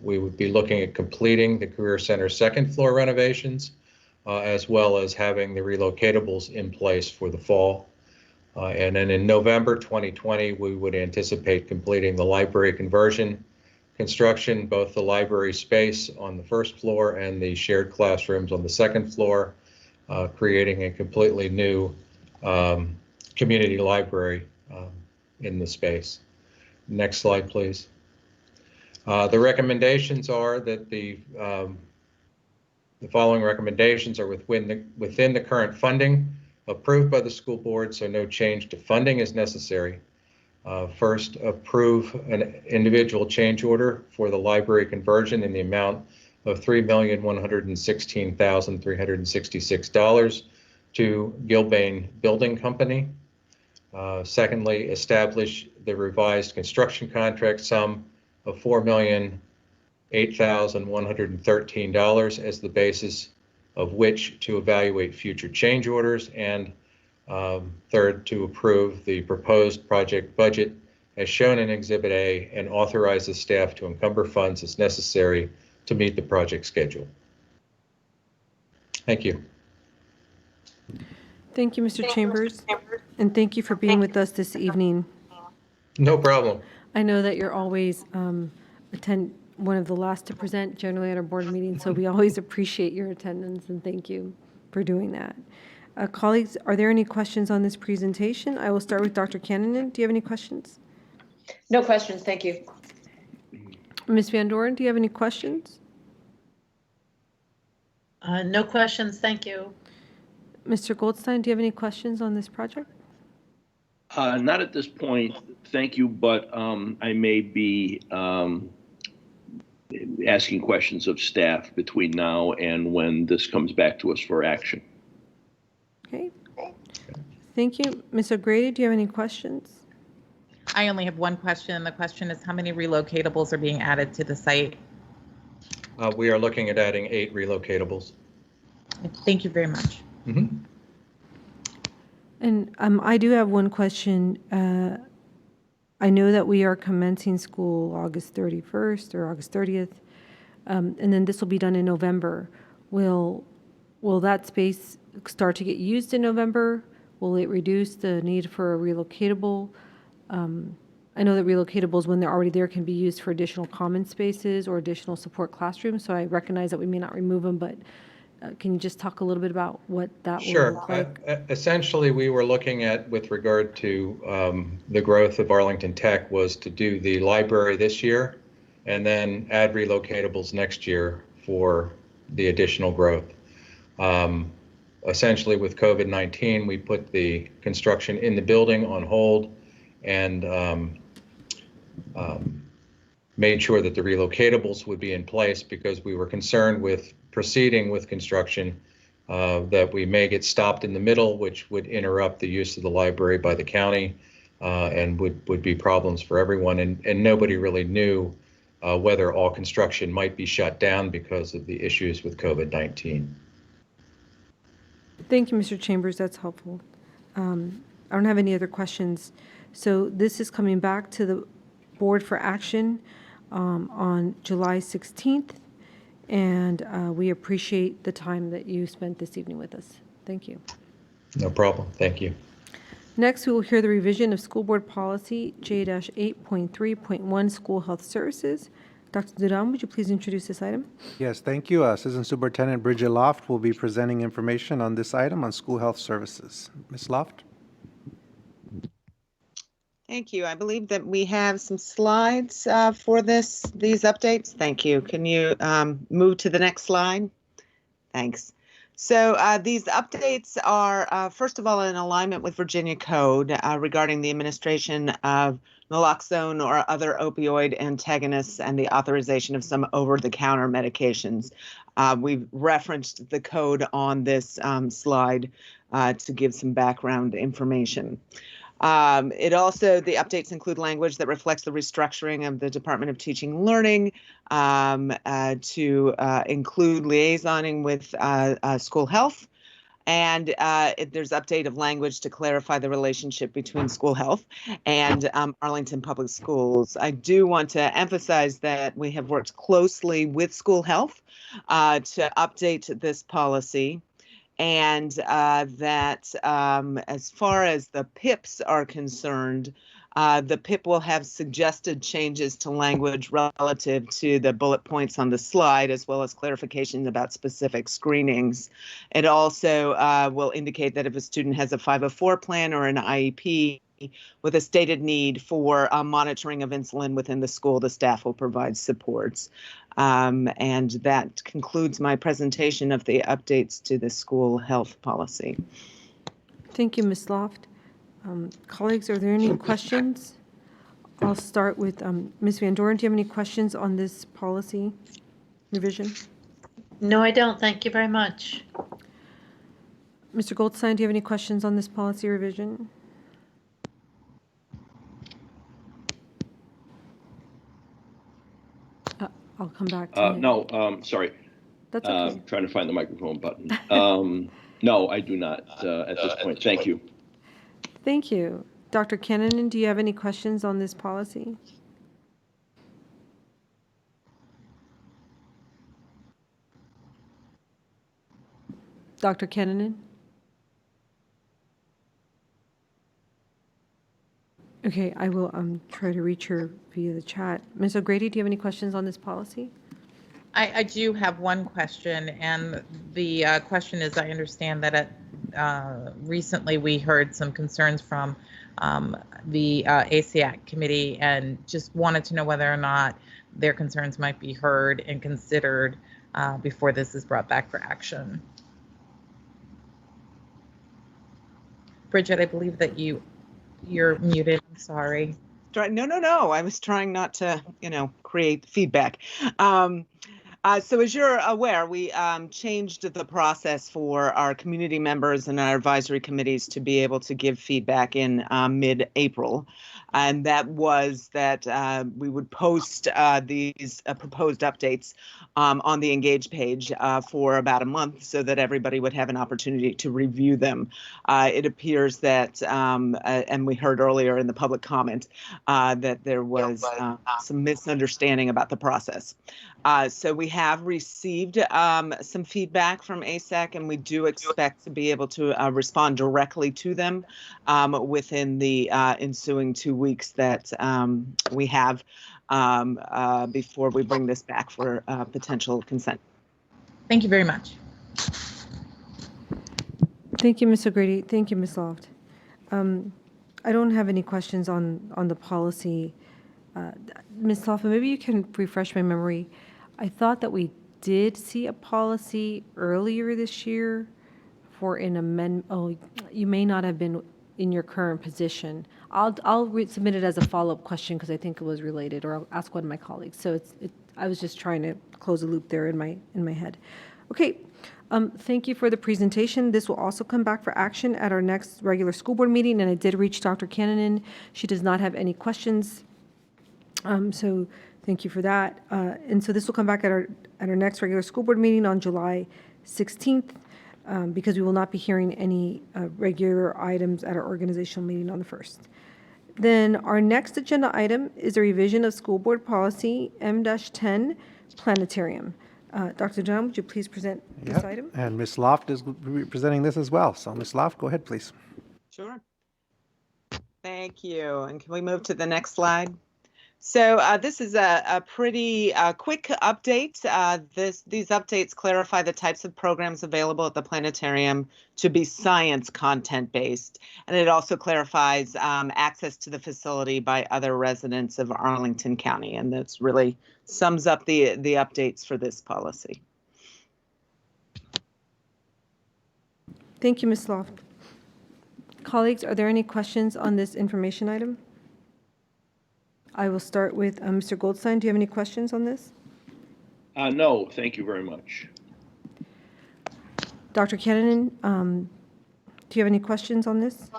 we would be looking at completing the Career Center second floor renovations, as well as having the relocatables in place for the fall. And then in November 2020, we would anticipate completing the library conversion construction, both the library space on the first floor and the shared classrooms on the second floor, creating a completely new community library in the space. Next slide, please. The recommendations are that the following recommendations are within the current funding approved by the school board, so no change to funding is necessary. First, approve an individual change order for the library conversion in the amount of $3,116,366 to Gilbane Building Company. Secondly, establish the revised construction contract sum of $4,008,113 as the basis of which to evaluate future change orders. And third, to approve the proposed project budget as shown in Exhibit A and authorize the staff to encumber funds as necessary to meet the project schedule. Thank you. Thank you, Mr. Chambers, and thank you for being with us this evening. No problem. I know that you're always one of the last to present generally at our board meeting, so we always appreciate your attendance, and thank you for doing that. Colleagues, are there any questions on this presentation? I will start with Dr. Cannon. Do you have any questions? No questions, thank you. Ms. Van Doren, do you have any questions? No questions, thank you. Mr. Goldstein, do you have any questions on this project? Not at this point, thank you, but I may be asking questions of staff between now and when this comes back to us for action. Okay. Thank you. Ms. O'Grady, do you have any questions? I only have one question, and the question is how many relocatables are being added to the site? We are looking at adding 8 relocatables. Thank you very much. Mm-hmm. And I do have one question. I know that we are commencing school August 31st or August 30th, and then this will be done in November. Will that space start to get used in November? Will it reduce the need for a relocatable? I know that relocatables, when they're already there, can be used for additional common spaces or additional support classrooms. So I recognize that we may not remove them, but can you just talk a little bit about what that will look like? Essentially, we were looking at, with regard to the growth of Arlington Tech, was to do the library this year and then add relocatables next year for the additional growth. Essentially, with COVID-19, we put the construction in the building on hold and made sure that the relocatables would be in place because we were concerned with proceeding with construction that we may get stopped in the middle, which would interrupt the use of the library by the county and would be problems for everyone. And nobody really knew whether all construction might be shut down because of the issues with COVID-19. Thank you, Mr. Chambers. That's helpful. I don't have any other questions. So this is coming back to the board for action on July 16th. And we appreciate the time that you spent this evening with us. Thank you. No problem. Thank you. Next, we will hear the revision of School Board Policy J-8.3.1 School Health Services. Dr. Duran, would you please introduce this item? Yes, thank you. Assistant Superintendent Bridget Loft will be presenting information on this item on school health services. Ms. Loft? Thank you. I believe that we have some slides for these updates. Thank you. Can you move to the next slide? Thanks. So these updates are, first of all, in alignment with Virginia Code regarding the administration of naloxone or other opioid antagonists, and the authorization of some over-the-counter medications. We've referenced the code on this slide to give some background information. The updates include language that reflects the restructuring of the Department of Teaching and Learning to include liaisoning with school health. And there's update of language to clarify the relationship between school health and Arlington Public Schools. I do want to emphasize that we have worked closely with school health to update this policy, and that as far as the PIPs are concerned, the PIP will have suggested changes to language relative to the bullet points on the slide, as well as clarifications about specific screenings. It also will indicate that if a student has a 504 plan or an IEP with a stated need for monitoring of insulin within the school, the staff will provide supports. And that concludes my presentation of the updates to the school health policy. Thank you, Ms. Loft. Colleagues, are there any questions? I'll start with Ms. Van Doren. Do you have any questions on this policy revision? No, I don't. Thank you very much. Mr. Goldstein, do you have any questions on this policy revision? I'll come back to you. No, sorry. That's okay. Trying to find the microphone button. No, I do not at this point. Thank you. Thank you. Dr. Kennanen, do you have any questions on this policy? Dr. Kennanen? Okay, I will try to reach her via the chat. Ms. O'Grady, do you have any questions on this policy? I do have one question, and the question is, I understand that recently we heard some concerns from the ASIAC committee, and just wanted to know whether or not their concerns might be heard and considered before this is brought back for action. Bridget, I believe that you're muted. I'm sorry. No. I was trying not to, create feedback. So as you're aware, we changed the process for our community members and our advisory committees to be able to give feedback in mid-April. And that was that we would post these proposed updates on the Engage page for about a month so that everybody would have an opportunity to review them. It appears that, and we heard earlier in the public comment, that there was some misunderstanding about the process. So we have received some feedback from ASAC, and we do expect to be able to respond directly to them within the ensuing 2 weeks that we have before we bring this back for potential consent. Thank you very much. Thank you, Ms. O'Grady. Thank you, Ms. Loft. I don't have any questions on the policy. Ms. Loft, maybe you can refresh my memory. I thought that we did see a policy earlier this year for an amendment. Oh, you may not have been in your current position. I'll submit it as a follow-up question because I think it was related, or I'll ask one of my colleagues. So I was just trying to close a loop there in my head. Okay. Thank you for the presentation. This will also come back for action at our next regular school board meeting, and I did reach Dr. Kennanen. She does not have any questions. So thank you for that. And so this will come back at our next regular school board meeting on July 16th, because we will not be hearing any regular items at our organizational meeting on the 1st. Then our next agenda item is a revision of school board policy M-10 planetarium. Dr. John, would you please present this item? And Ms. Loft is presenting this as well. So Ms. Loft, go ahead, please. Sure. Thank you. And can we move to the next slide? So this is a pretty quick update. These updates clarify the types of programs available at the planetarium to be science content based. And it also clarifies access to the facility by other residents of Arlington County. And that's really sums up the updates for this policy. Thank you, Ms. Loft. Colleagues, are there any questions on this information item? I will start with Mr. Goldstein. Do you have any questions on this? No, thank you very much. Dr. Kennan, do you have any questions on this?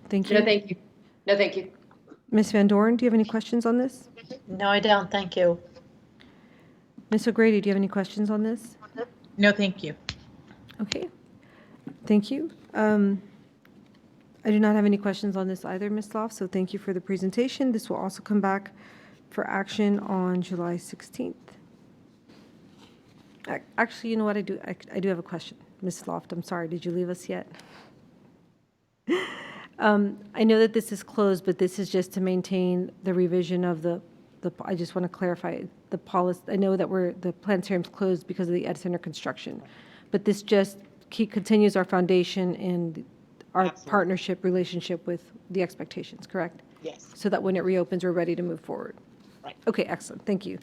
Thank you. No, thank you. No, thank you. Ms. Van Doren, do you have any questions on this? No, I don't. Thank you. Ms. O'Grady, do you have any questions on this? No, thank you. Okay, thank you. I do not have any questions on this either, Ms. Loft, so thank you for the presentation. This will also come back for action on July 16th. Actually, you know what, I do have a question. Ms. Loft, I'm sorry, did you leave us yet? I know that this is closed, but this is just to maintain the revision of I just want to clarify the policy. I know that the planetarium's closed because of the Ed Center construction, but this just continues our foundation and our partnership relationship with the expectations, correct? Yes. So that when it reopens, we're ready to move forward. Right. Okay, excellent, thank you.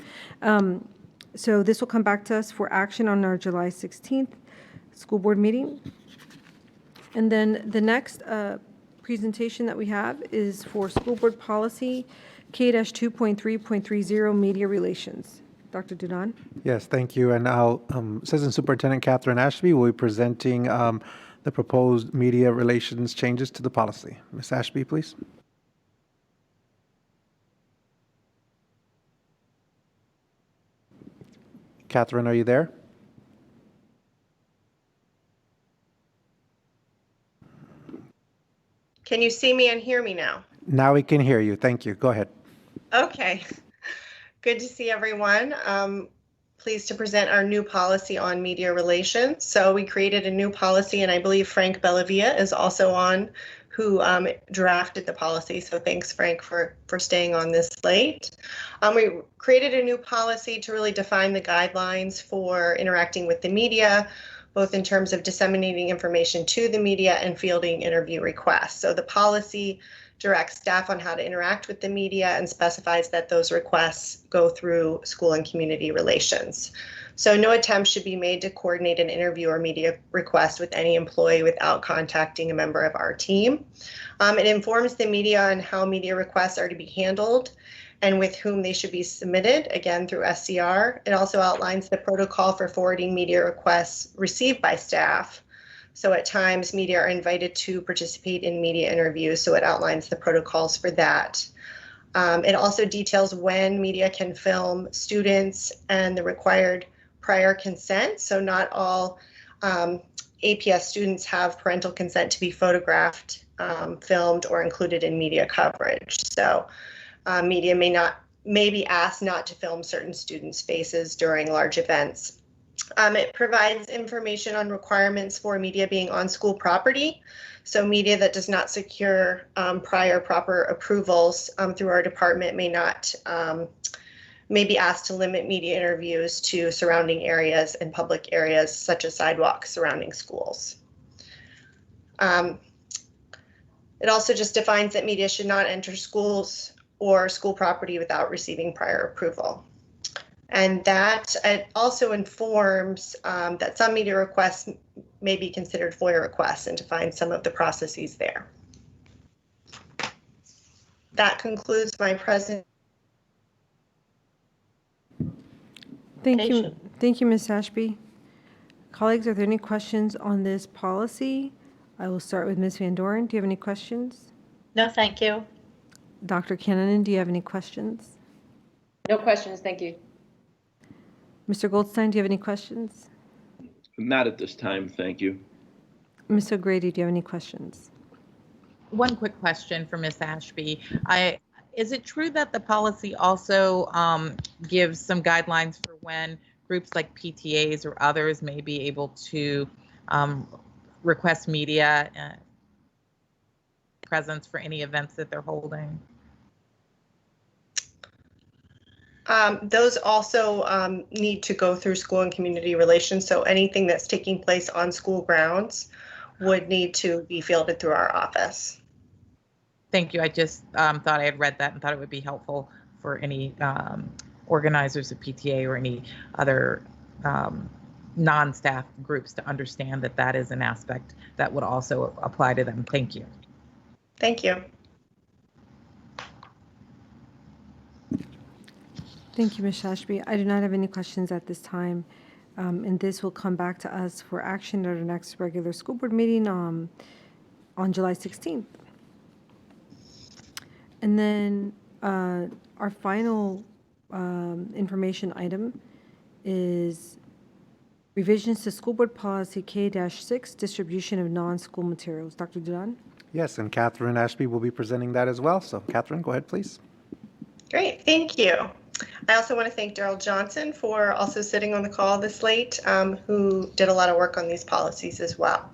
So this will come back to us for action on our July 16th school board meeting. And then the next presentation that we have is for school board policy K-2.3.30 media relations. Dr. Dudan? Yes, thank you. And now Assistant Superintendent Catherine Ashby will be presenting the proposed media relations changes to the policy. Ms. Ashby, please. Catherine, are you there? Can you see me and hear me now? Now we can hear you. Thank you. Go ahead. Okay. Good to see everyone. Pleased to present our new policy on media relations. So we created a new policy, and I believe Frank Bellavia is also on, who drafted the policy. So thanks, Frank, for staying on this late. We created a new policy to really define the guidelines for interacting with the media, both in terms of disseminating information to the media and fielding interview requests. So the policy directs staff on how to interact with the media and specifies that those requests go through school and community relations. So no attempt should be made to coordinate an interview or media request with any employee without contacting a member of our team. It informs the media on how media requests are to be handled and with whom they should be submitted, again, through SCR. It also outlines the protocol for forwarding media requests received by staff. So at times, media are invited to participate in media interviews, so it outlines the protocols for that. It also details when media can film students and the required prior consent. So not all APS students have parental consent to be photographed, filmed, or included in media coverage. So media may be asked not to film certain students' faces during large events. It provides information on requirements for media being on school property. So media that does not secure prior proper approvals through our department may be asked to limit media interviews to surrounding areas and public areas such as sidewalks surrounding schools. It also just defines that media should not enter schools or school property without receiving prior approval. And that it also informs that some media requests may be considered FOIA requests and defines some of the processes there. That concludes my presentation. Thank you, Ms. Ashby. Colleagues, are there any questions on this policy? I will start with Ms. Van Doren. Do you have any questions? No, thank you. Dr. Kennan, do you have any questions? No questions, thank you. Mr. Goldstein, do you have any questions? Not at this time, thank you. Ms. O'Grady, do you have any questions? One quick question for Ms. Ashby. Is it true that the policy also gives some guidelines for when groups like PTAs or others may be able to request media presence for any events that they're holding? Those also need to go through school and community relations. So anything that's taking place on school grounds would need to be fielded through our office. Thank you. I just thought I had read that and thought it would be helpful for any organizers of PTA or any other non-staff groups to understand that that is an aspect that would also apply to them. Thank you. Thank you. Thank you, Ms. Ashby. I do not have any questions at this time, and this will come back to us for action at our next regular school board meeting on July 16th. And then our final information item is revisions to school board policy K-6, distribution of non-school materials. Dr. Duran? Yes, and Catherine Ashby will be presenting that as well. So Catherine, go ahead, please. Great, thank you. I also want to thank Daryl Johnson for also sitting on the call this late, who did a lot of work on these policies as well.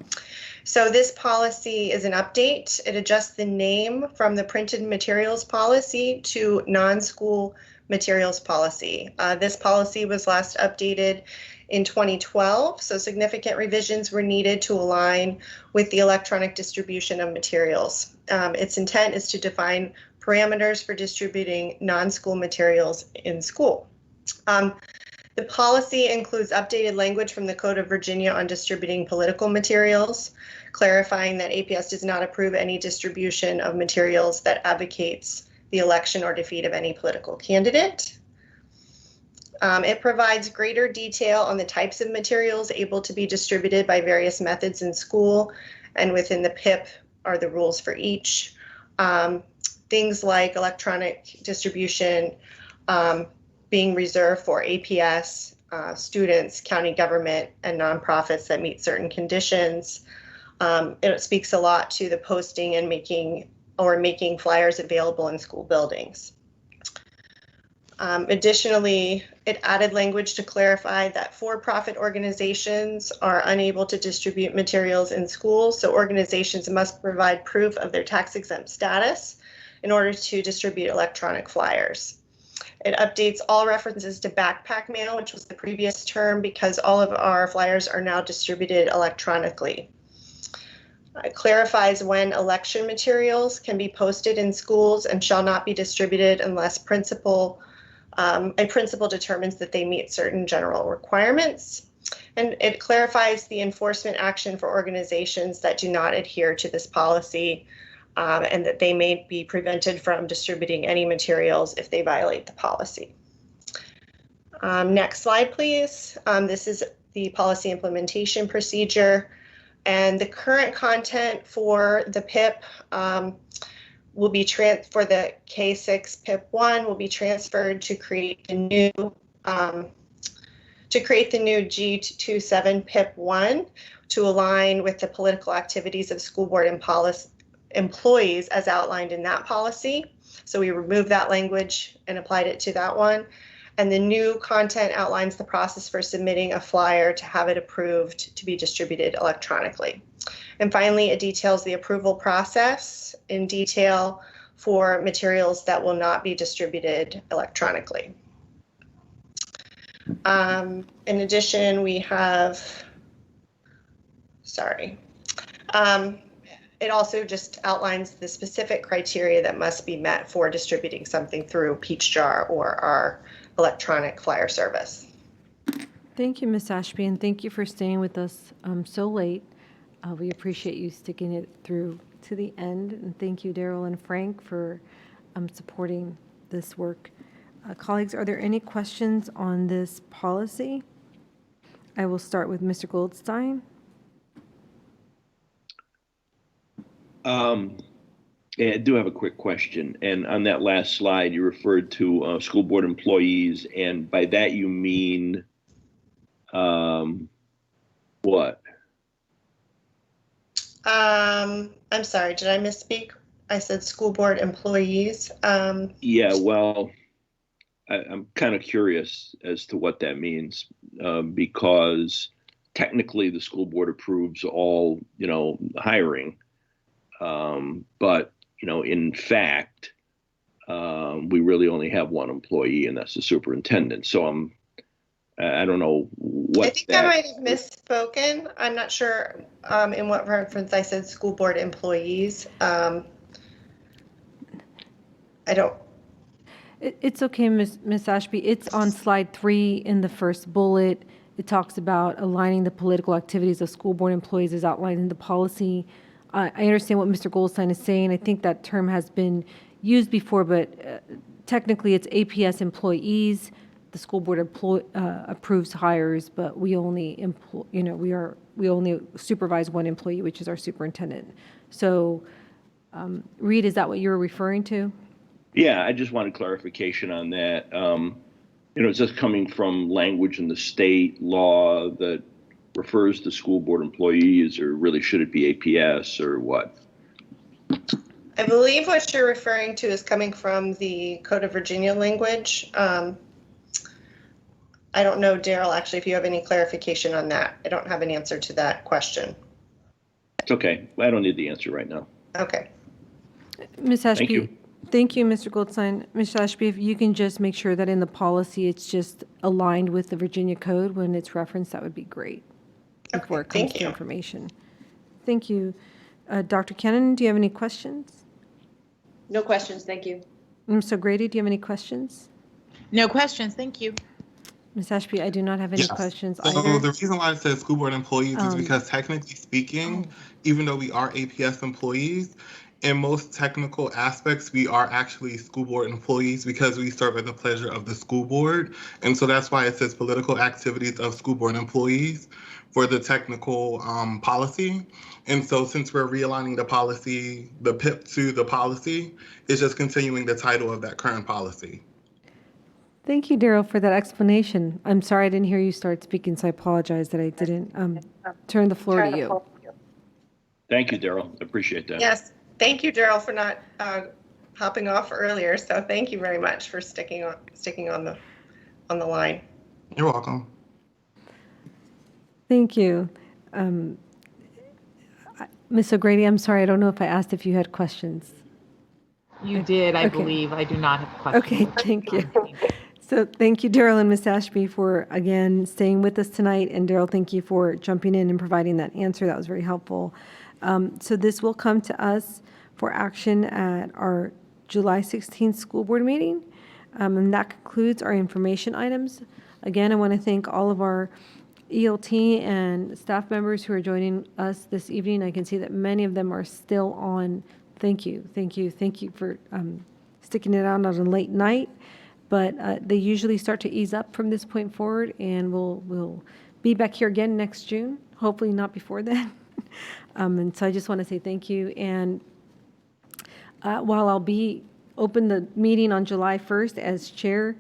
So this policy is an update. It adjusts the name from the printed materials policy to non-school materials policy. This policy was last updated in 2012, so significant revisions were needed to align with the electronic distribution of materials. Its intent is to define parameters for distributing non-school materials in school. The policy includes updated language from the Code of Virginia on distributing political materials, clarifying that APS does not approve any distribution of materials that advocates the election or defeat of any political candidate. It provides greater detail on the types of materials able to be distributed by various methods in school, and within the PIP are the rules for each. Things like electronic distribution being reserved for APS, students, county government, and nonprofits that meet certain conditions. It speaks a lot to the posting and making flyers available in school buildings. Additionally, it added language to clarify that for-profit organizations are unable to distribute materials in schools, so organizations must provide proof of their tax-exempt status in order to distribute electronic flyers. It updates all references to backpack mail, which was the previous term, because all of our flyers are now distributed electronically. It clarifies when election materials can be posted in schools and shall not be distributed unless a principal determines that they meet certain general requirements. And it clarifies the enforcement action for organizations that do not adhere to this policy, and that they may be prevented from distributing any materials if they violate the policy. Next slide, please. This is the policy implementation procedure, and the current content for the PIP will be for the K6 PIP 1 will be transferred to create the new G27 PIP 1 to align with the political activities of school board and employees as outlined in that policy. So we removed that language and applied it to that one. And the new content outlines the process for submitting a flyer to have it approved to be distributed electronically. And finally, it details the approval process in detail for materials that will not be distributed electronically. In addition, we have, it also just outlines the specific criteria that must be met for distributing something through Peach Jar or our electronic flyer service. Thank you, Ms. Ashby, and thank you for staying with us so late. We appreciate you sticking it through to the end, and thank you, Daryl and Frank, for supporting this work. Colleagues, are there any questions on this policy? I will start with Mr. Goldstein. I do have a quick question. And on that last slide, you referred to school board employees, and by that you mean what? I'm sorry, did I misspeak? I said school board employees. Yeah, well, I'm kind of curious as to what that means, because technically the school board approves all, hiring. But, in fact, we really only have one employee, and that's the superintendent. So I don't know what. I think I might have misspoken. I'm not sure in what reference I said school board employees. I don't. It's okay, Ms. Ashby. It's on slide 3 in the first bullet. It talks about aligning the political activities of school board employees as outlined in the policy. I understand what Mr. Goldstein is saying. I think that term has been used before, but technically it's APS employees. The school board approves hires, but we only we only supervise one employee, which is our superintendent. So, Reed, is that what you were referring to? Yeah, I just wanted clarification on that. Is this coming from language in the state law that refers to school board employees, or really should it be APS, or what? I believe what you're referring to is coming from the Code of Virginia language. I don't know, Daryl, actually, if you have any clarification on that. I don't have an answer to that question. It's okay. I don't need the answer right now. Okay. Ms. Ashby. Thank you. Thank you, Mr. Goldstein. Ms. Ashby, if you can just make sure that in the policy it's just aligned with the Virginia Code when it's referenced, that would be great before it comes to information. Thank you. Dr. Cannon, do you have any questions? No questions, thank you. Ms. O'Grady, do you have any questions? No questions, thank you. Ms. Ashby, I do not have any questions So either. the reason why I said school board employees is because technically speaking, even though we are APS employees, in most technical aspects, we are actually school board employees because we serve at the pleasure of the school board. And so that's why it says political activities of school board employees for the technical policy. And so since we're realigning the policy, the PIP to the policy, it's just continuing the title of that current policy. Thank you, Daryl, for that explanation. I'm sorry I didn't hear you start speaking, so I apologize that I didn't turn the floor to you. Thank you, Daryl. I appreciate that. Yes, thank you, Daryl, for not hopping off earlier. So thank you very much for sticking on the line. You're welcome. Thank you. Ms. O'Grady, I'm sorry, I don't know if I asked if you had questions. You did, I believe. I do not have questions. Okay, thank you. So thank you, Daryl and Ms. Ashby, for, again, staying with us tonight. And Daryl, thank you for jumping in and providing that answer. That was very helpful. So this will come to us for action at our July 16th school board meeting. And that concludes our information items. Again, I want to thank all of our ELT and staff members who are joining us this evening. I can see that many of them are still on. Thank you, thank you, thank you for sticking it out on a late night. But they usually start to ease up from this point forward, and we'll be back here again next June, hopefully not before then. And so I just want to say thank you. And while I'll be open the meeting on July 1st as chair,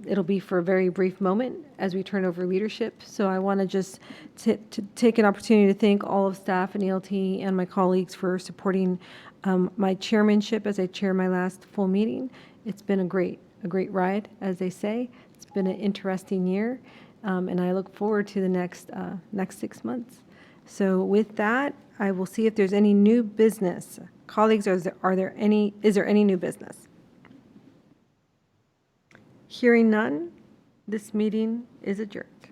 it'll be for a very brief moment as we turn over leadership. So I want to just to take an opportunity to thank all of staff and ELT and my colleagues for supporting my chairmanship as I chair my last full meeting. It's been a great ride, as they say. It's been an interesting year, and I look forward to the next 6 months. So with that, I will see if there's any new business. Colleagues, is there any new business? Hearing none, this meeting is adjourned.